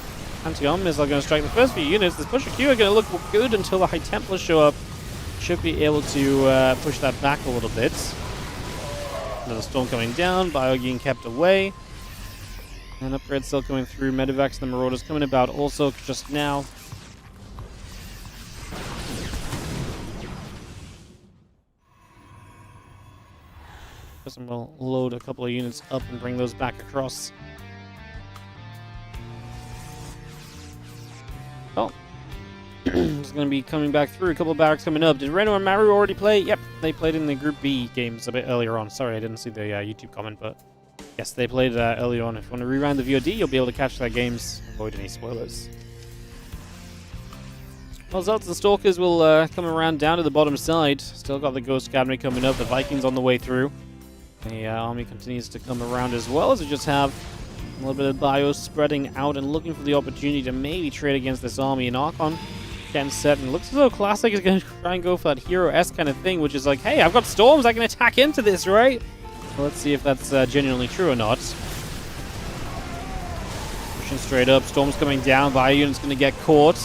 anti-armor missile going to strike the first few units. This push of Q are going to look good until the High Templar show up. Should be able to push that back a little bit. Another storm coming down, bio getting kept away. And upgrade still coming through. Medivacs and the Marauders coming about also just now. And we'll load a couple of units up and bring those back across. Oh, it's going to be coming back through. A couple of barracks coming up. Did REYNOR and Maru already play? Yep, they played in the Group B games a bit earlier on. Sorry, I didn't see the YouTube comment, but yes, they played earlier on. If you want to rewind the VOD, you'll be able to catch their games. Avoid any spoilers. Well, Zealots and Stalkers will come around down to the bottom side. Still got the Ghost Academy coming up. The Vikings on the way through. The army continues to come around as well, as we just have a little bit of bio spreading out and looking for the opportunity to maybe trade against this army. And Archon getting set, and looks as though Classic is going to try and go for that hero-esque kind of thing, which is like, hey, I've got storms, I can attack into this, right? Well, let's see if that's genuinely true or not. Pushing straight up, storms coming down, bio unit's going to get caught.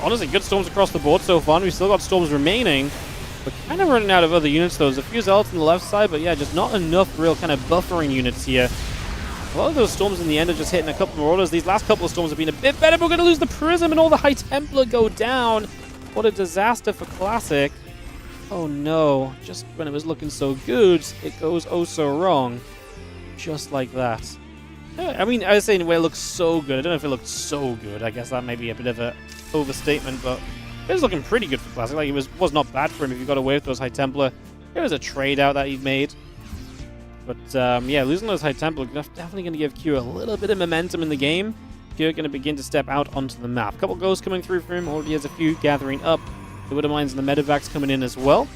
Honestly, good storms across the board so far. We've still got storms remaining. We're kind of running out of other units, though. There's a few Zealots on the left side, but yeah, just not enough real kind of buffering units here. A lot of those storms in the end are just hitting a couple more orders. These last couple of storms have been a bit better, but we're going to lose the Prism and all the High Templar go down. What a disaster for Classic. Oh no, just when it was looking so good, it goes oh so wrong. Just like that. I mean, I was saying where it looks so good. I don't know if it looked so good. I guess that may be a bit of an overstatement, but it was looking pretty good for Classic. Like, it was not bad for him if he got away with those High Templar. It was a trade out that he made. But yeah, losing those High Templar is definitely going to give Q a little bit of momentum in the game. Q going to begin to step out onto the map. A couple ghosts coming through for him. Already has a few gathering up. The Widowmines and the Medivacs coming in as well.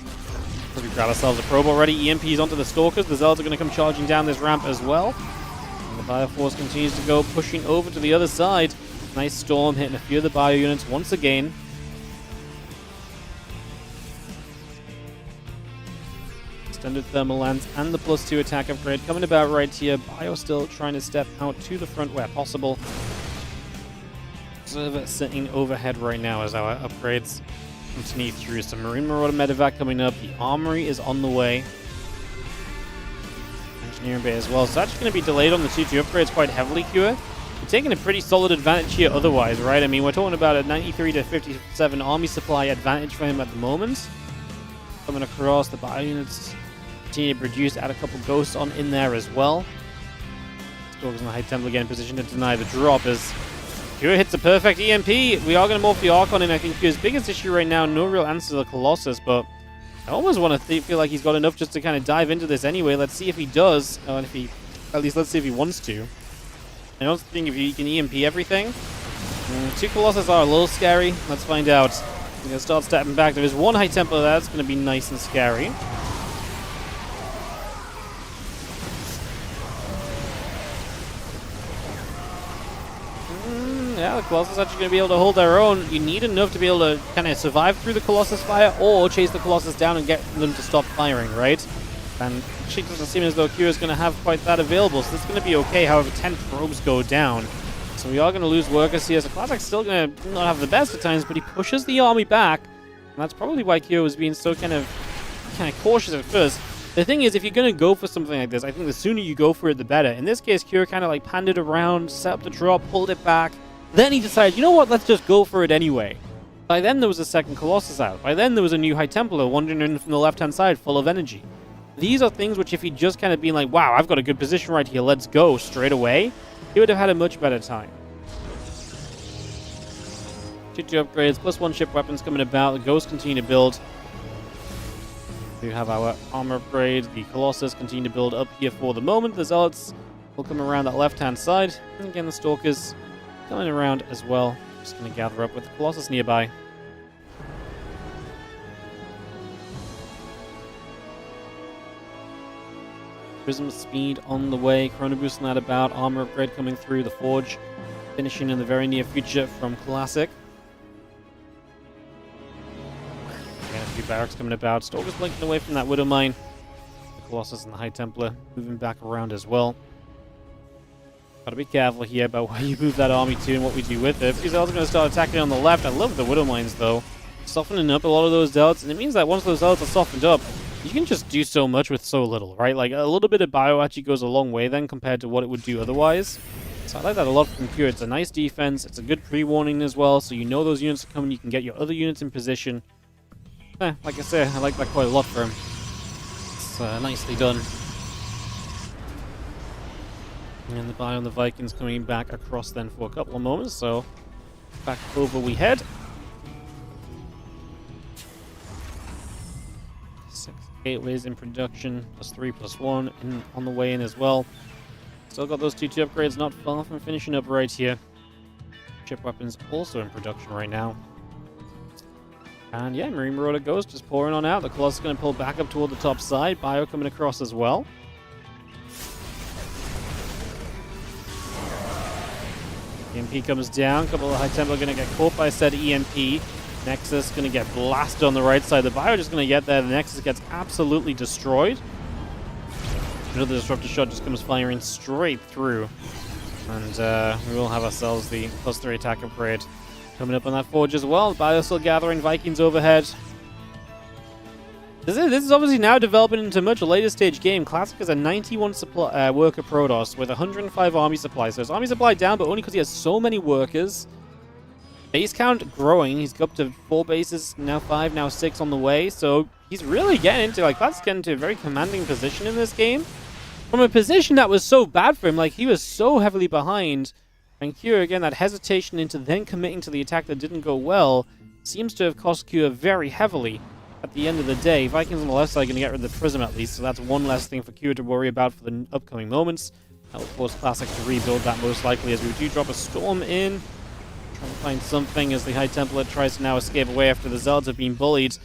So we grab ourselves a probe already. EMPs onto the Stalkers. The Zealots are going to come charging down this ramp as well. And the Bioforce continues to go, pushing over to the other side. Nice storm hitting a few of the bio units once again. Extended thermal lance and the +2 attack upgrade coming about right here. Bio still trying to step out to the front where possible. Observer sitting overhead right now as our upgrades continue through. Some Marine Marauder Medevac coming up. The Armory is on the way. Engineering Bay as well. So that's going to be delayed on the 2-2 upgrades quite heavily, Kua. We're taking a pretty solid advantage here otherwise, right? I mean, we're talking about a 93 to 57 army supply advantage for him at the moment. Coming across, the bio units continue to produce, add a couple ghosts on in there as well. Stalkers and the High Templar getting positioned to deny the drop as Kua hits a perfect EMP. We are going to morph the Archon in. I think Kua's biggest issue right now, no real answer to the Colossus, but I almost want to feel like he's got enough just to kind of dive into this anyway. Let's see if he does, and if he, at least let's see if he wants to. I don't think if he can EMP everything. 2 Colossus are a little scary. Let's find out. We're going to start stepping back. There is 1 High Templar there. That's going to be nice and scary. Yeah, the Colossus actually going to be able to hold their own. You need enough to be able to kind of survive through the Colossus fire or chase the Colossus down and get them to stop firing, right? And actually doesn't seem as though Q is going to have quite that available, so this is going to be okay. However, 10 probes go down. So we are going to lose workers here. So Classic's still going to not have the best of times, but he pushes the army back. And that's probably why Q was being so kind of cautious at first. The thing is, if you're going to go for something like this, I think the sooner you go for it, the better. In this case, Q kind of like pandered around, set up the drop, pulled it back. Then he decided, you know what, let's just go for it anyway. By then, there was a second Colossus out. By then, there was a new High Templar wandering in from the left-hand side, full of energy. These are things which, if he'd just kind of been like, wow, I've got a good position right here, let's go, straight away, he would have had a much better time. 2-2 upgrades, +1 ship weapons coming about. The Ghosts continue to build. We have our armor upgrade. The Colossus continue to build up here for the moment. The Zealots will come around that left-hand side. And again, the Stalkers coming around as well. Just going to gather up with the Colossus nearby. Prism speed on the way. Chrono Boost on that about. Armor upgrade coming through. The Forge finishing in the very near future from Classic. Again, a few barracks coming about. Stalker's blinking away from that Widow Mine. The Colossus and the High Templar moving back around as well. Gotta be careful here about where you move that army to and what we do with it. These elves are going to start attacking on the left. I love the Widow Mines though. Softening up a lot of those zealots, and it means that once those zealots are softened up, you can just do so much with so little, right? Like, a little bit of bio actually goes a long way then compared to what it would do otherwise. So I like that a lot from Q. It's a nice defense. It's a good pre-warning as well, so you know those units are coming. You can get your other units in position. Like I say, I like that quite a lot for him. It's nicely done. And the bio on the Vikings coming back across then for a couple of moments, so back over we head. 6 gateways in production, +3/+1 on the way in as well. Still got those 2 upgrades not far from finishing up right here. Chip weapons also in production right now. And yeah, Marine Marauder Ghost just pouring on out. The Colossus is going to pull back up toward the top side. Bio coming across as well. EMP comes down. A couple of High Templar are going to get caught by said EMP. Nexus going to get blasted on the right side. The Bio just going to get there. The Nexus gets absolutely destroyed. Another Disruptor Shot just comes firing straight through. And we will have ourselves the +3 attack upgrade coming up on that Forge as well. Bio still gathering. Vikings overhead. This is obviously now developing into a much later stage game. Classic is a 91 worker Protoss with 105 army supply. So his army supply down, but only because he has so many workers. Base count growing. He's up to 4 bases, now 5, now 6 on the way. So he's really getting into, like, Classic's getting into a very commanding position in this game. From a position that was so bad for him, like, he was so heavily behind. And Q, again, that hesitation into then committing to the attack that didn't go well seems to have cost Q very heavily. At the end of the day, Vikings on the left side are going to get rid of the Prism at least, so that's one less thing for Q to worry about for the upcoming moments. That will force Classic to rebuild that most likely, as we do drop a Storm in. Trying to find something as the High Templar tries to now escape away after the Zealots have been bullied.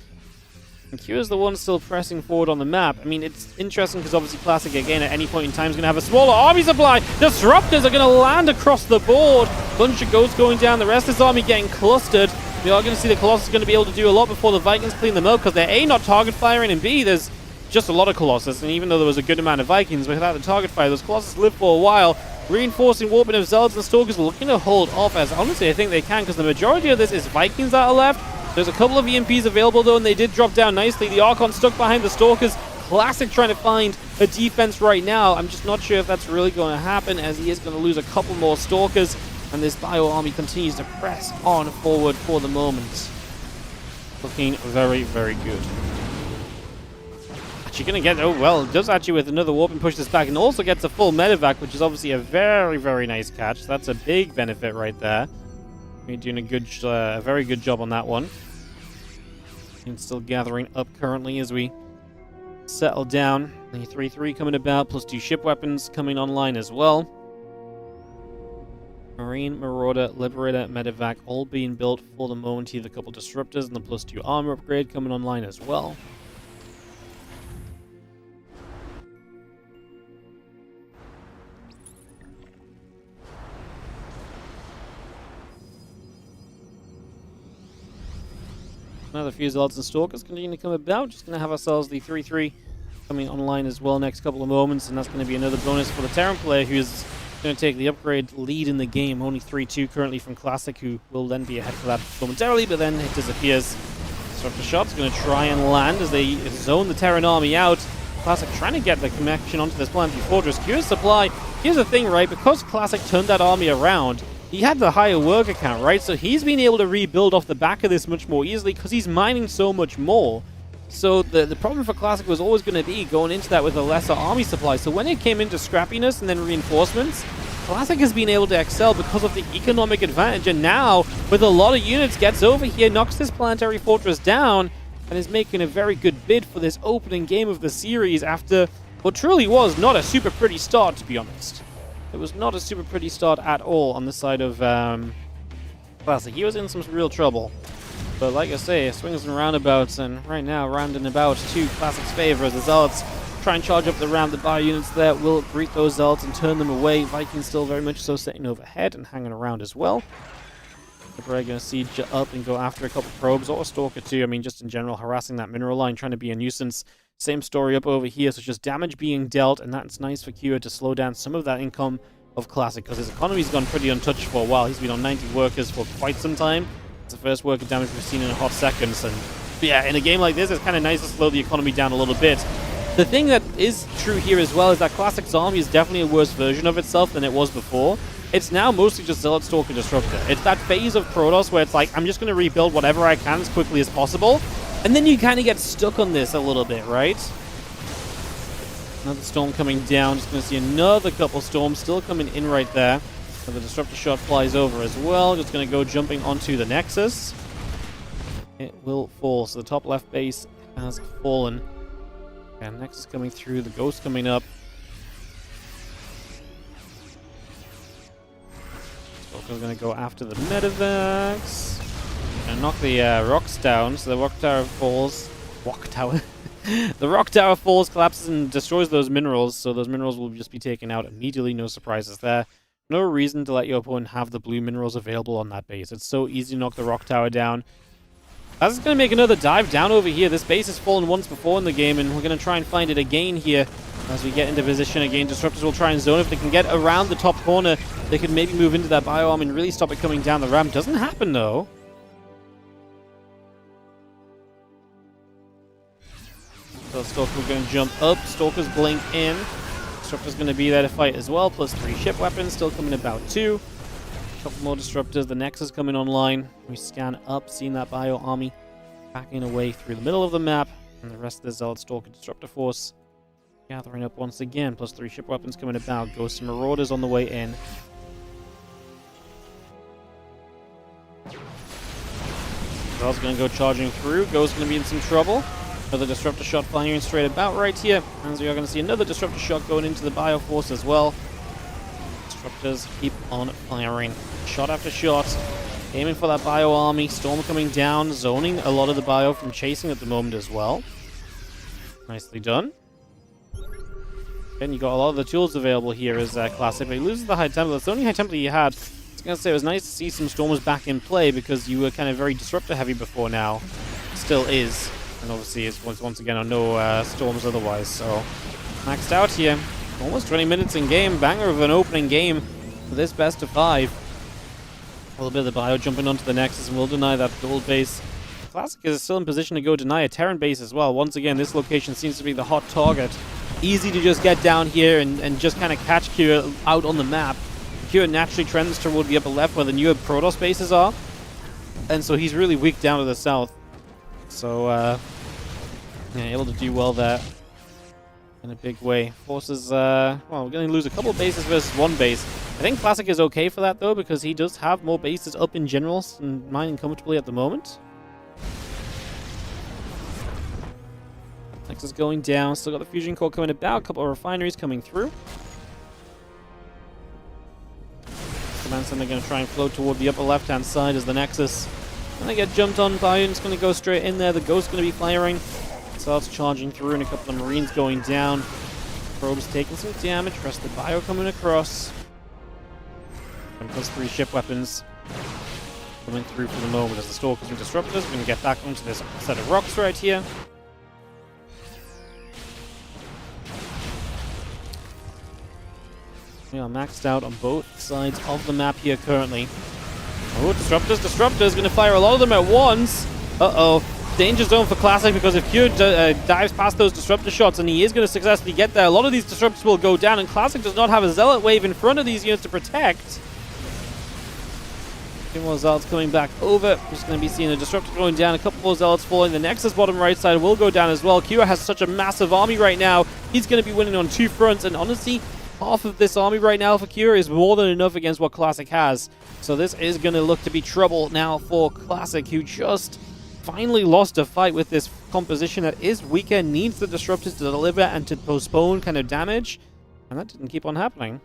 And Q is the one still pressing forward on the map. I mean, it's interesting because obviously Classic, again, at any point in time is going to have a smaller army supply. Disruptors are going to land across the board. Bunch of Ghosts going down, the rest of his army getting clustered. We are going to see the Colossus going to be able to do a lot before the Vikings clean them up, because they're A, not target firing, and B, there's just a lot of Colossus. And even though there was a good amount of Vikings, without the target fire, those Colossus live for a while. Reinforcing warping of Zealots and Stalkers looking to hold off, as honestly I think they can, because the majority of this is Vikings that are left. There's a couple of EMPs available though, and they did drop down nicely. The Archon stuck behind the Stalkers. Classic trying to find a defense right now. I'm just not sure if that's really going to happen, as he is going to lose a couple more Stalkers. And this Bio army continues to press on forward for the moment. Looking very, very good. Actually going to get, oh well, it does actually with another warp and push this back, and also gets a full medevac, which is obviously a very, very nice catch. That's a big benefit right there. We're doing a very good job on that one. And still gathering up currently as we settle down. The 3-3 coming about, +2 ship weapons coming online as well. Marine, Marauder, Liberator, Medevac all being built for the moment here. The couple Disruptors and the +2 armor upgrade coming online as well. Another few Zealots and Stalkers continue to come about. Just going to have ourselves the 3-3 coming online as well next couple of moments, and that's going to be another bonus for the Terran player, who's going to take the upgrade lead in the game. Only 3-2 currently from Classic, who will then be ahead for that momentarily, but then it disappears. Disruptor Shot's going to try and land as they zone the Terran army out. Classic trying to get the connection onto this planetary fortress. Q's supply. Here's the thing, right? Because Classic turned that army around, he had the higher worker count, right? So he's been able to rebuild off the back of this much more easily because he's mining so much more. So the problem for Classic was always going to be going into that with a lesser army supply. So when it came into scrappiness and then reinforcements, Classic has been able to excel because of the economic advantage. And now, with a lot of units, gets over here, knocks this planetary fortress down, and is making a very good bid for this opening game of the series after what truly was not a super pretty start, to be honest. It was not a super pretty start at all on the side of Classic. He was in some real trouble. But like I say, swings and roundabouts, and right now rounding about to Classic's favor as the Zealots Try and charge up the ramp. The bio units there will greet those Zealots and turn them away. Vikings still very much so sitting overhead and hanging around as well. We're going to siege up and go after a couple probes or a Stalker too. I mean, just in general, harassing that mineral line, trying to be a nuisance. Same story up over here, so just damage being dealt, and that's nice for Kira to slow down some of that income of Classic, because his economy's gone pretty untouched for a while. He's been on 90 workers for quite some time. It's the first worker damage we've seen in a hot seconds, and yeah, in a game like this, it's kind of nice to slow the economy down a little bit. The thing that is true here as well is that Classic's army is definitely a worse version of itself than it was before. It's now mostly just Zealot, Stalker, Disruptor. It's that phase of Protoss where it's like, I'm just going to rebuild whatever I can as quickly as possible. And then you kind of get stuck on this a little bit, right? Another storm coming down. Just going to see another couple storms still coming in right there. So the Disruptor shot flies over as well. Just going to go jumping onto the Nexus. It will fall. So the top left base has fallen. And Nexus coming through. The Ghost coming up. We're going to go after the Medivacs. Going to knock the rocks down, so the rock tower falls. The rock tower falls, collapses, and destroys those minerals, so those minerals will just be taken out immediately. No surprises there. No reason to let your opponent have the blue minerals available on that base. It's so easy to knock the rock tower down. That's going to make another dive down over here. This base has fallen once before in the game, and we're going to try and find it again here. As we get into position again, Disruptors will try and zone. If they can get around the top corner, they could maybe move into that bioarm and really stop it coming down the ramp. Doesn't happen, though. So Stalker's going to jump up. Stalker's blink in. Disruptor's going to be there to fight as well. Plus 3 ship weapons. Still coming about 2. A couple more Disruptors. The Nexus coming online. We scan up, seeing that bio army backing away through the middle of the map. And the rest of the Zealot, Stalker, Disruptor force gathering up once again. Plus 3 ship weapons coming about. Ghosts and Marauders on the way in. Zealot's going to go charging through. Ghost's going to be in some trouble. Another Disruptor shot firing straight about right here. And we are going to see another Disruptor shot going into the bio force as well. Disruptors keep on firing. Shot after shot. Aiming for that bio army. Storm coming down. Zoning a lot of the bio from chasing at the moment as well. Nicely done. And you got a lot of the tools available here as Classic, but he loses the High Templar. That's the only High Templar he had. I was going to say it was nice to see some Stormers back in play because you were kind of very Disruptor heavy before now. Still is. And obviously it's once again on no Storms otherwise, so maxed out here. Almost 20 minutes in game. Banger of an opening game for this best of 5. A little bit of the bio jumping onto the Nexus, and we'll deny that gold base. Classic is still in position to go deny a Terran base as well. Once again, this location seems to be the hot target. Easy to just get down here and just kind of catch Kira out on the map. Kira naturally trends toward the upper left where the newer Protoss bases are. And so he's really weak down to the south. So, yeah, able to do well there in a big way. Forces, well, we're going to lose a couple of bases versus 1 base. I think Classic is okay for that, though, because he does have more bases up in general and mining comfortably at the moment. Nexus going down. Still got the fusion core coming about. A couple of refineries coming through. Command Center going to try and float toward the upper left-hand side as the Nexus. When they get jumped on by, it's going to go straight in there. The Ghost's going to be firing. So it's charging through, and a couple of Marines going down. Probes taking some damage. Rest of the bio coming across. And plus 3 ship weapons coming through for the moment as the Stalkers and Disruptors are going to get back onto this set of rocks right here. We are maxed out on both sides of the map here currently. Oh, Disruptors going to fire a lot of them at once. Uh-oh. Danger zone for Classic because if Q dives past those Disruptor shots, and he is going to successfully get there, a lot of these Disruptors will go down, and Classic does not have a Zealot wave in front of these units to protect. 2 more Zealots coming back over. Just going to be seeing a Disruptor going down, a couple more Zealots falling. The Nexus bottom right side will go down as well. Kira has such a massive army right now. He's going to be winning on 2 fronts, and honestly, half of this army right now for Kira is more than enough against what Classic has. So this is going to look to be trouble now for Classic, who just finally lost a fight with this composition that is weaker, needs the Disruptors to deliver and to postpone kind of damage. And that didn't keep on happening.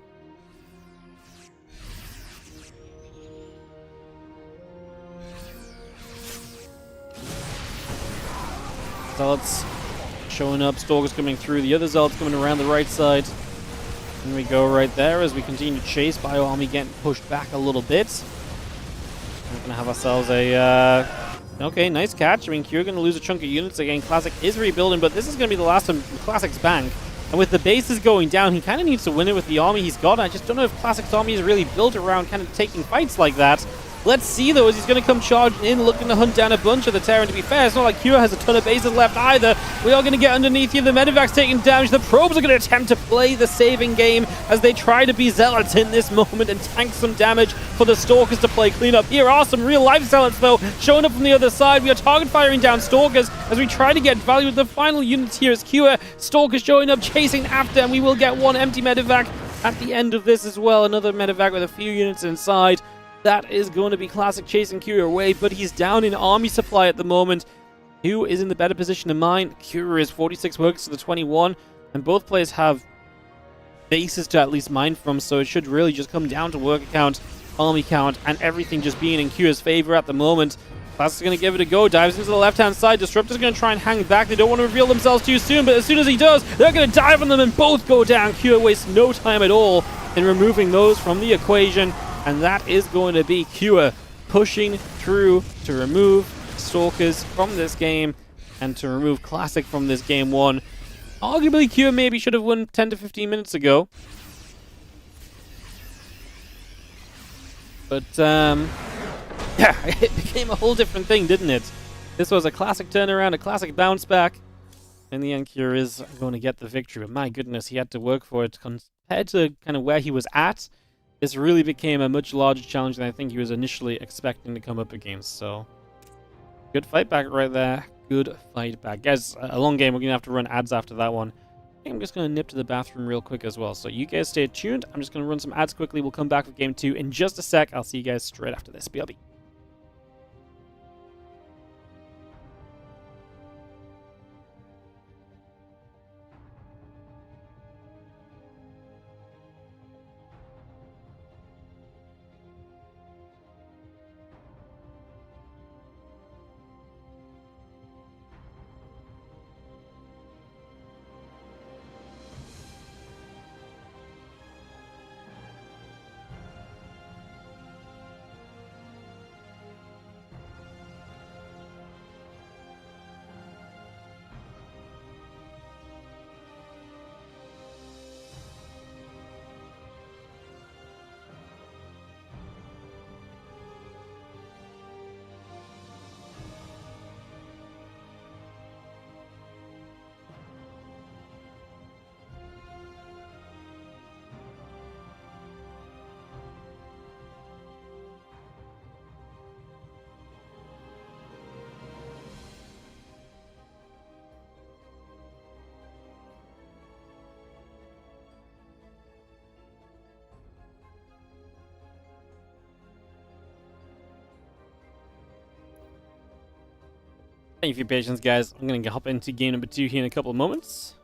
Zealots showing up. Stalker's coming through. The other Zealot's coming around the right side. And we go right there as we continue to chase. Bio Army getting pushed back a little bit. We're going to have ourselves a... okay, nice catch. I mean, Q going to lose a chunk of units again. Classic is rebuilding, but this is going to be the last of Classic's bank. And with the bases going down, he kind of needs to win it with the army he's got. I just don't know if Classic's army is really built around kind of taking fights like that. Let's see, though, as he's going to come charging in, looking to hunt down a bunch of the Terran. To be fair, it's not like Kira has a ton of bases left either. We are going to get underneath here. The Medevac's taking damage. The Probes are going to attempt to play the saving game as they try to be Zealots in this moment and tank some damage for the Stalkers to play cleanup. Here are some real-life Zealots, though, showing up from the other side. We are target firing down Stalkers as we try to get value with the final units here as Kira. Stalkers showing up, chasing after, and we will get one empty Medevac at the end of this as well. Another Medevac with a few units inside. That is going to be Classic chasing Kira away, but he's down in army supply at the moment. Who is in the better position than mine? Kira is 46 works to the 21, and both players have bases to at least mine from, so it should really just come down to work count, army count, and everything just being in Kira's favor at the moment. Classic's going to give it a go, dives into the left-hand side. Disruptor's going to try and hang back. They don't want to reveal themselves too soon, but as soon as he does, they're going to dive on them and both go down. Kira wastes no time at all in removing those from the equation. And that is going to be Kua pushing through to remove Stalkers from this game and to remove Classic from this game one. Arguably, Kua maybe should have won 10 to 15 minutes ago. But, yeah, it became a whole different thing, didn't it? This was a Classic turnaround, a Classic bounce back. In the end, Kua is going to get the victory. But my goodness, he had to work for it compared to kind of where he was at. This really became a much larger challenge than I think he was initially expecting to come up against. So, good fight back right there. Good fight back. Guys, a long game. We're going to have to run ads after that one. I think I'm just going to nip to the bathroom real quick as well. So, you guys stay tuned. I'm just going to run some ads quickly. We'll come back for game 2 in just a sec. I'll see you guys straight after this. BRB. Thank you for your patience, guys. I'm going to hop into game number 2 here in a couple of moments.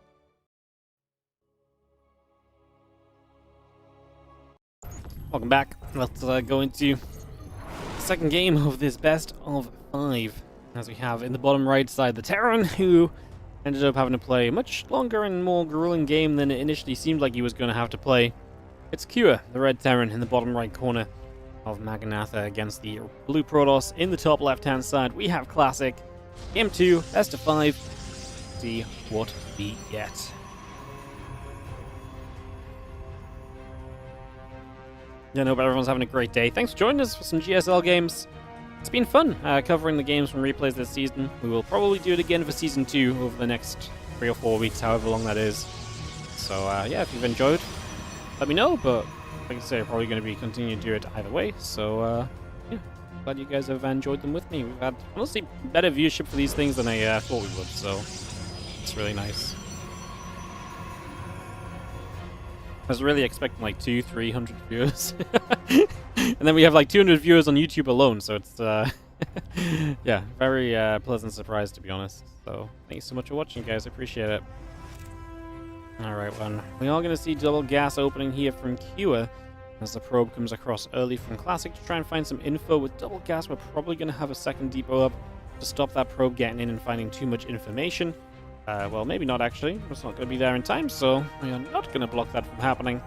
Welcome back. Let's go into the second game of this best of 5. As we have in the bottom right side the Terran, who ended up having to play a much longer and more grueling game than it initially seemed like he was going to have to play. It's Kua, the red Terran, in the bottom right corner of Maganatha against the blue Protoss. In the top left-hand side, we have Classic. Game 2, best of 5. See what we get. Yeah, no, but everyone's having a great day. Thanks for joining us for some GSL games. It's been fun covering the games from replays this season. We will probably do it again for Season 2 over the next 3 or 4 weeks, however long that is. So, yeah, if you've enjoyed, let me know. But, like I say, I'm probably going to be continuing to do it either way. So, yeah, glad you guys have enjoyed them with me. We've had, honestly, better viewership for these things than I thought we would. So, it's really nice. I was really expecting like 200-300 viewers. And then we have like 200 viewers on YouTube alone, so it's yeah, very pleasant surprise, to be honest. So thanks so much for watching, guys. I appreciate it. Alright, well, we are going to see double gas opening here from Kua as the probe comes across early from Classic to try and find some info. With double gas, we're probably going to have a second depot up to stop that probe getting in and finding too much information. Well, maybe not actually. It's not going to be there in time, so we are not going to block that from happening.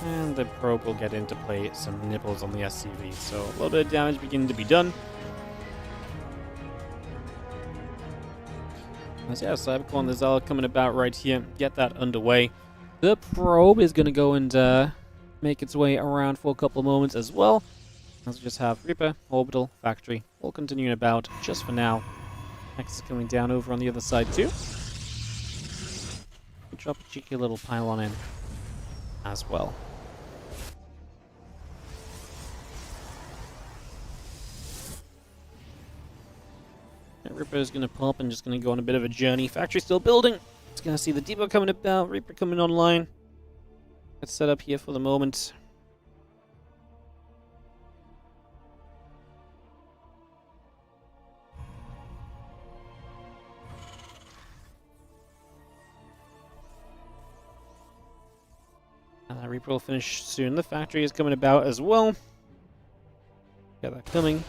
And the probe will get into play some nibbles on the SCV, so a little bit of damage beginning to be done. As yeah, Cybercorn, the Zealot coming about right here. Get that underway. The probe is going to go and make its way around for a couple of moments as well. As we just have Reaper, Orbital, Factory, all continuing about just for now. Next is coming down over on the other side too. Drop a cheeky little pylon in as well. Reaper is going to pop and just going to go on a bit of a journey. Factory still building. It's going to see the depot coming about. Reaper coming online. Let's set up here for the moment. And that Reaper will finish soon. The factory is coming about as well. Got that coming.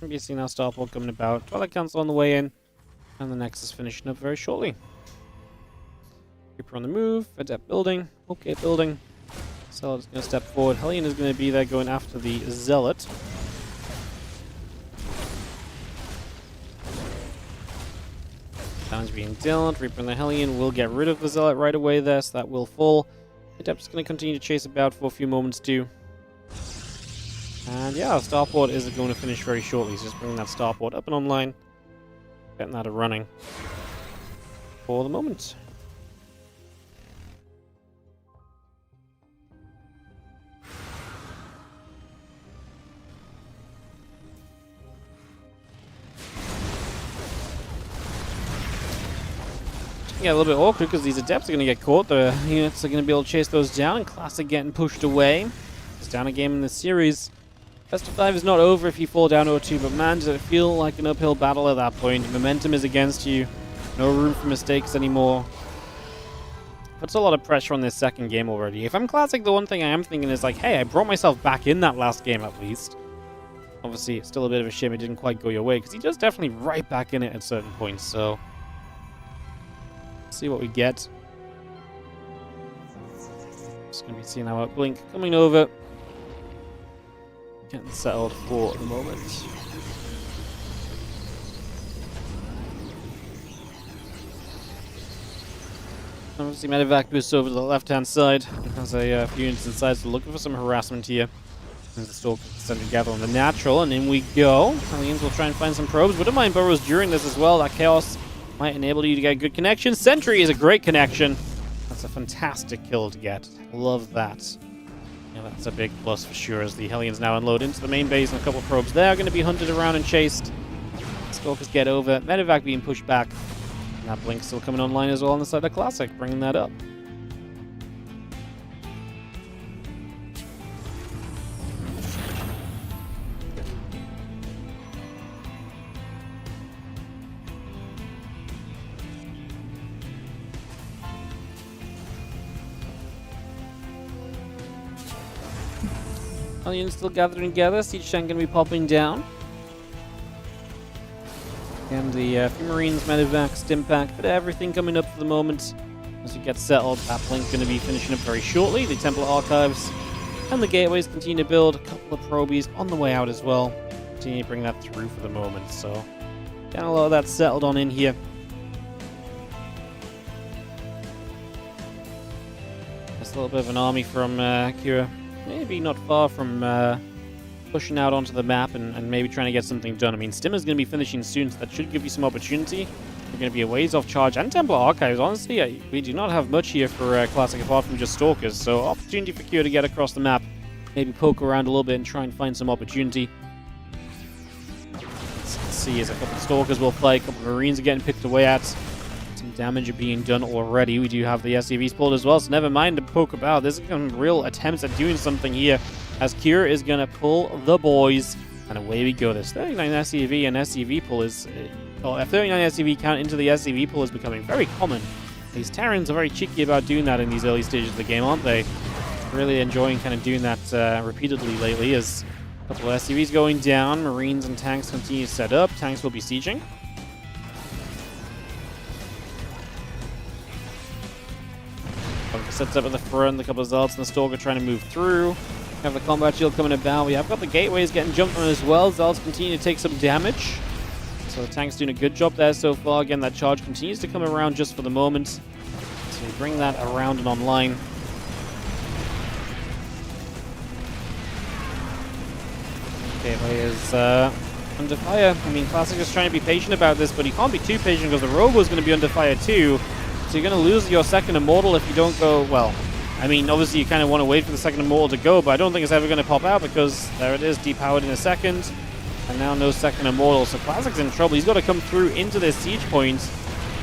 You're seeing our starport coming about. Twilight Council on the way in. And the Nexus finishing up very shortly. Reaper on the move. Adept building. Okay, building. Zealot is going to step forward. Hellion is going to be there going after the Zealot. Damage being dealt. Reaper and the Hellion will get rid of the Zealot right away there, so that will fall. Adept is going to continue to chase about for a few moments too. And yeah, our starport is going to finish very shortly, so just bringing that starport up and online. Getting that running for the moment. Yeah, a little bit awkward because these adepts are going to get caught. The units are going to be able to chase those down, and Classic getting pushed away. It's down a game in this series. Best of 5 is not over if you fall down 0-2, but man, does it feel like an uphill battle at that point. Momentum is against you. No room for mistakes anymore. Puts a lot of pressure on this second game already. If I'm Classic, the one thing I am thinking is like, hey, I brought myself back in that last game at least. Obviously, it's still a bit of a shame it didn't quite go your way, because he does definitely right back in it at certain points, so... Let's see what we get. Just going to be seeing our Blink coming over. Getting settled for the moment. Obviously, Medevac boosts over to the left-hand side. Has a few units inside, so looking for some harassment here. As the Stalker sent together on the natural, and in we go. Hellions will try and find some probes. Wouldn't mind burrows during this as well. That chaos might enable you to get a good connection. Sentry is a great connection. That's a fantastic kill to get. Love that. Yeah, that's a big plus for sure as the Hellions now unload into the main base, and a couple of probes there are going to be hunted around and chased. Stalkers get over. Medevac being pushed back. And that Blink still coming online as well on the side of Classic, bringing that up. Hellions still gathering together. Siege Tank going to be popping down. And the few Marines, Medevac, Stimpack, but everything coming up for the moment. As we get settled, that Blink going to be finishing up very shortly. The Templar Archives and the Gateways continue to build. A couple of probies on the way out as well. Continue to bring that through for the moment. So, getting a lot of that settled on in here. Just a little bit of an army from Kira. Maybe not far from pushing out onto the map and maybe trying to get something done. I mean, Stimmer's going to be finishing soon, so that should give you some opportunity. We're going to be a ways off charge. And Templar Archives, honestly, we do not have much here for Classic apart from just Stalkers. So, opportunity for Kira to get across the map. Maybe poke around a little bit and try and find some opportunity. Let's see, as a couple of Stalkers will fight. A couple of Marines are getting picked away at. Some damage are being done already. We do have the SCVs pulled as well, so never mind to poke about. There's some real attempts at doing something here, as Kira is going to pull the boys, and away we go. This 39 SCV and SCV pull is... a 39 SCV count into the SCV pull is becoming very common. These Terrans are very cheeky about doing that in these early stages of the game, aren't they? really enjoying kind of doing that repeatedly lately. As a couple of SCVs going down, Marines and tanks continue to set up. Tanks will be sieging. Sets up at the front, a couple of Zealots and the Stalker trying to move through. We have the combat shield coming about. We have got the gateways getting jumped on as well. Zealots continue to take some damage. So the tank's doing a good job there so far. Again, that charge continues to come around just for the moment. So we bring that around and online. Gateway is under fire. I mean, Classic is trying to be patient about this, but he can't be too patient because the Robo is going to be under fire too. So you're going to lose your second Immortal if you don't go, well, I mean, obviously you kind of want to wait for the second Immortal to go, but I don't think it's ever going to pop out because there it is, depowered in a second. And now no second Immortal, so Classic's in trouble. He's got to come through into this siege point.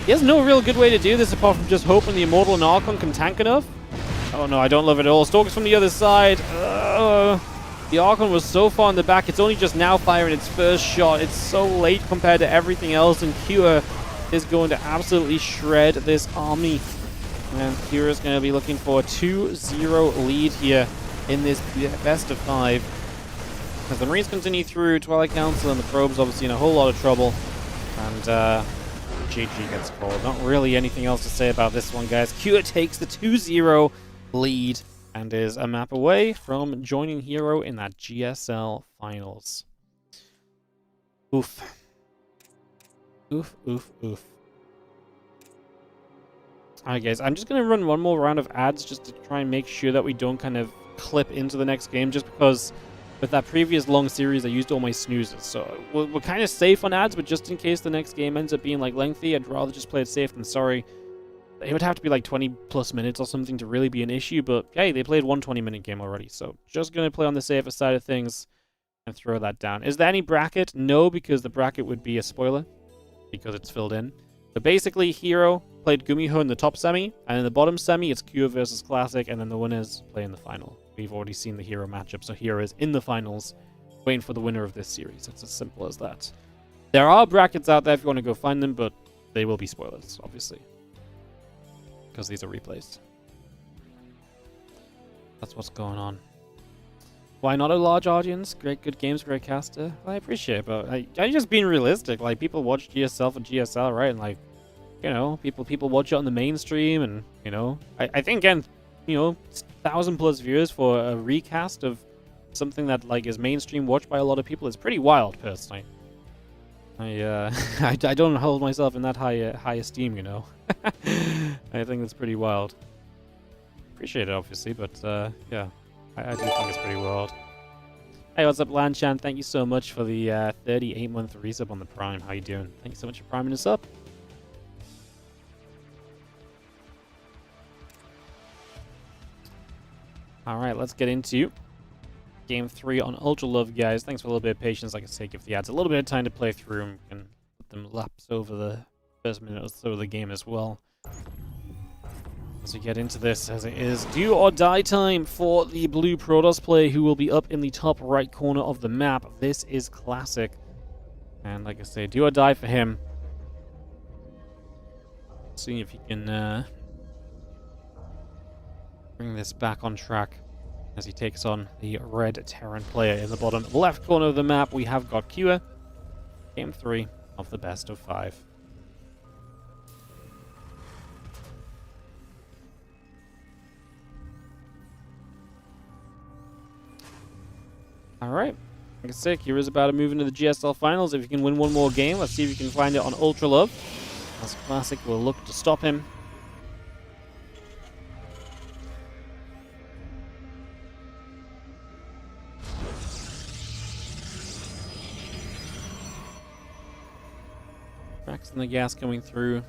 He has no real good way to do this apart from just hoping the Immortal and Archon can tank enough. Oh no, I don't love it at all. Stalker's from the other side. The Archon was so far in the back, it's only just now firing its first shot. It's so late compared to everything else, and Cure is going to absolutely shred this army. And Cure is going to be looking for a 2-0 lead here in this best of 5. As the Marines continue through, Twilight Council and the Probes obviously in a whole lot of trouble. And GG gets called. Not really anything else to say about this one, guys. Cure takes the 2-0 lead and is a map away from joining Hero in that GSL finals. Oof. Oof, oof, oof. Alright guys, I'm just going to run one more round of ads just to try and make sure that we don't kind of clip into the next game, just because with that previous long series I used all my snoozes. So we're kind of safe on ads, but just in case the next game ends up being like lengthy, I'd rather just play it safe than sorry. It would have to be like 20 plus minutes or something to really be an issue, but hey, they played one 20-minute game already, so just going to play on the safer side of things and throw that down. Is there any bracket? No, because the bracket would be a spoiler, because it's filled in. But basically, Hero played Gumiho in the top semi, and in the bottom semi, it's Cure versus Classic, and then the winners play in the final. We've already seen the Hero matchup, so Hero is in the finals, waiting for the winner of this series. It's as simple as that. There are brackets out there if you want to go find them, but they will be spoilers, obviously, because these are replays. That's what's going on. Why not a large audience? Great, good games, great caster. I appreciate it, but I just being realistic. Like, people watch GSL for GSL, right? And like, you know, people watch it on the mainstream, and you know, I think again, you know, 1,000+ viewers for a recast of something that like is mainstream watched by a lot of people is pretty wild, personally. I don't hold myself in that high esteem, you know. I think that's pretty wild. Appreciate it, obviously, but yeah. I do think it's pretty wild. Hey, what's up, Lanchan? Thank you so much for the 38-month resub on the Prime. How you doing? Thank you so much for priming us up. Alright, let's get into Game 3 on Ultra Love, guys. Thanks for a little bit of patience. Like I say, give the ads a little bit of time to play through and can let them lapse over the first minute or so of the game as well. As we get into this, as it is do or die time for the blue Protoss player who will be up in the top right corner of the map. This is Classic. And like I say, do or die for him. See if he can bring this back on track as he takes on the red Terran player in the bottom left corner of the map. We have got Cure. Game 3 of the best of 5. Alright, like I said, Kira's about to move into the GSL finals. If you can win one more game, let's see if you can find it on Ultra Love. As Classic will look to stop him. Cracks in the gas coming through.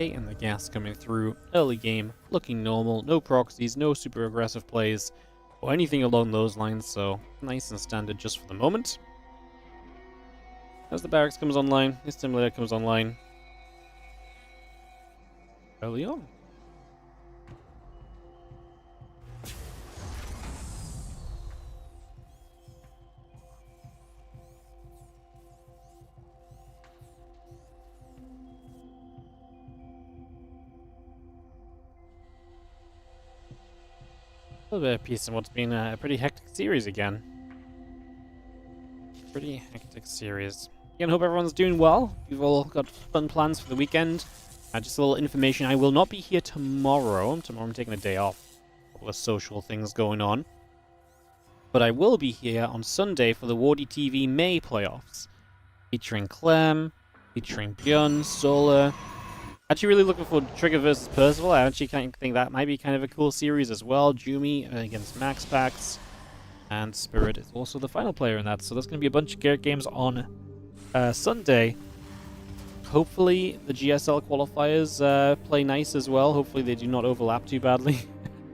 8 in the gas coming through. Early game, looking normal. No proxies, no super aggressive plays, or anything along those lines, so nice and standard just for the moment. As the barracks comes online, the stimulator comes online early on. A little bit of peace in what's been a pretty hectic series again. Pretty hectic series. Again, hope everyone's doing well. You've all got fun plans for the weekend. Just a little information. I will not be here tomorrow. Tomorrow I'm taking a day off. A couple of social things going on. But I will be here on Sunday for the WardiTV May playoffs. Featuring Clem, featuring Björn, Solar. Actually really looking for Trigger versus Percival. I actually kind of think that might be kind of a cool series as well. Jumi against Max Pax. And Spirit is also the final player in that. So there's going to be a bunch of great games on Sunday. Hopefully the GSL qualifiers play nice as well. Hopefully they do not overlap too badly.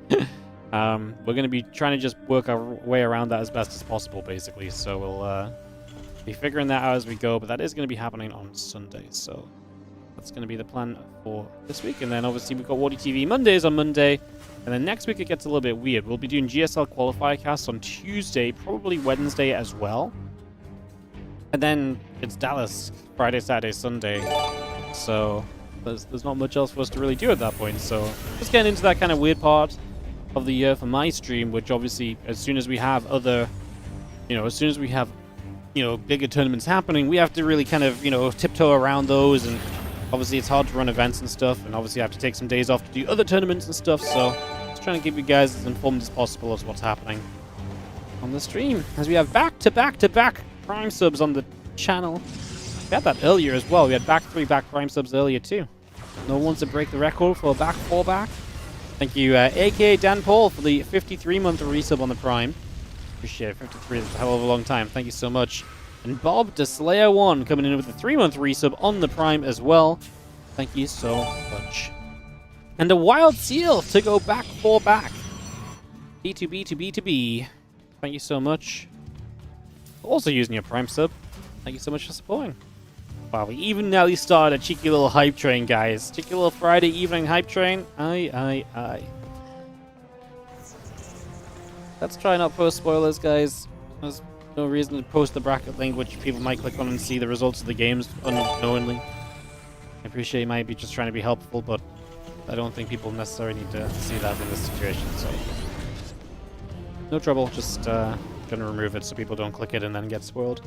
We're going to be trying to just work our way around that as best as possible, basically. So we'll be figuring that out as we go. But that is going to be happening on Sunday. So that's going to be the plan for this week. And then obviously we've got WardiTV Mondays on Monday. And then next week it gets a little bit weird. We'll be doing GSL qualifier casts on Tuesday, probably Wednesday as well. And then it's Dallas Friday, Saturday, Sunday. So there's not much else for us to really do at that point. So just getting into that kind of weird part of the year for my stream, which obviously as soon as we have other, as soon as we have, bigger tournaments happening, we have to really kind of, tiptoe around those. And obviously it's hard to run events and stuff. And obviously I have to take some days off to do other tournaments and stuff. So just trying to keep you guys as informed as possible as what's happening on the stream. As we have back-to-back-to-back Prime subs on the channel. We had that earlier as well. We had back Prime subs earlier too. No one wants to break the record for a back 4 back. Thank you, aka Dan Paul, for the 53-month resub on the Prime. Appreciate it. 53 is a hell of a long time. Thank you so much. And Bob DeSlayer1 coming in with a 3-month resub on the Prime as well. Thank you so much. And a Wild Seal to go back 4 back. B2B to B2B. Thank you so much. Also using your Prime sub. Thank you so much for supporting. Wow, we even nearly started a cheeky little hype train, guys. Cheeky little Friday evening hype train. Aye. Let's try not post spoilers, guys. There's no reason to post the bracket link, which people might click on and see the results of the games unknowingly. I appreciate you might be just trying to be helpful, but I don't think people necessarily need to see that in this situation, so... No trouble, just gonna remove it so people don't click it and then get spoiled.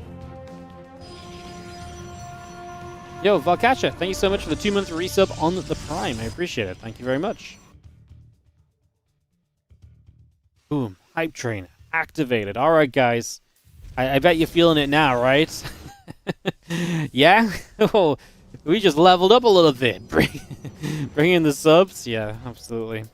Yo, Valkacha, thank you so much for the 2-month resub on the Prime. I appreciate it. Thank you very much. Boom. Hype train activated. All right, guys. I bet you're feeling it now, right? Yeah? Oh, we just leveled up a little bit. Bring in the subs. Yeah, absolutely.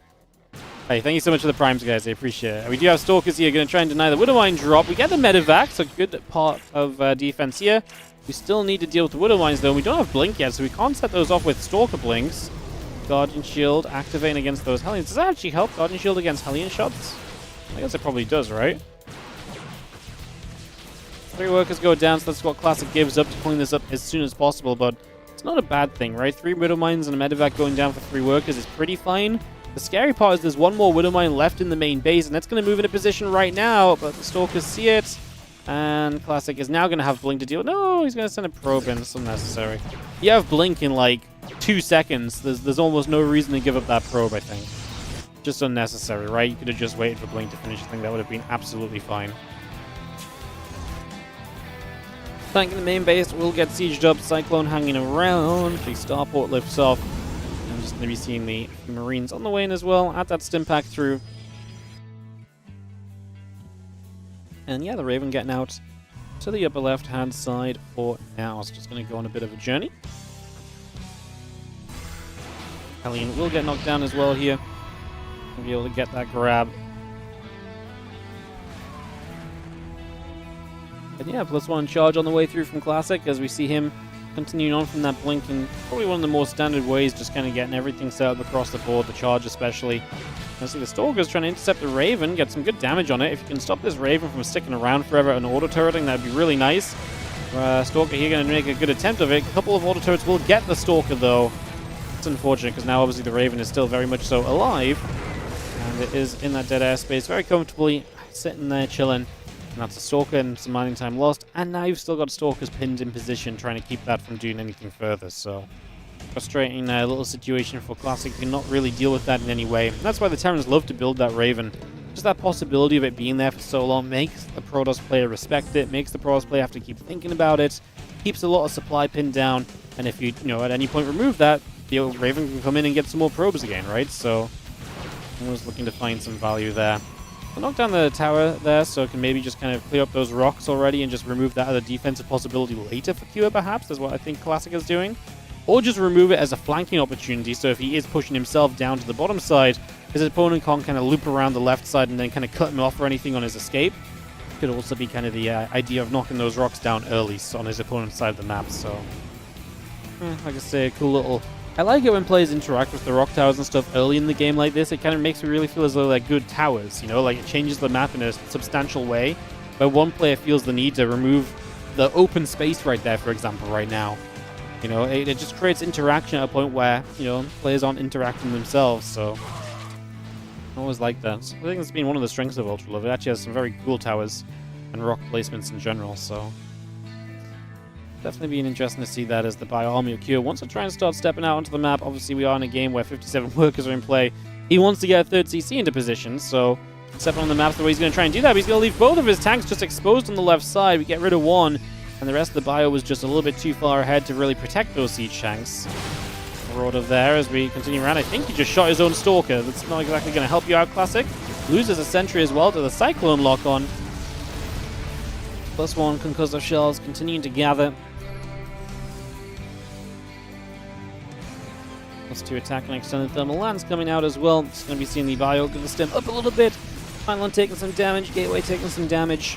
Hey, thank you so much for the primes, guys. I appreciate it. We do have Stalkers here. Going to try and deny the Widowmine drop. We get the Medivac, so good part of defense here. We still need to deal with the Widowmines, though. We don't have Blink yet, so we can't set those off with Stalker Blinks. Guardian Shield activating against those Hellions. Does that actually help Guardian Shield against Hellion shots? I guess it probably does, right? 3 workers go down, so that's what Classic gives up to pulling this up as soon as possible, but it's not a bad thing, right? 3 Widowmines and a Medivac going down for 3 workers is pretty fine. The scary part is there's one more Widowmine left in the main base, and that's going to move into position right now, but the Stalkers see it. And Classic is now going to have Blink to deal with. No, he's going to send a probe in. It's unnecessary. You have Blink in like 2 seconds. There's almost no reason to give up that probe, I think. Just unnecessary, right? You could have just waited for Blink to finish. I think that would have been absolutely fine. Tank in the main base will get sieged up. Cyclone hanging around. The Starport lifts off. I'm just going to be seeing the Marines on the way in as well. Add that stim pack through. And yeah, the Raven getting out to the upper left-hand side for now. It's just going to go on a bit of a journey. Hellion will get knocked down as well here. We'll be able to get that grab. And yeah, +1 charge on the way through from Classic as we see him continuing on from that Blink in probably one of the more standard ways, just kind of getting everything set up across the board, the charge especially. I see the Stalker's trying to intercept the Raven, get some good damage on it. If you can stop this Raven from sticking around forever and auto-turreting, that'd be really nice. Stalker here going to make a good attempt of it. A couple of auto-turrets will get the Stalker, though. It's unfortunate, because now obviously the Raven is still very much so alive. And it is in that dead airspace, very comfortably sitting there, chilling. And that's a Stalker and some mining time lost. And now you've still got Stalkers pinned in position, trying to keep that from doing anything further, so... frustrating little situation for Classic. You cannot really deal with that in any way. And that's why the Terrans love to build that Raven. just that possibility of it being there for so long makes the Protoss player respect it, makes the Protoss player have to keep thinking about it, keeps a lot of supply pinned down, and if you, at any point remove that, the Raven can come in and get some more probes again, right? So, I was looking to find some value there. I'll knock down the tower there, so it can maybe just kind of clear up those rocks already and just remove that as a defensive possibility later for Kua, perhaps, is what I think Classic is doing. Or just remove it as a flanking opportunity, so if he is pushing himself down to the bottom side, his opponent can't kind of loop around the left side and then kind of cut him off or anything on his escape. Could also be kind of the idea of knocking those rocks down early on his opponent's side of the map, so... like I say, a cool little... I like it when players interact with the rock towers and stuff early in the game like this. It kind of makes me really feel as though they're good towers, like it changes the map in a substantial way, where one player feels the need to remove the open space right there, for example, right now. It just creates interaction at a point where, players aren't interacting themselves, so... I always like that. I think it's been one of the strengths of Ultra Love. It actually has some very cool towers and rock placements in general, so... Definitely been interesting to see that as the Bio-Army of Kua wants to try and start stepping out onto the map. Obviously, we are in a game where 57 workers are in play. He wants to get a third CC into position, so... Stepping on the map the way he's going to try and do that, but he's going to leave both of his tanks just exposed on the left side. We get rid of one, and the rest of the Bio was just a little bit too far ahead to really protect those siege tanks. Marauder there as we continue around. I think he just shot his own Stalker. That's not exactly going to help you out, Classic. Loses a sentry as well to the Cyclone lock-on. +1 concussive shells continuing to gather. +2 attack and extended thermal lance coming out as well. Just going to be seeing the Bio going to stem up a little bit. Final taking some damage. Gateway taking some damage.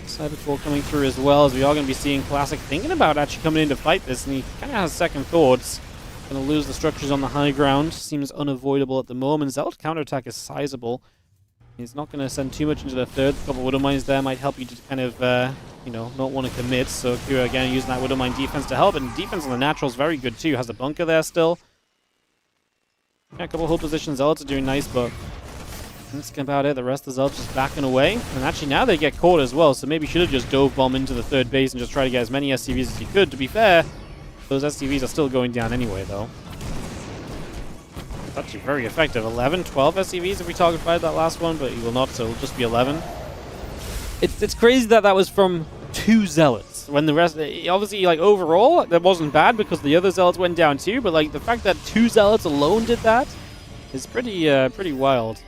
Cybercore coming through as well, as we are going to be seeing Classic thinking about actually coming in to fight this, and he kind of has second thoughts. Going to lose the structures on the high ground. Seems unavoidable at the moment. Zealot counterattack is sizable. He's not going to send too much into the third. A couple of Widow Mines there might help you to kind of, not want to commit. So Kua again using that Widow Mine defense to help, and defense on the natural is very good too. Has a bunker there still. Yeah, a couple of hold positions. Zealots are doing nice, but that's about it. The rest of the Zealots just backing away. And actually now they get caught as well, so maybe should have just dove bomb into the third base and just try to get as many SCVs as he could. To be fair, those SCVs are still going down anyway, though. It's actually very effective. 11, 12 SCVs if we target fired that last one, but he will not, so it'll just be 11. It's crazy that was from 2 Zealots, when the rest, obviously, overall, that wasn't bad because the other Zealots went down too, but, the fact that 2 Zealots alone did that is pretty wild.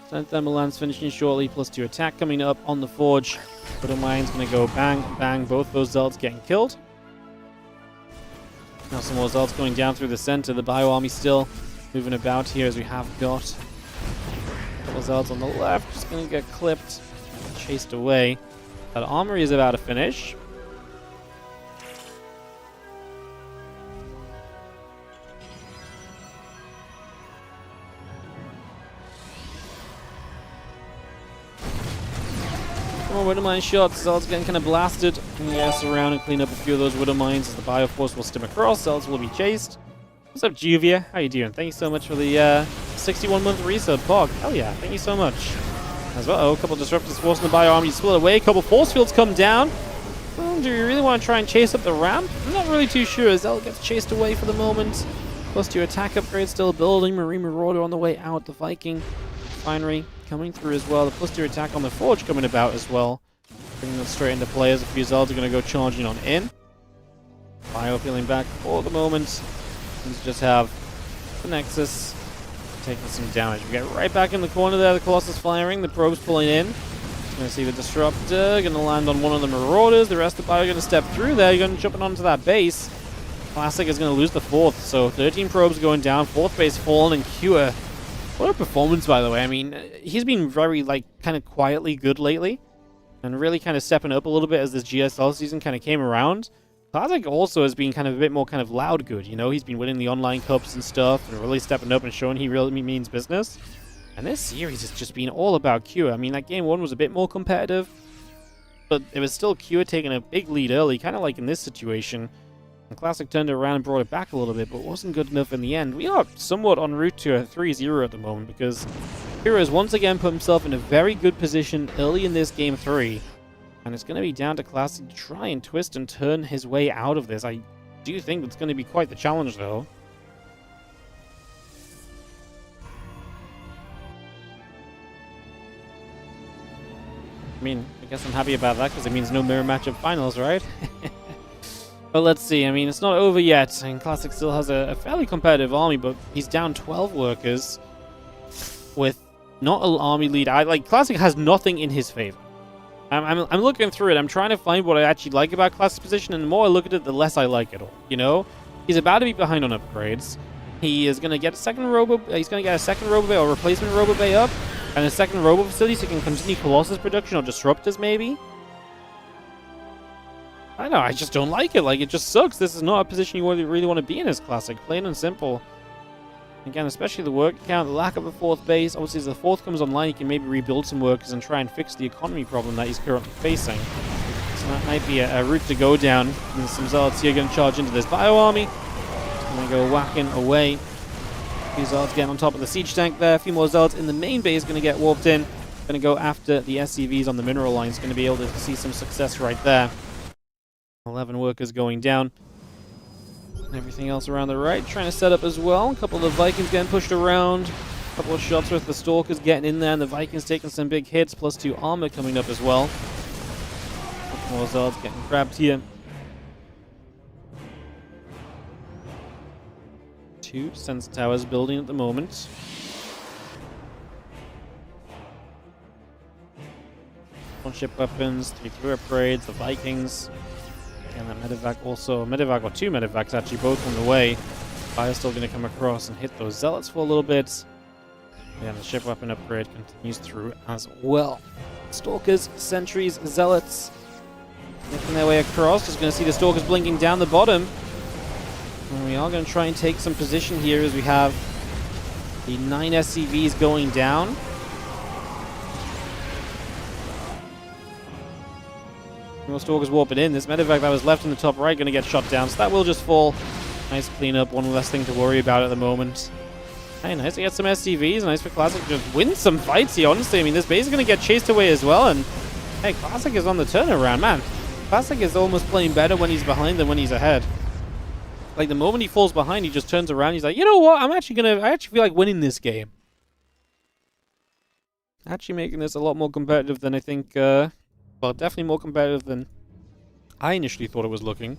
Thermal Lance finishing shortly, +2 attack coming up on the Forge. Widow Mine's going to go bang, bang, both those Zealots getting killed. Now some more Zealots going down through the center. The Bio-Army still moving about here as we have got a couple Zealots on the left. Just going to get clipped, chased away. That Armory is about to finish. More Widow Mine shots. Zealots getting kind of blasted. Yes, around and clean up a few of those Widow Mines as the Bioforce will stim across. Zealots will be chased. What's up, Juvia? How you doing? Thank you so much for the 61-month resub, Bog. Hell yeah, thank you so much. As well, a couple of Disruptors forcing the Bio-Army to split away. A couple Force Fields come down. Well, do you really want to try and chase up the ramp? I'm not really too sure. Zealot gets chased away for the moment. +2 attack upgrade still building. Marine Marauder on the way out. The Viking Refinery coming through as well. The +2 attack on the Forge coming about as well. Bringing that straight into play as a few Zealots are going to go charging on in. Bio peeling back for the moment. Let's just have the Nexus taking some damage. We get right back in the corner there. The Colossus firing. The probes pulling in. Going to see the Disruptor. Going to land on one of the Marauders. The rest of the Bio are going to step through there. You're going to jump onto that base. Classic is going to lose the 4th. So 13 probes going down. 4th base fallen. And Kua. What a performance, by the way. I mean, he's been very, kind of quietly good lately. And really kind of stepping up a little bit as this GSL season kind of came around. Classic also has been kind of a bit more kind of loud good, He's been winning the online cups and stuff and really stepping up and showing he really means business. And this series has just been all about Kua. I mean, that game 1 was a bit more competitive, but it was still Kua taking a big lead early, kind of like in this situation. And Classic turned it around and brought it back a little bit, but wasn't good enough in the end. We are somewhat en route to a 3-0 at the moment because Kua has once again put himself in a very good position early in this game 3. And it's going to be down to Classic to try and twist and turn his way out of this. I do think that's going to be quite the challenge, though. I mean, I guess I'm happy about that because it means no mirror matchup finals, right? But let's see. I mean, it's not over yet. And Classic still has a fairly competitive army, but he's down 12 workers with not an army lead. Classic has nothing in his favor. I'm looking through it. I'm trying to find what I actually like about Classic's position, and the more I look at it, the less I like it all. You know, he's about to be behind on upgrades. He is going to get a second Robo. He's going to get a second Robo Bay or replacement Robo Bay up, and a second Robo facility so he can continue Colossus production or Disruptors maybe. I know. I just don't like it. Like, it just sucks. This is not a position you really want to be in as Classic. Plain and simple. Again, especially the work count, the lack of a fourth base. Obviously, as the fourth comes online, he can maybe rebuild some workers and try and fix the economy problem that he's currently facing. So that might be a route to go down. And some Zealots here going to charge into this Bio Army. Going to go whacking away. A few Zealots getting on top of the siege tank there. A few more Zealots in the main base going to get warped in. Going to go after the SCVs on the mineral lines. Going to be able to see some success right there. 11 workers going down. And everything else around the right trying to set up as well. A couple of the Vikings getting pushed around. A couple of shots with the Stalkers getting in there. And the Vikings taking some big hits. Plus 2 armor coming up as well. A couple more Zealots getting grabbed here. 2 Sense Towers building at the moment. One ship weapons. 3 through upgrades. The Vikings. And that medevac also, or 2 medevacs actually both on the way. Fire's still going to come across and hit those Zealots for a little bit. And the ship weapon upgrade continues through as well. Stalkers, Sentries, Zealots making their way across. Just going to see the Stalkers blinking down the bottom. And we are going to try and take some position here as we have the 9 SCVs going down. More Stalkers warping in. This medevac that was left in the top right going to get shot down, so that will just fall. Nice cleanup, one less thing to worry about at the moment. Hey, nice to get some SCVs. Nice for Classic to just win some fights here, honestly. I mean, this base is going to get chased away as well, and hey, Classic is on the turnaround, man. Classic is almost playing better when he's behind than when he's ahead. Like, the moment he falls behind, he just turns around. He's like, you know what? I actually feel like winning this game. Actually making this a lot more competitive than I think, well, definitely more competitive than I initially thought it was looking.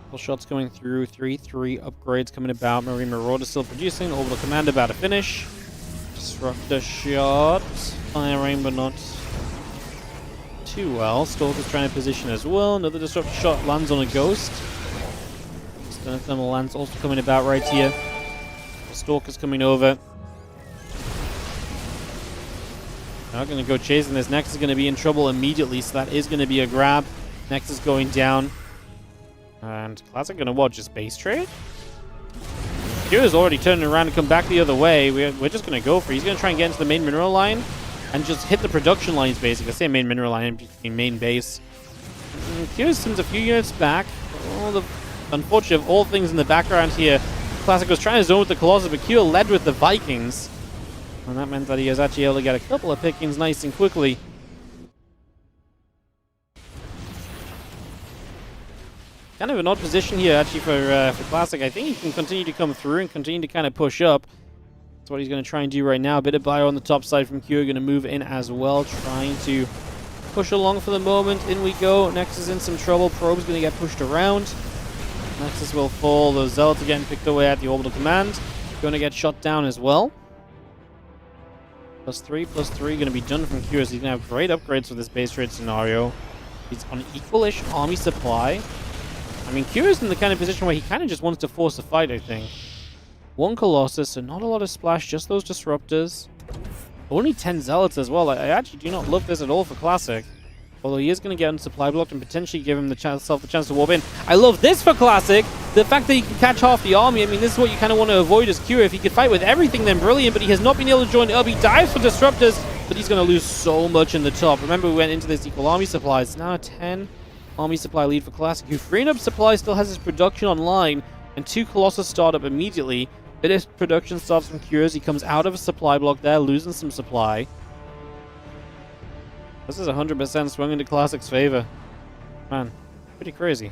Couple shots going through. 3-3 upgrades coming about. Marine Marauder still producing. Orbital Command about to finish. Disruptor shot. Firing, but not too well. Stalker's trying to position as well. Another Disruptor shot lands on a Ghost. Stern Thermal Lance also coming about right here. Stalkers coming over. Not going to go chasing this. Nexus is going to be in trouble immediately, so that is going to be a grab. Nexus going down. And Classic going to watch his base trade. Kira's already turning around and come back the other way. We're just going to go for it. He's going to try and get into the main mineral line and just hit the production lines, basically. I say main mineral line, main base. Kira sends a few units back. All the unfortunate of all things in the background here. Classic was trying to zone with the Colossus, but Kira led with the Vikings. And that meant that he was actually able to get a couple of pickings nice and quickly. Kind of an odd position here, actually, for Classic. I think he can continue to come through and continue to kind of push up. That's what he's going to try and do right now. A bit of bio on the top side from Kira, going to move in as well, trying to push along for the moment. In we go. Nexus in some trouble. Probe's going to get pushed around. Nexus will fall. Those Zealots are getting picked away at the Orbital Command. Going to get shot down as well. +3, +3 going to be done from Kira. So he's going to have great upgrades for this base trade scenario. He's on equal-ish army supply. I mean, Kira's in the kind of position where he kind of just wants to force a fight, I think. 1 Colossus, so not a lot of splash, just those Disruptors. Only 10 Zealots as well. I actually do not love this at all for Classic. Although he is going to get on supply blocked and potentially give himself the chance to warp in. I love this for Classic. The fact that he can catch half the army. I mean, this is what you kind of want to avoid as Kira. If he could fight with everything, then brilliant. But he has not been able to join up. He dives for Disruptors, but he's going to lose so much in the top. Remember, we went into this equal army supplies. Now a 10 army supply lead for Classic, who freeing up supply still has his production online, and 2 Colossus start up immediately. But his production starts from Kira's. He comes out of a supply block there, losing some supply. This is 100% swung into Classic's favor. Man, pretty crazy.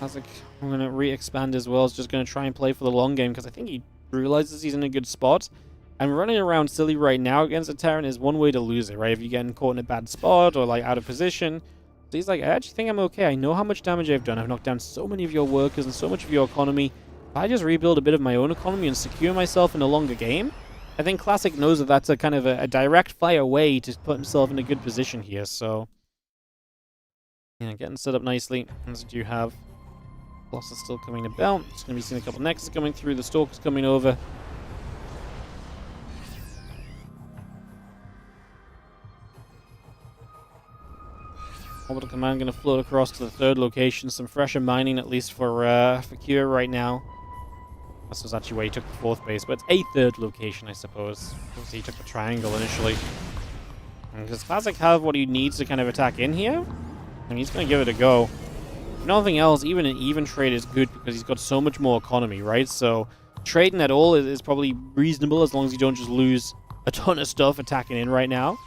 Classic, I'm going to re-expand as well. Is just going to try and play for the long game because I think he realizes he's in a good spot. And running around silly right now against a Terran is one way to lose it, right? If you're getting caught in a bad spot or like out of position. So he's like, I actually think I'm okay. I know how much damage I've done. I've knocked down so many of your workers and so much of your economy. If I just rebuild a bit of my own economy and secure myself in a longer game, I think Classic knows that that's a kind of a direct fire way to put himself in a good position here. So, yeah, getting set up nicely. As you have, Loss is still coming about. It's going to be seeing a couple Nexus coming through. The Stalker's coming over. Orbital Command going to float across to the third location. Some fresher mining, at least for Cure right now. This was actually where he took the fourth base, but it's a third location, I suppose. Obviously, he took the triangle initially. And does Classic have what he needs to kind of attack in here? And he's going to give it a go. If nothing else, even an even trade is good because he's got so much more economy, right? So trading at all is probably reasonable as long as you don't just lose a ton of stuff attacking in right now.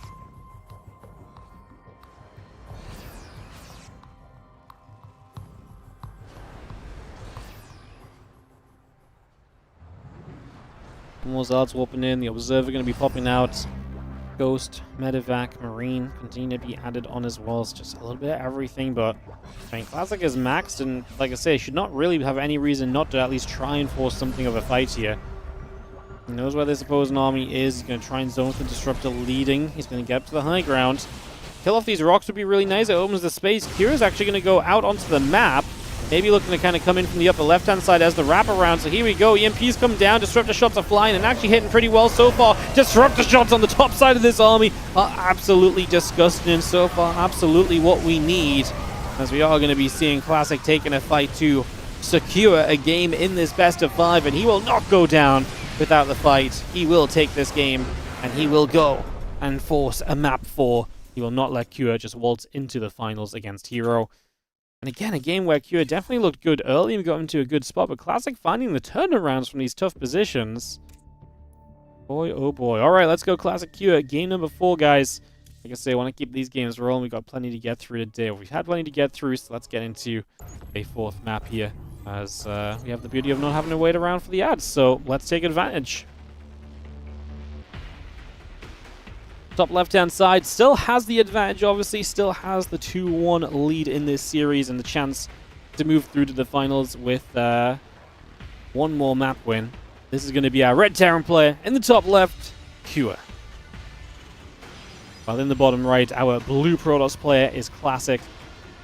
More Zards warping in, the Observer going to be popping out. Ghost, Medevac, Marine continue to be added on as well. It's just a little bit of everything, but I mean, Classic is maxed, and like I say, should not really have any reason not to at least try and force something of a fight here. He knows where this opposing army is. He's going to try and zone the Disruptor leading. He's going to get up to the high ground. Kill off these rocks would be really nice. It opens the space. Kira's actually going to go out onto the map. Maybe looking to kind of come in from the upper left-hand side as the wraparound. So here we go. EMPs come down. Disruptor shots are flying and actually hitting pretty well so far. Disruptor shots on the top side of this army are absolutely disgusting. And so far, absolutely what we need. As we are going to be seeing Classic taking a fight to secure a game in this best of 5. And he will not go down without the fight. He will take this game and he will go and force a map 4. He will not let Cure just waltz into the finals against Hero. And again, a game where Cure definitely looked good early and got into a good spot, but Classic finding the turnarounds from these tough positions. Boy, oh boy. All right, let's go Classic Cure. Game number 4, guys. Like I say, I want to keep these games rolling. We've got plenty to get through today. We've had plenty to get through, so let's get into a 4th map here, as we have the beauty of not having to wait around for the ads. So let's take advantage. Top left-hand side still has the advantage, obviously, still has the 2-1 lead in this series and the chance to move through to the finals with one more map win. This is going to be our Red Terran player in the top left, Cure. While in the bottom right, our blue Protoss player is Classic.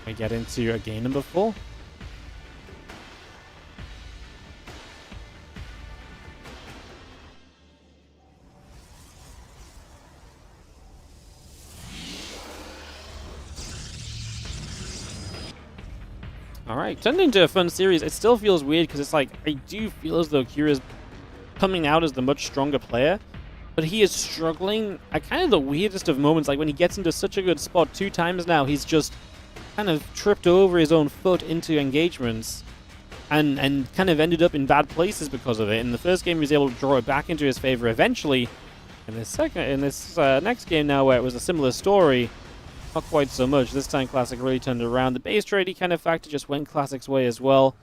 We get into game number 4. Alright, turned into a fun series. It still feels weird because it's like, I do feel as though Cure is coming out as the much stronger player, but he is struggling at kind of the weirdest of moments. Like when he gets into such a good spot 2 times now, he's just kind of tripped over his own foot into engagements and kind of ended up in bad places because of it. In the first game, he was able to draw it back into his favor eventually. In this next game now, where it was a similar story, not quite so much. This time Classic really turned it around. The base trade kind of factor just went Classic's way as well.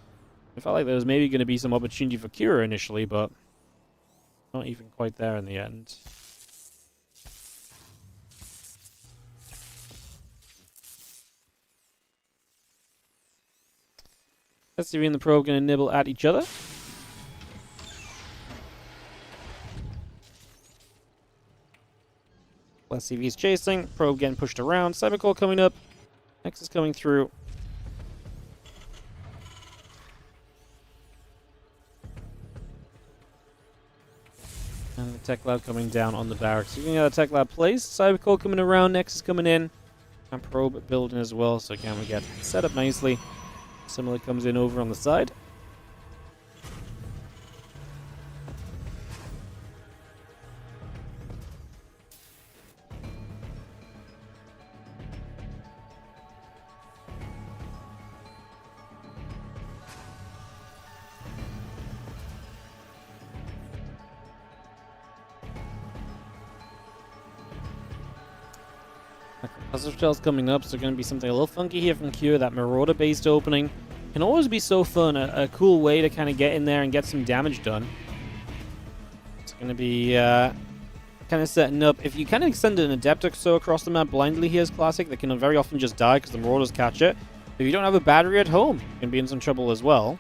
It felt like there was maybe going to be some opportunity for Cure initially, but not even quite there in the end. STV and the Pro going to nibble at each other. SCV's chasing, Probe getting pushed around, Cybercore coming up, Nexus coming through. And the Tech Lab coming down on the barracks. Using the Tech Lab place, Cybercore coming around, Nexus coming in, and Probe building as well. So again, we get set up nicely. Similar comes in over on the side. Puzzle shells coming up, so going to be something a little funky here from Cure. That Marauder-based opening Can always be so fun. A cool way to kind of get in there and get some damage done. It's going to be kind of setting up. If you kind of send an Adept or so across the map blindly here as Classic, they can very often just die because the Marauders catch it. If you don't have a battery at home, you can be in some trouble as well.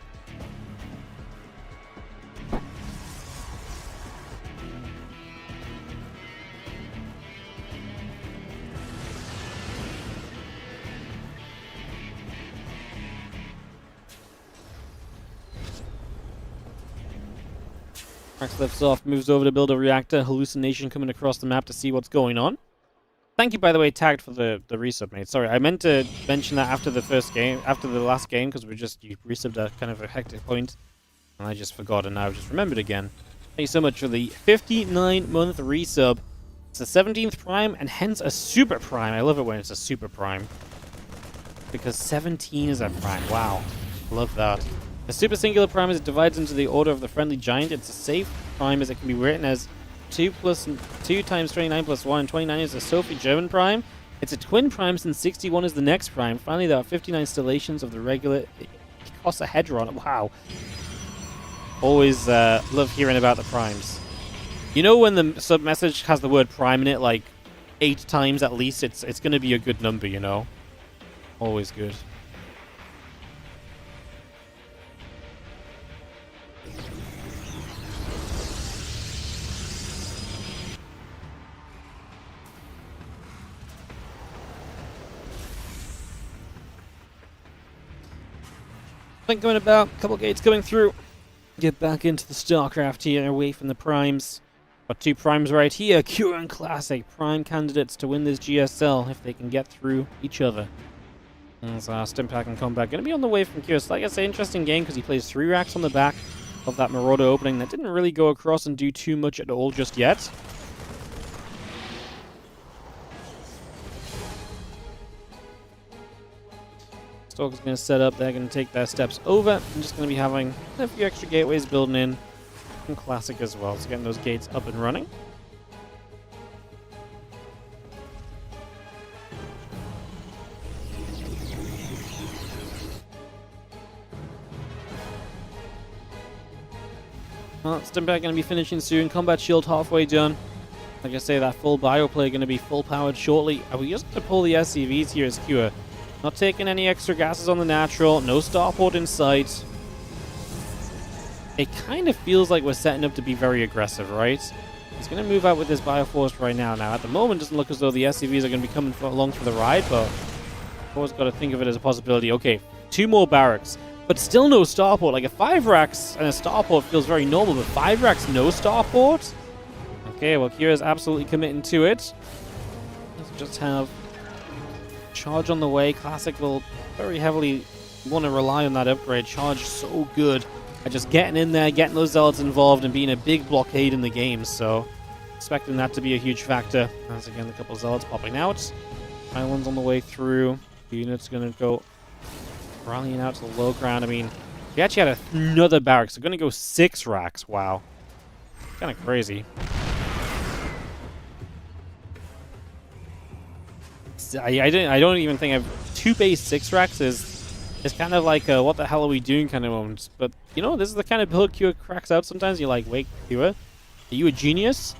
Max lifts off, moves over to build a reactor. Hallucination coming across the map to see what's going on. Thank you, by the way, Tagged, for the resub, mate. Sorry, I meant to mention that after the first game, after the last game, because you resubbed at kind of a hectic point, and I just forgot, and now I've just remembered again. Thank you so much for the 59-month resub. It's a 17th Prime, and hence a Super Prime. I love it when it's a Super Prime, because 17 is a Prime. Wow, love that. The Super Singular Prime is divides into the order of the friendly giant. It's a safe Prime as it can be written as 2 times 29 plus 1, and 29 is a Sophie German Prime. It's a twin Prime since 61 is the next Prime. Finally, there are 59 stellations of the regular Icosahedron. Wow. Always love hearing about the Primes. You know when the sub-message has the word Prime in it like 8 times at least, it's going to be a good number, you know? Always good. Think going about, a couple gates coming through. Get back into the StarCraft here, away from the Primes. Got 2 Primes right here, Cure and Classic. Prime candidates to win this GSL if they can get through each other. As Stimpack and Combat going to be on the way from Cure. So like I say, interesting game because he plays 3 racks on the back of that Marauder opening that didn't really go across and do too much at all just yet. Stalker's going to set up, they're going to take their steps over. I'm just going to be having a few extra gateways building in. And Classic as well, so getting those gates up and running. Well, Stimpack going to be finishing soon. Combat Shield halfway done. Like I say, that full bio play going to be full powered shortly. Are we just going to pull the SCVs here as Cure? Not taking any extra gases on the natural. No starport in sight. It kind of feels like we're setting up to be very aggressive, right? He's going to move out with this Bioforce right now. Now, at the moment, it doesn't look as though the SCVs are going to be coming along for the ride, but always got to think of it as a possibility. Okay, 2 more barracks, but still no starport. Like, a 5 racks and a starport feels very normal, but 5 racks, no starport? Okay, well, Kira's absolutely committing to it. Let's just have Charge on the way. Classic will very heavily want to rely on that upgrade. Charge so good at just getting in there, getting those Zealots involved, and being a big blockade in the game. So, expecting that to be a huge factor. As again, a couple of Zealots popping out. Islands on the way through. The unit's going to go rallying out to the low ground. I mean, we actually had another barracks. They're going to go 6 racks. Wow. Kind of crazy. I don't even think 2 base 6 racks is kind of like a what the hell are we doing kind of moment. But you know, this is the kind of build Cure cracks out sometimes. You're like, wait, Cure, are you a genius?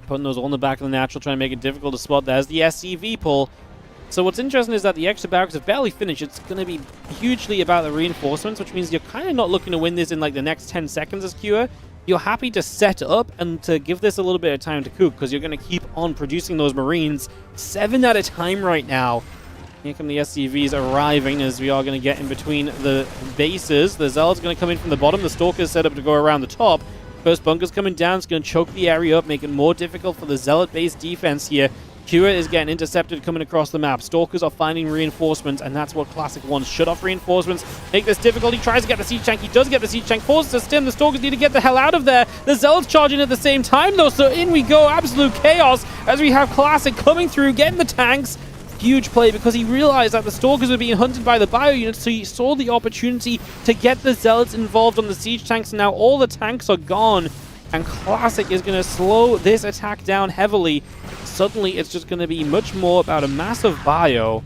Putting those on the back of the natural, trying to make it difficult to spot. There's the SCV pull. So what's interesting is that the extra barracks have barely finished. It's going to be hugely about the reinforcements, which means you're kind of not looking to win this in like the next 10 seconds as Cure. You're happy to set up and to give this a little bit of time to cook because you're going to keep on producing those Marines 7 at a time right now. Here come the SCVs arriving as we are going to get in between the bases. The Zealot's going to come in from the bottom. The Stalker's set up to go around the top. First bunker's coming down. It's going to choke the area up, make it more difficult for the Zealot-based defense here. Cure is getting intercepted coming across the map. Stalkers are finding reinforcements, and that's what Classic wants. Shut off reinforcements, make this difficult. He tries to get the siege tank. He does get the siege tank. Forces a stim. The Stalkers need to get the hell out of there. The Zealots charging at the same time, though, so in we go. Absolute chaos as we have Classic coming through, getting the tanks. Huge play because he realized that the Stalkers were being hunted by the bio units, so he saw the opportunity to get the Zealots involved on the siege tanks, and now all the tanks are gone. And Classic is going to slow this attack down heavily. Suddenly, it's just going to be much more about a massive bio.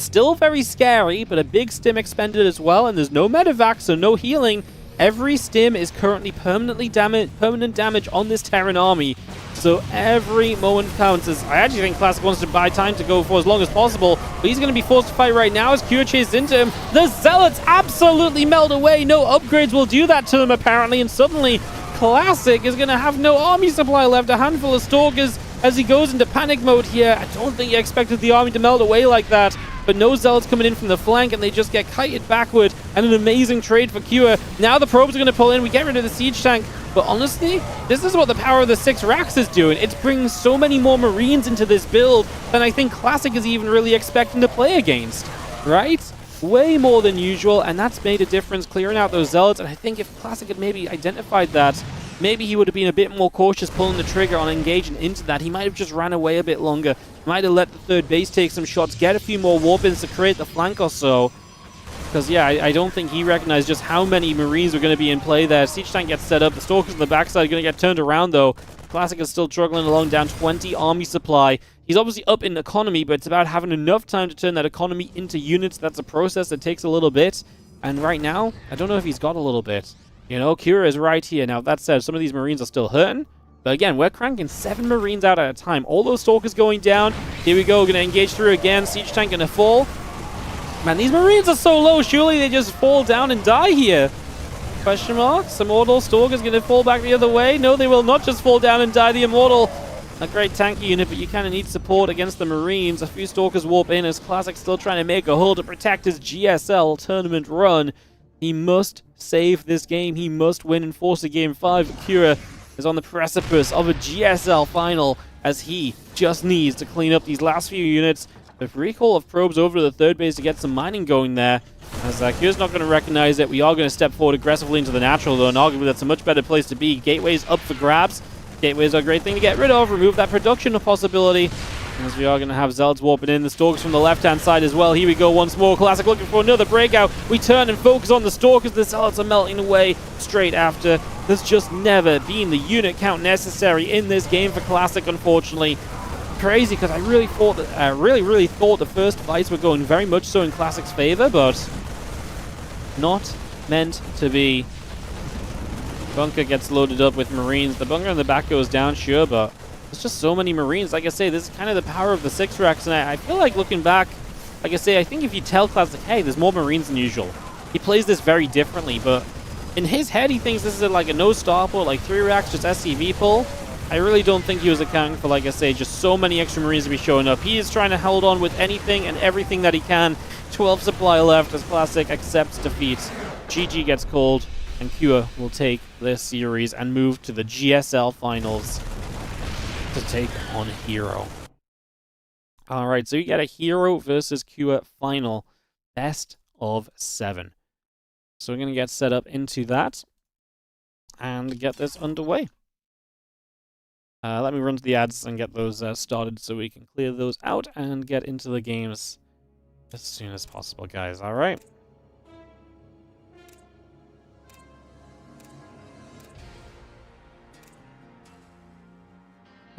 Still very scary, but a big stim expended as well, and there's no medevac, so no healing. Every stim is currently permanent damage on this Terran army, so every moment counts. I actually think Classic wants to buy time to go for as long as possible, but he's going to be forced to fight right now as Kua chases into him. The Zealots absolutely melt away. No upgrades will do that to them, apparently, and suddenly Classic is going to have no army supply left. A handful of Stalkers as he goes into panic mode here. I don't think he expected the army to melt away like that, but no Zealots coming in from the flank, and they just get kited backward, and an amazing trade for Kua. Now the probes are going to pull in. We get rid of the siege tank, but honestly, this is what the power of the 6 racks is doing. It's bringing so many more Marines into this build than I think Classic is even really expecting to play against, right? Way more than usual, and that's made a difference clearing out those Zealots, and I think if Classic had maybe identified that, maybe he would have been a bit more cautious pulling the trigger on engaging into that. He might have just ran away a bit longer, might have let the third base take some shots, get a few more warp-ins to create the flank or so. Because, yeah, I don't think he recognized just how many Marines were going to be in play there. Siege tank gets set up. The Stalkers on the backside are going to get turned around, though. Classic is still struggling along, down 20 army supply. He's obviously up in economy, but it's about having enough time to turn that economy into units. That's a process that takes a little bit. And right now, I don't know if he's got a little bit. You know, Kura is right here. Now, that said, some of these Marines are still hurting. But again, we're cranking 7 Marines out at a time. All those Stalkers going down. Here we go. Going to engage through again. Siege tank going to fall. Man, these Marines are so low. Surely they just fall down and die here. Question mark. Some Immortal Stalkers going to fall back the other way. No, they will not just fall down and die. The Immortal, a great tanky unit, but you kind of need support against the Marines. A few Stalkers warp in as Classic still trying to make a hold to protect his GSL tournament run. He must save this game. He must win and force a game 5. Kura is on the precipice of a GSL final as he just needs to clean up these last few units. The recall of probes over to the third base to get some mining going there. As Kura's not going to recognize it. We are going to step forward aggressively into the natural, though, and arguably that's a much better place to be. Gateways up for grabs. Gateways are a great thing to get rid of. Remove that production possibility. As we are going to have Zealots warping in. The Stalkers from the left-hand side as well. Here we go once more. Classic looking for another breakout. We turn and focus on the Stalkers. The Zealots are melting away straight after. There's just never been the unit count necessary in this game for Classic, unfortunately. Crazy, because I really thought that really thought the first fights were going very much so in Classic's favor, but not meant to be. Bunker gets loaded up with Marines. The bunker in the back goes down, sure, but there's just so many Marines. Like I say, this is kind of the power of the 6 racks, and I feel like looking back, like I say, I think if you tell Classic, hey, there's more Marines than usual, he plays this very differently, but in his head, he thinks this is like a no-stop pull, like 3 racks, just SCV pull. I really don't think he was accounting for, like I say, just so many extra Marines to be showing up. He is trying to hold on with anything and everything that he can. 12 supply left as Classic accepts defeat. GG gets called, and Kua will take this series and move to the GSL finals to take on Hero. Alright, so you get a Hero versus Kua final. Best of 7. So we're going to get set up into that and get this underway. Let me run to the ads and get those started so we can clear those out and get into the games as soon as possible, guys. All right.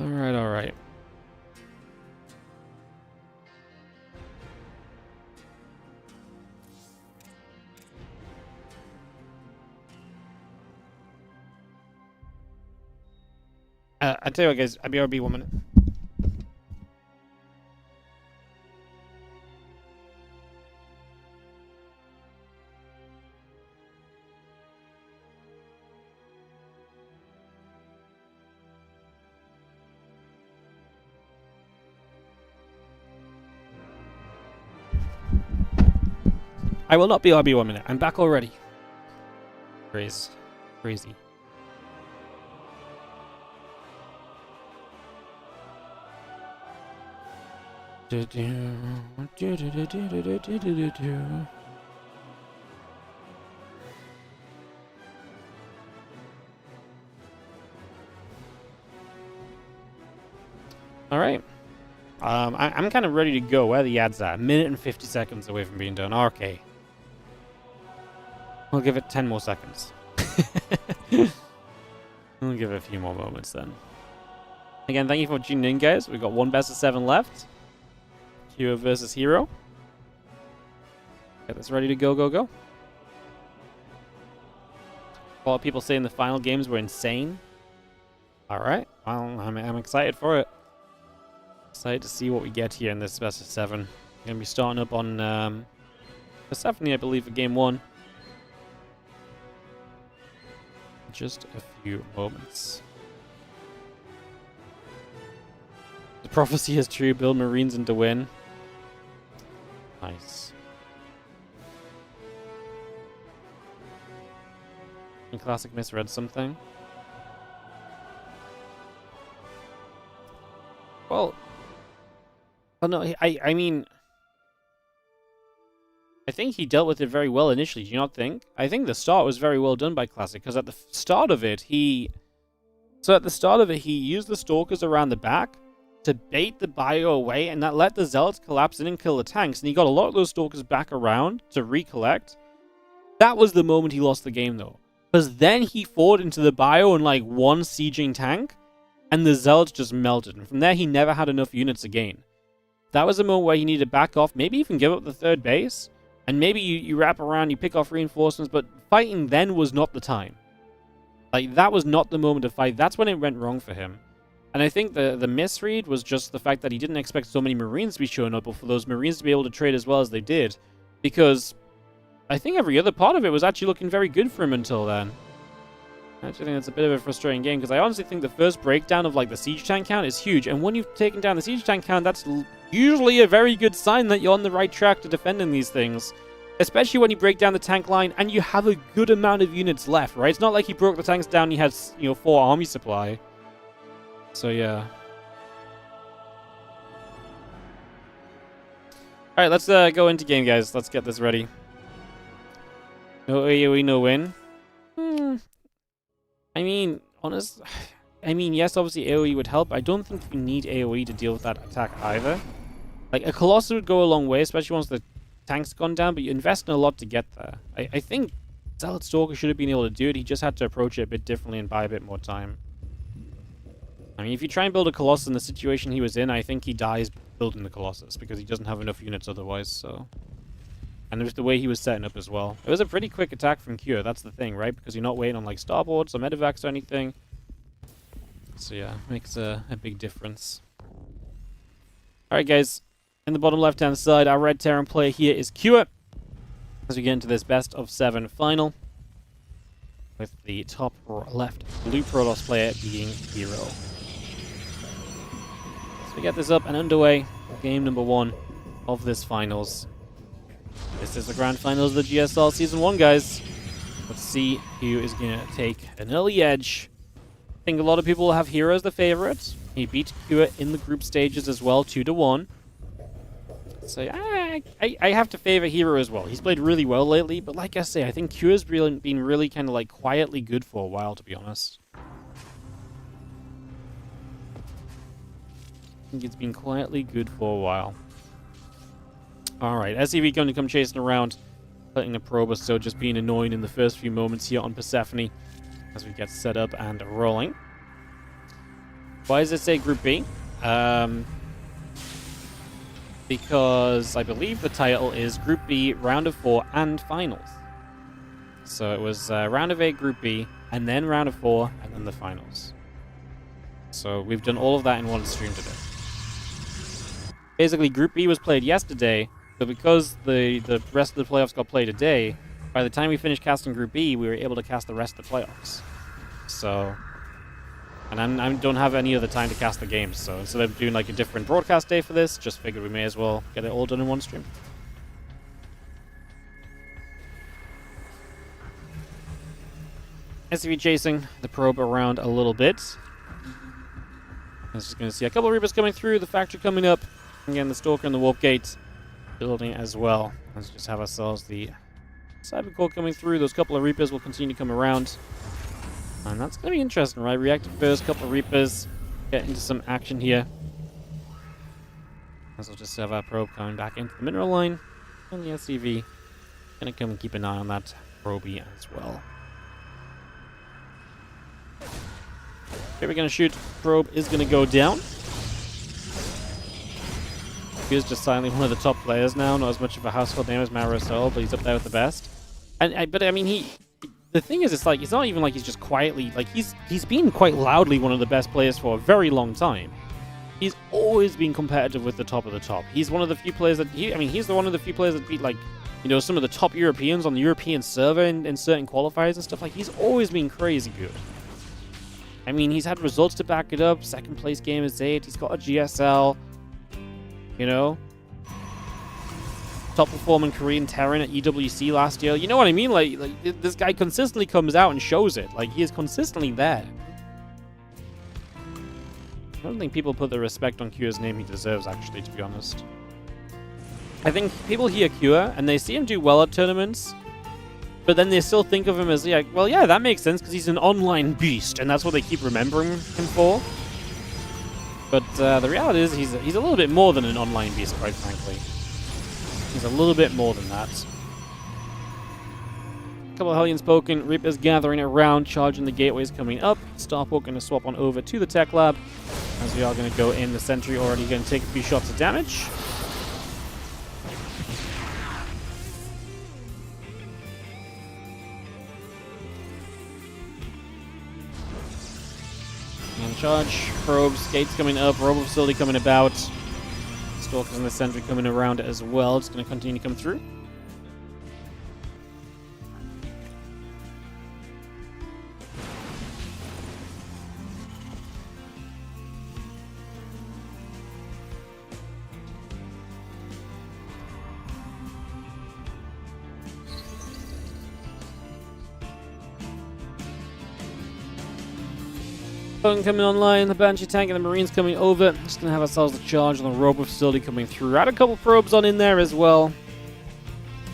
All right, all right. I tell you what, guys, IBRB 1 minute. I will not be RB 1 minute. I'm back already. Crazy. All right. I'm kind of ready to go. Where are the ads at? 1 minute and 50 seconds away from being done. Okay. We'll give it 10 more seconds. We'll give it a few more moments then. Again, thank you for tuning in, guys. We've got 1 best of 7 left. Kua versus Hero. Get this ready to go, go, go. A lot of people saying the final games were insane. Alright, well, I'm excited for it. Excited to see what we get here in this best of 7. We're going to be starting up on Persephone, I believe, for game 1. Just a few moments. The prophecy is true. Build Marines into win. Nice. Classic misread something. Well, oh no, I mean, I think he dealt with it very well initially. Do you not think? I think the start was very well done by Classic, because at the start of it, he used the Stalkers around the back to bait the bio away, and that let the Zealots collapse in and kill the tanks, and he got a lot of those Stalkers back around to recollect. That was the moment he lost the game, though. Because then he fought into the bio and like one sieging tank, and the Zealots just melted. And from there, he never had enough units again. That was a moment where he needed to back off, maybe even give up the third base, and maybe you wrap around, you pick off reinforcements, but fighting then was not the time. Like, that was not the moment to fight. That's when it went wrong for him. And I think the misread was just the fact that he didn't expect so many Marines to be showing up, or for those Marines to be able to trade as well as they did, because I think every other part of it was actually looking very good for him until then. I actually think that's a bit of a frustrating game, because I honestly think the first breakdown of like the siege tank count is huge, and when you've taken down the siege tank count, that's usually a very good sign that you're on the right track to defending these things. Especially when you break down the tank line and you have a good amount of units left, right? It's not like he broke the tanks down and he had, 4 army supply. So yeah. Alright, let's go into game, guys. Let's get this ready. No AoE, no win. I mean, yes, obviously AoE would help. I don't think you need AoE to deal with that attack either. Like, a Colossus would go a long way, especially once the tank's gone down, but you invest in a lot to get there. I think Zealot Stalker should have been able to do it. He just had to approach it a bit differently and buy a bit more time. I mean, if you try and build a Colossus in the situation he was in, I think he dies building the Colossus, because he doesn't have enough units otherwise, so... And it was the way he was setting up as well. It was a pretty quick attack from Cure, that's the thing, right? Because you're not waiting on, like, starboards or medevacs or anything. So yeah, makes a big difference. Alright, guys. In the bottom left-hand side, our red Terran player here is Cure, as we get into this best of 7 final, with the top left blue Protoss player being Hero. So we get this up and underway, game number 1 of this finals. This is the grand finals of the GSL Season 1, guys. Let's see who is going to take an early edge. I think a lot of people will have Hero as the favorite. He beat Cure in the group stages as well, 2-1. So I have to favor Hero as well. He's played really well lately, but like I say, I think Cure's been really kind of like quietly good for a while, to be honest. I think it's been quietly good for a while. Alright, SCV going to come chasing around, letting the probe, so just being annoying in the first few moments here on Persephone as we get set up and rolling. Why does it say Group B? Because I believe the title is Group B, Round of 4, and Finals. So it was Round of 8, Group B, and then Round of 4, and then the Finals. So we've done all of that in one stream today. Basically, Group B was played yesterday, so because the rest of the playoffs got played today, by the time we finished casting Group B, we were able to cast the rest of the playoffs. So... And I don't have any other time to cast the games, so instead of doing like a different broadcast day for this, just figured we may as well get it all done in one stream. SCV chasing the probe around a little bit. I was just going to see a couple of Reapers coming through, the Factory coming up, again the Stalker and the Warp Gate building as well. Let's just have ourselves the Cybercore coming through. Those couple of Reapers will continue to come around. And that's going to be interesting, right? Reactive first, couple of Reapers, get into some action here. As we'll just have our probe coming back into the mineral line. And the SCV going to come and keep an eye on that probey as well. Okay, we're going to shoot. Probe is going to go down. He's just silently one of the top players now. Not as much of a household name as Maru, but he's up there with the best. But I mean, the thing is, it's like, it's not even like he's just quietly, like, he's been quite loudly one of the best players for a very long time. He's always been competitive with the top of the top. He's one of the few players that, he's one of the few players that beat, like, you know, some of the top Europeans on the European server in certain qualifiers and stuff. Like, he's always been crazy good. I mean, he's had results to back it up. Second place game is 8. He's got a GSL, you know. Top performing Korean Terran at EWC last year. You know what I mean? Like this guy consistently comes out and shows it. Like, he is consistently there. I don't think people put the respect on Kyo's name he deserves, actually, to be honest. I think people hear Kyo and they see him do well at tournaments, but then they still think of him as, like, well, yeah, that makes sense because he's an online beast, and that's what they keep remembering him for. But the reality is he's a little bit more than an online beast, quite frankly. He's a little bit more than that. A couple of Hellions poking, Reapers gathering around, charging the gateways coming up. Starport going to swap on over to the tech lab, as we are going to go in. The sentry already going to take a few shots of damage. And charge, probes, gates coming up, robo facility coming about. Stalkers and the sentry coming around as well. It's going to continue to come through. Coming online, the Banshee tank and the Marines coming over. Just going to have ourselves a charge on the robo facility coming through. Add a couple probes on in there as well.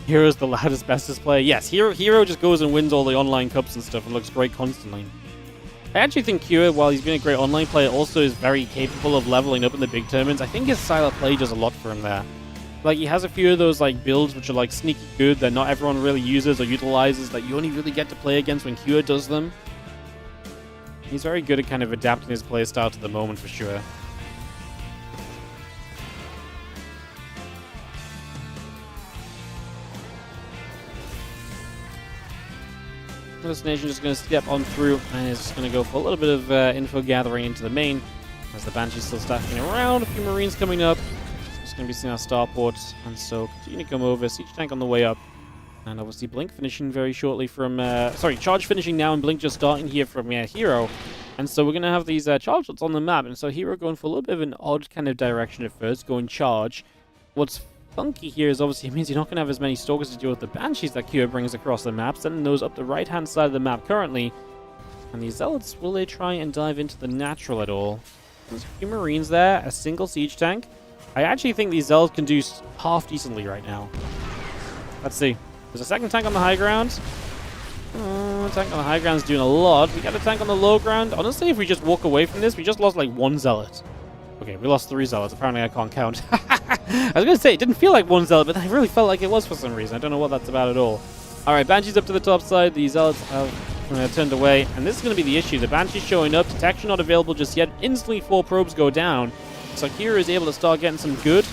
Hero's the loudest, bestest player. Yes, Hero just goes and wins all the online cups and stuff and looks great constantly. I actually think Kyo, while he's been a great online player, also is very capable of leveling up in the big tournaments. I think his style of play does a lot for him there. Like, he has a few of those, like, builds which are, like, sneaky good that not everyone really uses or utilizes, that you only really get to play against when Kyo does them. He's very good at kind of adapting his playstyle to the moment, for sure. Destination just going to step on through and is just going to go for a little bit of info gathering into the main, as the Banshee's still stacking around. A few Marines coming up. Just going to be seeing our starports, and so continue to come over. Siege tank on the way up. And obviously Blink finishing very shortly from... Charge finishing now and Blink just starting here from Hero. And so we're going to have these charge shots on the map. And so Hero going for a little bit of an odd kind of direction at first, going charge. What's funky here is obviously it means you're not going to have as many Stalkers to deal with the Banshees that Kyo brings across the map, sending those up the right-hand side of the map currently. And these Zealots, will they try and dive into the natural at all? There's a few Marines there, a single Siege tank. I actually think these Zealots can do half decently right now. Let's see. There's a second tank on the high ground. Tank on the high ground is doing a lot. We got a tank on the low ground. Honestly, if we just walk away from this, we just lost like 1 Zealot. Okay, we lost 3 Zealots. Apparently, I can't count. I was going to say, it didn't feel like 1 Zealot, but I really felt like it was for some reason. I don't know what that's about at all. Alright, Banshee's up to the top side. The Zealots have turned away. And this is going to be the issue. The Banshee's showing up. Detection not available just yet. Instantly, 4 probes go down. So Kira is able to start getting some good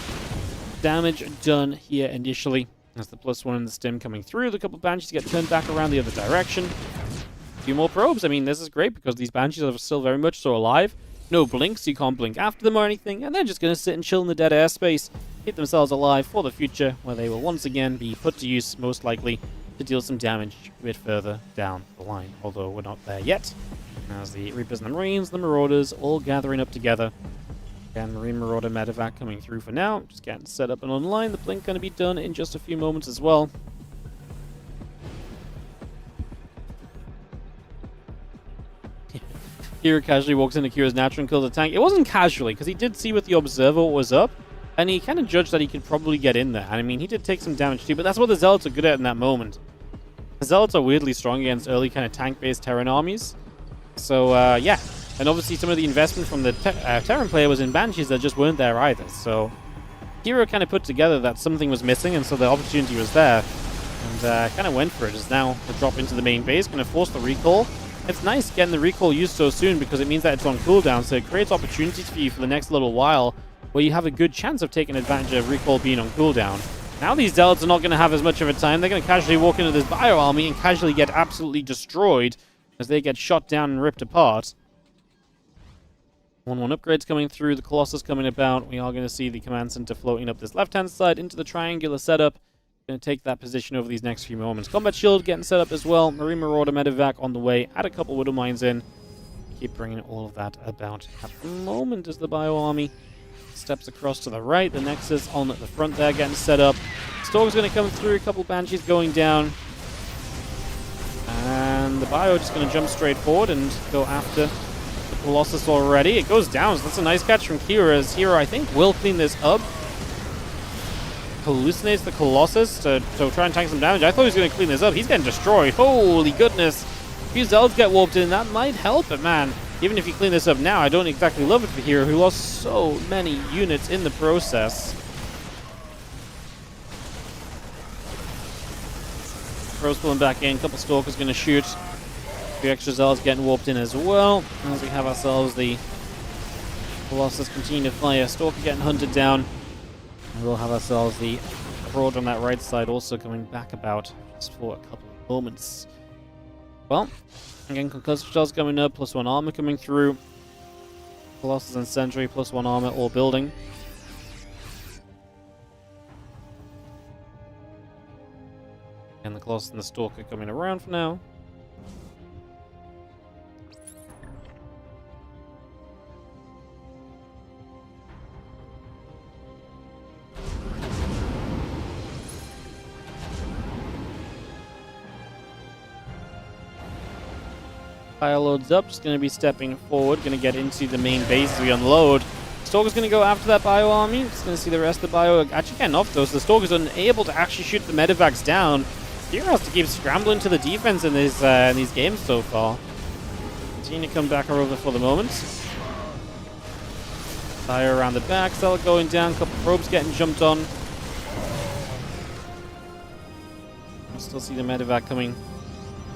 damage done here initially. As the +1 and the stim coming through, the couple Banshees get turned back around the other direction. A few more probes. I mean, this is great because these Banshees are still very much so alive. No blinks, you can't blink after them or anything, and they're just going to sit and chill in the dead airspace, keep themselves alive for the future, where they will once again be put to use, most likely, to deal some damage a bit further down the line, although we're not there yet. As the Reapers and the Marines, the Marauders, all gathering up together. And Marine Marauder medevac coming through for now. Just getting set up and online. The blink going to be done in just a few moments as well. Kira casually walks into Kira's natural and kills the tank. It wasn't casually, because he did see with the Observer what was up, and he kind of judged that he could probably get in there. And I mean, he did take some damage too, but that's what the Zealots are good at in that moment. The Zealots are weirdly strong against early kind of tank-based Terran armies. So, yeah. And obviously some of the investment from the Terran player was in Banshees that just weren't there either. So Hero kind of put together that something was missing, and so the opportunity was there. And kind of went for it. Is now the drop into the main base, going to force the recall. It's nice getting the recall used so soon because it means that it's on cooldown, so it creates opportunities for you for the next little while where you have a good chance of taking advantage of recall being on cooldown. Now these Zealots are not going to have as much of a time. They're going to casually walk into this bio army and casually get absolutely destroyed as they get shot down and ripped apart. 1-1 upgrades coming through, the Colossus coming about. We are going to see the command center floating up this left-hand side into the triangular setup. Going to take that position over these next few moments. Combat shield getting set up as well. Marine Marauder medevac on the way. Add a couple Widow Mines in. Keep bringing all of that about at the moment as the bio army steps across to the right. The Nexus on at the front there getting set up. Storm's going to come through. A couple Banshees going down. And the bio just going to jump straight forward and go after the Colossus already. It goes down. So that's a nice catch from Kira. As Hero, I think, will clean this up. Hallucinates the Colossus to try and tank some damage. I thought he was going to clean this up. He's getting destroyed. Holy goodness. A few Zealots get warped in. That might help, but man, even if you clean this up now, I don't exactly love it for Hero, who lost so many units in the process. Crow's pulling back in. A couple Stalkers going to shoot. A few extra Zealots getting warped in as well. As we have ourselves the Colossus continue to fire. Stalker getting hunted down. And we'll have ourselves the Fraud on that right side also coming back about just for a couple of moments. Well, again, concussive shells coming up, +1 armor coming through. Colossus and Sentry, +1 armor, all building. And the Colossus and the Stalker coming around for now. Fire loads up, just going to be stepping forward, going to get into the main base as we unload. Stalker's going to go after that bio army. Just going to see the rest of the bio actually getting off those. The Stalker's unable to actually shoot the medevacs down. Hero has to keep scrambling to the defense in these games so far. Continue to come back over for the moment. Fire around the back, Zealot going down, couple probes getting jumped on. I still see the medevac coming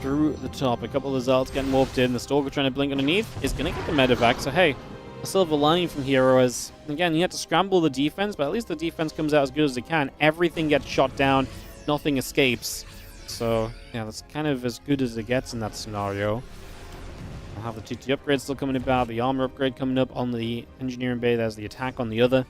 through the top. A couple of Zealots getting warped in. The Stalker trying to blink underneath is going to get the medevac. So hey, a silver lining from Hero as, again, he had to scramble the defense, but at least the defense comes out as good as it can. Everything gets shot down. Nothing escapes. So yeah, that's kind of as good as it gets in that scenario. We'll have the TT upgrade still coming about. The armor upgrade coming up on the engineering bay. There's the attack on the other.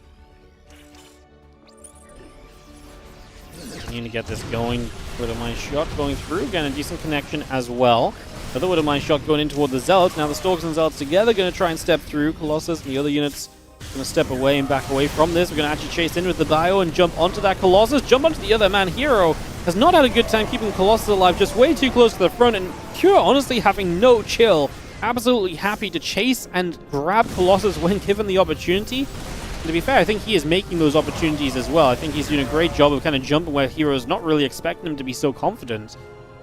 Continue to get this going. Widow Mine shot going through. Getting a decent connection as well. Another Widow Mine shot going in toward the Zealots. Now the Stalkers and Zealots together going to try and step through. Colossus and the other units going to step away and back away from this. We're going to actually chase in with the bio and jump onto that Colossus. Jump onto the other man. Hero has not had a good time keeping Colossus alive. Just way too close to the front. And Cure honestly having no chill. Absolutely happy to chase and grab Colossus when given the opportunity. And to be fair, I think he is making those opportunities as well. I think he's doing a great job of kind of jumping where Hero's not really expecting him to be so confident.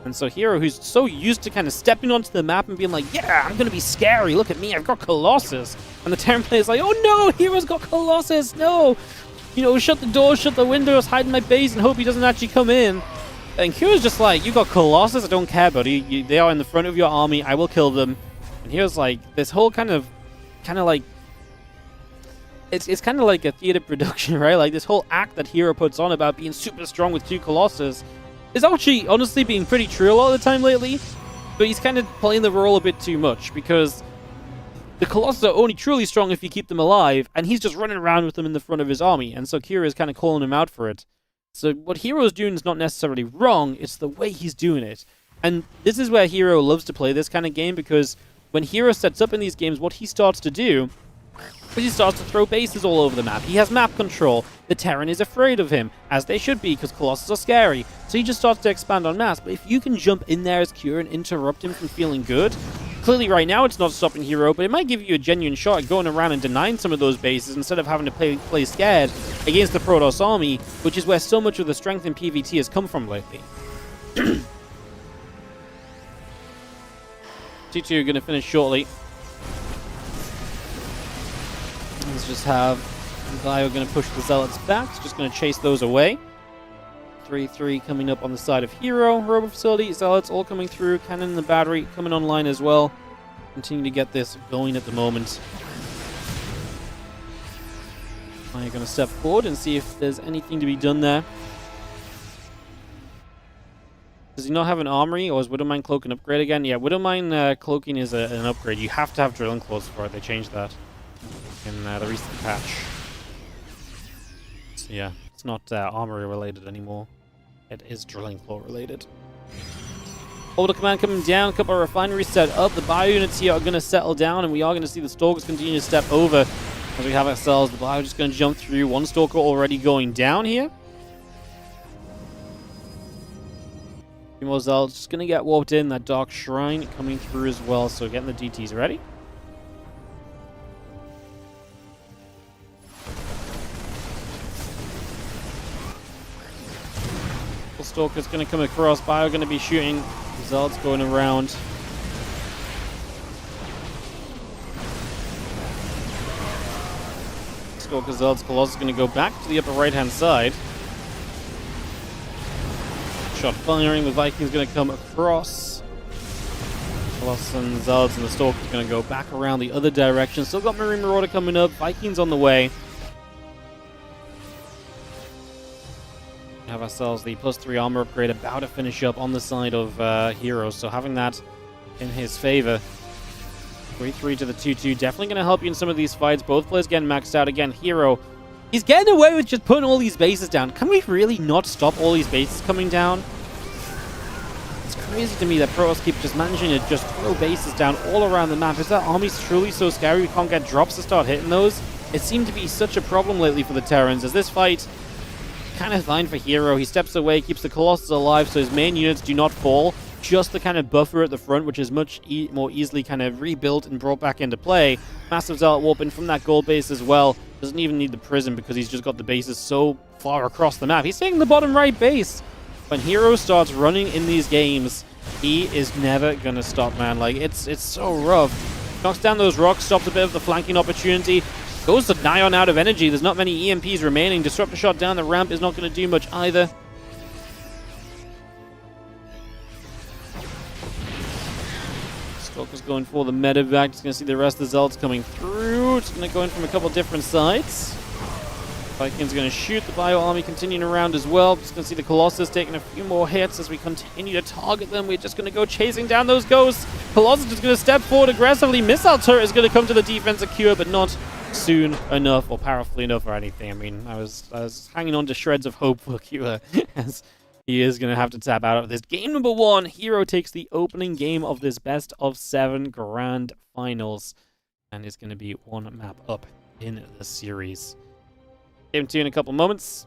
And so Hero, who's so used to kind of stepping onto the map and being like, yeah, I'm going to be scary. Look at me, I've got Colossus. And the Terran player's like, oh no, Hero's got Colossus, no. You know, shut the doors, shut the windows, hide in my base and hope he doesn't actually come in. And Hero's just like, you got Colossus, I don't care, buddy. They are in the front of your army, I will kill them. And Hero's like, this whole kind of like, it's kind of like a theater production, right? Like this whole act that Hero puts on about being super strong with 2 Colossus is actually honestly being pretty true a lot of the time lately. But he's kind of playing the role a bit too much because the Colossus are only truly strong if you keep them alive, and he's just running around with them in the front of his army. And so Kira is kind of calling him out for it. So what Hero's doing is not necessarily wrong, it's the way he's doing it. And this is where Hero loves to play this kind of game, because when Hero sets up in these games, what he starts to do is he starts to throw bases all over the map. He has map control. The Terran is afraid of him, as they should be, because Colossus are scary. So he just starts to expand on mass. But if you can jump in there as Cure and interrupt him from feeling good, clearly right now it's not stopping Hero, but it might give you a genuine shot at going around and denying some of those bases instead of having to play scared against the Protoss army, which is where so much of the strength in PvT has come from lately. T2 going to finish shortly. Let's just have Gumiho going to push the Zealots back. It's just going to chase those away. 3-3 coming up on the side of Hero. Robo Facility, Zealots all coming through. Cannon and the battery coming online as well. Continue to get this going at the moment. I'm going to step forward and see if there's anything to be done there. Does he not have an armory, or is Widowmine Cloak an upgrade again? Yeah, Widowmine Cloaking is an upgrade. You have to have Drilling Claws for it. They changed that in the recent patch. So yeah, it's not armory related anymore. It is Drilling Claw related. Order command coming down, a couple of refineries set up. The bio units here are going to settle down, and we are going to see the Stalkers continue to step over as we have ourselves. The bio just going to jump through. One Stalker already going down here. Zealot's just going to get warped in. That Dark Shrine coming through as well, so getting the DTs ready. The Stalker's going to come across. Bio going to be shooting. Zealot's going around. Stalker Zealot's Colossus is going to go back to the upper right-hand side. Shot firing. The Viking's going to come across. Colossus and Zealots and the Stalker's going to go back around the other direction. Still got Marine Marauder coming up. Vikings on the way. Have ourselves the +3 armor upgrade about to finish up on the side of Hero, so having that in his favor. 3-3 to the 2-2, definitely going to help you in some of these fights. Both players getting maxed out. Again, Hero, he's getting away with just putting all these bases down. Can we really not stop all these bases coming down? It's crazy to me that Protoss keep just managing to just throw bases down all around the map. Is that army truly so scary we can't get drops to start hitting those? It seemed to be such a problem lately for the Terrans, as this fight kind of fine for Hero. He steps away, keeps the Colossus alive so his main units do not fall. Just the kind of buffer at the front, which is much more easily kind of rebuilt and brought back into play. Massive Zealot warping from that gold base as well. Doesn't even need the prison because he's just got the bases so far across the map. He's taking the bottom right base. When Hero starts running in these games, he is never going to stop, man. Like, it's so rough. Knocks down those rocks, stops a bit of the flanking opportunity. Goes to Nion out of energy. There's not many EMPs remaining. Disruptor shot down the ramp is not going to do much either. Stalker's going for the medevac. Just going to see the rest of the Zealots coming through. Just going to go in from a couple different sides. Vikings going to shoot. The Bio Army continuing around as well. Just going to see the Colossus taking a few more hits as we continue to target them. We're just going to go chasing down those ghosts. Colossus is going to step forward aggressively. Missile turret is going to come to the defensive cure, but not soon enough or powerfully enough or anything. I mean, I was hanging on to shreds of hope for Kua as he is going to have to tap out of this. Game number 1, Hero takes the opening game of this best of 7 grand finals and is going to be one map up in the series. Game 2 in a couple moments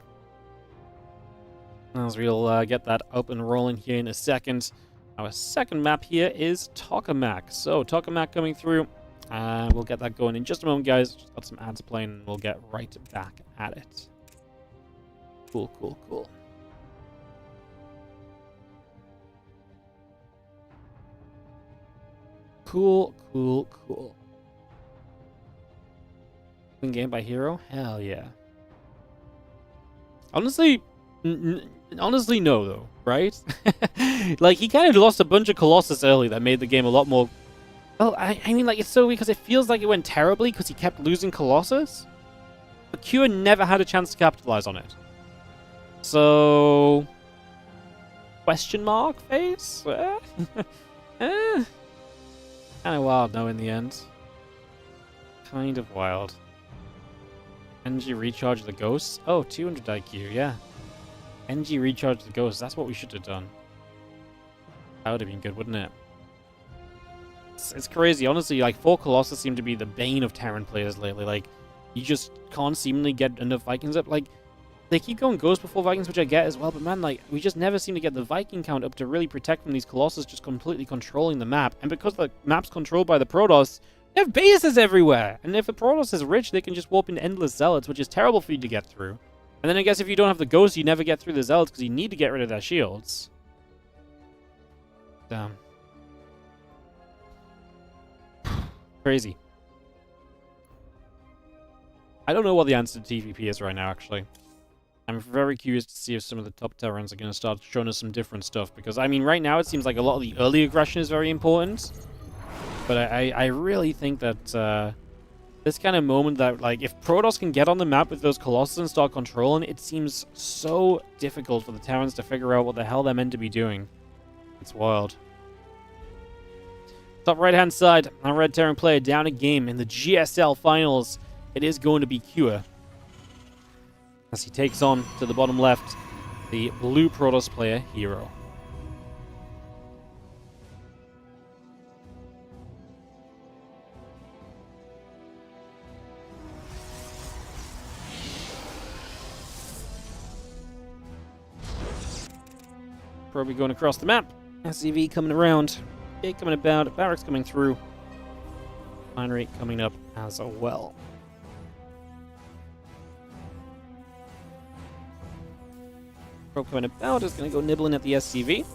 as we'll get that up and rolling here in a second. Our second map here is Tokamak. So Tokamak coming through. We'll get that going in just a moment, guys. Just got some ads playing, and we'll get right back at it. Cool, cool, cool. Cool, cool, cool. Win game by Hero? Hell yeah. Honestly, honestly, no, though, right? Like, he kind of lost a bunch of Colossus early that made the game a lot more... Well, I mean, like, it's so weird because it feels like it went terribly because he kept losing Colossus. But Kua never had a chance to capitalize on it. So... Question mark face? Kind of wild, no, in the end. Kind of wild. Energy recharge the ghosts? Oh, 200 IQ, yeah. Energy recharge the ghosts, that's what we should have done. That would have been good, wouldn't it? It's crazy, honestly. Like, 4 Colossus seem to be the bane of Terran players lately. Like, you just can't seemingly get enough Vikings up. Like, they keep going Ghost before Vikings, which I get as well, but man, like, we just never seem to get the Viking count up to really protect from these Colossus just completely controlling the map. And because the map's controlled by the Protoss, they have bases everywhere! And if the Protoss is rich, they can just warp into endless Zealots, which is terrible for you to get through. And then I guess if you don't have the Ghosts, you never get through the Zealots because you need to get rid of their shields. Damn. Crazy. I don't know what the answer to TVP is right now, actually. I'm very curious to see if some of the top Terrans are going to start showing us some different stuff. Because, I mean, right now it seems like a lot of the early aggression is very important. But I really think that this kind of moment that, like, if Protoss can get on the map with those Colossus and start controlling, it seems so difficult for the Terrans to figure out what the hell they're meant to be doing. It's wild. Top right-hand side, our red Terran player down a game in the GSL finals. It is going to be Cure, as he takes on, to the bottom left, the blue Protoss player, Hero. Probably going across the map. SCV coming around. Gate coming about. Barracks coming through. Mine rate coming up as well. Probe coming about is going to go nibbling at the SCV.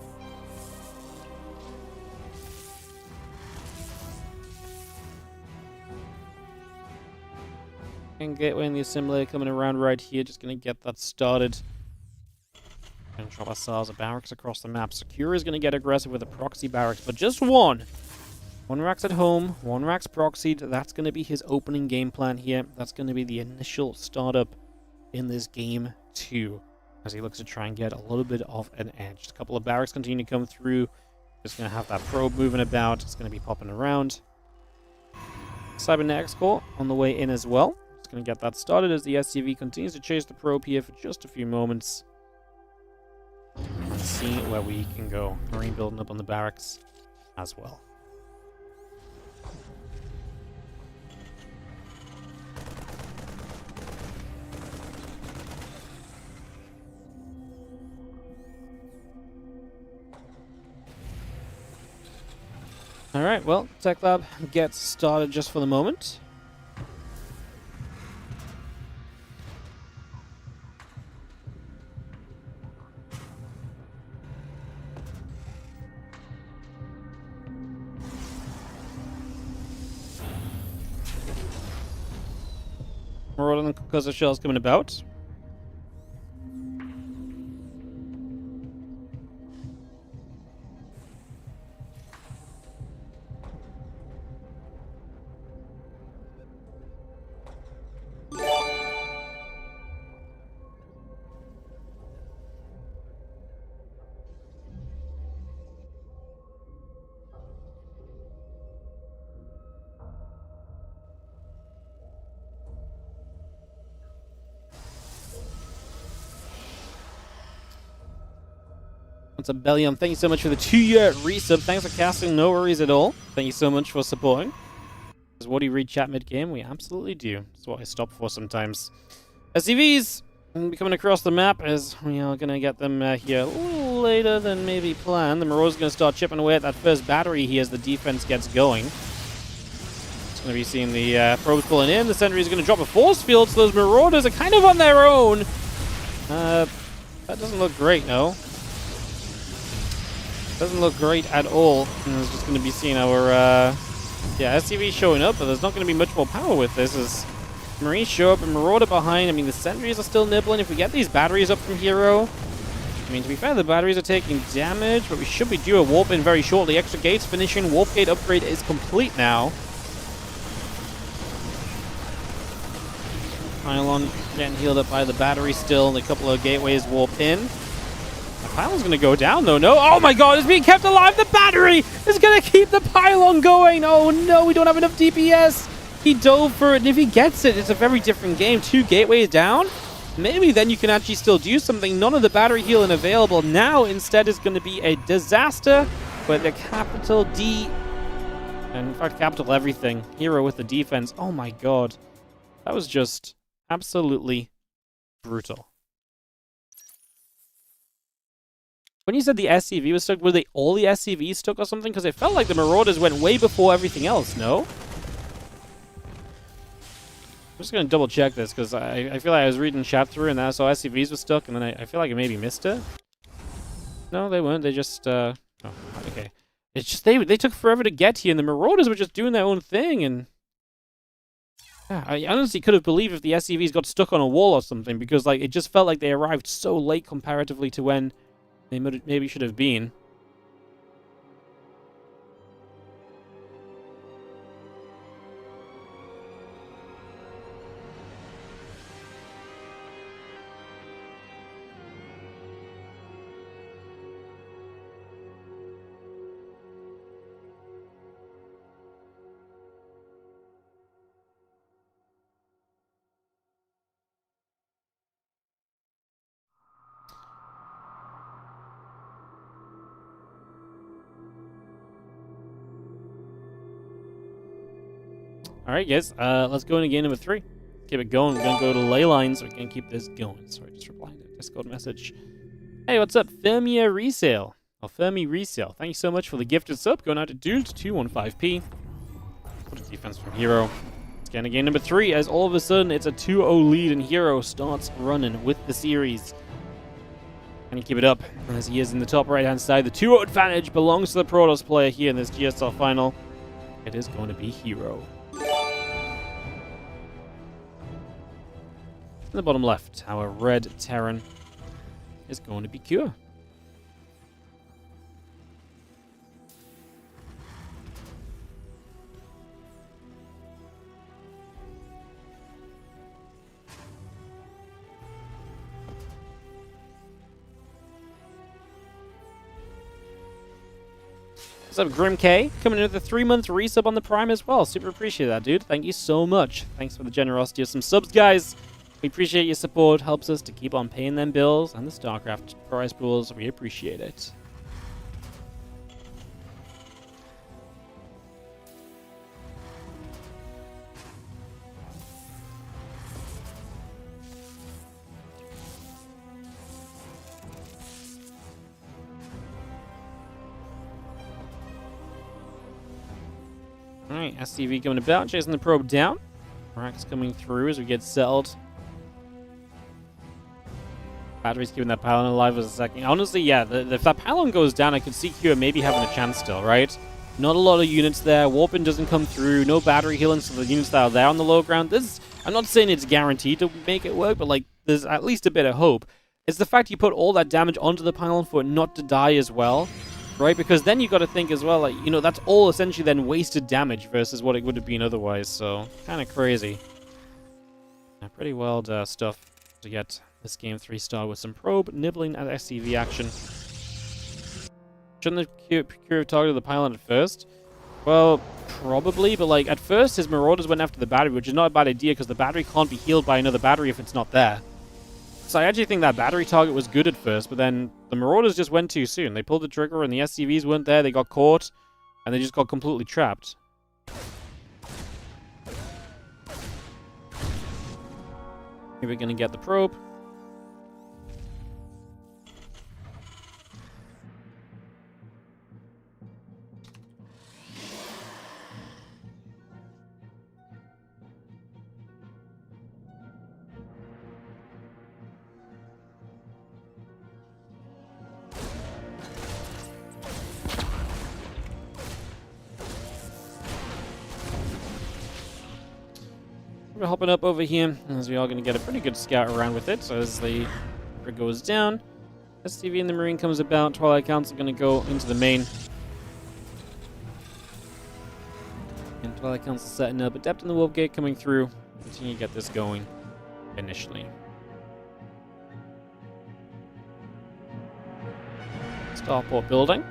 And Gateway and the Assimilator coming around right here. Just going to get that started. And drop ourselves a barracks across the map. Secure is going to get aggressive with a proxy barracks, but just one. One rack's at home, one rack's proxied. That's going to be his opening game plan here. That's going to be the initial startup in this game 2, as he looks to try and get a little bit of an edge. A couple of barracks continue to come through. Just going to have that probe moving about. It's going to be popping around. Cybernetics core on the way in as well. Just going to get that started as the SCV continues to chase the probe here for just a few moments. And see where we can go. Marine building up on the barracks as well. Alright, well, Tech Lab gets started just for the moment. Marauder and Concussor shells coming about. What's up, Bellium? Thank you so much for the 2-year resub. Thanks for casting. No worries at all. Thank you so much for supporting. Does Woody read chat mid-game? We absolutely do. That's what I stop for sometimes. SCVs coming across the map as we are going to get them here a little later than maybe planned. The Marauder's going to start chipping away at that first battery here as the defense gets going. It's going to be seeing the probes pulling in. The sentry is going to drop a force field, so those Marauders are kind of on their own. That doesn't look great, no. Doesn't look great at all. And it's just going to be seeing our, SCV showing up, but there's not going to be much more power with this as Marines show up and Marauder behind. I mean, the sentries are still nibbling. If we get these batteries up from Hero, I mean, to be fair, the batteries are taking damage, but we should be due a warp in very shortly. Extra gates finishing. Warp gate upgrade is complete now. Pylon getting healed up by the battery still, and a couple of gateways warp in. The pylon's going to go down, though. No. Oh, my God. It's being kept alive. The battery is going to keep the pylon going. Oh, no. We don't have enough DPS. He dove for it, and if he gets it, it's a very different game. 2 gateways down. Maybe then you can actually still do something. None of the battery healing available. Now, instead, is going to be a disaster with a capital D. And, in fact, capital everything. Hero with the defense. Oh, my God. That was just absolutely brutal. When you said the SCV was stuck, were they all the SCVs stuck or something? Because it felt like the Marauders went way before everything else, no? I'm just going to double check this, because I feel like I was reading chat through and I saw SCVs were stuck, and then I feel like I maybe missed it. No, they weren't. They just, oh, okay. It's just they took forever to get here, and the Marauders were just doing their own thing, and... Yeah, I honestly could have believed if the SCVs got stuck on a wall or something, because like it just felt like they arrived so late comparatively to when they maybe should have been. Alright, guys, let's go into game number 3. Keep it going. We're going to go to ley lines. We're going to keep this going. Sorry, just replying to a Discord message. Hey, what's up? Fermia Resale. Oh, Fermi Resale. Thank you so much for the gifted sub. Going out to Dude215p. What a defense from Hero. Let's get into game number 3, as all of a sudden it's a 2-0 lead and Hero starts running with the series. Can he keep it up? As he is in the top right-hand side, the 2-0 advantage belongs to the Protoss player here in this GSL final. It is going to be Hero. In the bottom left, our red Terran is going to be Cure. What's up, Grim K? Coming in with a 3-month resub on the Prime as well. Super appreciate that, dude. Thank you so much. Thanks for the generosity of some subs, guys. We appreciate your support. Helps us to keep on paying them bills and the StarCraft prize pools. We appreciate it. Alright, SCV coming about, chasing the probe down. Rack's coming through as we get settled. Battery's keeping that pylon alive as a second. Honestly, yeah, if that pylon goes down, I could see Q maybe having a chance still, right? Not a lot of units there. Warping doesn't come through. No battery healing, so the units that are there on the low ground. I'm not saying it's guaranteed to make it work, but like, there's at least a bit of hope. It's the fact you put all that damage onto the pylon for it not to die as well. Right, because then you got to think as well, like, you know, that's all essentially then wasted damage versus what it would have been otherwise, so kind of crazy. Yeah, pretty wild stuff to get this game 3 star with some probe nibbling at SCV action. Shouldn't the Q have targeted the pylon at first? Well, probably, but like, at first his Marauders went after the battery, which is not a bad idea because the battery can't be healed by another battery if it's not there. So I actually think that battery target was good at first, but then the Marauders just went too soon. They pulled the trigger and the SCVs weren't there, they got caught, and they just got completely trapped. Here we're gonna get the probe. We're hopping up over here, as we are going to get a pretty good scout around with it. So as the rig goes down, STV and the Marine comes about. Twilight Council going to go into the main. And Twilight Council setting up. Adept in the Wolf Gate coming through. Continue to get this going initially. Starport building.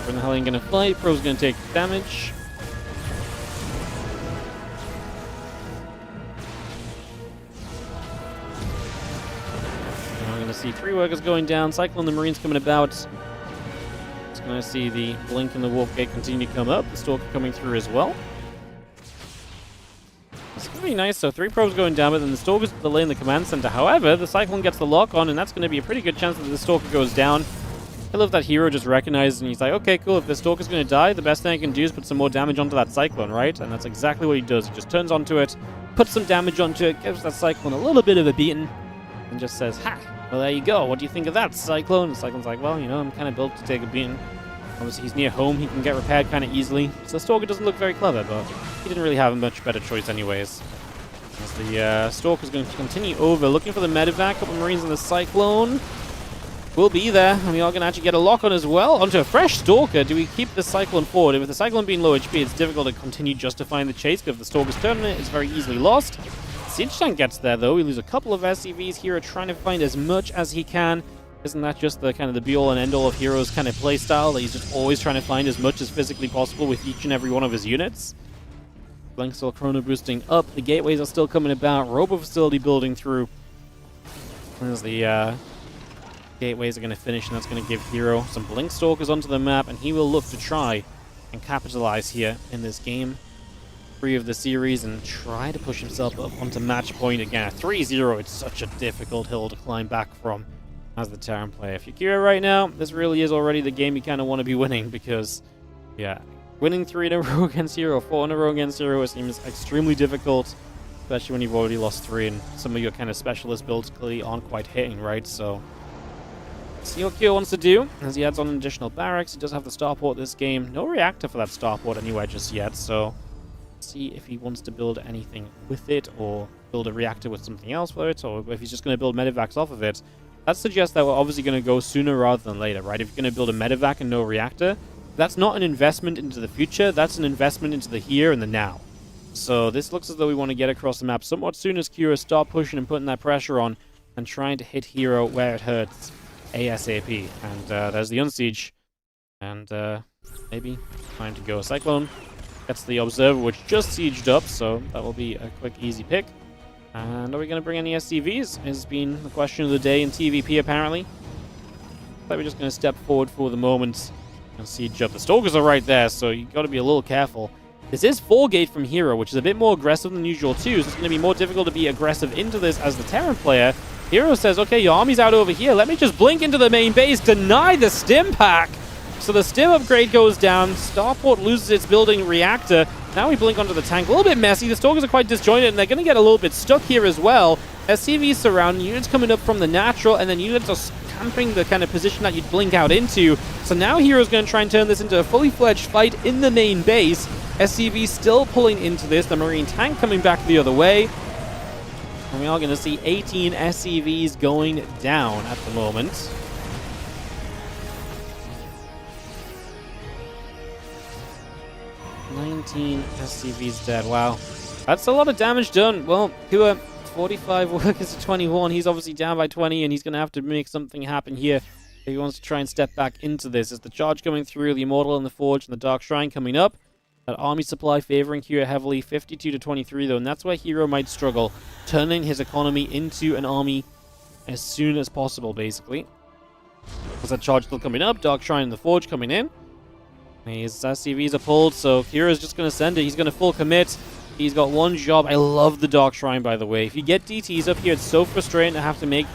From the hell ain't gonna fight. Pro's gonna take damage. And we're gonna see 3 workers going down. Cyclone the Marines coming about. It's gonna see the Blink and the Wolf Gate continue to come up. The Stalker coming through as well. It's gonna be nice. So 3 probes going down, but then the Stalker's delaying the command center. However, the Cyclone gets the lock on, and that's gonna be a pretty good chance that the Stalker goes down. I love that Hero just recognizes and he's like, okay, cool, if the Stalker's going to die, the best thing I can do is put some more damage onto that Cyclone, right? And that's exactly what he does. He just turns onto it, puts some damage onto it, gives that Cyclone a little bit of a beating, and just says, ha, well, there you go. What do you think of that, Cyclone? And the Cyclone's like, well, you know, I'm kind of built to take a beating. Obviously, he's near home. He can get repaired kind of easily. So the Stalker doesn't look very clever, but he didn't really have a much better choice anyways. As the Stalker's going to continue over, looking for the medevac. Couple Marines in the Cyclone. Will be there, and we are going to actually get a lock on as well. Onto a fresh Stalker. Do we keep the Cyclone forward? And with the Cyclone being low HP, it's difficult to continue justifying the chase, because if the Stalker's tournament is very easily lost. Siege Tank gets there, though. We lose a couple of SCVs here, trying to find as much as he can. Isn't that just the kind of the be-all and end-all of Hero's kind of playstyle? That he's just always trying to find as much as physically possible with each and every one of his units? Blink still chrono boosting up. The gateways are still coming about. Robo facility building through. As the gateways are going to finish, and that's going to give Hero some Blink Stalkers onto the map, and he will look to try and capitalize here in this game 3 of the series and try to push himself up onto match point again. 3-0, it's such a difficult hill to climb back from as the Terran player. If you're Kira right now, this really is already the game you kind of want to be winning, because, yeah, winning 3 in a row against Hero, 4 in a row against Hero, it seems extremely difficult, especially when you've already lost 3 and some of your kind of specialist builds clearly aren't quite hitting, right? So see what Kyo wants to do as he adds on an additional barracks. He does have the starport this game. No reactor for that starport anywhere just yet, so see if he wants to build anything with it, or build a reactor with something else for it, or if he's just going to build medevacs off of it. That suggests that we're obviously going to go sooner rather than later, right? If you're going to build a medevac and no reactor, that's not an investment into the future, that's an investment into the here and the now. So this looks as though we want to get across the map somewhat soon as Kira start pushing and putting that pressure on and trying to hit Hero where it hurts ASAP. And there's the Unsiege. And maybe time to go. Cyclone gets the Observer, which just sieged up, so that will be a quick, easy pick. And are we going to bring any SCVs? Has been the question of the day in TVP, apparently. Looks like we're just going to step forward for the moment and siege up. The Stalkers are right there, so you got to be a little careful. This is 4-gate from Hero, which is a bit more aggressive than usual too, so it's going to be more difficult to be aggressive into this as the Terran player. Hero says, okay, your army's out over here. Let me just blink into the main base, deny the stim pack. So the stim upgrade goes down. Starport loses its building reactor. Now we blink onto the tank. A little bit messy. The Stalkers are quite disjointed, and they're going to get a little bit stuck here as well. SCVs surround, units coming up from the natural, and then units are camping the kind of position that you'd blink out into. So now Hero's going to try and turn this into a fully fledged fight in the main base. SCV still pulling into this. The Marine tank coming back the other way. And we are going to see 18 SCVs going down at the moment. $19 SCVs dead. Wow. That's a lot of damage done. Well, Kua, 45 workers to 21. He's obviously down by 20, and he's going to have to make something happen here. He wants to try and step back into this. As the charge coming through, the Immortal and the Forge and the Dark Shrine coming up. That army supply favoring Kua heavily, 52 to 23 though, and that's where Hero might struggle, turning his economy into an army as soon as possible, basically. As that charge still coming up, Dark Shrine and the Forge coming in. His SCVs are pulled, so Hero's just going to send it. He's going to full commit. He's got one job. I love the Dark Shrine, by the way. If you get DTs up here, it's so frustrating to have to make,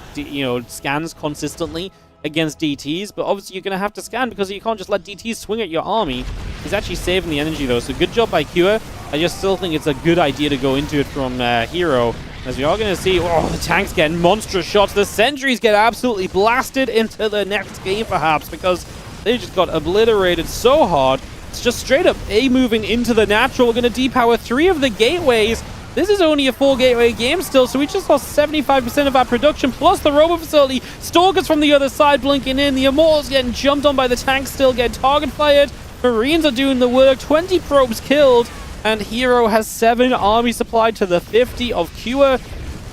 scans consistently against DTs, but obviously you're going to have to scan because you can't just let DTs swing at your army. He's actually saving the energy, though, so good job by Kua. I just still think it's a good idea to go into it from Hero, as we are going to see, the tanks getting monstrous shots. The sentries get absolutely blasted into the next game, perhaps, because they just got obliterated so hard. It's just straight up A moving into the natural. We're going to depower 3 of the gateways. This is only a 4-gateway game still, so we just lost 75% of our production, plus the Robo facility. Stalkers from the other side blinking in. The Immortals getting jumped on by the tanks, still getting target fired. Marines are doing the work. 20 probes killed, and Hero has 7 army supplied to the 50 of Kua.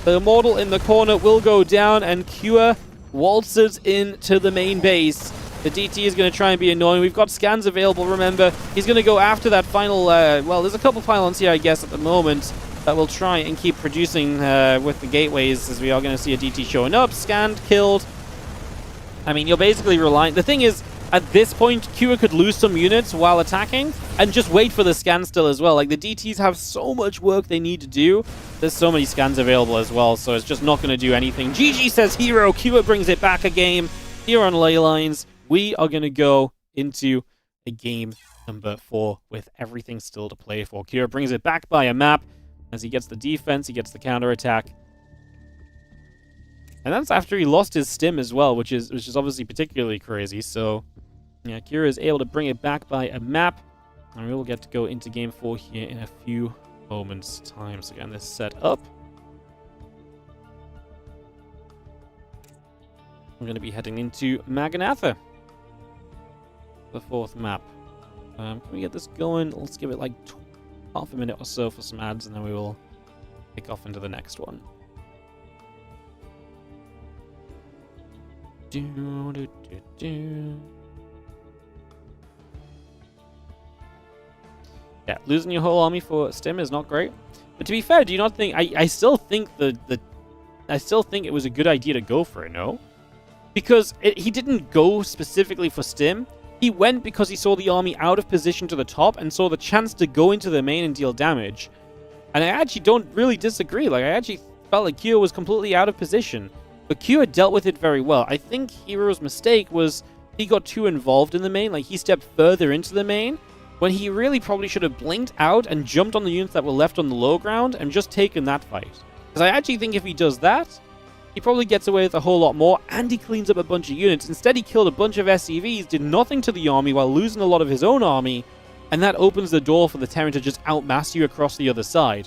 The Immortal in the corner will go down, and Kua waltzes into the main base. The DT is going to try and be annoying. We've got scans available, remember. He's going to go after that final, there's a couple pylons here, I guess, at the moment, that will try and keep producing with the gateways, as we are going to see a DT showing up. Scanned, killed. I mean, you're basically relying... The thing is, at this point, Kua could lose some units while attacking and just wait for the scan still as well. Like, the DTs have so much work they need to do. There's so many scans available as well, so it's just not going to do anything. GG says Hero. Kua brings it back a game here on Ley Lines. We are going to go into a game number 4 with everything still to play for. Kua brings it back by a map. As he gets the defense, he gets the counterattack. And that's after he lost his stim as well, which is obviously particularly crazy. So, yeah, Kura is able to bring it back by a map. And we will get to go into game 4 here in a few moments' time. So, again, this set up. We're going to be heading into Maganatha, the 4th map. Can we get this going? Let's give it like half a minute or so for some ads, and then we will kick off into the next one. Yeah, losing your whole army for Stim is not great. But to be fair, do you not think... I still think I still think it was a good idea to go for it, no? Because he didn't go specifically for Stim. He went because he saw the army out of position to the top and saw the chance to go into the main and deal damage. And I actually don't really disagree. Like, I actually felt like Kyo was completely out of position. But Kyo dealt with it very well. I think Hero's mistake was he got too involved in the main. Like, he stepped further into the main when he really probably should have blinked out and jumped on the units that were left on the low ground and just taken that fight. Because I actually think if he does that, he probably gets away with a whole lot more, and he cleans up a bunch of units. Instead, he killed a bunch of SCVs, did nothing to the army while losing a lot of his own army, and that opens the door for the Terran to just outmass you across the other side.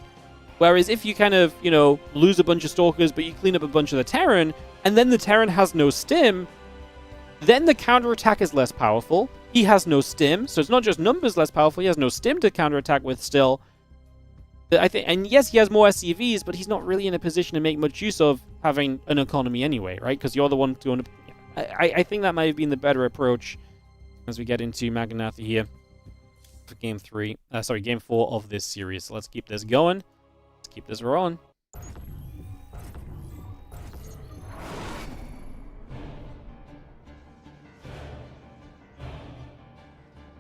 Whereas if you kind of, you know, lose a bunch of Stalkers, but you clean up a bunch of the Terran, and then the Terran has no Stim, then the counterattack is less powerful. He has no Stim, so it's not just numbers less powerful, he has no Stim to counterattack with still. I think, and yes, he has more SCVs, but he's not really in a position to make much use of having an economy anyway, right? Because you're the one to... I think that might have been the better approach as we get into Magnatha here for Game 4 of this series. So let's keep this going. Let's keep this rolling.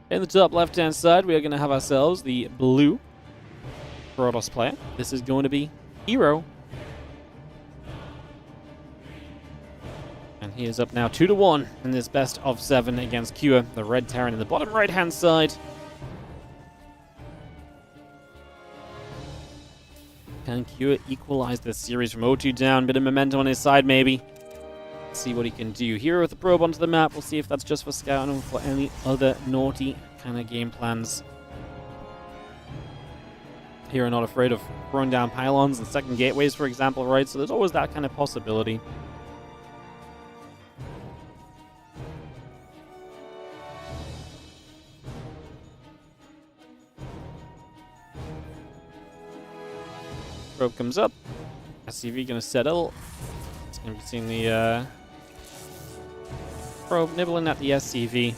In the top left-hand side, we are going to have ourselves the blue Protoss player. This is going to be Hero. And he is up now 2-1 in this best of 7 against Kua, the red Terran in the bottom right-hand side. Can Kua equalize this series from 0-2 down? Bit of momentum on his side, maybe. Let's see what he can do. Hero with the probe onto the map. We'll see if that's just for scouting or for any other naughty kind of game plans. Hero not afraid of throwing down pylons and second gateways, for example, right? So there's always that kind of possibility. Probe comes up. SCV gonna settle. It's gonna be seeing the probe nibbling at the SCV.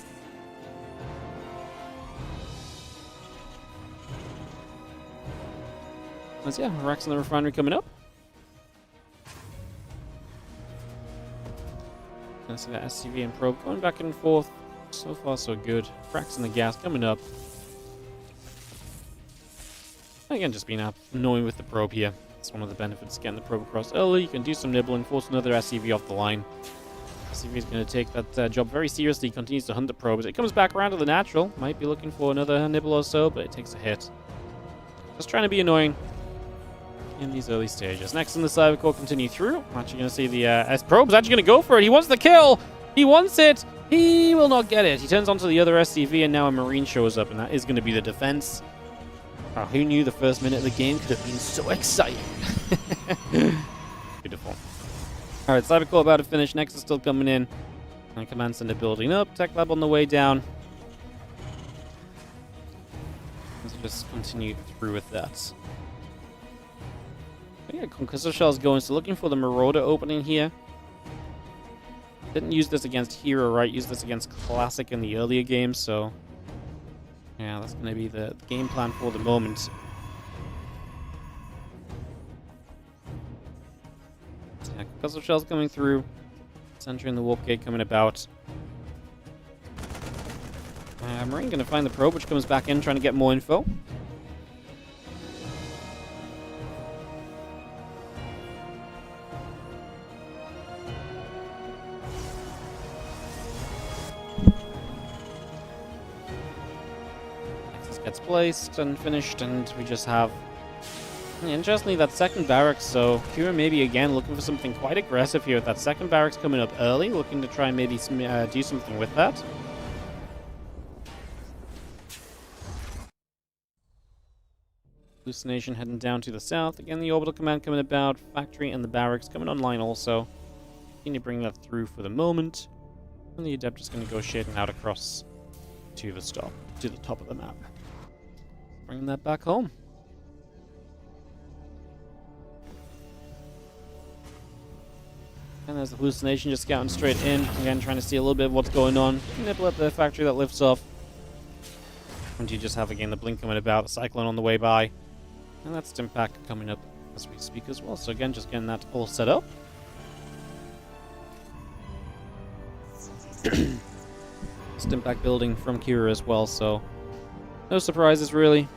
Let's Rex and the refinery coming up. Let's see that SCV and probe going back and forth. So far, so good. Rex and the gas coming up. Again, just being annoying with the probe here. It's one of the benefits getting the probe across early. You can do some nibbling, force another SCV off the line. SCV is going to take that job very seriously. He continues to hunt the probes. It comes back around to the natural. Might be looking for another nibble or so, but it takes a hit. Just trying to be annoying in these early stages. Next in the Cyber Core, continue through. I'm actually going to see the S-Probe's actually going to go for it. He wants the kill. He wants it. He will not get it. He turns onto the other SCV, and now a Marine shows up, and that is going to be the defense. Oh, who knew the first minute of the game could have been so exciting? Beautiful. Alright, Cyber Core about to finish. Nexus still coming in. And Command Center building up. Tech Lab on the way down. Let's just continue through with that. Yeah, Conquistor Shell's going, so looking for the Marauder opening here. Didn't use this against Hero, right? Used this against Classic in the earlier games, so... yeah, that's going to be the game plan for the moment. Yeah, Conquistor Shell's coming through. Sentry and the Warp Gate coming about. Marine going to find the probe, which comes back in, trying to get more info. Gets placed and finished, and we just have, interestingly, that second barracks. So Kira maybe again looking for something quite aggressive here with that second barracks coming up early, looking to try and maybe do something with that. Hallucination heading down to the south. Again, the orbital command coming about, factory and the barracks coming online also. Can you bring that through for the moment? And the adept is going to go shading out across to the top of the map. Bringing that back home. And there's the hallucination just scouting straight in. Again, trying to see a little bit of what's going on. Nibble at the factory that lifts off. And you just have again the blink coming about, the cyclone on the way by. And that's stim pack coming up as we speak as well. So again, just getting that all set up. Stim pack building from Kira as well, so no surprises really.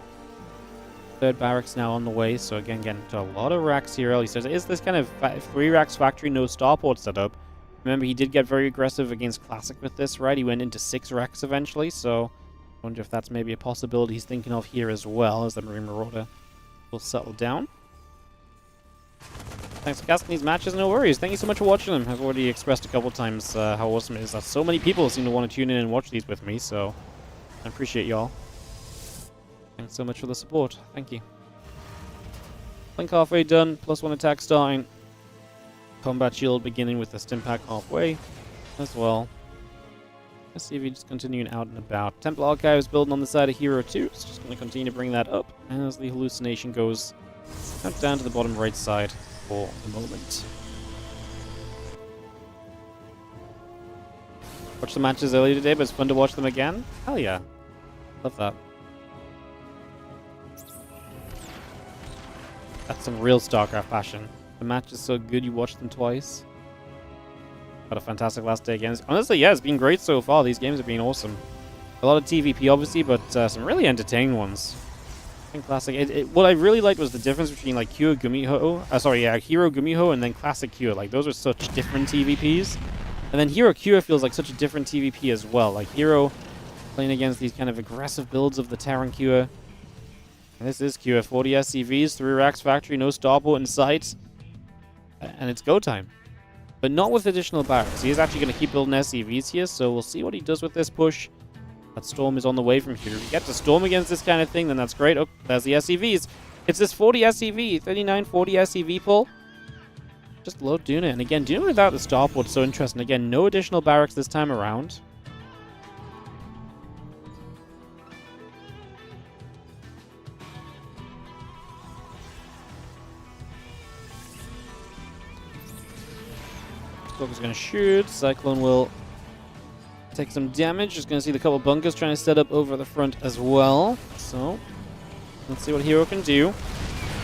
Third barracks now on the way, so again, getting to a lot of racks here. He says, is this kind of 3 racks factory, no starport setup? Remember, he did get very aggressive against Classic with this, right? He went into 6 racks eventually, so I wonder if that's maybe a possibility he's thinking of here as well, as the Marine Marauder will settle down. Thanks for casting these matches, no worries. Thank you so much for watching them. I've already expressed a couple times how awesome it is that so many people seem to want to tune in and watch these with me, so I appreciate y'all. Thanks so much for the support. Thank you. Blink halfway done, +1 attack starting. Combat shield beginning with the stim pack halfway as well. Let's see if he's just continuing out and about. Temple Archives building on the side of Hero 2. So just going to continue to bring that up as the hallucination goes out down to the bottom right side for the moment. Watched the matches earlier today, but it's fun to watch them again. Hell yeah. Love that. That's some real StarCraft passion. The match is so good you watch them twice. Had a fantastic last day again. Honestly, yeah, it's been great so far. These games have been awesome. A lot of TVP, obviously, but some really entertaining ones. I think Classic... what I really liked was the difference between, like, Hero Gumiho and then Classic Cure. Like, those are such different TVPs. And then Hero Cure feels like such a different TVP as well. Like, Hero playing against these kind of aggressive builds of the Terran Cure. And this is Cure. 40 SCVs, 3 racks factory, no starport in sight. And it's go time. But not with additional barracks. He is actually going to keep building SCVs here, so we'll see what he does with this push. That Storm is on the way from here. If you get to Storm against this kind of thing, then that's great. Oh, there's the SCVs. It's this 40 SCV, 39, 40 SCV pull. Just love doing it. And again, doing it without the starport is so interesting. Again, no additional barracks this time around. Is going to shoot. Cyclone will take some damage. Just going to see the couple bunkers trying to set up over the front as well. So, let's see what Hero can do.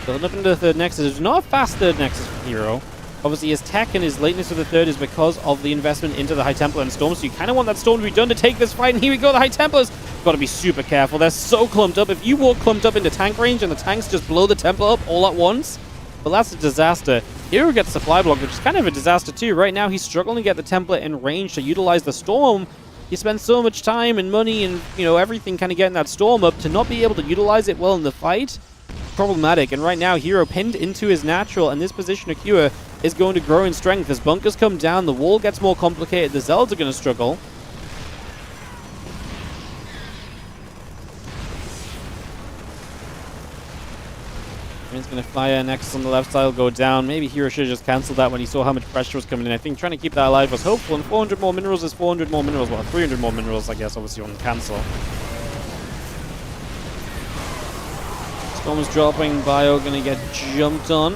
Building up into the third nexus. It's not a fast third nexus for Hero. Obviously, his tech and his lateness for the third is because of the investment into the High Templar and Storm. So you kind of want that Storm to be done to take this fight. And here we go, the High Templars. Got to be super careful. They're so clumped up. If you walk clumped up into tank range and the tanks just blow the Templar up all at once, well, that's a disaster. Hero gets supply block, which is kind of a disaster too. Right now, he's struggling to get the template in range to utilize the Storm. He spends so much time and money and, you know, everything kind of getting that Storm up to not be able to utilize it well in the fight. Problematic. And right now, Hero pinned into his natural, and this position of Cure is going to grow in strength. As bunkers come down, the wall gets more complicated. The Zelds are going to struggle. He's going to fire next on the left side, will go down. Maybe Hero should have just cancelled that when he saw how much pressure was coming in. I think trying to keep that alive was hopeful, and 400 more minerals is 400 more minerals. Well, 300 more minerals, I guess, obviously, on cancel. Storm's dropping, Bio going to get jumped on.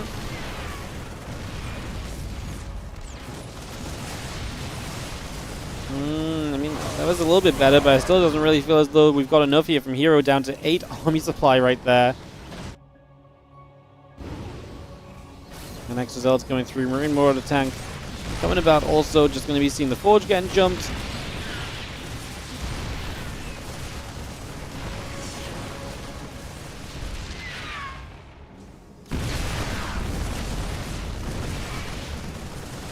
I mean, that was a little bit better, but it still doesn't really feel as though we've got enough here from Hero down to 8 army supply right there. The next result's going through. Marine Marauder tank coming about also. Just going to be seeing the Forge getting jumped.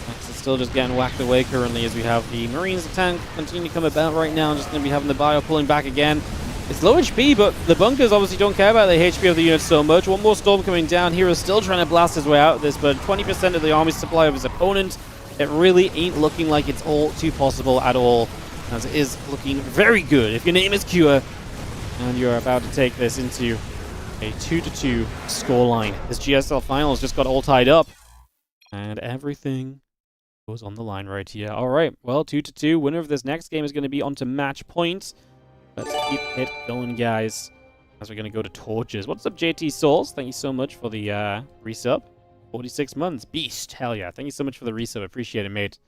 Next is still just getting whacked away currently as we have the Marines tank continue to come about right now. Just going to be having the Bio pulling back again. It's low HP, but the bunkers obviously don't care about the HP of the unit so much. One more Storm coming down. Hero's still trying to blast his way out of this, but 20% of the army supply of his opponent. It really ain't looking like it's all too possible at all, as it is looking very good. If your name is Cure, and you're about to take this into a 2-2 scoreline. This GSL finals just got all tied up, and everything goes on the line right here. All right, well, 2-2. Winner of this next game is going to be on to match point. Let's keep it going, guys, as we're going to go to Torches. What's up, JT Souls? Thank you so much for the resub. 46 months. Beast. Hell yeah. Thank you so much for the resub. Appreciate it, mate.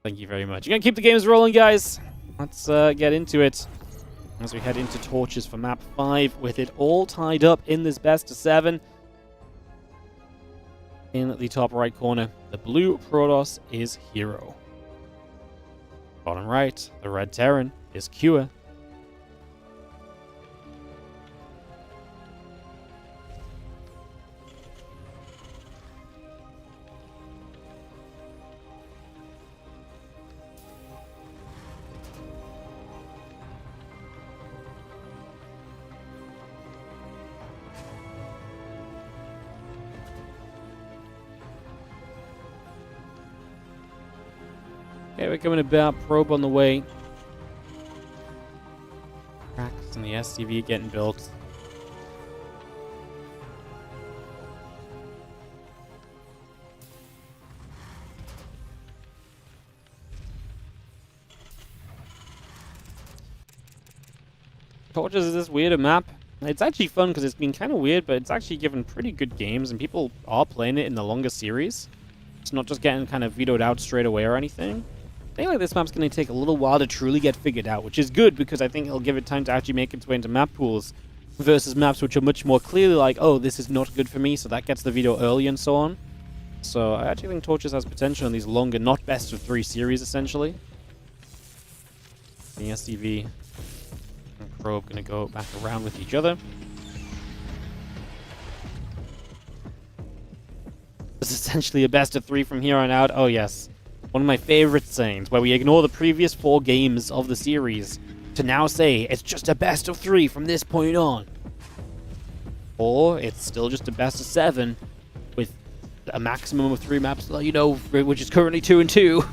Thank you very much. You're going to keep the games rolling, guys. Let's get into it. as we head into Torches for map 5, with it all tied up in this best of 7. In the top right corner, the blue Protoss is Hero. Bottom right, the red Terran is Cure. Okay, we're coming about. Probe on the way. Cracks and the SCV getting built. Torches is this weird map. It's actually fun because it's been kind of weird, but it's actually given pretty good games, and people are playing it in the longer series. It's not just getting kind of vetoed out straight away or anything. I think like this map's going to take a little while to truly get figured out, which is good because I think it'll give it time to actually make its way into map pools versus maps which are much more clearly like, oh, this is not good for me, so that gets the veto early and so on. So I actually think Torches has potential in these longer, not best of 3 series, essentially. The SCV and Probe going to go back around with each other. It's essentially a best of 3 from here on out. Oh, yes. One of my favorite sayings, where we ignore the previous 4 games of the series to now say it's just a best of 3 from this point on. Or it's still just a best of 7 with a maximum of 3 maps, you know, which is currently 2 and 2.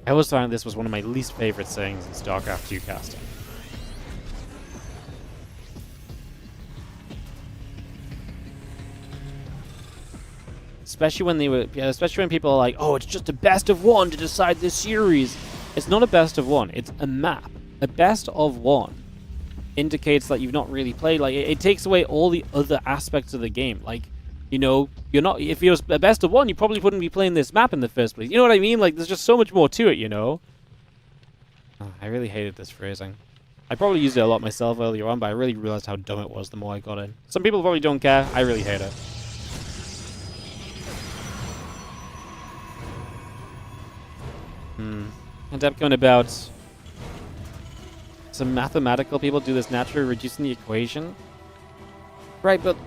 I always found this was one of my least favorite sayings in StarCraft 2 casting. Especially when people are like, oh, it's just a best of 1 to decide this series. It's not a best of 1. It's a map. A best of 1 indicates that you've not really played. Like, it takes away all the other aspects of the game. Like, you know, you're not. If you're a best of 1, you probably wouldn't be playing this map in the first place. You know what I mean? Like, there's just so much more to it. You know. Oh, I really hated this phrasing. I probably used it a lot myself earlier on, but I really realized how dumb it was the more I got in. Some people probably don't care. I really hate it. And up going about some mathematical people do this naturally, reducing the equation. Right, but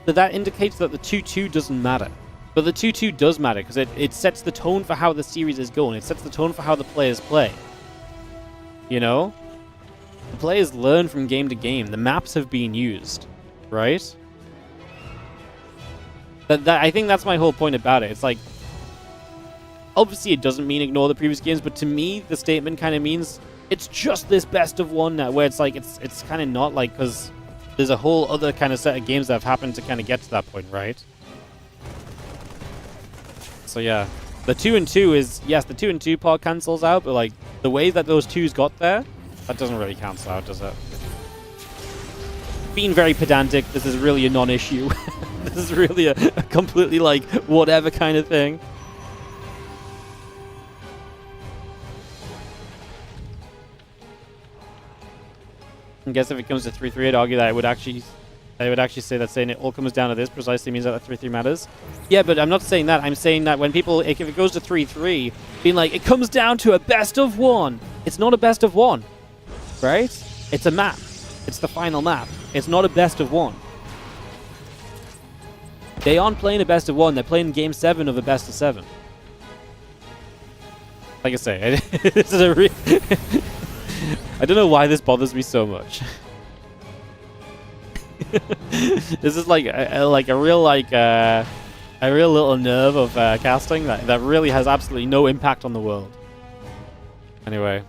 that indicates that the 2-2 doesn't matter. But the 2-2 does matter because it sets the tone for how the series is going. It sets the tone for how the players play. You know? The players learn from game to game. The maps have been used. Right? I think that's my whole point about it. It's like, obviously, it doesn't mean ignore the previous games, but to me, the statement kind of means it's just this best of 1 now, where it's like, it's kind of not like, because there's a whole other kind of set of games that have happened to kind of get to that point, right? So yeah, the 2 and 2 is, yes, the 2 and 2 part cancels out, but like, the way that those 2s got there, that doesn't really cancel out, does it? Being very pedantic, this is really a non-issue. This is really a completely, like, whatever kind of thing. I guess if it comes to 3-3, I'd argue that I would actually say that saying it all comes down to this precisely means that the 3-3 matters. Yeah, but I'm not saying that. I'm saying that when people, if it goes to 3-3, being like, it comes down to a best of 1. It's not a best of 1, right? It's a map. It's the final map. It's not a best of 1. They aren't playing a best of 1. They're playing Game 7 of a best of 7. Like I say, this is a I don't know why this bothers me so much. This is like a real little nerve of casting that really has absolutely no impact on the world. Anyway,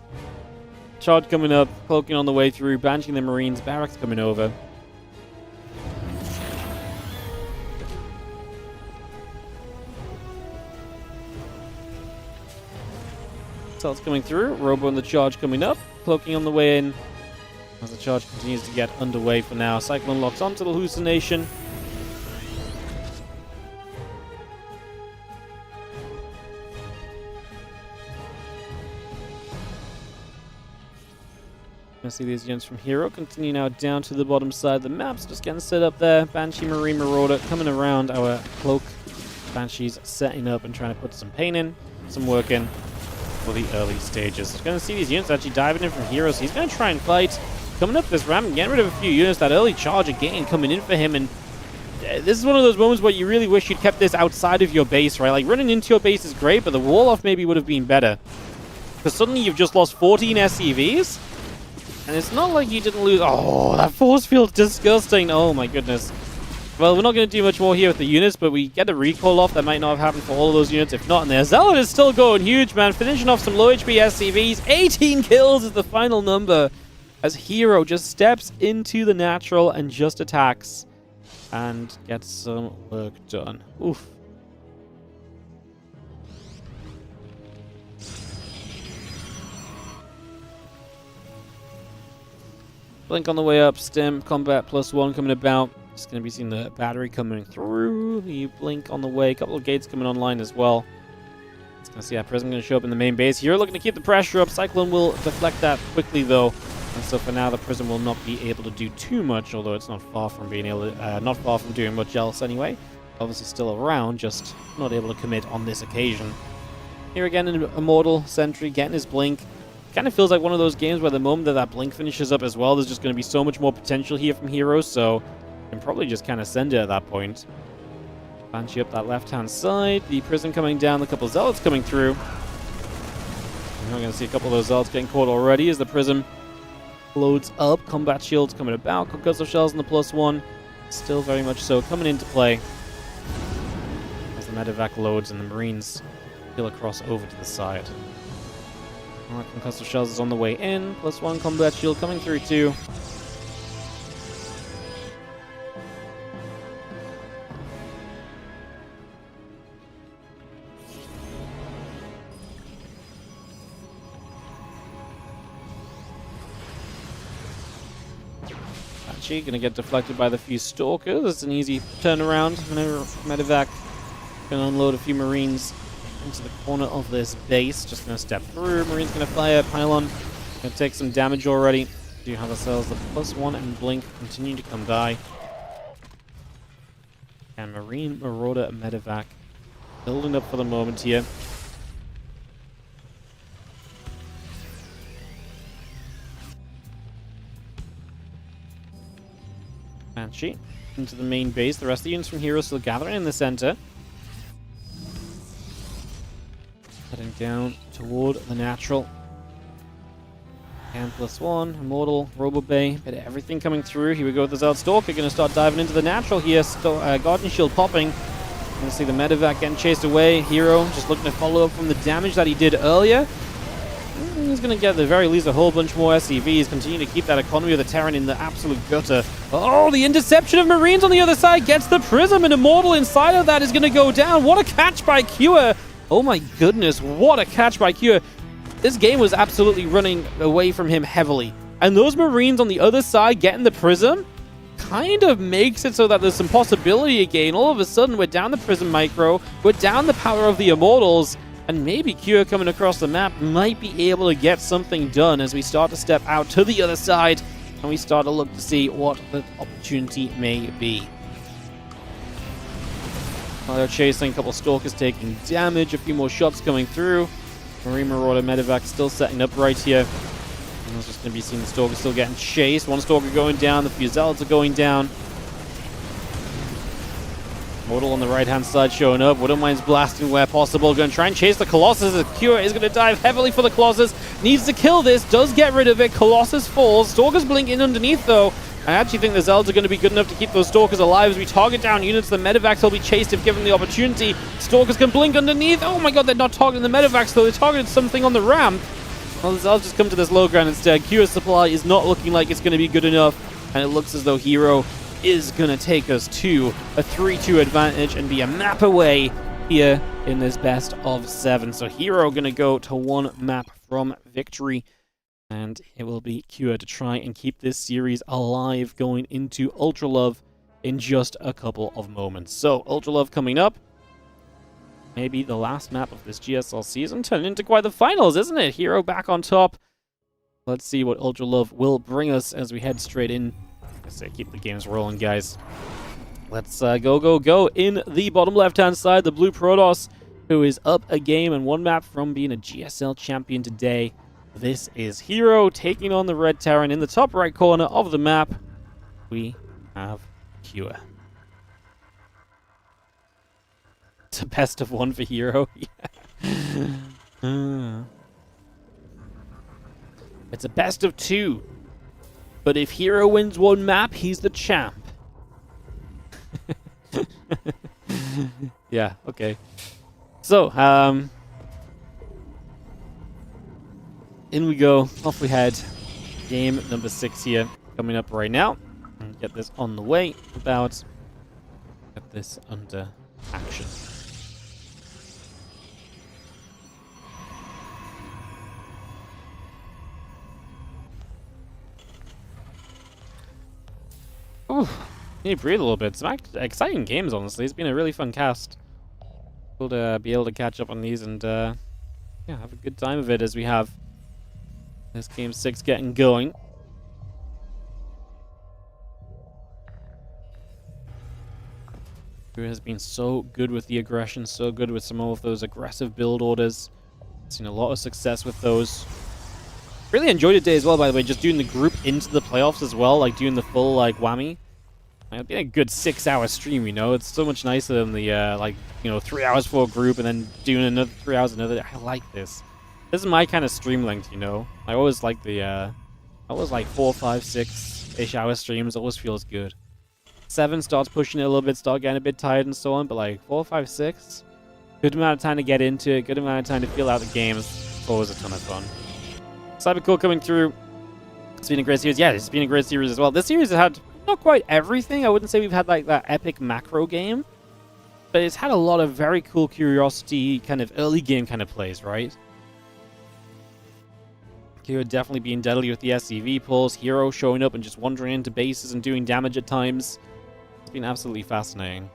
charge coming up, cloaking on the way through, banishing the Marines, barracks coming over. Cells coming through, Robo and the charge coming up, cloaking on the way in. As the charge continues to get underway for now, Cyclone locks onto the hallucination. Gonna see these units from Hero continue now down to the bottom side of the maps, just getting set up there. Banshee, Marine, Marauder coming around our cloak. Banshee's setting up and trying to put some pain in, some work in for the early stages. Gonna see these units actually diving in from Hero, so he's gonna try and fight. Coming up this ramp and getting rid of a few units. That early charge again coming in for him, and this is one of those moments where you really wish you'd kept this outside of your base, right? Like, running into your base is great, but the wall-off maybe would have been better. Because suddenly you've just lost 14 SCVs, and it's not like you didn't lose... Oh, that force field's disgusting. Oh, my goodness. Well, we're not going to do much more here with the units, but we get a recall off. That might not have happened for all of those units, if not. And their Zealot is still going huge, man. Finishing off some low HP SCVs. 18 kills is the final number, as Hero just steps into the natural and just attacks and gets some work done. Oof. Blink on the way up, Stim, Combat +1 coming about. Just going to be seeing the battery coming through, the Blink on the way, a couple of gates coming online as well. It's going to see that Prism going to show up in the main base. You're looking to keep the pressure up. Cyclone will deflect that quickly though. And so for now, the Prism will not be able to do too much, although it's not far from being able to, not far from doing much else anyway. Obviously still around, just not able to commit on this occasion. Here again, an Immortal Sentry getting his Blink. Kind of feels like one of those games where the moment that Blink finishes up as well, there's just going to be so much more potential here from Heroes, so you can probably just kind of send it at that point. Banshee up that left-hand side, the Prism coming down, a couple of Zealots coming through. We're going to see a couple of those Zealots getting caught already as the Prism loads up. Combat Shields coming about, Concussive Shells in the +1. Still very much so coming into play as the Medevac loads and the Marines peel across over to the side. Alright, Concussive Shells is on the way in. +1 Combat Shield coming through too. Banshee gonna get deflected by the few Stalkers. It's an easy turnaround. Medevac gonna unload a few Marines into the corner of this base. Just going to step through. Marine's going to fire. Pylon going to take some damage already. Do have ourselves the +1 and Blink continue to come by. And Marine, Marauder, and Medevac building up for the moment here. Banshee into the main base. The rest of the units from Hero still gathering in the center. Heading down toward the natural. And +1, Immortal, Robo Bay, bit of everything coming through. Here we go with the Zealot Stalker, going to start diving into the natural here. Guardian Shield popping. Going to see the Medevac getting chased away. Hero just looking to follow up from the damage that he did earlier. He's going to get at the very least a whole bunch more SCVs. Continue to keep that economy of the Terran in the absolute gutter. Oh, the interception of Marines on the other side gets the Prism, and Immortal inside of that is going to go down. What a catch by Cure. Oh my goodness, what a catch by Cure. This game was absolutely running away from him heavily. And those Marines on the other side getting the Prism kind of makes it so that there's some possibility again. All of a sudden, we're down the Prism Micro, we're down the power of the Immortals, and maybe Cure coming across the map might be able to get something done as we start to step out to the other side and we start to look to see what the opportunity may be. While they're chasing, a couple Stalkers taking damage, a few more shots coming through. Marine, Marauder, Medevac still setting up right here. And it's just going to be seeing the Stalker still getting chased. One Stalker going down, the few Zealots are going down. Mortal on the right-hand side showing up. Widowmine's blasting where possible. Going to try and chase the Colossus. The Cure is going to dive heavily for the Colossus. Needs to kill this. Does get rid of it. Colossus falls. Stalkers blink in underneath though. I actually think the Zealots are going to be good enough to keep those Stalkers alive as we target down units. The Medevacs will be chased if given the opportunity. Stalkers can blink underneath. Oh my god, they're not targeting the Medevacs though. They targeted something on the ramp. Well, the Zealots just come to this low ground instead. Cure's supply is not looking like it's going to be good enough. And it looks as though Hero is going to take us to a 3-2 advantage and be a map away here in this best of 7. So Hero going to go to 1 map from victory. And it will be Cure to try and keep this series alive going into Ultra Love in just a couple of moments. So, Ultra Love coming up. Maybe the last map of this GSL season. Turning into quite the finals, isn't it? Hero back on top. Let's see what Ultra Love will bring us as we head straight in. I say keep the games rolling, guys. Let's go in the bottom left-hand side. The blue Protoss, who is up a game and one map from being a GSL champion today. This is Hero taking on the red Terran. In the top right corner of the map, we have Cure. It's a best of one for Hero. It's a best of two. But if Hero wins one map, he's the champ. Yeah, okay. So, in we go. Off we head. Game number 6 here. Coming up right now. And get this on the way. Get this under action. Ooh, need to breathe a little bit. Some exciting games, honestly. It's been a really fun cast. Cool to be able to catch up on these and yeah, have a good time of it as we have this game 6 getting going. Who has been so good with the aggression, so good with some of those aggressive build orders. Seen a lot of success with those. Really enjoyed it today as well, by the way, just doing the group into the playoffs as well, like doing the full like whammy. It'd be a good 6-hour stream, you know. It's so much nicer than the like, you know, 3 hours for a group and then doing another 3 hours another. I like this. This is my kind of stream length, you know. I always like the I always like 4, 5, 6-ish hour streams. Always feels good. 7 starts pushing it a little bit, start getting a bit tired and so on, but like 4, 5, 6, good amount of time to get into it, good amount of time to feel out the games. Always a ton of fun. Cybercore coming through. It's been a great series. Yeah, it's been a great series as well. This series has had not quite everything. I wouldn't say we've had like that epic macro game, but it's had a lot of very cool curiosity, kind of early game kind of plays, right? Hero definitely being deadly with the SCV pulls. Hero showing up and just wandering into bases and doing damage at times. It's been absolutely fascinating.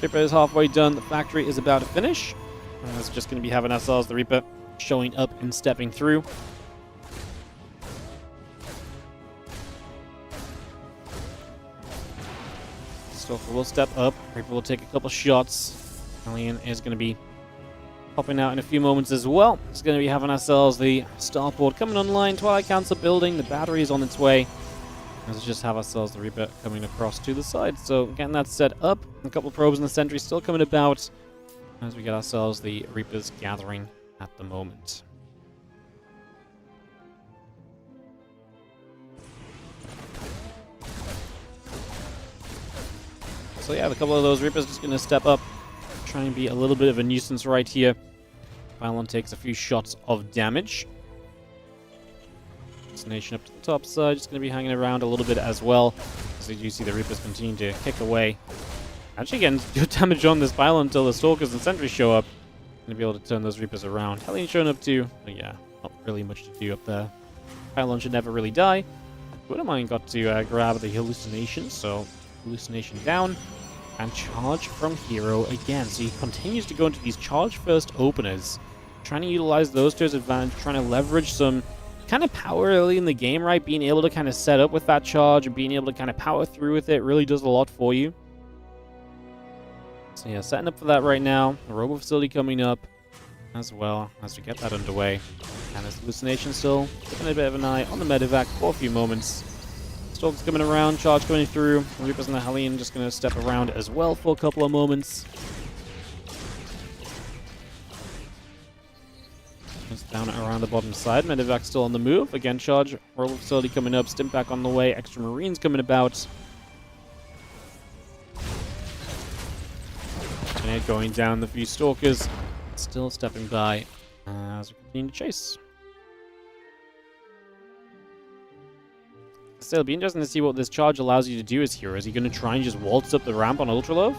Reaper is halfway done. The factory is about to finish. And it's just going to be having ourselves the Reaper showing up and stepping through. Stalker will step up. Reaper will take a couple shots. Alien is going to be popping out in a few moments as well. It's going to be having ourselves the starport coming online. Twilight Council building. The battery is on its way. Let's just have ourselves the Reaper coming across to the side. So getting that set up. A couple of probes in the sentry still coming about as we get ourselves the Reapers gathering at the moment. So yeah, a couple of those Reapers just going to step up, try and be a little bit of a nuisance right here. Pylon takes a few shots of damage. Destination up to the top side, just going to be hanging around a little bit as well. As you see the Reapers continue to kick away. Actually getting good damage on this Pylon until the Stalkers and Sentries show up. Going to be able to turn those Reapers around. Hellion showing up too, but yeah, not really much to do up there. Pylon should never really die. Wouldn't mind got to grab the Hallucination, so Hallucination down. And charge from Hero again. So he continues to go into these charge first openers. Trying to utilize those to his advantage. Trying to leverage some kind of power early in the game, right? Being able to kind of set up with that charge and being able to kind of power through with it really does a lot for you. So yeah, setting up for that right now. The Robo Facility coming up as well as we get that underway. And this Hallucination still keeping a bit of an eye on the medevac for a few moments. Stalkers coming around, charge going through. The Reapers and the Hellion just going to step around as well for a couple of moments. Just down around the bottom side. Medevac still on the move. Again, charge. Robo Facility coming up. Stim back on the way. Extra Marines coming about. And going down the few Stalkers. Still stepping by as we continue to chase. So it'll be interesting to see what this charge allows you to do as Hero. Is he going to try and just waltz up the ramp on Ultra Love?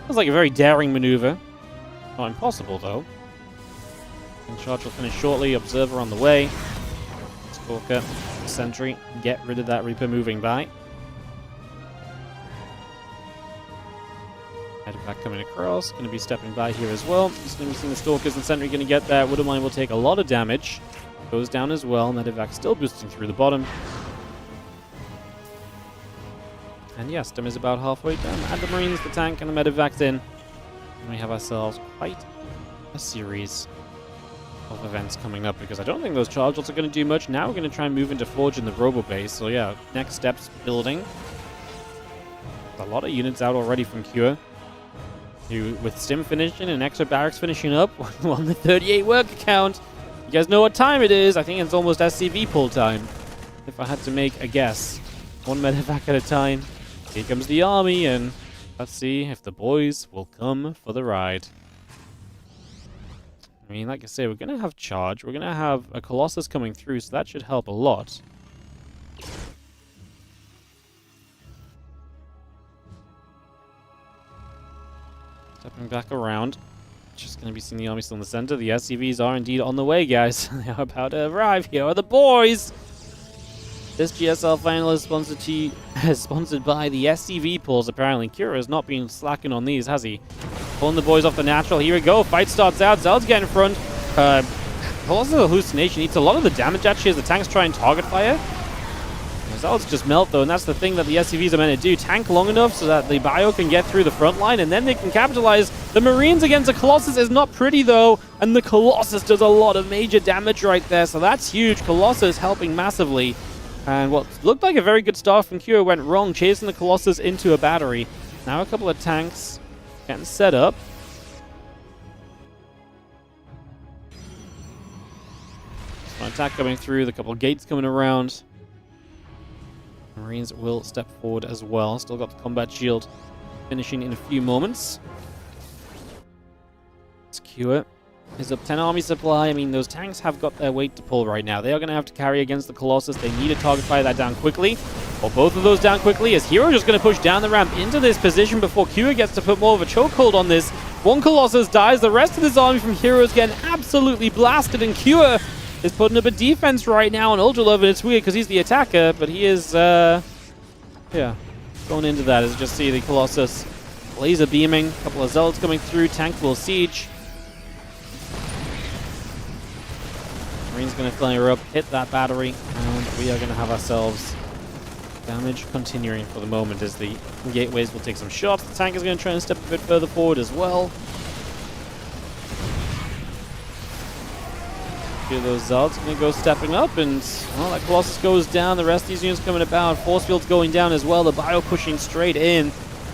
Sounds like a very daring maneuver. Not impossible, though. And charge will finish shortly. Observer on the way. Stalker, Sentry, get rid of that Reaper moving by. Medevac coming across. Going to be stepping by here as well. Just going to be seeing the Stalkers and Sentry going to get there. Woodermine will take a lot of damage. Goes down as well. Medevac still boosting through the bottom. And yes, Stem is about halfway done. And the Marines, the tank, and the Medevac's in. And we have ourselves quite a series of events coming up, because I don't think those charge lots are going to do much. Now we're going to try and move into Forge in the Robo base. So yeah, next steps building. A lot of units out already from Cure. Who, with Stim finishing and extra barracks finishing up on the 38 worker count. You guys know what time it is. I think it's almost SCV pull time, if I had to make a guess. One medevac at a time. Here comes the army, and let's see if the boys will come for the ride. I mean, like I say, we're going to have charge. We're going to have a Colossus coming through, so that should help a lot. Stepping back around. Just going to be seeing the army still in the center. The SCVs are indeed on the way, guys. They are about to arrive. Here are the boys! This GSL final is sponsored by the SCV pools, apparently. Kira has not been slacking on these, has he? Pulling the boys off the natural. Here we go. Fight starts out. Zeld's getting in front. Colossus Hallucination eats a lot of the damage, actually, as the tanks try and target fire. Zeld's just melt, though, and that's the thing that the SCVs are meant to do. Tank long enough so that the bio can get through the front line, and then they can capitalize. The Marines against the Colossus is not pretty, though, and the Colossus does a lot of major damage right there, so that's huge. Colossus helping massively. And what looked like a very good start from Kira went wrong, chasing the Colossus into a battery. Now a couple of tanks getting set up. An attack coming through, the couple of gates coming around. Marines will step forward as well. Still got the combat shield finishing in a few moments. Secure is up 10 army supply. I mean, those tanks have got their weight to pull right now. They are going to have to carry against the Colossus. They need to target fire that down quickly, or both of those down quickly, as Hero just going to push down the ramp into this position before Kira gets to put more of a chokehold on this. One Colossus dies. The rest of this army from Hero is getting absolutely blasted, and Kira is putting up a defense right now on Ultralove, and it's weird because he's the attacker, but he is, yeah, going into that. As you just see the Colossus laser beaming, a couple of Zealots coming through, tank will siege. Marine's going to fire up, hit that battery, and we are going to have ourselves damage continuing for the moment as the gateways will take some shots. The tank is going to try and step a bit further forward as well. Those Zealots are going to go stepping up, and well, that Colossus goes down. The rest of these units coming about. Force field's going down as well. The bio pushing straight in.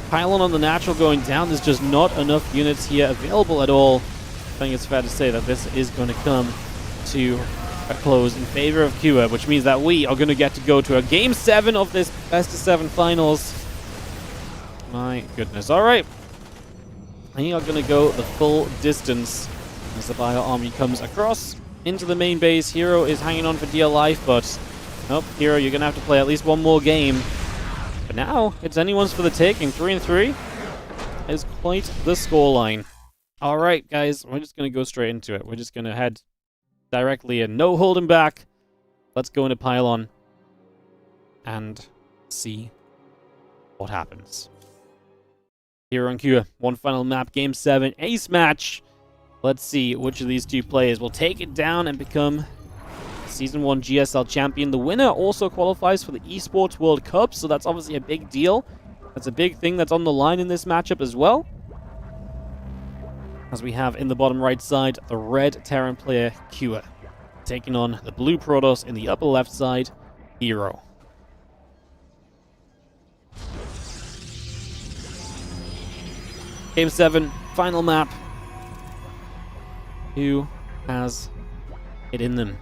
Pylon on the natural going down. There's just not enough units here available at all. I think it's fair to say that this is going to come to a close in favor of Kua, which means that we are going to get to go to a Game 7 of this best-of-7 finals. My goodness. All right. We are going to go the full distance as the bio army comes across into the main base. Hero is hanging on for dear life, but nope, Hero, you're going to have to play at least one more game. But now, it's anyone's for the taking. 3-3 is quite the scoreline. All right, guys, we're just going to go straight into it. We're just going to head directly in. No holding back. Let's go into Pylon and see what happens. Hero and Kua, one final map, Game 7, ace match. Let's see which of these two players will take it down and become Season 1 GSL champion. The winner also qualifies for the eSports World Cup, so that's obviously a big deal. That's a big thing that's on the line in this matchup as well. As we have in the bottom right side, the red Terran player, Kua, taking on the blue Protoss in the upper left side, Hero. Game 7, final map. Who has it in them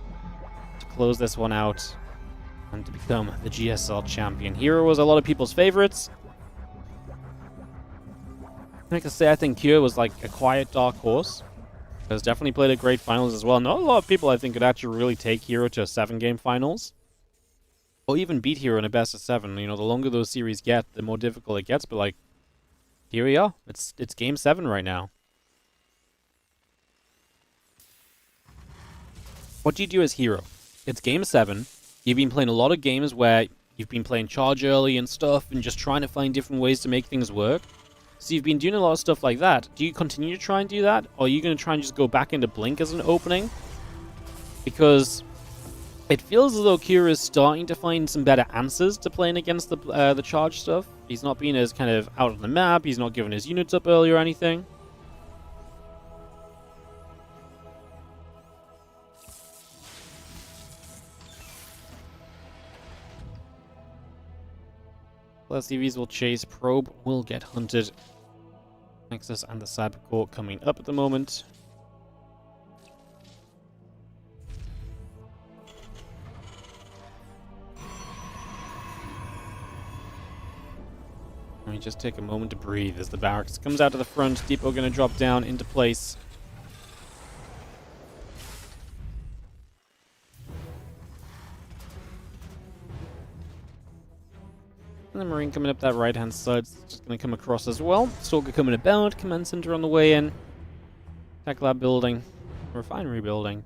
to close this one out and to become the GSL champion? Hero was a lot of people's favorites. Like I say, I think Kua was like a quiet dark horse. Has definitely played at great finals as well. Not a lot of people, I think, could actually really take Hero to 7-game finals. Or even beat Hero in a best of 7. You know, the longer those series get, the more difficult it gets. But like, here we are. It's Game 7 right now. What do you do as Hero? It's Game 7. You've been playing a lot of games where you've been playing charge early and stuff and just trying to find different ways to make things work. Because you've been doing a lot of stuff like that. Do you continue to try and do that? Or are you going to try and just go back into Blink as an opening? Because it feels as though Kira is starting to find some better answers to playing against the charge stuff. He's not being as kind of out on the map. He's not giving his units up early or anything. LSTVs will chase. Probe will get hunted. Nexus and the Cybercore coming up at the moment. Let me just take a moment to breathe as the barracks comes out to the front. Depot going to drop down into place. And the Marine coming up that right-hand side. It's just going to come across as well. Stalker coming about. Command Center on the way in. Tech Lab building. Refinery building.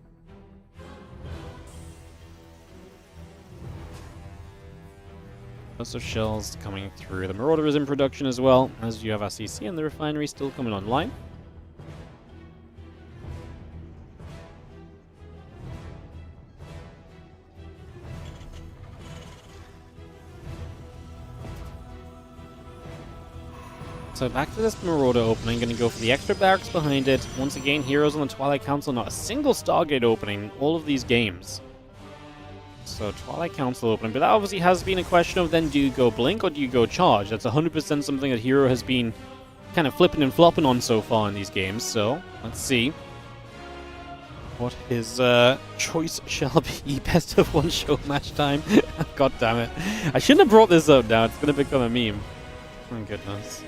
Lots of shells coming through. The Marauder is in production as well, as you have our CC and the refinery still coming online. So back to this Marauder opening, going to go for the extra barracks behind it. Once again, Heroes on the Twilight Council, not a single Stargate opening in all of these games. So Twilight Council opening, but that obviously has been a question of then do you go Blink or do you go Charge? That's 100% something that Hero has been kind of flipping and flopping on so far in these games. So let's see what his choice shall be. Best of one show match time. God damn it. I shouldn't have brought this up now. It's going to become a meme. Oh goodness.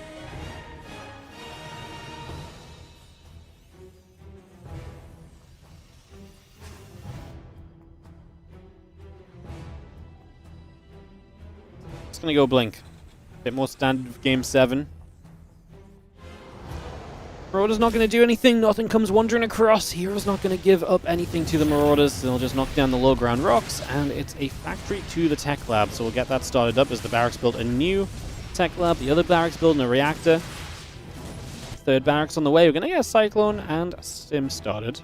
Gonna go Blink. Bit more standard of Game 7. Marauder's not gonna do anything. Nothing comes wandering across. Hero's not gonna give up anything to the Marauders. They'll just knock down the low ground rocks, and it's a factory to the tech lab. So we'll get that started up as the barracks build a new tech lab. The other barracks building a reactor. Third barracks on the way. We're gonna get a Cyclone and a Sim started.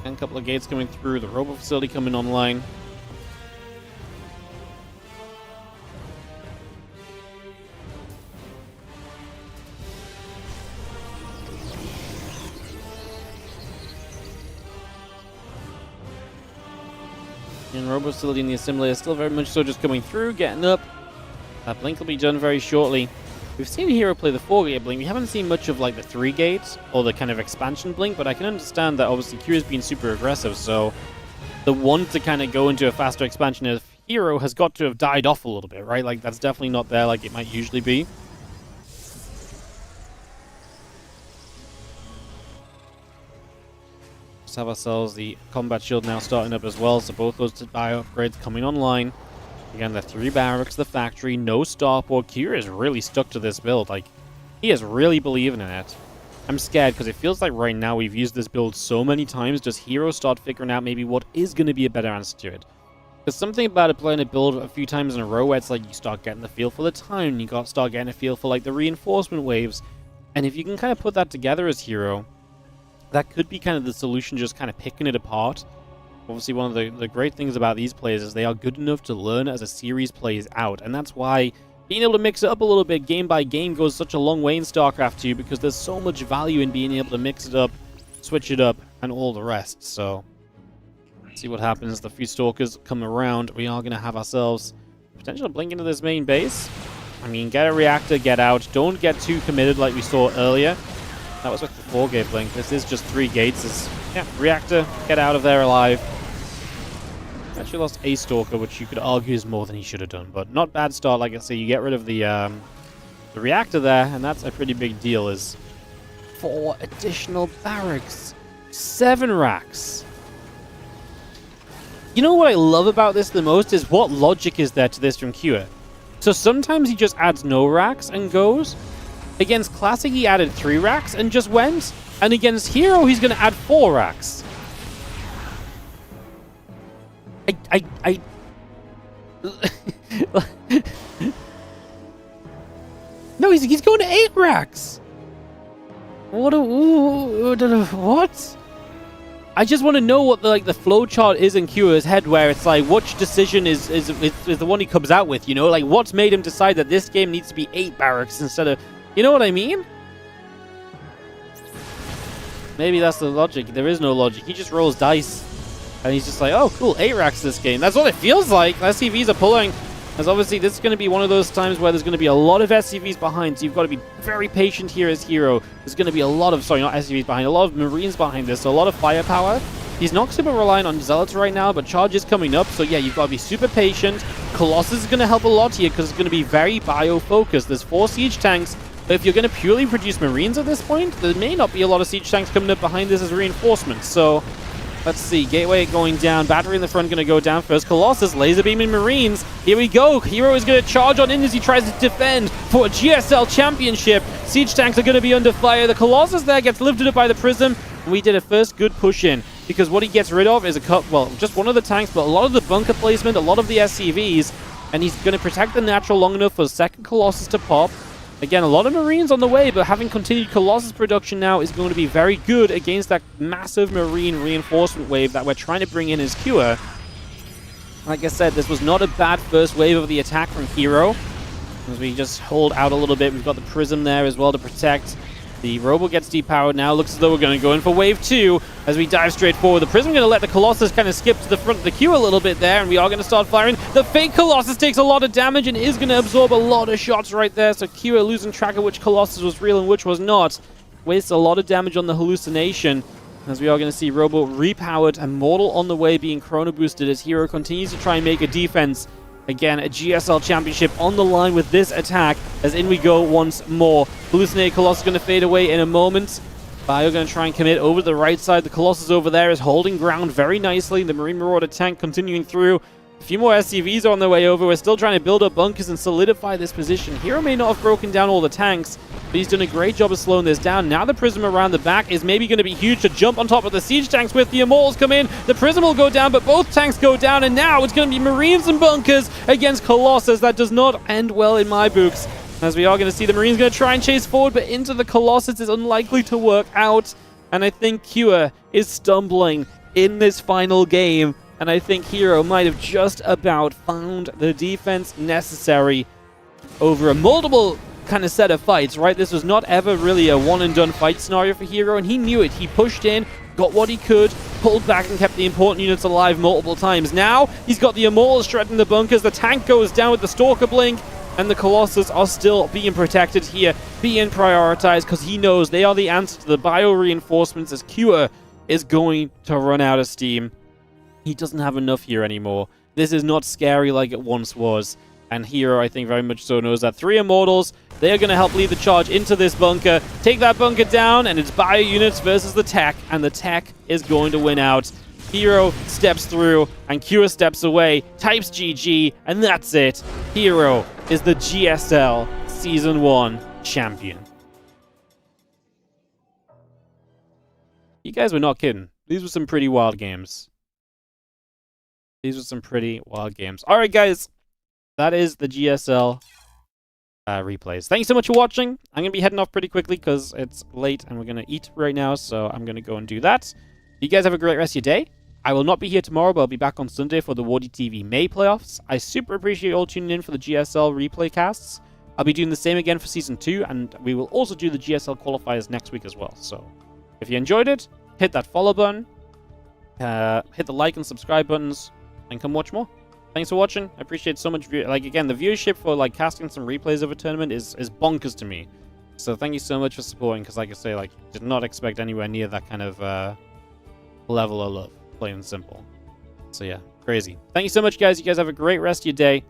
And a couple of gates coming through. The Robo facility coming online. And Robo facility in the assembly still very much so just coming through, getting up. That Blink will be done very shortly. We've seen Hero play the 4-gate Blink. We haven't seen much of like the 3-gate or the kind of expansion Blink, but I can understand that obviously Kira's been super aggressive, so the want to kind of go into a faster expansion of Hero has got to have died off a little bit, right? Like that's definitely not there like it might usually be. Have ourselves the combat shield now starting up as well, so both those bio upgrades coming online. Again, the 3 barracks, the factory, no starport. Kira is really stuck to this build. Like, he is really believing in it. I'm scared because it feels like right now we've used this build so many times. Does Hero start figuring out maybe what is going to be a better answer to it? There's something about it playing a build a few times in a row where it's like you start getting the feel for the time, you start getting a feel for like the reinforcement waves, and if you can kind of put that together as Hero, that could be kind of the solution, just kind of picking it apart. Obviously, one of the great things about these players is they are good enough to learn as a series plays out. And that's why being able to mix it up a little bit game by game goes such a long way in StarCraft 2, because there's so much value in being able to mix it up, switch it up, and all the rest. So, let's see what happens. The few Stalkers come around. We are going to have ourselves potential blink into this main base. I mean, get a reactor, get out. Don't get too committed like we saw earlier. That was with the 4-gate blink. This is just 3 gates. Yeah, reactor, get out of there alive. Actually lost a Stalker, which you could argue is more than he should have done, but not bad start. Like I say, you get rid of the reactor there, and that's a pretty big deal. Is 4 additional barracks, 7 racks. You know what I love about this the most is what logic is there to this from Kira. So sometimes he just adds no racks and goes. Against Classic, he added 3 racks and just went. And against Hero, he's going to add 4 racks. No, he's going to 8 racks. What? What? I just want to know what the flow chart is in Kyo's head, where it's like, which decision is the one he comes out with, you know? Like, what's made him decide that this game needs to be 8 barracks instead of... You know what I mean? Maybe that's the logic. There is no logic. He just rolls dice. And he's just like, oh, cool, 8 racks this game. That's what it feels like. SCVs are pulling. As obviously, this is going to be one of those times where there's going to be a lot of SCVs behind, so you've got to be very patient here as Hero. There's going to be a lot of, sorry, not SCVs behind, a lot of Marines behind this, so a lot of firepower. He's not super reliant on Zealots right now, but Charge is coming up, so yeah, you've got to be super patient. Colossus is going to help a lot here, because it's going to be very bio-focused. There's 4 siege tanks, but if you're going to purely produce Marines at this point, there may not be a lot of siege tanks coming up behind this as reinforcements, so... Let's see, Gateway going down, Battery in the front going to go down first. Colossus, laser beaming Marines. Here we go. Hero is going to charge on in as he tries to defend for a GSL championship. Siege tanks are going to be under fire. The Colossus there gets lifted up by the Prism. And we did a first good push in, because what he gets rid of is just one of the tanks, but a lot of the bunker placement, a lot of the SCVs. And he's going to protect the natural long enough for the second Colossus to pop. Again, a lot of Marines on the way, but having continued Colossus production now is going to be very good against that massive Marine reinforcement wave that we're trying to bring in as Cure. Like I said, this was not a bad first wave of the attack from Hero. As we just hold out a little bit, we've got the Prism there as well to protect. The Robo gets depowered now. Looks as though we're going to go in for wave 2 as we dive straight forward. The Prism going to let the Colossus kind of skip to the front of the queue a little bit there, and we are going to start firing. The fake Colossus takes a lot of damage and is going to absorb a lot of shots right there. So Q losing track of which Colossus was real and which was not. Wastes a lot of damage on the hallucination. As we are going to see Robo repowered and Mortal on the way being chrono boosted as Hero continues to try and make a defense. Again, a GSL championship on the line with this attack, as in we go once more. Hallucinated Colossus going to fade away in a moment. Bio going to try and commit over the right side. The Colossus over there is holding ground very nicely. The Marine Marauder tank continuing through. A few more SCVs are on their way over. We're still trying to build up bunkers and solidify this position. Hero may not have broken down all the tanks, but he's done a great job of slowing this down. Now the Prism around the back is maybe going to be huge to jump on top of the siege tanks with. The Immortals come in. The Prism will go down, but both tanks go down, and now it's going to be Marines and bunkers against Colossus. That does not end well in my books, as we are going to see the Marines going to try and chase forward, but into the Colossus is unlikely to work out. And I think Cure is stumbling in this final game. And I think Hero might have just about found the defense necessary over a multiple kind of set of fights, right? This was not ever really a one-and-done fight scenario for Hero, and he knew it. He pushed in, got what he could, pulled back and kept the important units alive multiple times. Now, he's got the Immortals shredding the bunkers, the tank goes down with the Stalker Blink, and the Colossus are still being protected here, being prioritized, because he knows they are the answer to the bio-reinforcements as Cure is going to run out of steam. He doesn't have enough here anymore. This is not scary like it once was. And Hero, I think, very much so knows that. 3 Immortals, they are going to help lead the charge into this bunker. Take that bunker down, and it's bio units versus the tech. And the tech is going to win out. Hero steps through, and Cure steps away. Types GG, and that's it. Hero is the GSL Season 1 champion. You guys were not kidding. These were some pretty wild games. These were some pretty wild games. All right, guys. That is the GSL replays. Thank you so much for watching. I'm going to be heading off pretty quickly because it's late and we're going to eat right now. So I'm going to go and do that. You guys have a great rest of your day. I will not be here tomorrow, but I'll be back on Sunday for the WardiTV May playoffs. I super appreciate you all tuning in for the GSL replay casts. I'll be doing the same again for Season 2, and we will also do the GSL qualifiers next week as well. So if you enjoyed it, hit that follow button, hit the like and subscribe buttons, and come watch more. Thanks for watching. I appreciate so much. Again, the viewership for casting some replays of a tournament is bonkers to me. So thank you so much for supporting, because like I say, did not expect anywhere near that kind of level of love, plain and simple. So yeah, crazy. Thank you so much, guys. You guys have a great rest of your day,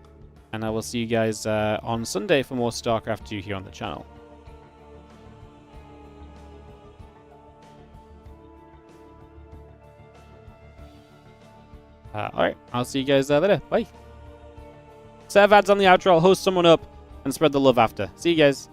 and I will see you guys on Sunday for more StarCraft 2 here on the channel. Alright, I'll see you guys later. Bye. Serve ads on the outro. I'll host someone up and spread the love after. See you guys.